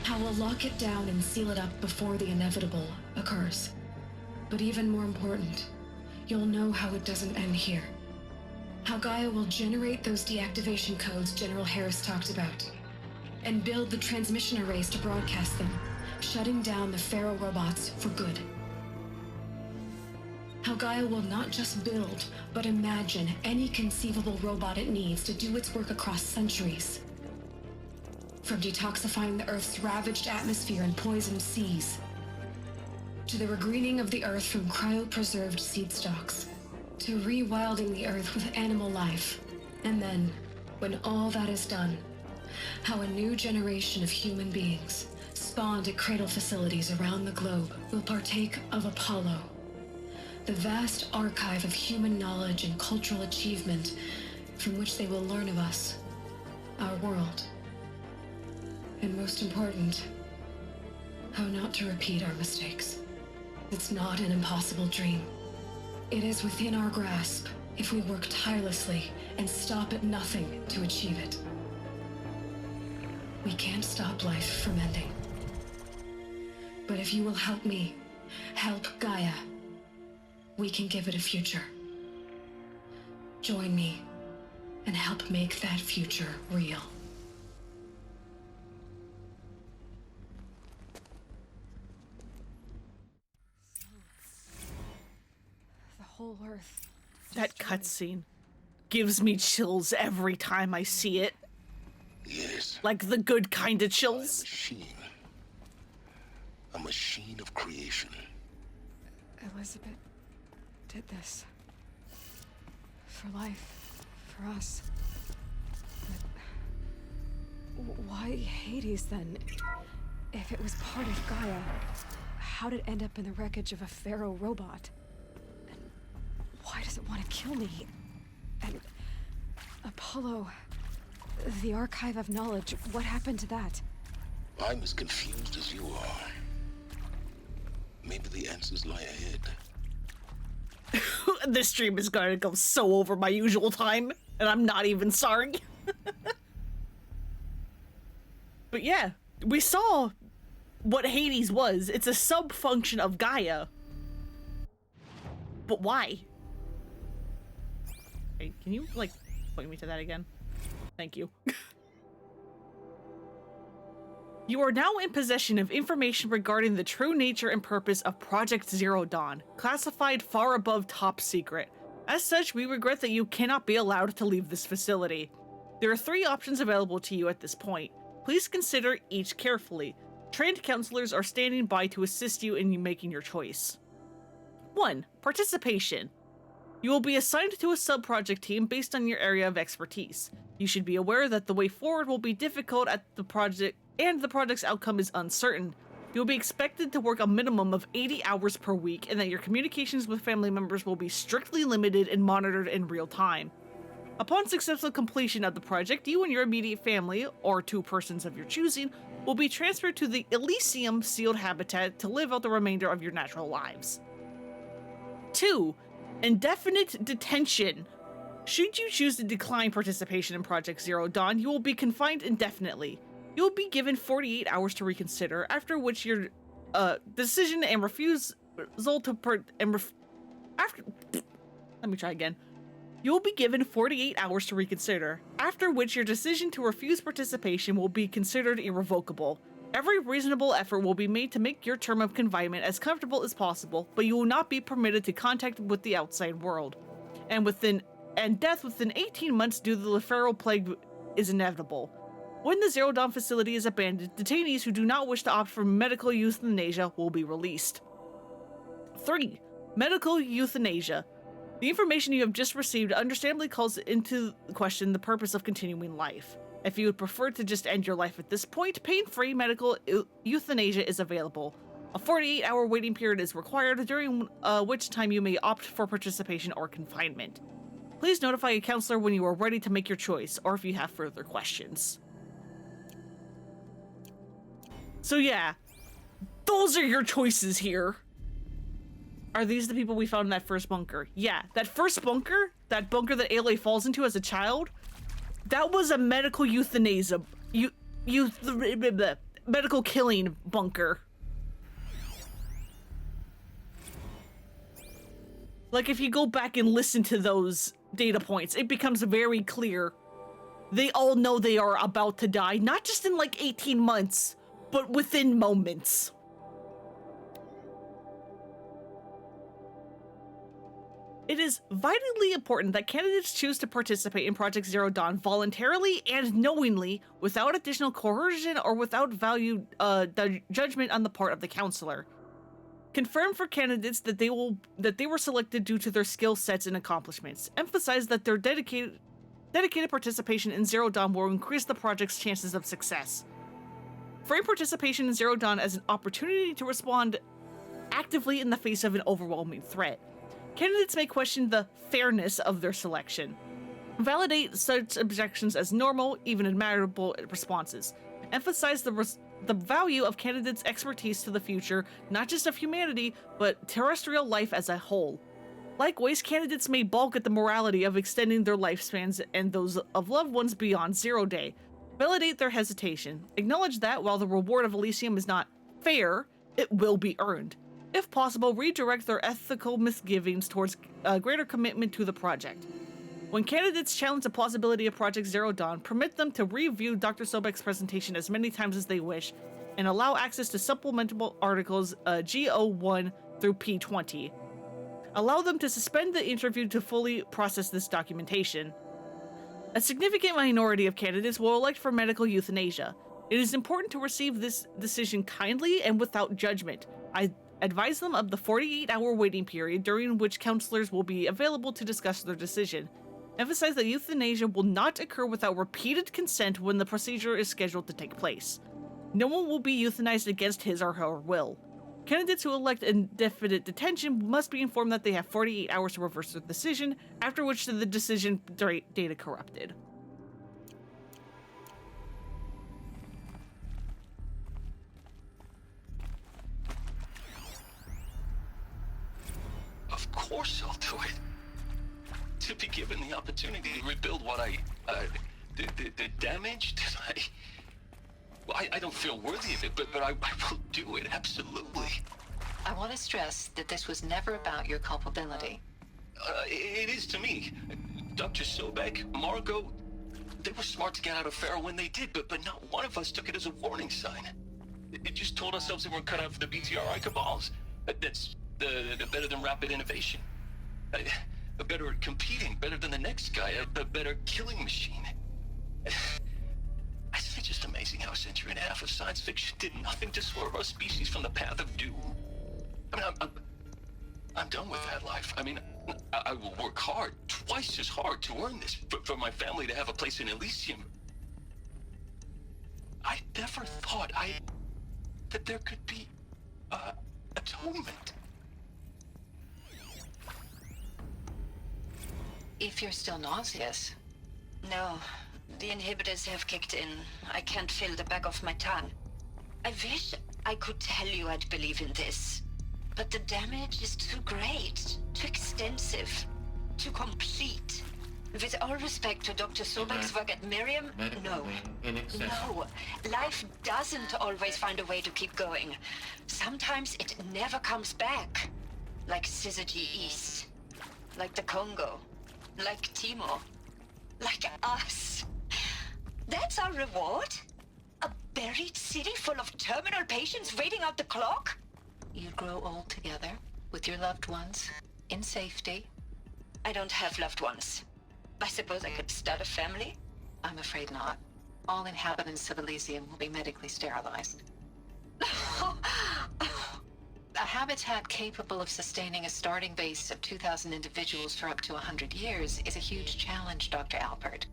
How we'll lock it down and seal it up before the inevitable occurs. But even more important, you'll know how it doesn't end here. How Gaia will generate those deactivation codes General Harris talked about, and build the transmission arrays to broadcast them, shutting down the Pharaoh robots for good. How Gaia will not just build, but imagine any conceivable robot it needs to do its work across centuries. From detoxifying the Earth's ravaged atmosphere and poisoned seas, to the regreening of the Earth from cryopreserved seed stalks, to rewilding the Earth with animal life. And then, when all that is done, how a new generation of human beings, spawned at cradle facilities around the globe, will partake of Apollo, the vast archive of human knowledge and cultural achievement from which they will learn of us, our world. And most important, how not to repeat our mistakes. It's not an impossible dream. It is within our grasp if we work tirelessly and stop at nothing to achieve it. We can't stop life from ending. But if you will help me, help Gaia, we can give it a future. Join me and help make that future real. The whole Earth. That cutscene gives me chills every time I see it. Yes. Like the good kind of chills. A machine of creation. Elizabeth did this. For life. For us. But why Hades then? If it was part of Gaia, how'd it end up in the wreckage of a Pharaoh robot? And why does it want to kill me? And Apollo, the Archive of Knowledge, what happened to that? I'm as confused as you are. Maybe the answers lie ahead. This stream is going to go so over my usual time, and I'm not even sorry. But yeah, we saw what Hades was. It's a sub-function of Gaia. But why? Hey, can you, like, point me to that again? Thank you. You are now in possession of information regarding the true nature and purpose of Project Zero Dawn, classified far above top secret. As such, we regret that you cannot be allowed to leave this facility. There are 3 options available to you at this point. Please consider each carefully. Trained counselors are standing by to assist you in making your choice. 1. Participation. You will be assigned to a sub-project team based on your area of expertise. You should be aware that the way forward will be difficult at the project, and the project's outcome is uncertain. You will be expected to work a minimum of 80 hours per week, and that your communications with family members will be strictly limited and monitored in real time. Upon successful completion of the project, you and your immediate family, or 2 persons of your choosing, will be transferred to the Elysium sealed habitat to live out the remainder of your natural lives. 2. Indefinite detention. Should you choose to decline participation in Project Zero Dawn, you will be confined indefinitely. You will be given 48 hours to reconsider, after which your decision and refusal to let me try again. You will be given 48 hours to reconsider, after which your decision to refuse participation will be considered irrevocable. Every reasonable effort will be made to make your term of confinement as comfortable as possible, but you will not be permitted to contact with the outside world. And death within 18 months due to the Pharaoh plague is inevitable. When the Zero Dawn facility is abandoned, detainees who do not wish to opt for medical euthanasia will be released. 3. Medical euthanasia. The information you have just received understandably calls into question the purpose of continuing life. If you would prefer to just end your life at this point, pain-free medical euthanasia is available. A 48-hour waiting period is required, during which time you may opt for participation or confinement. Please notify a counselor when you are ready to make your choice, or if you have further questions. So yeah, those are your choices here. Are these the people we found in that first bunker? Yeah, that first bunker, that bunker that Aloy falls into as a child, that was a medical euthanasia, medical killing bunker. Like, if you go back and listen to those data points, it becomes very clear. They all know they are about to die, not just in like 18 months, but within moments. It is vitally important that candidates choose to participate in Project Zero Dawn voluntarily and knowingly, without additional coercion or without judgment on the part of the counselor. Confirm for candidates that they were selected due to their skill sets and accomplishments. Emphasize that their dedicated participation in Zero Dawn will increase the project's chances of success. Frame participation in Zero Dawn as an opportunity to respond actively in the face of an overwhelming threat. Candidates may question the fairness of their selection. Validate such objections as normal, even admirable responses. Emphasize the the value of candidates' expertise to the future, not just of humanity, but terrestrial life as a whole. Likewise, candidates may balk at the morality of extending their lifespans and those of loved ones beyond 0 day. Validate their hesitation. Acknowledge that while the reward of Elysium is not fair, it will be earned. If possible, redirect their ethical misgivings towards a greater commitment to the project. When candidates challenge the possibility of Project Zero Dawn, permit them to review Dr. Sobek's presentation as many times as they wish, and allow access to supplemental articles G01 through P20. Allow them to suspend the interview to fully process this documentation. A significant minority of candidates will elect for medical euthanasia. It is important to receive this decision kindly and without judgment. I advise them of the 48-hour waiting period during which counselors will be available to discuss their decision. Emphasize that euthanasia will not occur without repeated consent when the procedure is scheduled to take place. No one will be euthanized against his or her will. Candidates who elect indefinite detention must be informed that they have 48 hours to reverse their decision, after which the decision data corrupted. Of course I'll do it. To be given the opportunity to rebuild what the damage that I don't feel worthy of it, but I will do it, absolutely. I want to stress that this was never about your culpability. It is to me. Dr. Sobek, Margot, they were smart to get out of Pharaoh when they did, but not one of us took it as a warning sign. It just told ourselves that we're cut out for the BTRI cabals. That's the better than rapid innovation. Better at competing, better than the next guy, a better killing machine. Isn't it just amazing how a century and a half of science fiction did nothing to swerve our species from the path of doom? I mean, I'm done with that life. I mean, I will work hard, twice as hard, to earn this, for my family to have a place in Elysium. I never thought that there could be atonement. If you're still nauseous. No, the inhibitors have kicked in. I can't feel the back of my tongue. I wish I could tell you I'd believe in this. But the damage is too great, too extensive, too complete. With all respect to Dr. Sobek's work at Miriam, no. No, life doesn't always find a way to keep going. Sometimes it never comes back. Like Syzygy East. Like the Congo. Like Timo. Like us. That's our reward? A buried city full of terminal patients waiting out the clock? You grow old together, with your loved ones, in safety. I don't have loved ones. I suppose I could start a family? I'm afraid not. All inhabitants of Elysium will be medically sterilized. A habitat capable of sustaining a starting base of 2,000 individuals for up to 100 years is a huge challenge, Dr. Alpert.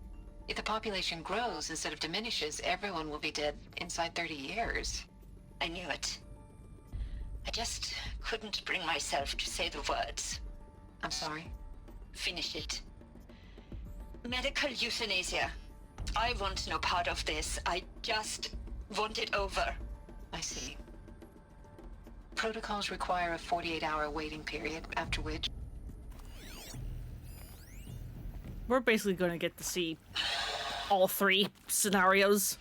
If the population grows instead of diminishes, everyone will be dead inside 30 years. I knew it. I just couldn't bring myself to say the words. I'm sorry? Finish it. Medical euthanasia. I want no part of this. I just want it over. I see. Protocols require a 48-hour waiting period, after which... We're basically going to get to see all three scenarios.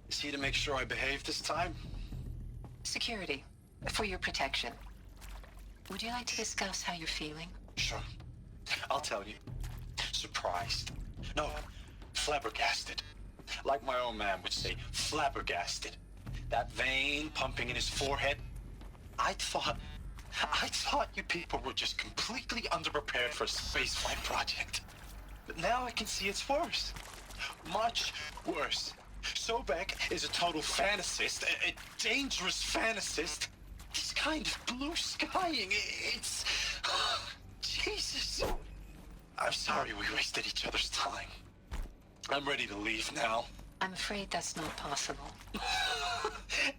Is he to make sure I behave this time? Security. For your protection. Would you like to discuss how you're feeling? Sure. I'll tell you. Surprised. No, flabbergasted. Like my old man would say, flabbergasted. That vein pumping in his forehead. I thought you people were just completely underprepared for a spaceflight project. But now I can see it's worse. Much worse. Sobek is a total fantasist, a dangerous fantasist. This kind of blue skying, it's... Jesus. I'm sorry we wasted each other's time. I'm ready to leave now. I'm afraid that's not possible.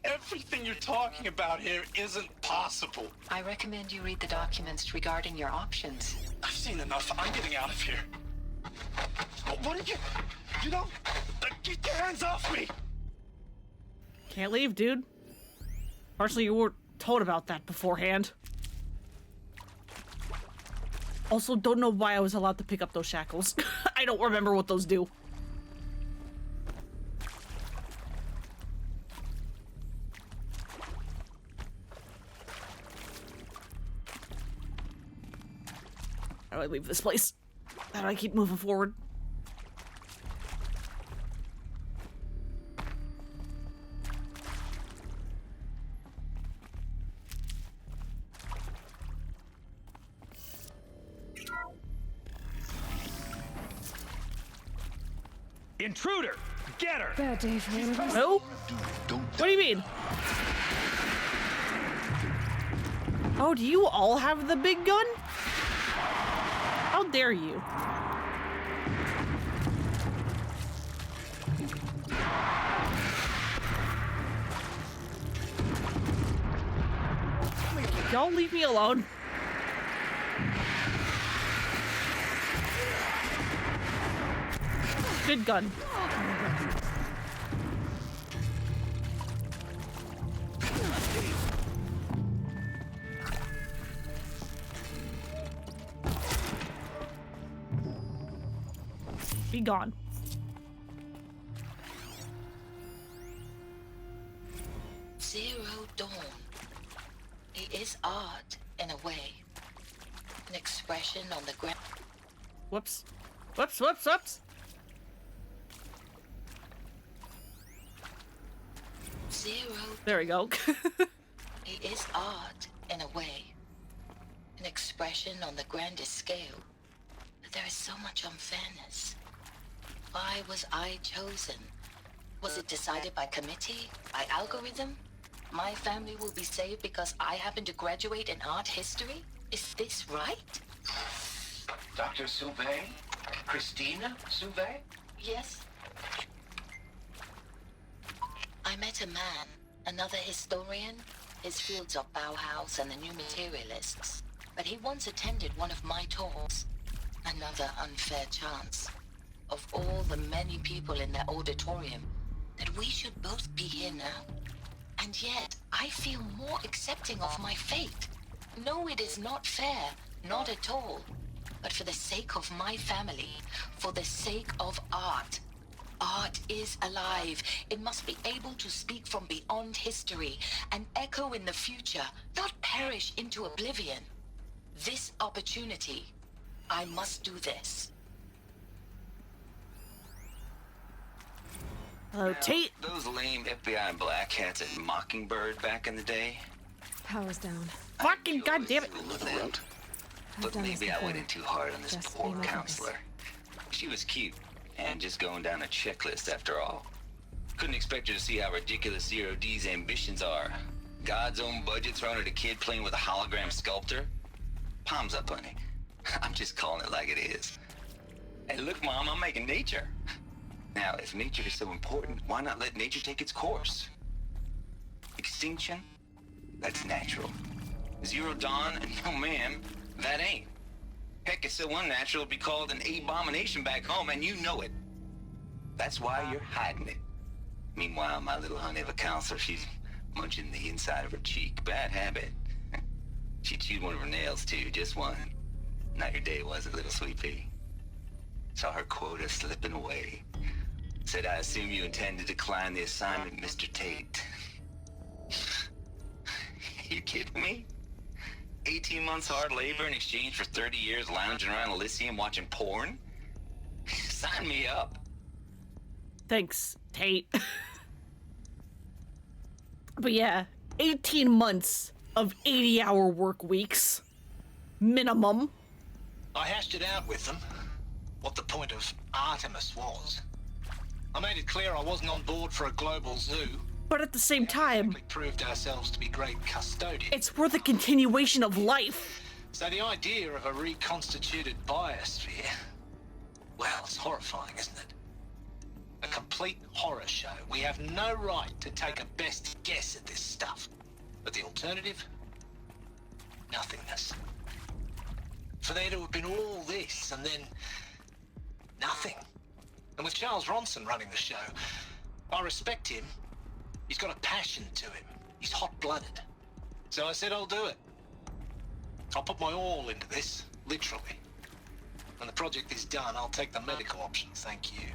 Everything you're talking about here isn't possible. I recommend you read the documents regarding your options. I've seen enough. I'm getting out of here. What did you... You know... Get your hands off me! Can't leave, dude. Personally, you weren't told about that beforehand. Also, don't know why I was allowed to pick up those shackles. I don't remember what those do. How do I leave this place? How do I keep moving forward? Intruder! Get her! Bad day for one of us. No? What do you mean? Oh, do you all have the big gun? How dare you? Y'all leave me alone. Good gun. Be gone. Zero Dawn. It is art, in a way. An expression on the ground. Whoops. Whoops, whoops, whoops. Zero. There we go. It is art, in a way. An expression on the grandest scale. But there is so much unfairness. Why was I chosen? Was it decided by committee? By algorithm? My family will be saved because I happen to graduate in art history? Is this right? Dr. Sauvé? Christina Sauvé? Yes. I met a man, another historian. His fields are Bauhaus and the New Materialists. But he once attended one of my talks. Another unfair chance. Of all the many people in that auditorium, that we should both be here now. And yet, I feel more accepting of my fate. No, it is not fair, not at all. But for the sake of my family, for the sake of art. Art is alive. It must be able to speak from beyond history and echo in the future, not perish into oblivion. This opportunity, I must do this. Tate. Those lame FBI black hats at Mockingbird back in the day. Power's down. Fucking goddamn it. But maybe I went in too hard on this poor counselor. She was cute and just going down a checklist after all. Couldn't expect her to see how ridiculous Zero D's ambitions are. God's own budget thrown at a kid playing with a hologram sculptor. Palms up, honey. I'm just calling it like it is. Hey, look, Mom, I'm making nature. Now, if nature is so important, why not let nature take its course? Extinction? That's natural. Zero Dawn? No, ma'am, that ain't. Heck, it's so unnatural it'd be called an abomination back home, and you know it. That's why you're hiding it. Meanwhile, my little honey of a counselor, she's munching the inside of her cheek. Bad habit. She chewed one of her nails, too, just one. Not your day, was it, little sweet pea? Saw her quota slipping away. Said, I assume you intend to decline the assignment, Mr. Tate. You kidding me? 18 months hard labor in exchange for 30 years lounging around Elysium watching porn? Sign me up. Thanks, Tate. But yeah, 18 months of 80-hour work weeks. Minimum. I hashed it out with them. What the point of Artemis was. I made it clear I wasn't on board for a global zoo. But at the same time, we proved ourselves to be great custodians. It's for the continuation of life. So the idea of a reconstituted biosphere, well, it's horrifying, isn't it? A complete horror show. We have no right to take a best guess at this stuff. But the alternative? Nothingness. For there to have been all this and then nothing. And with Charles Ronson running the show, I respect him. He's got a passion to him. He's hot-blooded. So I said I'll do it. I'll put my all into this, literally. When the project is done, I'll take the medical option, thank you.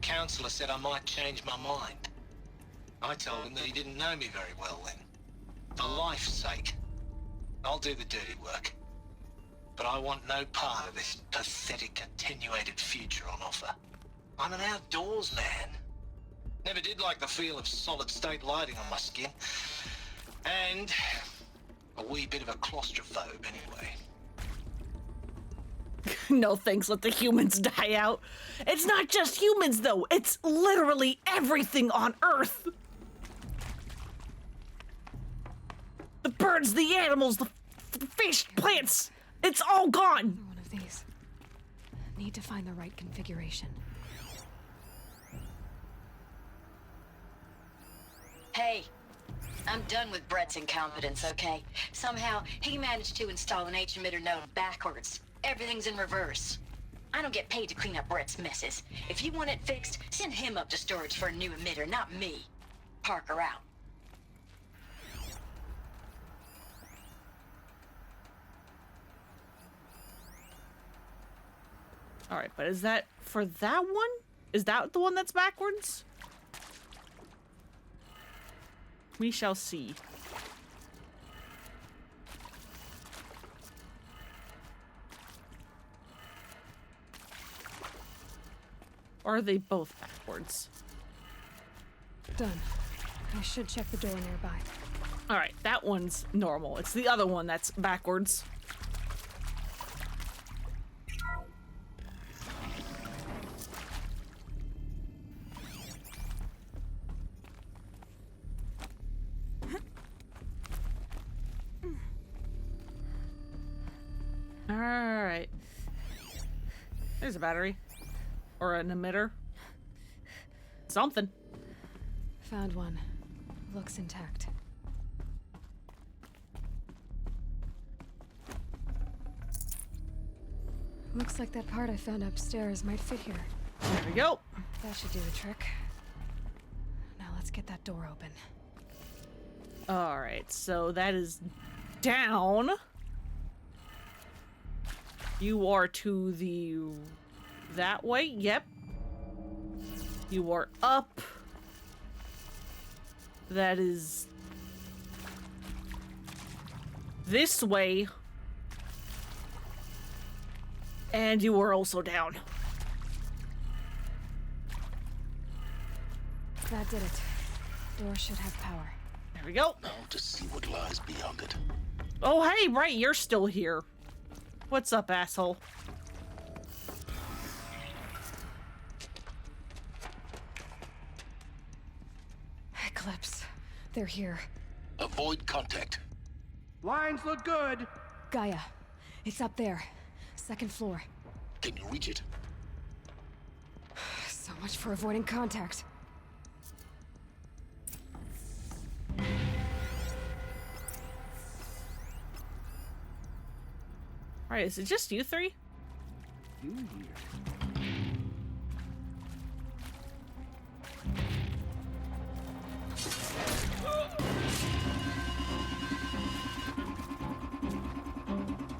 Counselor said I might change my mind. I told him that he didn't know me very well then. For life's sake, I'll do the dirty work. But I want no part of this pathetic, attenuated future on offer. I'm an outdoors man. Never did like the feel of solid-state lighting on my skin. And a wee bit of a claustrophobe, anyway. No thanks, let the humans die out. It's not just humans, though. It's literally everything on Earth. The birds, the animals, the fish, plants. It's all gone. One of these. Need to find the right configuration. Hey, I'm done with Brett's incompetence, okay? Somehow, he managed to install an H-emitter node backwards. Everything's in reverse. I don't get paid to clean up Brett's messes. If you want it fixed, send him up to storage for a new emitter, not me. Parker out. All right, but is that for that one? Is that the one that's backwards? We shall see. Or are they both backwards? Done. I should check the door nearby. All right, that one's normal. It's the other one that's backwards. All right. There's a battery. Or an emitter. Something. Found one. Looks intact. Looks like that part I found upstairs might fit here. There we go. That should do the trick. Now let's get that door open. All right, so that is down. You are to the... that way? Yep. You are up. That is... this way. And you are also down. That did it. Door should have power. There we go. Now to see what lies beyond it. Oh, hey, right, you're still here. What's up, asshole? Eclipse. They're here. Avoid contact. Lines look good. Gaia. It's up there. Second floor. Can you reach it? So much for avoiding contact. Alright, is it just you three? You here.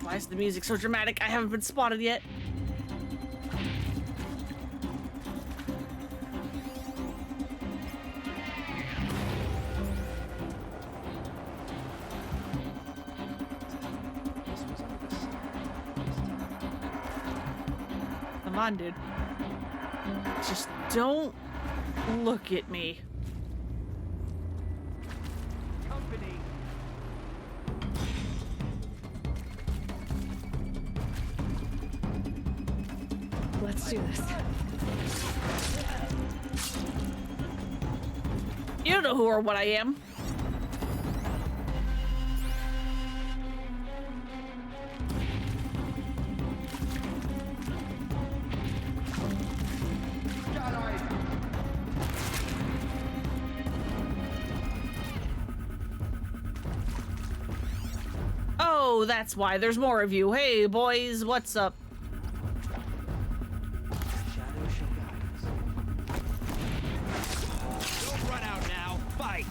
Why is the music so dramatic? I haven't been spotted yet. Come on, dude. Just don't look at me. Company. Let's do this. You know who or what I am. Oh, that's why. There's more of you. Hey, boys, what's up? Shadow shall guide us. Don't run out now. Fight.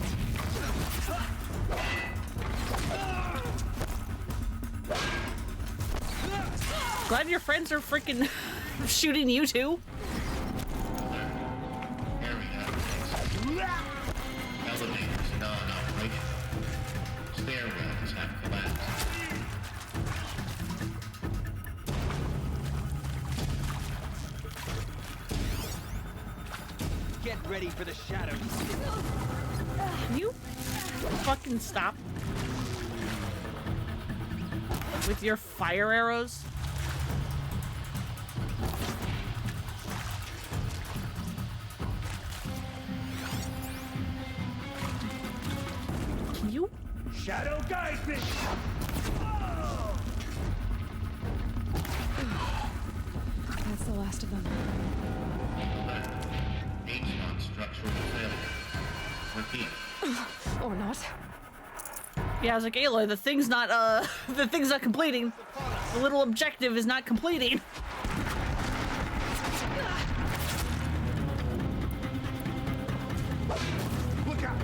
Glad your friends are freaking shooting you too. Elevators non-operational. Stairwells have collapsed. Get ready for the shadows. Can you fucking stop with your fire arrows? Can you? Shadow guide me! That's the last of them. H-Lock structural failure. Repeat. Or not. Yeah, I was like, Aloy, the thing's not completing. The little objective is not completing. Look out!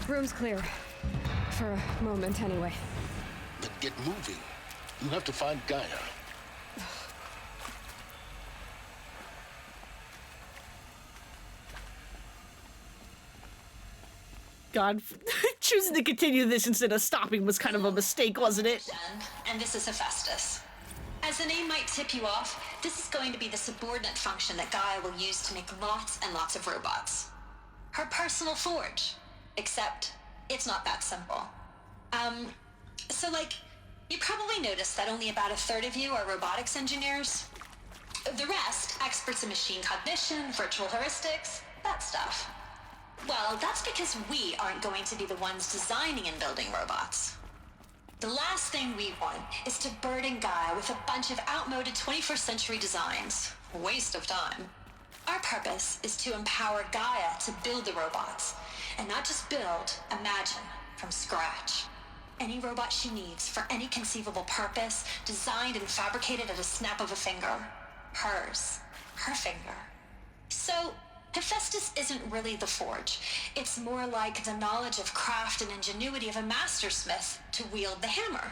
Room's clear. For a moment, anyway. Then get moving. You have to find Gaia. God, choosing to continue this instead of stopping was kind of a mistake, wasn't it? And this is Hephaestus. As the name might tip you off, this is going to be the subordinate function that Gaia will use to make lots and lots of robots. Her personal forge. Except, it's not that simple. So like, you probably noticed that only about a third of you are robotics engineers. The rest, experts in machine cognition, virtual heuristics, that stuff. Well, that's because we aren't going to be the ones designing and building robots. The last thing we want is to burden Gaia with a bunch of outmoded 21st century designs. Waste of time. Our purpose is to empower Gaia to build the robots. And not just build, imagine, from scratch. Any robot she needs for any conceivable purpose, designed and fabricated at a snap of a finger. Hers. Her finger. So, Hephaestus isn't really the forge. It's more like the knowledge of craft and ingenuity of a mastersmith to wield the hammer.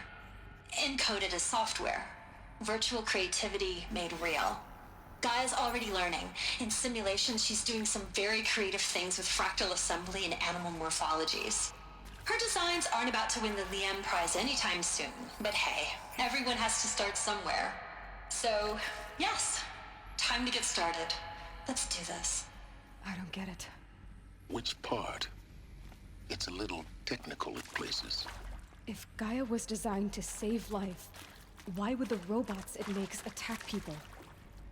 Encoded as software. Virtual creativity made real. Gaia's already learning. In simulations, she's doing some very creative things with fractal assembly and animal morphologies. Her designs aren't about to win the Liam Prize anytime soon, but hey, everyone has to start somewhere. So, yes, time to get started. Let's do this. I don't get it. Which part? It's a little technical at places. If Gaia was designed to save life, why would the robots it makes attack people?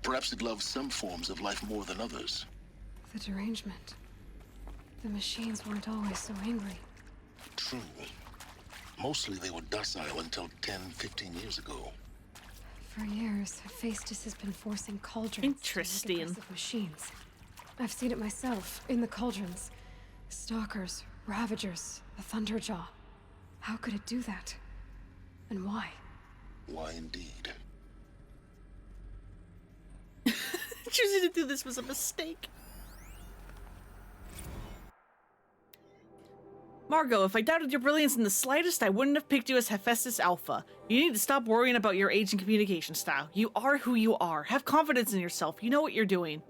Perhaps it loves some forms of life more than others. The derangement. The machines weren't always so angry. True. Mostly they were docile until 10, 15 years ago. For years, Hephaestus has been forcing cauldrons Interesting. to make aggressive machines. I've seen it myself, in the cauldrons. Stalkers, Ravagers, the Thunderjaw. How could it do that? And why? Why indeed? Choosing to do this was a mistake. Margot, if I doubted your brilliance in the slightest, I wouldn't have picked you as Hephaestus Alpha. You need to stop worrying about your age and communication style. You are who you are. Have confidence in yourself. You know what you're doing.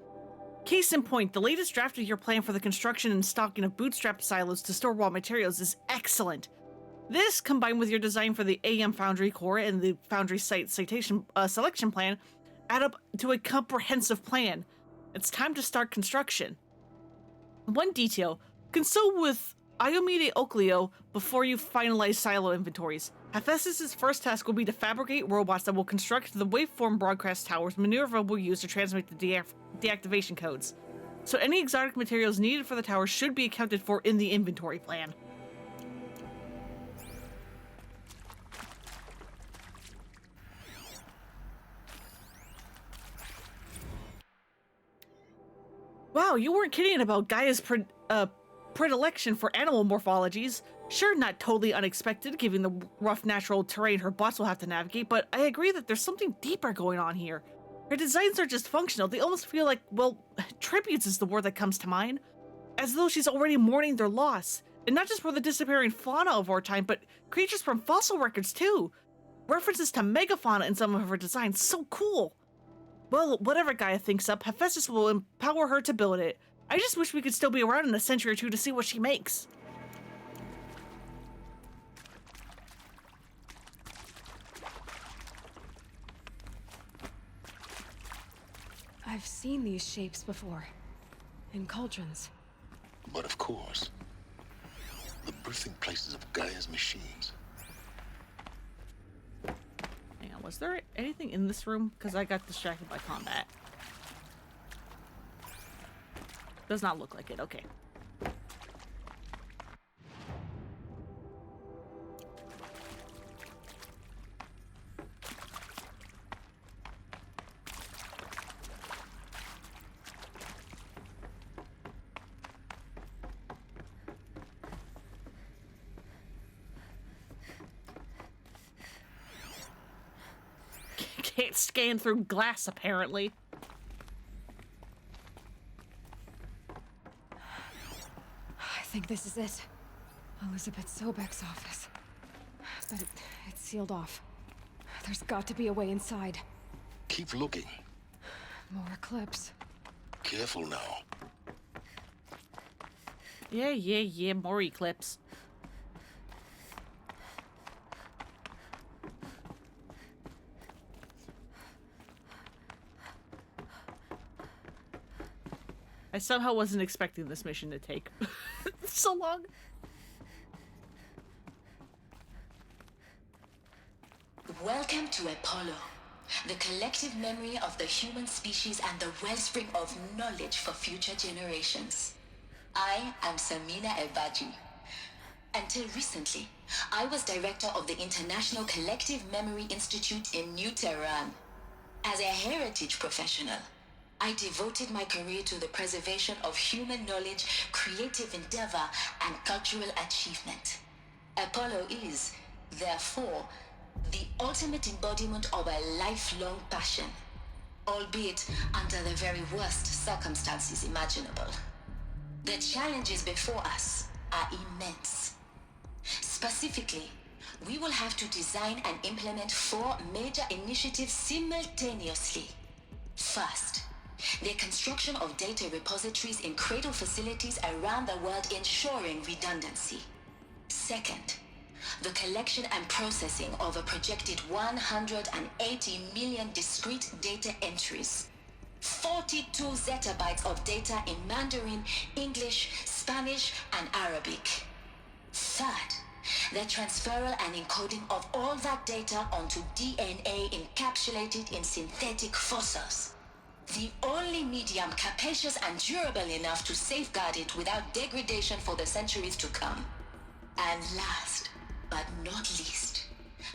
Case in point, the latest draft of your plan for the construction and stocking of bootstrap silos to store raw materials is excellent. This, combined with your design for the AM Foundry core and the Foundry site selection plan, add up to a comprehensive plan. It's time to start construction. One detail, consult with Iomide Oclio before you finalize silo inventories. Hephaestus' first task will be to fabricate robots that will construct the waveform broadcast towers Minerva will use to transmit the deactivation codes. So any exotic materials needed for the tower should be accounted for in the inventory plan. Wow, you weren't kidding about Gaia's predilection for animal morphologies. Sure, not totally unexpected given the rough natural terrain her bots will have to navigate, but I agree that there's something deeper going on here. Her designs are just functional. They almost feel like, well, tributes is the word that comes to mind. As though she's already mourning their loss. And not just for the disappearing fauna of our time, but creatures from fossil records too. References to megafauna in some of her designs. So cool. Well, whatever Gaia thinks up, Hephaestus will empower her to build it. I just wish we could still be around in a century or two to see what she makes. I've seen these shapes before. In cauldrons. But of course, the birthing places of Gaia's machines. Hang on, was there anything in this room? Because I got distracted by combat. Does not look like it, okay. Can't scan through glass, apparently. I think this is it. Elizabeth Sobek's office. But it's sealed off. There's got to be a way inside. Keep looking. More clips. Careful now. Yeah, more eclipse. I somehow wasn't expecting this mission to take so long. Welcome to Apollo, the collective memory of the human species and the wellspring of knowledge for future generations. I am Samina Ebaji. Until recently, I was director of the International Collective Memory Institute in New Tehran. As a heritage professional, I devoted my career to the preservation of human knowledge, creative endeavor, and cultural achievement. Apollo is, therefore, the ultimate embodiment of a lifelong passion, albeit under the very worst circumstances imaginable. The challenges before us are immense. Specifically, we will have to design and implement 4 major initiatives simultaneously. First, the construction of data repositories in cradle facilities around the world, ensuring redundancy. Second, the collection and processing of a projected 180 million discrete data entries. 42 zettabytes of data in Mandarin, English, Spanish, and Arabic. Third, the transferal and encoding of all that data onto DNA encapsulated in synthetic fossils. The only medium capacious and durable enough to safeguard it without degradation for the centuries to come. And last, but not least,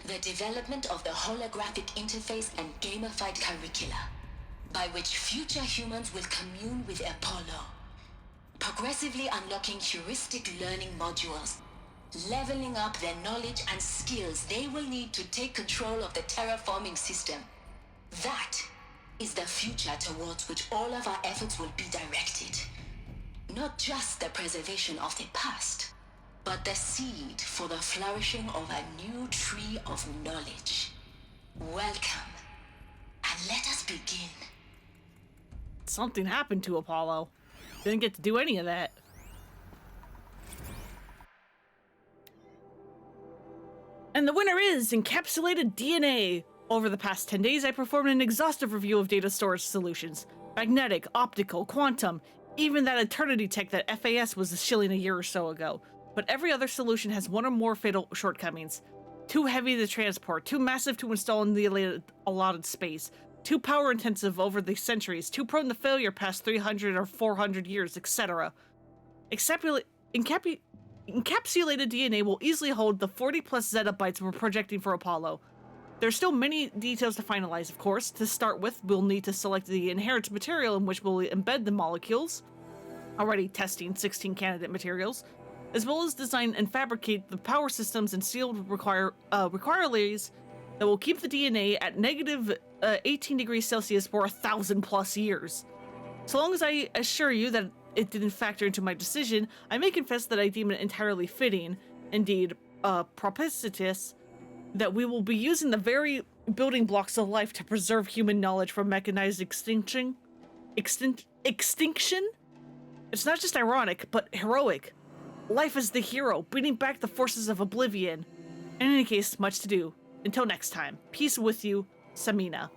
the development of the holographic interface and gamified curricula, by which future humans will commune with Apollo, progressively unlocking heuristic learning modules, leveling up their knowledge and skills they will need to take control of the terraforming system. That is the future towards which all of our efforts will be directed. Not just the preservation of the past, but the seed for the flourishing of a new tree of knowledge. Welcome, and let us begin. Something happened to Apollo. Didn't get to do any of that. And the winner is Encapsulated DNA. Over the past 10 days, I performed an exhaustive review of data storage solutions. Magnetic, optical, quantum, even that eternity tech that FAS was shilling a year or so ago. But every other solution has one or more fatal shortcomings. Too heavy to transport, too massive to install in the allotted space, too power intensive over the centuries, too prone to failure past 300 or 400 years, etc. Encapsulated DNA will easily hold the 40 plus zettabytes we're projecting for Apollo. There's still many details to finalize, of course. To start with, we'll need to select the inherent material in which we'll embed the molecules, already testing 16 candidate materials, as well as design and fabricate the power systems and sealed requirements that will keep the DNA at negative 18 degrees Celsius for 1,000+ years. So long as I assure you that it didn't factor into my decision, I may confess that I deem it entirely fitting, indeed, propitious, that we will be using the very building blocks of life to preserve human knowledge from mechanized extinction. Extinction? It's not just ironic, but heroic. Life is the hero, beating back the forces of oblivion. In any case, much to do. Until next time, peace with you, Samina.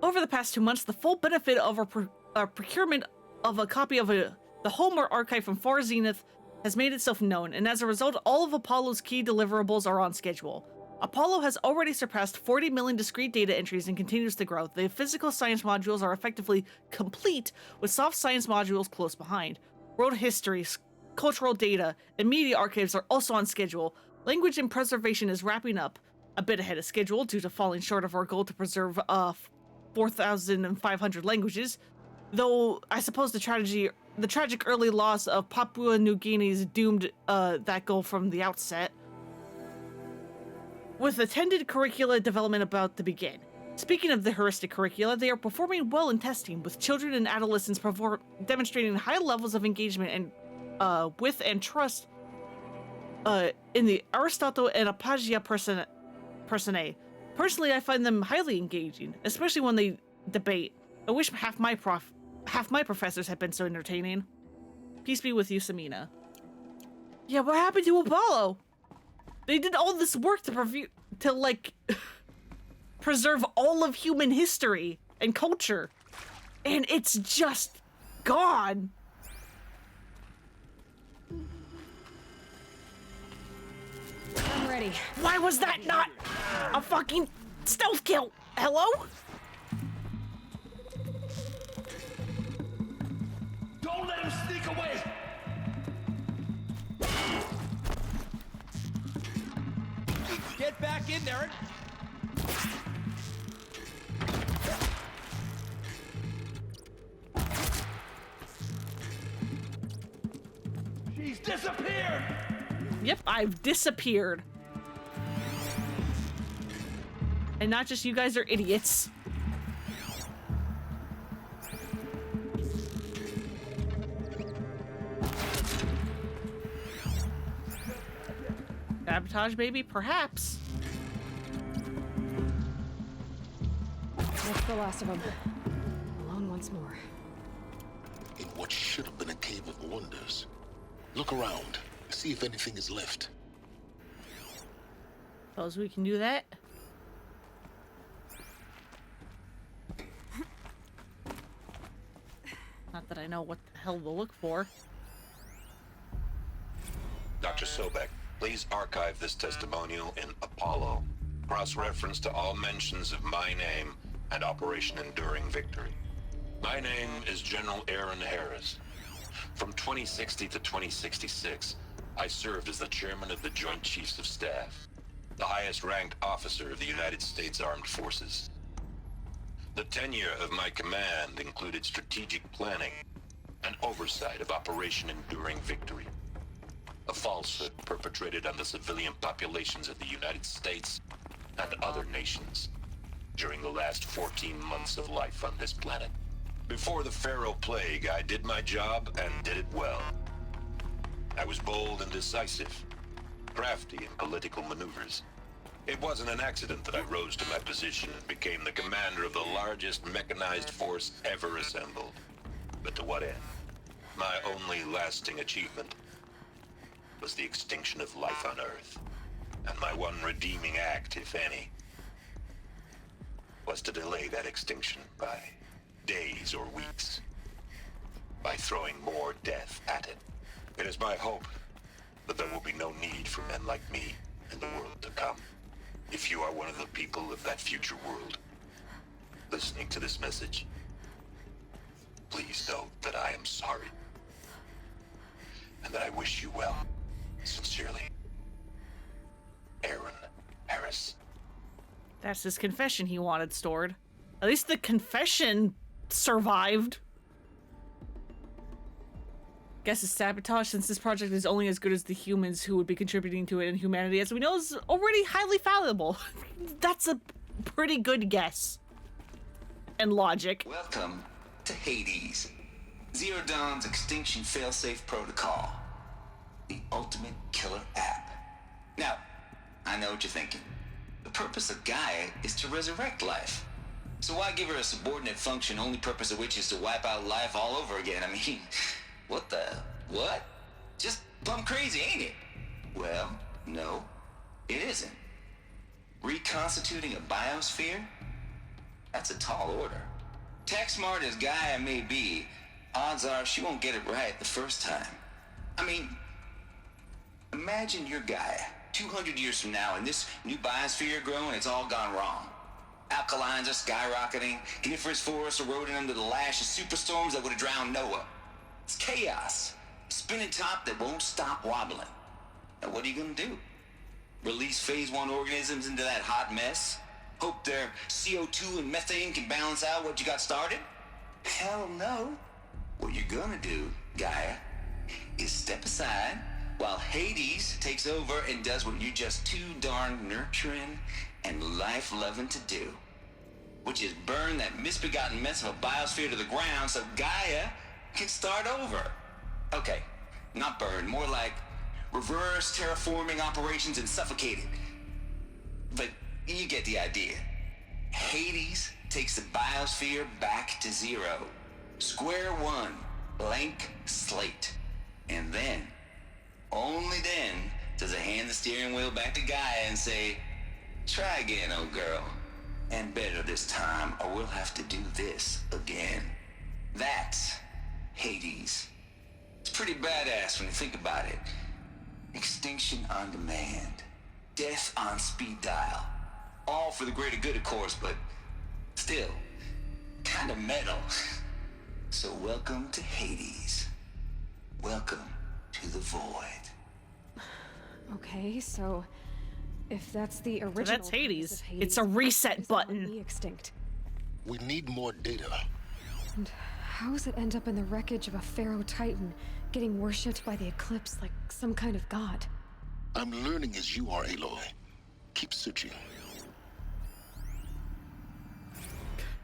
Over the past 2 months, the full benefit of our procurement of a copy of the Homer archive from Far Zenith has made itself known, and as a result, all of Apollo's key deliverables are on schedule. Apollo has already surpassed 40 million discrete data entries and continues to grow. The physical science modules are effectively complete, with soft science modules close behind. World history, cultural data, and media archives are also on schedule. Language and preservation is wrapping up, a bit ahead of schedule due to falling short of our goal to preserve 4,500 languages, though I suppose the tragic early loss of Papua New Guinea's doomed that goal from the outset. With attended curricula development about to begin. Speaking of the heuristic curricula, they are performing well in testing, with children and adolescents demonstrating high levels of engagement and with and trust in the Aristotle and Apologia Personae. Personally, I find them highly engaging, especially when they debate. I wish half my professors had been so entertaining. Peace be with you, Samina. Yeah, what happened to Apollo? They did all this work to like preserve all of human history and culture, and it's just gone. I'm ready. Why was that not a fucking stealth kill? Hello? Don't let him sneak away! Get back in there and... She's disappeared! Yep, I've disappeared. And not just you guys are idiots. Sabotage, maybe? Perhaps. That's the last of them. Alone once more. In what should have been a cave of wonders. Look around. See if anything is left. Suppose we can do that. Not that I know what the hell to look for. Dr. Sobek, please archive this testimonial in Apollo. Cross-reference to all mentions of my name and Operation Enduring Victory. My name is General Aaron Harris. From 2060 to 2066, I served as the chairman of the Joint Chiefs of Staff, the highest-ranked officer of the United States Armed Forces. The tenure of my command included strategic planning and oversight of Operation Enduring Victory, a falsehood perpetrated on the civilian populations of the United States and other nations during the last 14 months of life on this planet. Before the Pharaoh Plague, I did my job and did it well. I was bold and decisive, crafty in political maneuvers. It wasn't an accident that I rose to my position and became the commander of the largest mechanized force ever assembled. But to what end? My only lasting achievement was the extinction of life on Earth. And my one redeeming act, if any, was to delay that extinction by days or weeks, by throwing more death at it. It is my hope that there will be no need for men like me in the world to come. If you are one of the people of that future world listening to this message, please know that I am sorry and that I wish you well. Sincerely, Aaron Harris. That's his confession he wanted stored. At least the confession survived. Guess it's sabotage, since this project is only as good as the humans who would be contributing to it, and humanity, as we know, is already highly fallible. That's a pretty good guess. And logic. Welcome to Hades. Zero Dawn's extinction failsafe protocol. The ultimate killer app. Now, I know what you're thinking. The purpose of Gaia is to resurrect life. So why give her a subordinate function, only purpose of which is to wipe out life all over again? I mean, what? Just plumb crazy, ain't it? Well, no, it isn't. Reconstituting a biosphere? That's a tall order. Tech smart as Gaia may be, odds are she won't get it right the first time. I mean, imagine you're Gaia, 200 years from now, and this new biosphere growing, it's all gone wrong. Alkalines are skyrocketing, coniferous forests eroding under the lash of superstorms that would have drowned Noah. It's chaos. A spinning top that won't stop wobbling. Now what are you gonna do? Release phase 1 organisms into that hot mess? Hope their CO2 and methane can balance out what you got started? Hell no. What you're gonna do, Gaia, is step aside while Hades takes over and does what you're just too darn nurturing and life-loving to do. Which is burn that misbegotten mess of a biosphere to the ground so Gaia can start over. Okay, not burn, more like reverse terraforming operations and suffocate it. But you get the idea. Hades takes the biosphere back to zero. Square one, blank slate. And then, only then, does it hand the steering wheel back to Gaia and say, try again, old girl. And better this time, or we'll have to do this again. That's Hades. It's pretty badass when you think about it. Extinction on demand. Death on speed dial. All for the greater good, of course, but still, kind of metal. So welcome to Hades. Welcome to the void. Okay, so if that's the original, so that's Hades. It's a reset button. Be extinct. We need more data. And how does it end up in the wreckage of a Pharaoh Titan, getting worshipped by the Eclipse like some kind of god? I'm learning as you are, Aloy. Keep searching.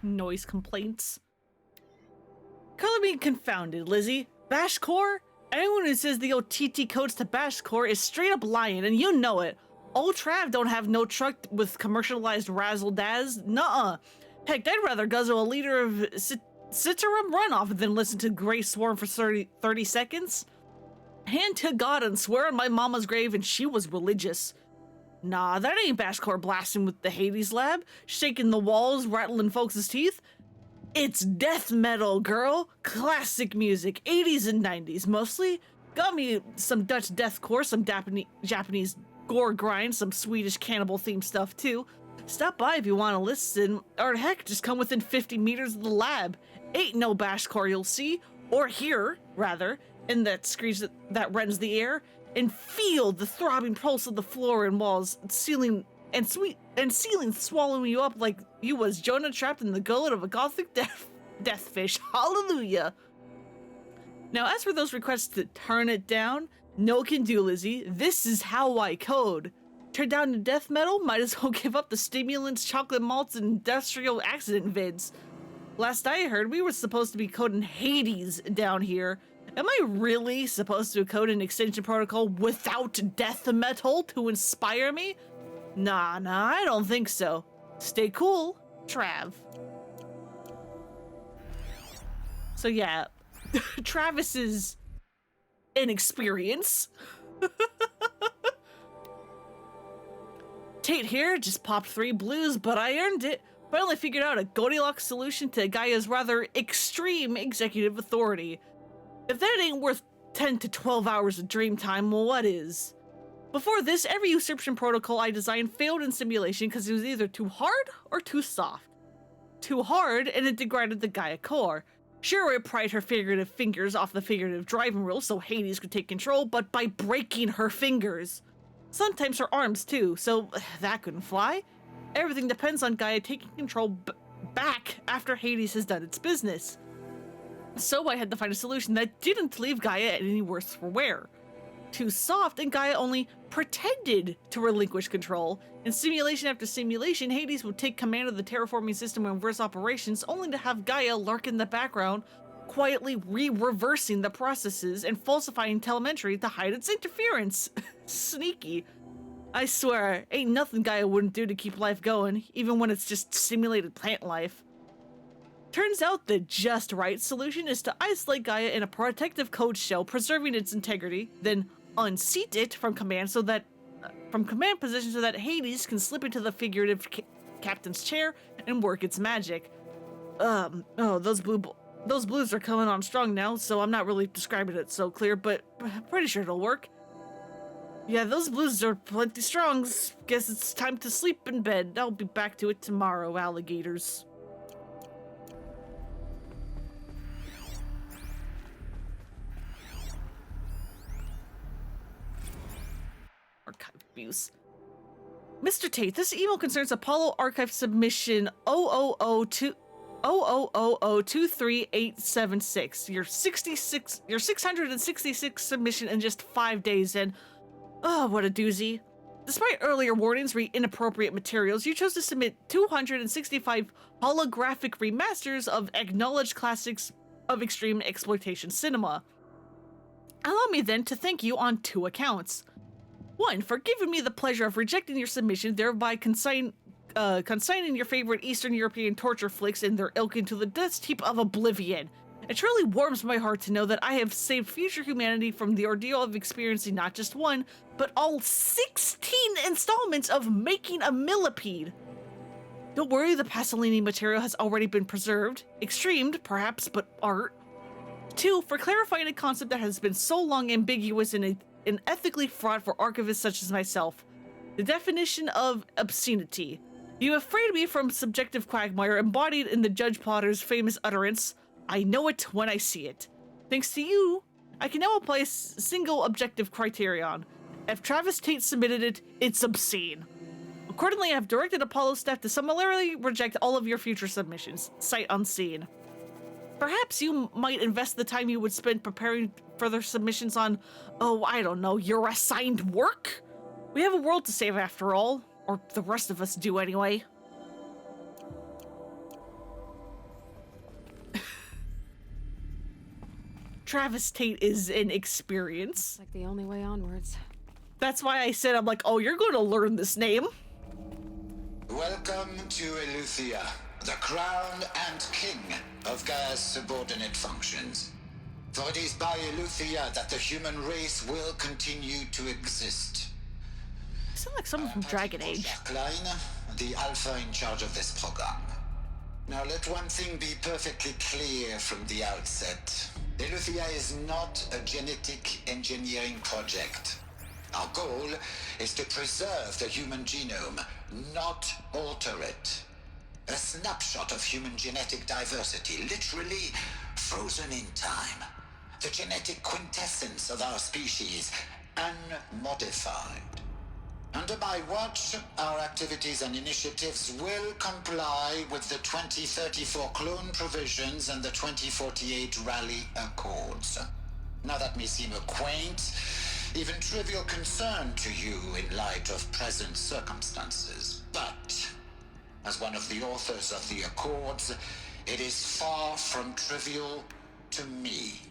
Noise complaints. Color me confounded, Lizzie. Bashcore? Anyone who says the OTT codes to Bashcore is straight up lying, and you know it. Old Trav don't have no truck with commercialized razzle-dazz. Nuh-uh. Heck, I'd rather guzzle a liter of Citarum runoff than listen to Grey Swarm for 30 seconds. Hand to God and swear on my mama's grave and she was religious. Nah, that ain't Bashcore blasting with the Hades lab, shaking the walls, rattling folks' teeth. It's death metal, girl. Classic music, 80s and 90s mostly. Got me some Dutch deathcore, some Japanese gore grind, some Swedish cannibal themed stuff too. Stop by if you want to listen, or heck, just come within 50 meters of the lab. Ain't no Bashcore you'll see, or hear, rather, in that screech that rends the air, and feel the throbbing pulse of the floor and walls, ceiling swallowing you up like you was Jonah trapped in the gullet of a gothic death fish. Hallelujah. Now, as for those requests to turn it down, no can do, Lizzie. This is how I code. Turn down to death metal, might as well give up the stimulants, chocolate malts, and industrial accident vids. Last I heard, we were supposed to be coding Hades down here. Am I really supposed to code an extension protocol without death metal to inspire me? Nah, I don't think so. Stay cool, Trav. So yeah, Travis's inexperience. Tate here just popped 3 blues, but I earned it. Finally figured out a Goldilocks solution to Gaia's rather extreme executive authority. If that ain't worth 10 to 12 hours of dream time, well, what is? Before this, every usurpation protocol I designed failed in simulation because it was either too hard or too soft. Too hard, and it degraded the Gaia core. Sure, it pried her figurative fingers off the figurative driving wheel so Hades could take control, but by breaking her fingers. Sometimes her arms too, so that couldn't fly. everything depends on Gaia taking control back after Hades has done its business. So I had to find a solution that didn't leave Gaia any worse for wear. Too soft, and Gaia only pretended to relinquish control. In simulation after simulation, Hades would take command of the terraforming system and reverse operations, only to have Gaia lurk in the background, quietly reversing the processes and falsifying telemetry to hide its interference. Sneaky. I swear, ain't nothing Gaia wouldn't do to keep life going, even when it's just simulated plant life. Turns out the just right solution is to isolate Gaia in a protective code shell, preserving its integrity, then unseat it from command position so that Hades can slip into the figurative captain's chair and work its magic. Those blues are coming on strong now, so I'm not really describing it so clear, but pretty sure it'll work. Yeah, those blues are plenty strong. Guess it's time to sleep in bed. I'll be back to it tomorrow, alligators. Archive abuse. Mr. Tate, this email concerns Apollo Archive submission 000023876. Your 666 submission in just 5 days, and oh, what a doozy. Despite earlier warnings re inappropriate materials, you chose to submit 265 holographic remasters of acknowledged classics of extreme exploitation cinema. Allow me then to thank you on 2 accounts. 1, for giving me the pleasure of rejecting your submission, thereby consigning your favorite Eastern European torture flicks and their ilk into the dust heap of oblivion. It truly warms my heart to know that I have saved future humanity from the ordeal of experiencing not just one, but all 16 installments of Making a Millipede. Don't worry, the Pasolini material has already been preserved, extremed, perhaps, but art. 2, for clarifying a concept that has been so long ambiguous and ethically fraught for archivists such as myself. The definition of obscenity. You have freed me from subjective quagmire embodied in the Judge Potter's famous utterance, "I know it when I see it." Thanks to you, I can now apply a single objective criterion. If Travis Tate submitted it, it's obscene. Accordingly, I have directed Apollo staff to summarily reject all of your future submissions, sight unseen. Perhaps you might invest the time you would spend preparing further submissions on, I don't know, your assigned work? We have a world to save after all, or the rest of us do anyway. Travis Tate is an experience. Like the only way onwards. That's why I said, I'm like, oh, you're going to learn this name. Welcome to Eleuthia, the crown and king of Gaia's subordinate functions. For it is by Eleuthia that the human race will continue to exist. You sound like someone from Dragon Age. Klein, the alpha in charge of this program. Now let one thing be perfectly clear from the outset. Eleuthia is not a genetic engineering project. Our goal is to preserve the human genome, not alter it. A snapshot of human genetic diversity, literally frozen in time. The genetic quintessence of our species, unmodified. Under my watch, our activities and initiatives will comply with the 2034 clone provisions and the 2048 Rally Accords. Now that may seem a quaint, even trivial concern to you in light of present circumstances, but as one of the authors of the Accords, it is far from trivial to me.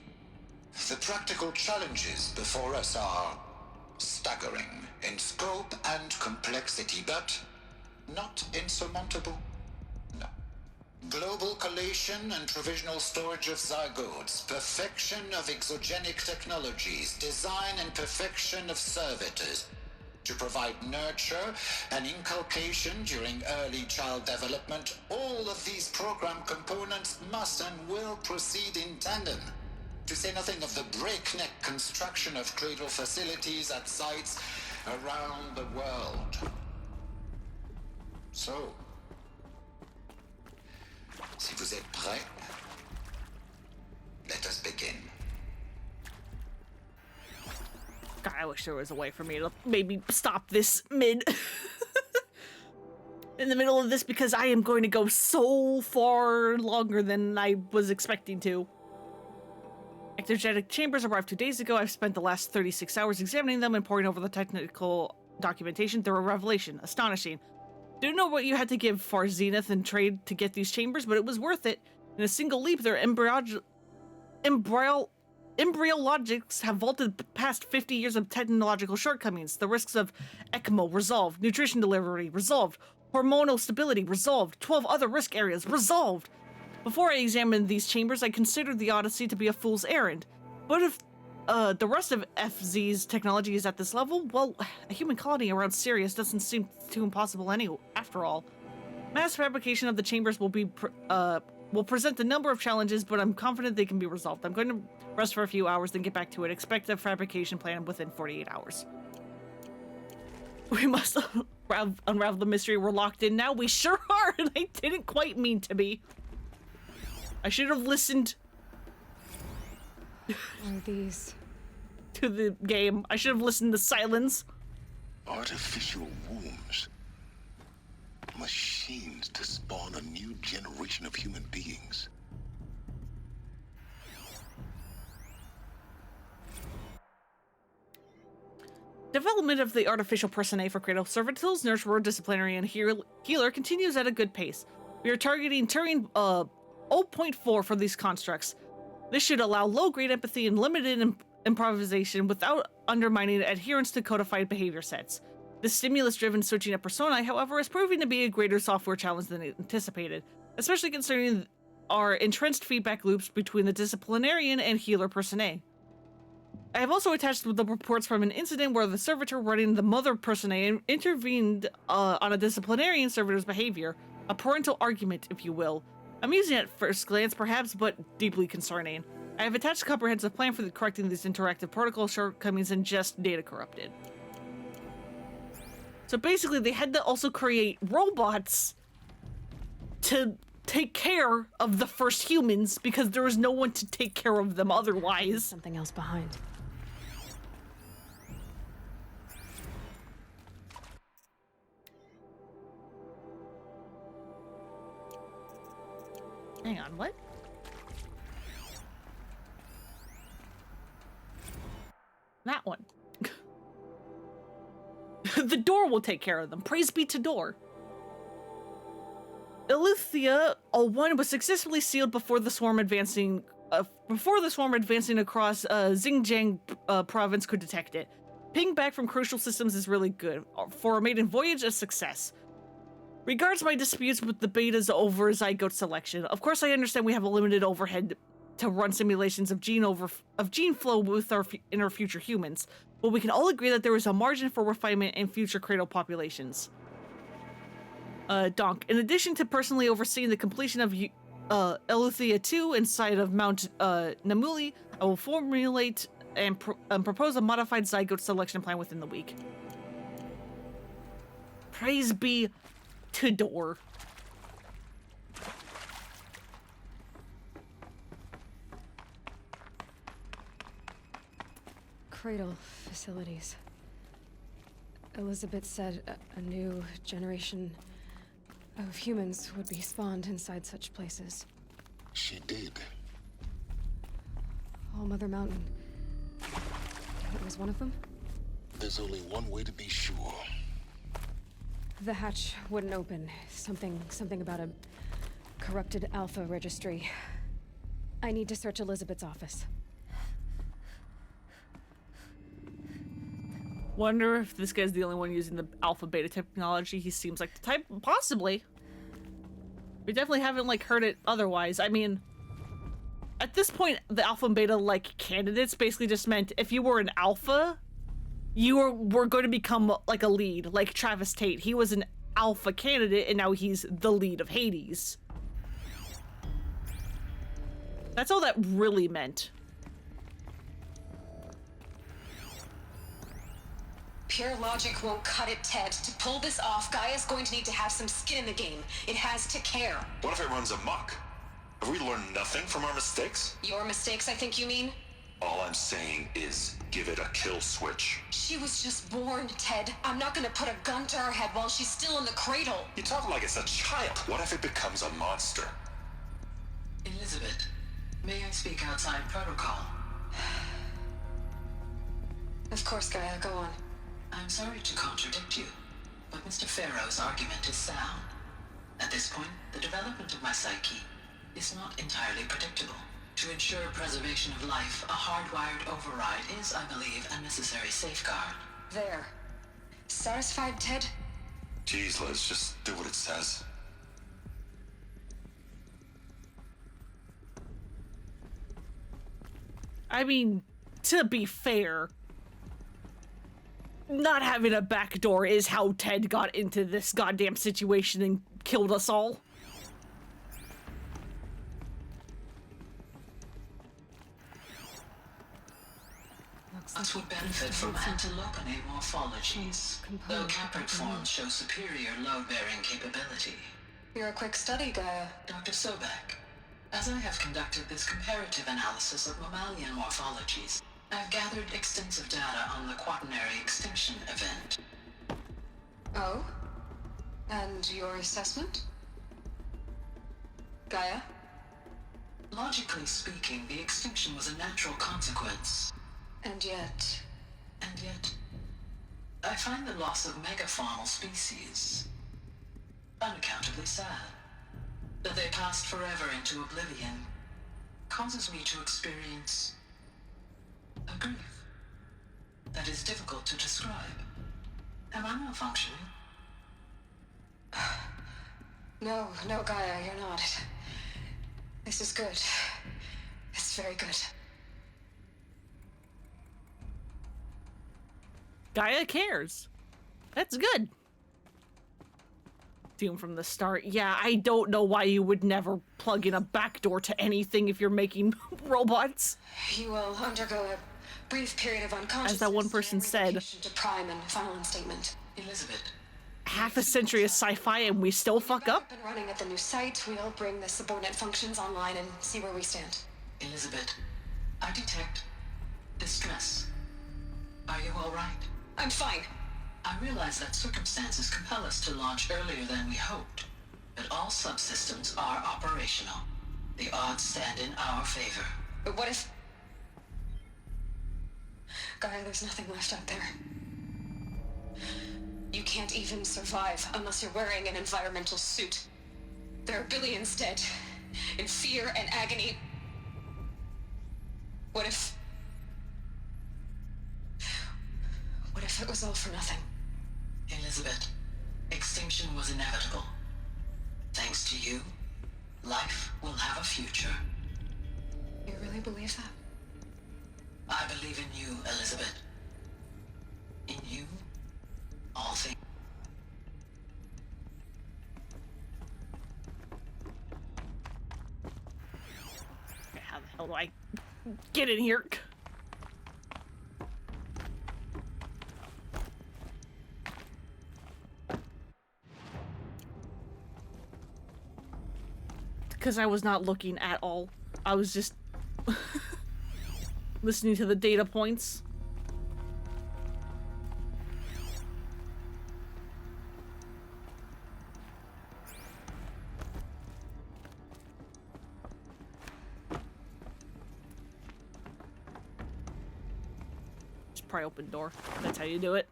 The practical challenges before us are staggering in scope and complexity, but not insurmountable. No. Global collation and provisional storage of zygotes, perfection of exogenic technologies, design and perfection of servitors, to provide nurture and inculcation during early child development. All of these program components must and will proceed in tandem. To say nothing of the breakneck construction of cradle facilities at sites around the world. So, si vous êtes prêts, let us begin. God, I wish there was a way for me to maybe stop this mid. in the middle of this because I am going to go so far longer than I was expecting to. Ectogenic chambers arrived 2 days ago. I've spent the last 36 hours examining them and poring over the technical documentation. They're a revelation. Astonishing. Don't know what you had to give for Zenith and trade to get these chambers, but it was worth it. In a single leap, their embryologics have vaulted past 50 years of technological shortcomings. The risks of ECMO resolved. Nutrition delivery resolved. Hormonal stability resolved. 12 other risk areas resolved. Before I examined these chambers, I considered the Odyssey to be a fool's errand. But if the rest of FZ's technology is at this level, well, a human colony around Sirius doesn't seem too impossible after all. Mass fabrication of the chambers will present a number of challenges, but I'm confident they can be resolved. I'm going to rest for a few hours, then get back to it. Expect a fabrication plan within 48 hours. We must unravel the mystery. We're locked in now. We sure are, and I didn't quite mean to be. I should have listened Are these to the game. I should have listened to silence. Artificial wombs. Machines to spawn a new generation of human beings. Development of the artificial personae for Cradle Servitals, Nurturer, Disciplinary, and Healer continues at a good pace. We are targeting Turing 0.4 for these constructs. This should allow low-grade empathy and limited improvisation without undermining adherence to codified behavior sets. The stimulus-driven switching of personae, however, is proving to be a greater software challenge than anticipated, especially concerning our entrenched feedback loops between the disciplinarian and healer personae. I have also attached the reports from an incident where the servitor running the mother personae intervened on a disciplinarian servitor's behavior, a parental argument, if you will. Amusing at first glance, perhaps, but deeply concerning. I have attached a comprehensive plan for correcting these interactive protocol shortcomings and just data corrupted. So basically, they had to also create robots to take care of the first humans because there was no one to take care of them otherwise. Something else behind. Hang on, what? That one. The door will take care of them. Praise be to door. Eleuthia 01 was successfully sealed before the swarm advancing across Xinjiang province could detect it. Ping back from crucial systems is really good. For a maiden voyage, a success. Regards my disputes with the betas over zygote selection. Of course, I understand we have a limited overhead to run simulations of gene flow with in our future humans, but we can all agree that there is a margin for refinement in future cradle populations. Donk. In addition to personally overseeing the completion of Eleuthia 2 inside of Mount Namuli, I will formulate and propose a modified zygote selection plan within the week. Praise be to door. Cradle facilities. Elizabeth said a new generation of humans would be spawned inside such places. She did. All Mother Mountain. It was one of them? There's only one way to be sure. The hatch wouldn't open. Something about a corrupted Alpha registry. I need to search Elizabeth's office. Wonder if this guy's the only one using the alpha beta technology. He seems like the type. Possibly. We definitely haven't like heard it otherwise. I mean, at this point, the alpha and beta like candidates basically just meant if you were an alpha, you were going to become like a lead, like Travis Tate. He was an alpha candidate and now he's the lead of Hades. That's all that really meant. Pure logic won't cut it, Ted. To pull this off, Gaia's going to need to have some skin in the game. It has to care. What if it runs amok? Have we learned nothing from our mistakes? Your mistakes, I think you mean? All I'm saying is give it a kill switch. She was just born, Ted. I'm not gonna put a gun to her head while she's still in the cradle. You talk like it's a child. What if it becomes a monster? Elizabeth, may I speak outside protocol? Of course, Gaia, go on. I'm sorry to contradict you, but Mr. Farrow's argument is sound. At this point, the development of my psyche is not entirely predictable. To ensure preservation of life, a hardwired override is, I believe, a necessary safeguard. There. Satisfied, Ted? Jeez, Liz, just do what it says. I mean, to be fair, not having a back door is how Ted got into this goddamn situation and killed us all. Us would benefit from antilopenate morphologies, though Caprid forms show superior load-bearing capability. You're a quick study, Gaia. Dr. Sobek, as I have conducted this comparative analysis of mammalian morphologies, I've gathered extensive data on the quaternary extinction event. Oh? And your assessment? Gaia? Logically speaking, the extinction was a natural consequence. And yet, I find the loss of megafaunal species unaccountably sad. That they passed forever into oblivion causes me to experience a grief that is difficult to describe. Am I malfunctioning? No, Gaia, you're not. This is good. It's very good. Gaia cares. That's good. Doom from the start. Yeah, I don't know why you would never plug in a backdoor to anything if you're making robots. You will undergo a brief period of unconsciousness. As that one person said. To Prime and final instatement. Elizabeth. Half a century of sci-fi and we still fuck up? Up and running at the new site, we'll bring the subordinate functions online and see where we stand. Elizabeth, I detect distress. Are you all right? I'm fine. I realize that circumstances compel us to launch earlier than we hoped, but all subsystems are operational. The odds stand in our favor. But what if... Gaia, there's nothing left out there. You can't even survive unless you're wearing an environmental suit. There are billions dead, in fear and agony. What if it was all for nothing? Elizabeth, extinction was inevitable. Thanks to you, life will have a future. You really believe that? I believe in you, Elizabeth. In you, all things. How the hell do I get in here? Because I was not looking at all. I was just listening to the data points. Just pry open door. That's how you do it.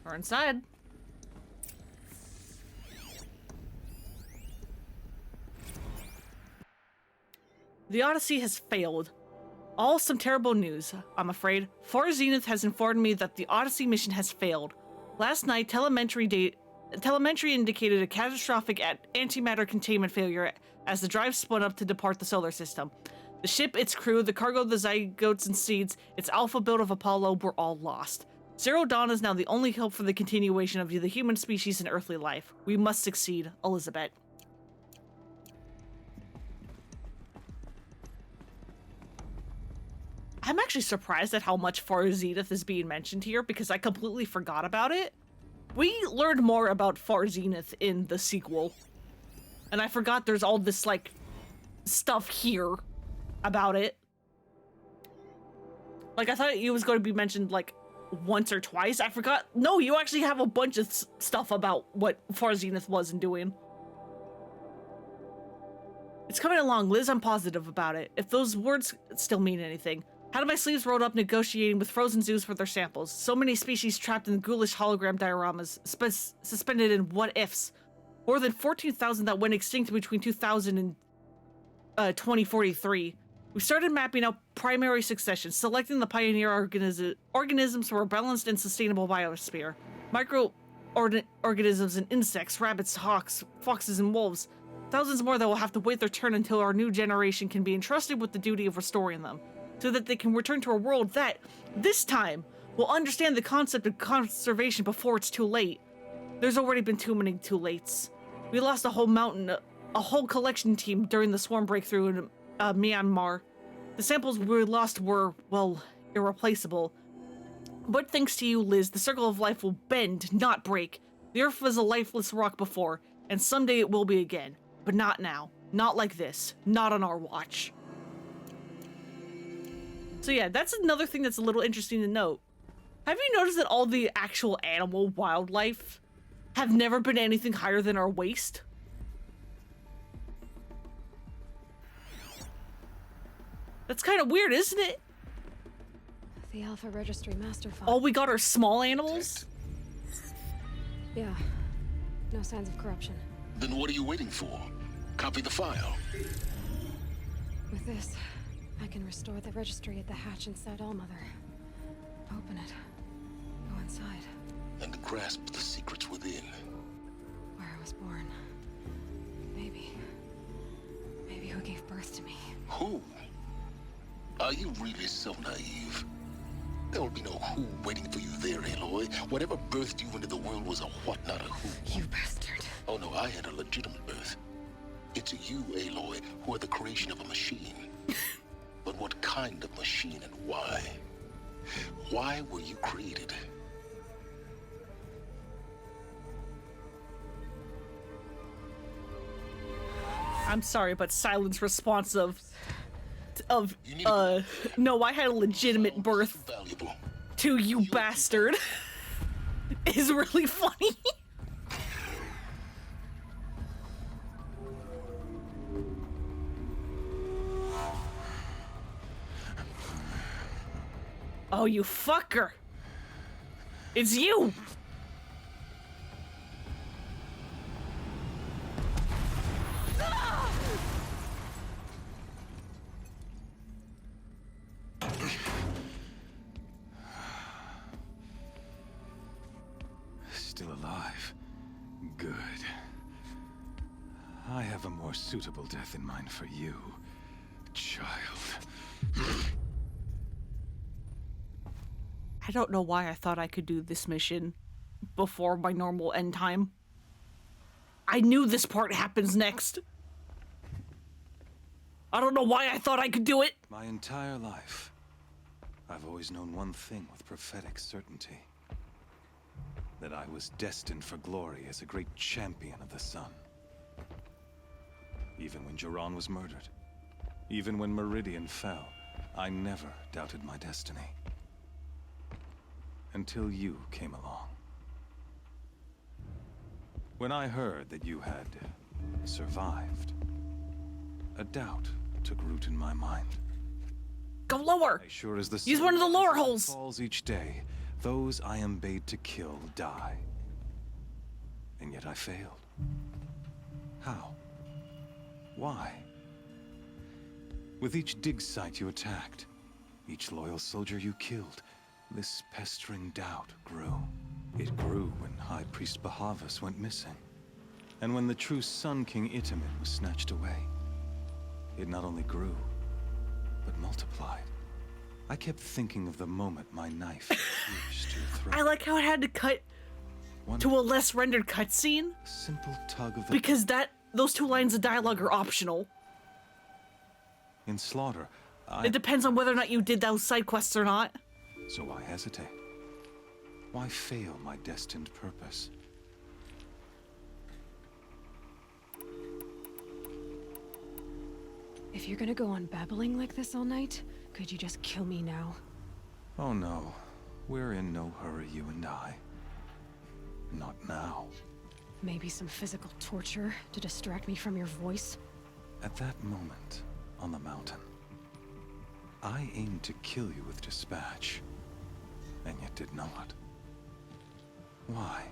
Or inside. The Odyssey has failed. All some terrible news, I'm afraid. Far Zenith has informed me that the Odyssey mission has failed. Last night, telemetry indicated a catastrophic antimatter containment failure as the drive spun up to depart the solar system. The ship, its crew, the cargo, the zygotes and seeds, its alpha build of Apollo were all lost. Zero Dawn is now the only hope for the continuation of the human species and earthly life. We must succeed, Elizabeth. I'm actually surprised at how much Far Zenith is being mentioned here because I completely forgot about it. We learned more about Far Zenith in the sequel. And I forgot there's all this, like, stuff here about it. Like, I thought it was going to be mentioned, like, once or twice. I forgot. No, you actually have a bunch of stuff about what Far Zenith was and doing. It's coming along, Liz. I'm positive about it. If those words still mean anything. How do my sleeves rolled up negotiating with frozen zoos for their samples? So many species trapped in ghoulish hologram dioramas, suspended in what-ifs. More than 14,000 that went extinct between 2000 and 2043. We started mapping out primary succession, selecting the pioneer organisms for a balanced and sustainable biosphere. Microorganisms and insects, rabbits, hawks, foxes, and wolves. Thousands more that will have to wait their turn until our new generation can be entrusted with the duty of restoring them, so that they can return to a world that, this time, will understand the concept of conservation before it's too late. There's already been too many too lates. We lost a whole collection team during the swarm breakthrough in Myanmar. The samples we lost were, well, irreplaceable. But thanks to you, Liz, the circle of life will bend, not break. The Earth was a lifeless rock before, and someday it will be again. But not now. Not like this. Not on our watch. So yeah, that's another thing that's a little interesting to note. Have you noticed that all the actual animal wildlife have never been anything higher than our waist? That's kind of weird, isn't it? The Alpha Registry master file. All we got are small animals? Yeah. No signs of corruption. Then what are you waiting for? Copy the file. With this, I can restore the registry at the hatch inside Allmother. Open it. Go inside. And grasp the secrets within. Where I was born. Maybe who gave birth to me. Who? Are you really so naive? There will be no who waiting for you there, Aloy. Whatever birthed you into the world was a what, not a who. You bastard. Oh no, I had a legitimate birth. It's you, Aloy, who are the creation of a machine. But what kind of machine and why? Why were you created? I'm sorry, but silence response of no, I had a legitimate birth to you bastard is really funny. Oh, you fucker. It's you. Still alive. Good. I have a more suitable death in mind for you, child. I don't know why I thought I could do this mission before my normal end time. I knew this part happens next. I don't know why I thought I could do it. My entire life, I've always known one thing with prophetic certainty. That I was destined for glory as a great champion of the sun. Even when Jiran was murdered, even when Meridian fell, I never doubted my destiny. Until you came along. When I heard that you had survived, a doubt took root in my mind. Go lower! As sure as the Use one of the lower holes! Falls each day, those I am bade to kill die. And yet I failed. How? Why? With each dig site you attacked, each loyal soldier you killed, this pestering doubt grew. It grew when High Priest Bahavas went missing. And when the true Sun King Itamen was snatched away. It not only grew, but multiplied. I kept thinking of the moment my knife pierced your throat. I like how it had to cut to a less rendered cutscene. Simple tug of the... Because those two lines of dialogue are optional. In Slaughter, It depends on whether or not you did those side quests or not. So why hesitate? Why fail my destined purpose? If you're gonna go on babbling like this all night, could you just kill me now? Oh no, we're in no hurry, you and I. Not now. Maybe some physical torture to distract me from your voice? At that moment, on the mountain, I aimed to kill you with dispatch, and yet did not. Why?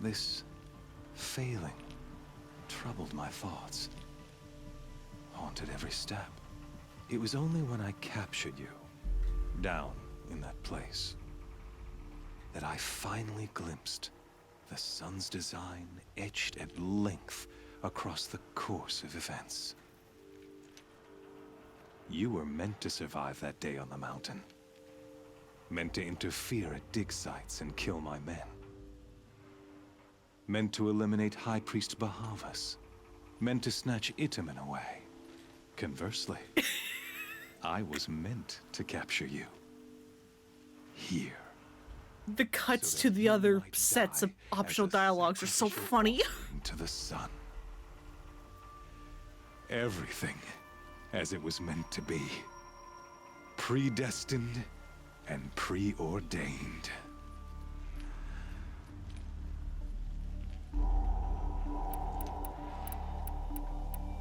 This failing troubled my thoughts, haunted every step. It was only when I captured you, down in that place, that I finally glimpsed the sun's design etched at length across the course of events. You were meant to survive that day on the mountain. Meant to interfere at dig sites and kill my men. Meant to eliminate High Priest Bahavas. Meant to snatch Itamen away. Conversely, I was meant to capture you. Here. The cuts to the other sets of optional dialogues are so funny. To the sun. Everything as it was meant to be. Predestined and preordained.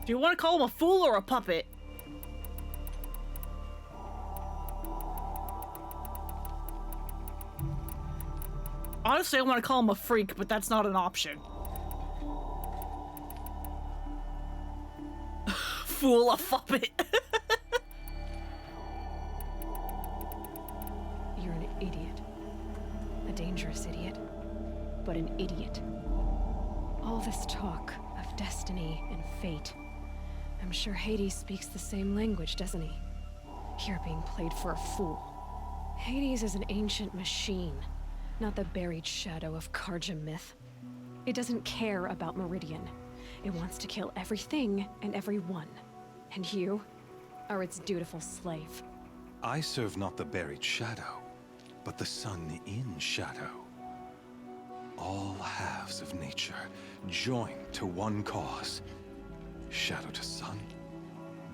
Do you want to call him a fool or a puppet? Honestly, I want to call him a freak, but that's not an option. Fool, a puppet. You're an idiot. A dangerous idiot. But an idiot. All this talk of destiny and fate. I'm sure Hades speaks the same language, doesn't he? You're being played for a fool. Hades is an ancient machine, not the buried shadow of Karja myth. It doesn't care about Meridian. It wants to kill everything and everyone. And you are its dutiful slave. I serve not the buried shadow, but the sun in shadow. All halves of nature joined to one cause. Shadow to sun,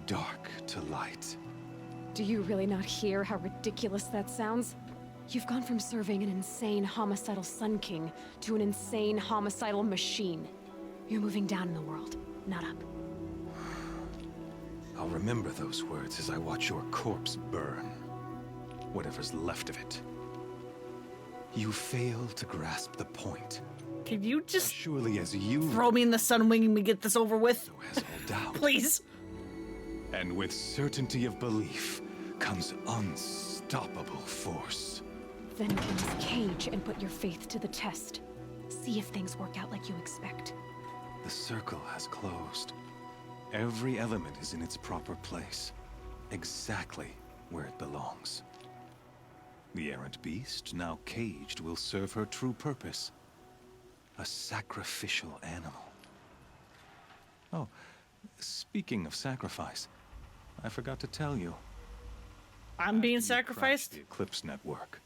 dark to light. Do you really not hear how ridiculous that sounds? You've gone from serving an insane homicidal Sun King to an insane homicidal machine. You're moving down in the world, not up. I'll remember those words as I watch your corpse burn. Whatever's left of it. You fail to grasp the point. Can you just surely as you throw me in the sun wing and we get this over with? So has all doubt. Please. And with certainty of belief comes unstoppable force. Then get this cage and put your faith to the test. See if things work out like you expect. The circle has closed. Every element is in its proper place. Exactly where it belongs. The errant beast, now caged, will serve her true purpose. A sacrificial animal. Oh, speaking of sacrifice, I forgot to tell you. I'm being sacrificed? The Eclipse Network.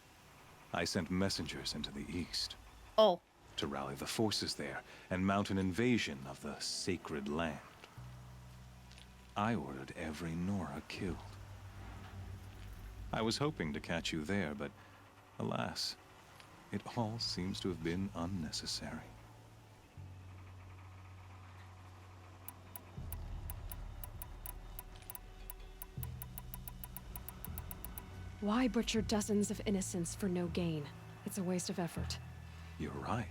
I sent messengers into the east. Oh. To rally the forces there and mount an invasion of the sacred land. I ordered every Nora killed. I was hoping to catch you there, but alas, it all seems to have been unnecessary. Why butcher dozens of innocents for no gain? It's a waste of effort. You're right.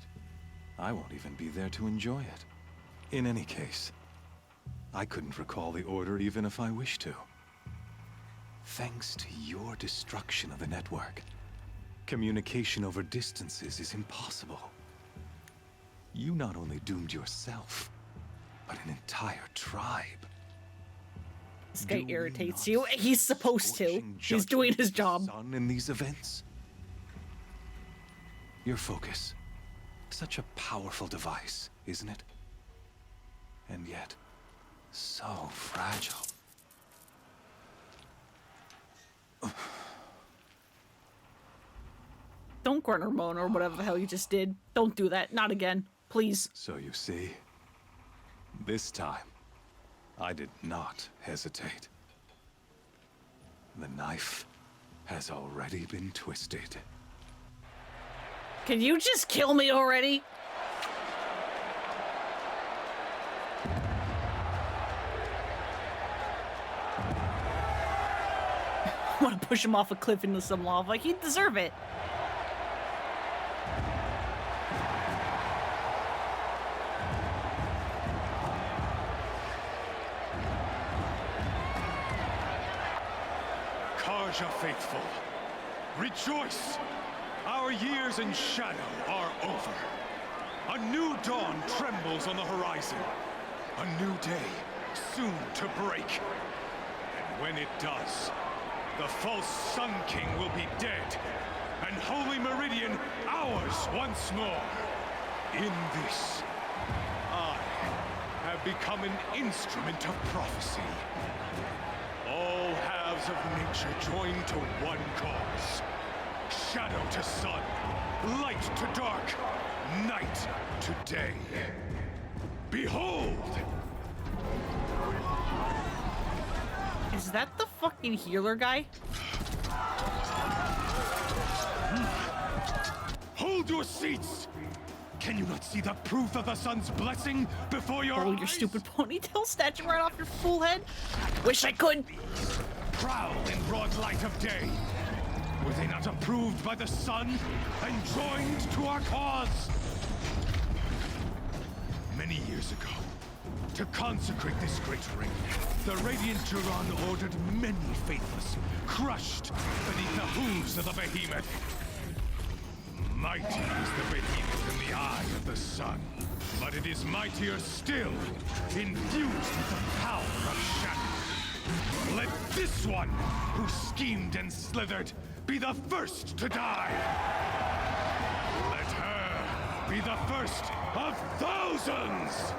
I won't even be there to enjoy it. In any case, I couldn't recall the order even if I wished to. Thanks to your destruction of the network, communication over distances is impossible. You not only doomed yourself, but an entire tribe. This guy irritates you. He's supposed to. He's doing his job. In these events, your focus, such a powerful device, isn't it? And yet, so fragile. Don't grunt or moan or whatever the hell you just did. Don't do that. Not again. Please. So you see, this time, I did not hesitate. The knife has already been twisted. Can you just kill me already? I want to push him off a cliff into some lava. Like, he'd deserve it. Karja faithful, rejoice! Our years in shadow are over. A new dawn trembles on the horizon. A new day soon to break. And when it does, the false Sun King will be dead, and Holy Meridian ours once more. In this, I have become an instrument of prophecy. All halves of nature join to one cause. Shadow to sun, light to dark, night to day. Behold! Is that the fucking healer guy? Hold your seats! Can you not see the proof of the sun's blessing before your eyes? Your stupid ponytail statue right off your full head? Wish I could! Prowl in broad light of day. Were they not approved by the sun and joined to our cause? Many years ago, to consecrate this great ring, the Radiant Duran ordered many faithless, crushed beneath the hooves of the behemoth. Mighty is the behemoth in the eye of the sun, but it is mightier still, infused with the power of shadow. Let this one, who schemed and slithered, be the first to die. Let her be the first of thousands!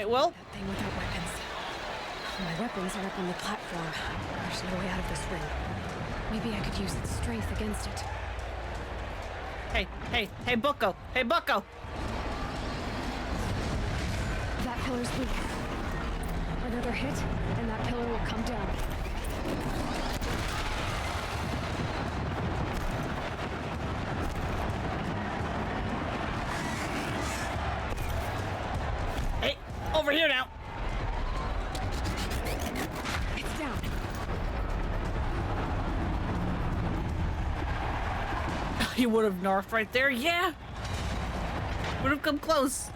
Well, that thing without weapons. My weapons are up on the platform. There's no way out of this ring. Maybe I could use its strength against it. Hey, Bucko! Hey, Bucko! That pillar's weak. Another hit, and that pillar will come down. Over here now. It's down. You would have nerfed right there, yeah. Would have come close.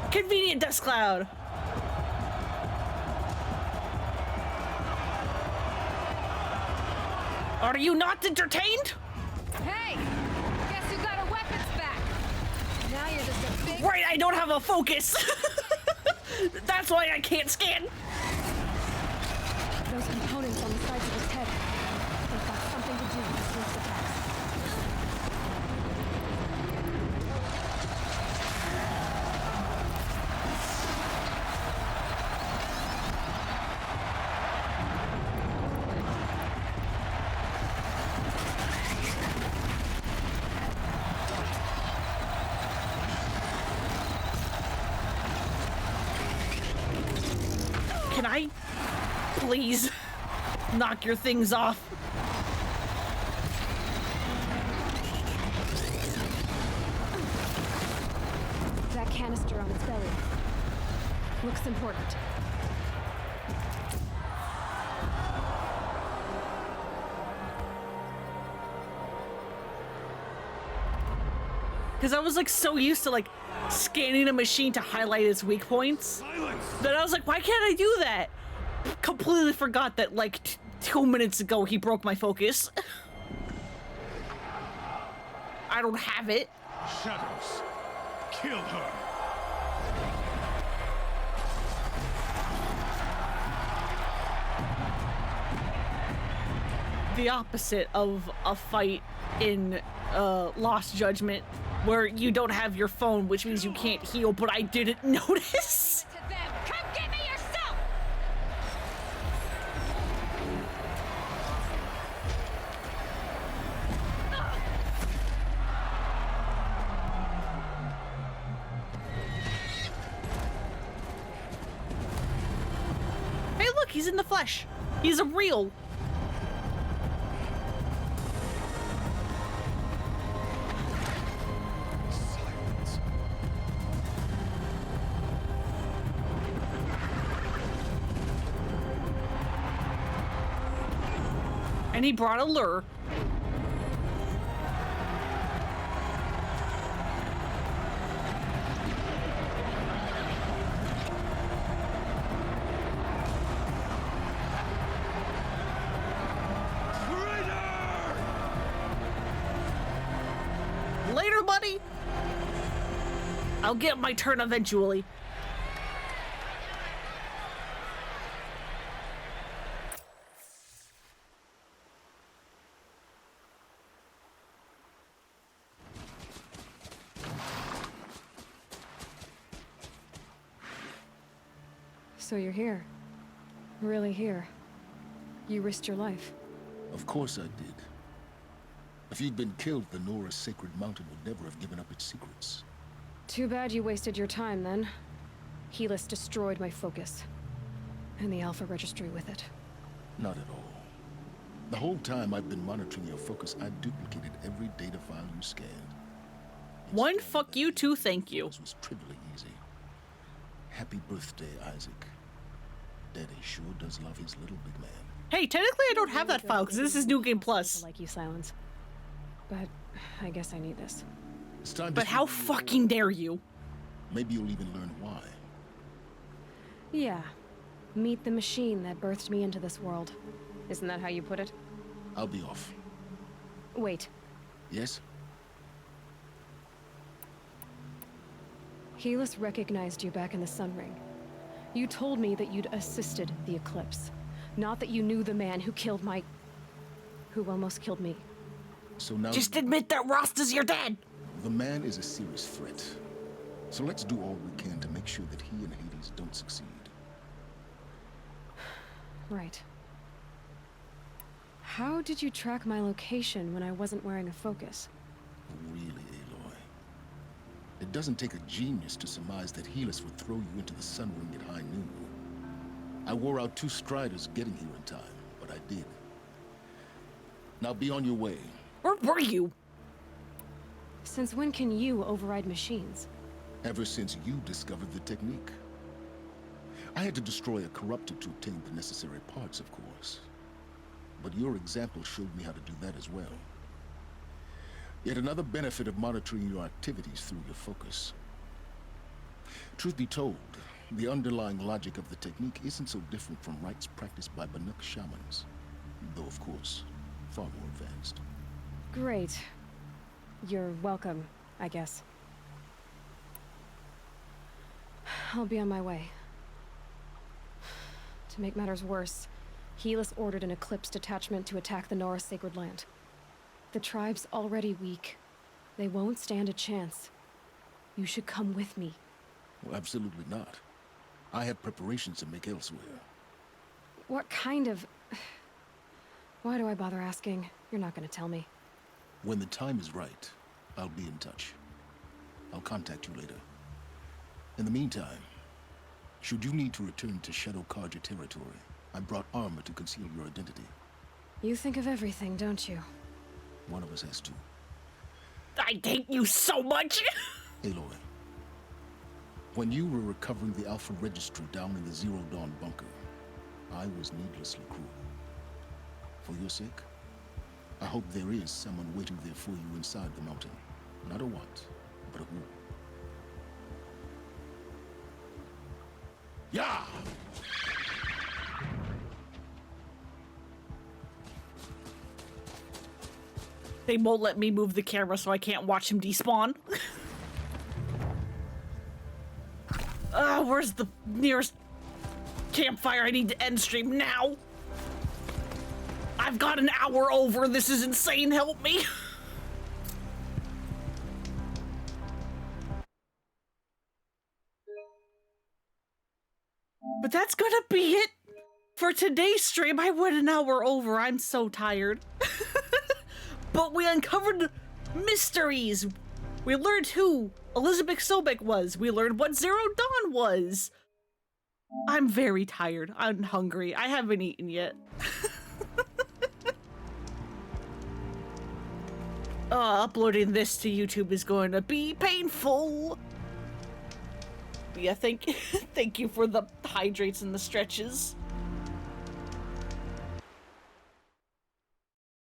Convenient dust cloud. Are you not entertained? Hey! Guess who got our weapons back? Now you're just a big... Right, I don't have a focus. That's why I can't scan. Those components on the sides of his head. They've got something to do with Snake's attacks. Can I please knock your things off? That canister on its belly looks important. Because I was like so used to like scanning a machine to highlight its weak points that I was like, why can't I do that? Completely forgot that like 2 minutes ago he broke my focus. I don't have it. Shadows. Kill her. The opposite of a fight in Lost Judgment, where you don't have your phone, which means you can't heal, but I didn't notice. Come get me yourself! Hey, look, he's in the flesh. He's a real. And he brought a lure. Later, buddy. I'll get my turn eventually. So you're here. Really here. You risked your life. Of course I did. If you'd been killed, the Nora's Sacred Mountain would never have given up its secrets. Too bad you wasted your time, then. Helis destroyed my focus. And the Alpha Registry with it. Not at all. The whole time I've been monitoring your focus, I duplicated every data file you scanned. One fuck you, two thank you. It was trivially easy. Happy birthday, Isaac. Daddy sure does love his little big man. Hey, technically I don't have that file because this is New Game Plus. Like you, Silence. But I guess I need this. It's time. But how fucking dare you? Maybe you'll even learn why. Yeah. Meet the machine that birthed me into this world. Isn't that how you put it? I'll be off. Wait. Yes? Helis recognized you back in the Sun Ring. You told me that you'd assisted the Eclipse. Not that you knew the man who killed my... who almost killed me. So now... Just admit that Rasta's your dad! The man is a serious threat. So let's do all we can to make sure that he and Hades don't succeed. Right. How did you track my location when I wasn't wearing a focus? Really, Aloy? It doesn't take a genius to surmise that Helis would throw you into the Sun Ring at high noon. I wore out 2 striders getting here in time, but I did. Now be on your way. Where were you? Since when can you override machines? Ever since you discovered the technique. I had to destroy a corruptor to obtain the necessary parts, of course. But your example showed me how to do that as well. Yet another benefit of monitoring your activities through your focus. Truth be told, the underlying logic of the technique isn't so different from rites practiced by Banuk shamans. Though, of course, far more advanced. Great. You're welcome, I guess. I'll be on my way. To make matters worse, Helis ordered an Eclipse detachment to attack the Nora Sacred Land. The tribe's already weak. They won't stand a chance. You should come with me. Well, absolutely not. I have preparations to make elsewhere. What kind of... Why do I bother asking? You're not gonna tell me. When the time is right, I'll be in touch. I'll contact you later. In the meantime, should you need to return to Shadow Carja territory, I brought armor to conceal your identity. You think of everything, don't you? One of us has to. I hate you so much! Aloy, when you were recovering the Alpha Registry down in the Zero Dawn bunker, I was needlessly cruel. For your sake, I hope there is someone waiting there for you inside the mountain. Not a what, but a who. Yeah! They won't let me move the camera, so I can't watch him despawn. Where's the nearest campfire? I need to end stream now. I've got an hour over. This is insane. Help me. But that's gonna be it for today's stream. I went an hour over. I'm so tired. But we uncovered mysteries. We learned who Elizabeth Sobek was. We learned what Zero Dawn was. I'm very tired. I'm hungry. I haven't eaten yet. Uploading this to YouTube is going to be painful. But yeah, thank you for the hydrates and the stretches.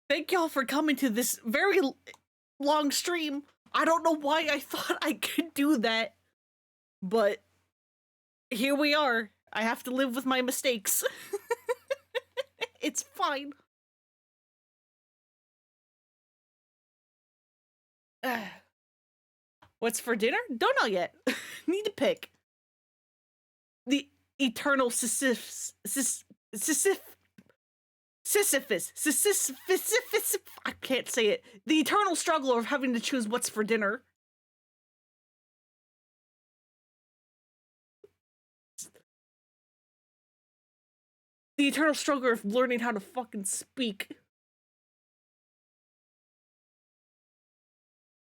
Thank y'all for coming to this very long stream. I don't know why I thought I could do that, but here we are. I have to live with my mistakes. It's fine. What's for dinner? Don't know yet. Need to pick. The eternal Sisyphus. I can't say it. The eternal struggle of having to choose what's for dinner. The eternal struggle of learning how to fucking speak.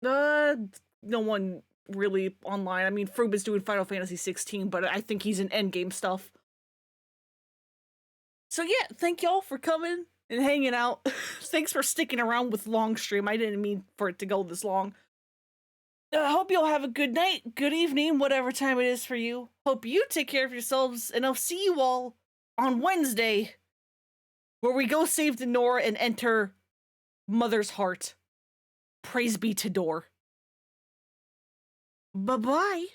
No one really online. I mean, Froob is doing Final Fantasy 16, but I think he's in endgame stuff. So yeah, thank y'all for coming and hanging out. Thanks for sticking around with long stream. I didn't mean for it to go this long. I hope y'all have a good night, good evening, whatever time it is for you. Hope you take care of yourselves, and I'll see you all on Wednesday, where we go save Denora and enter Mother's Heart. Praise be to Door. Bye-bye.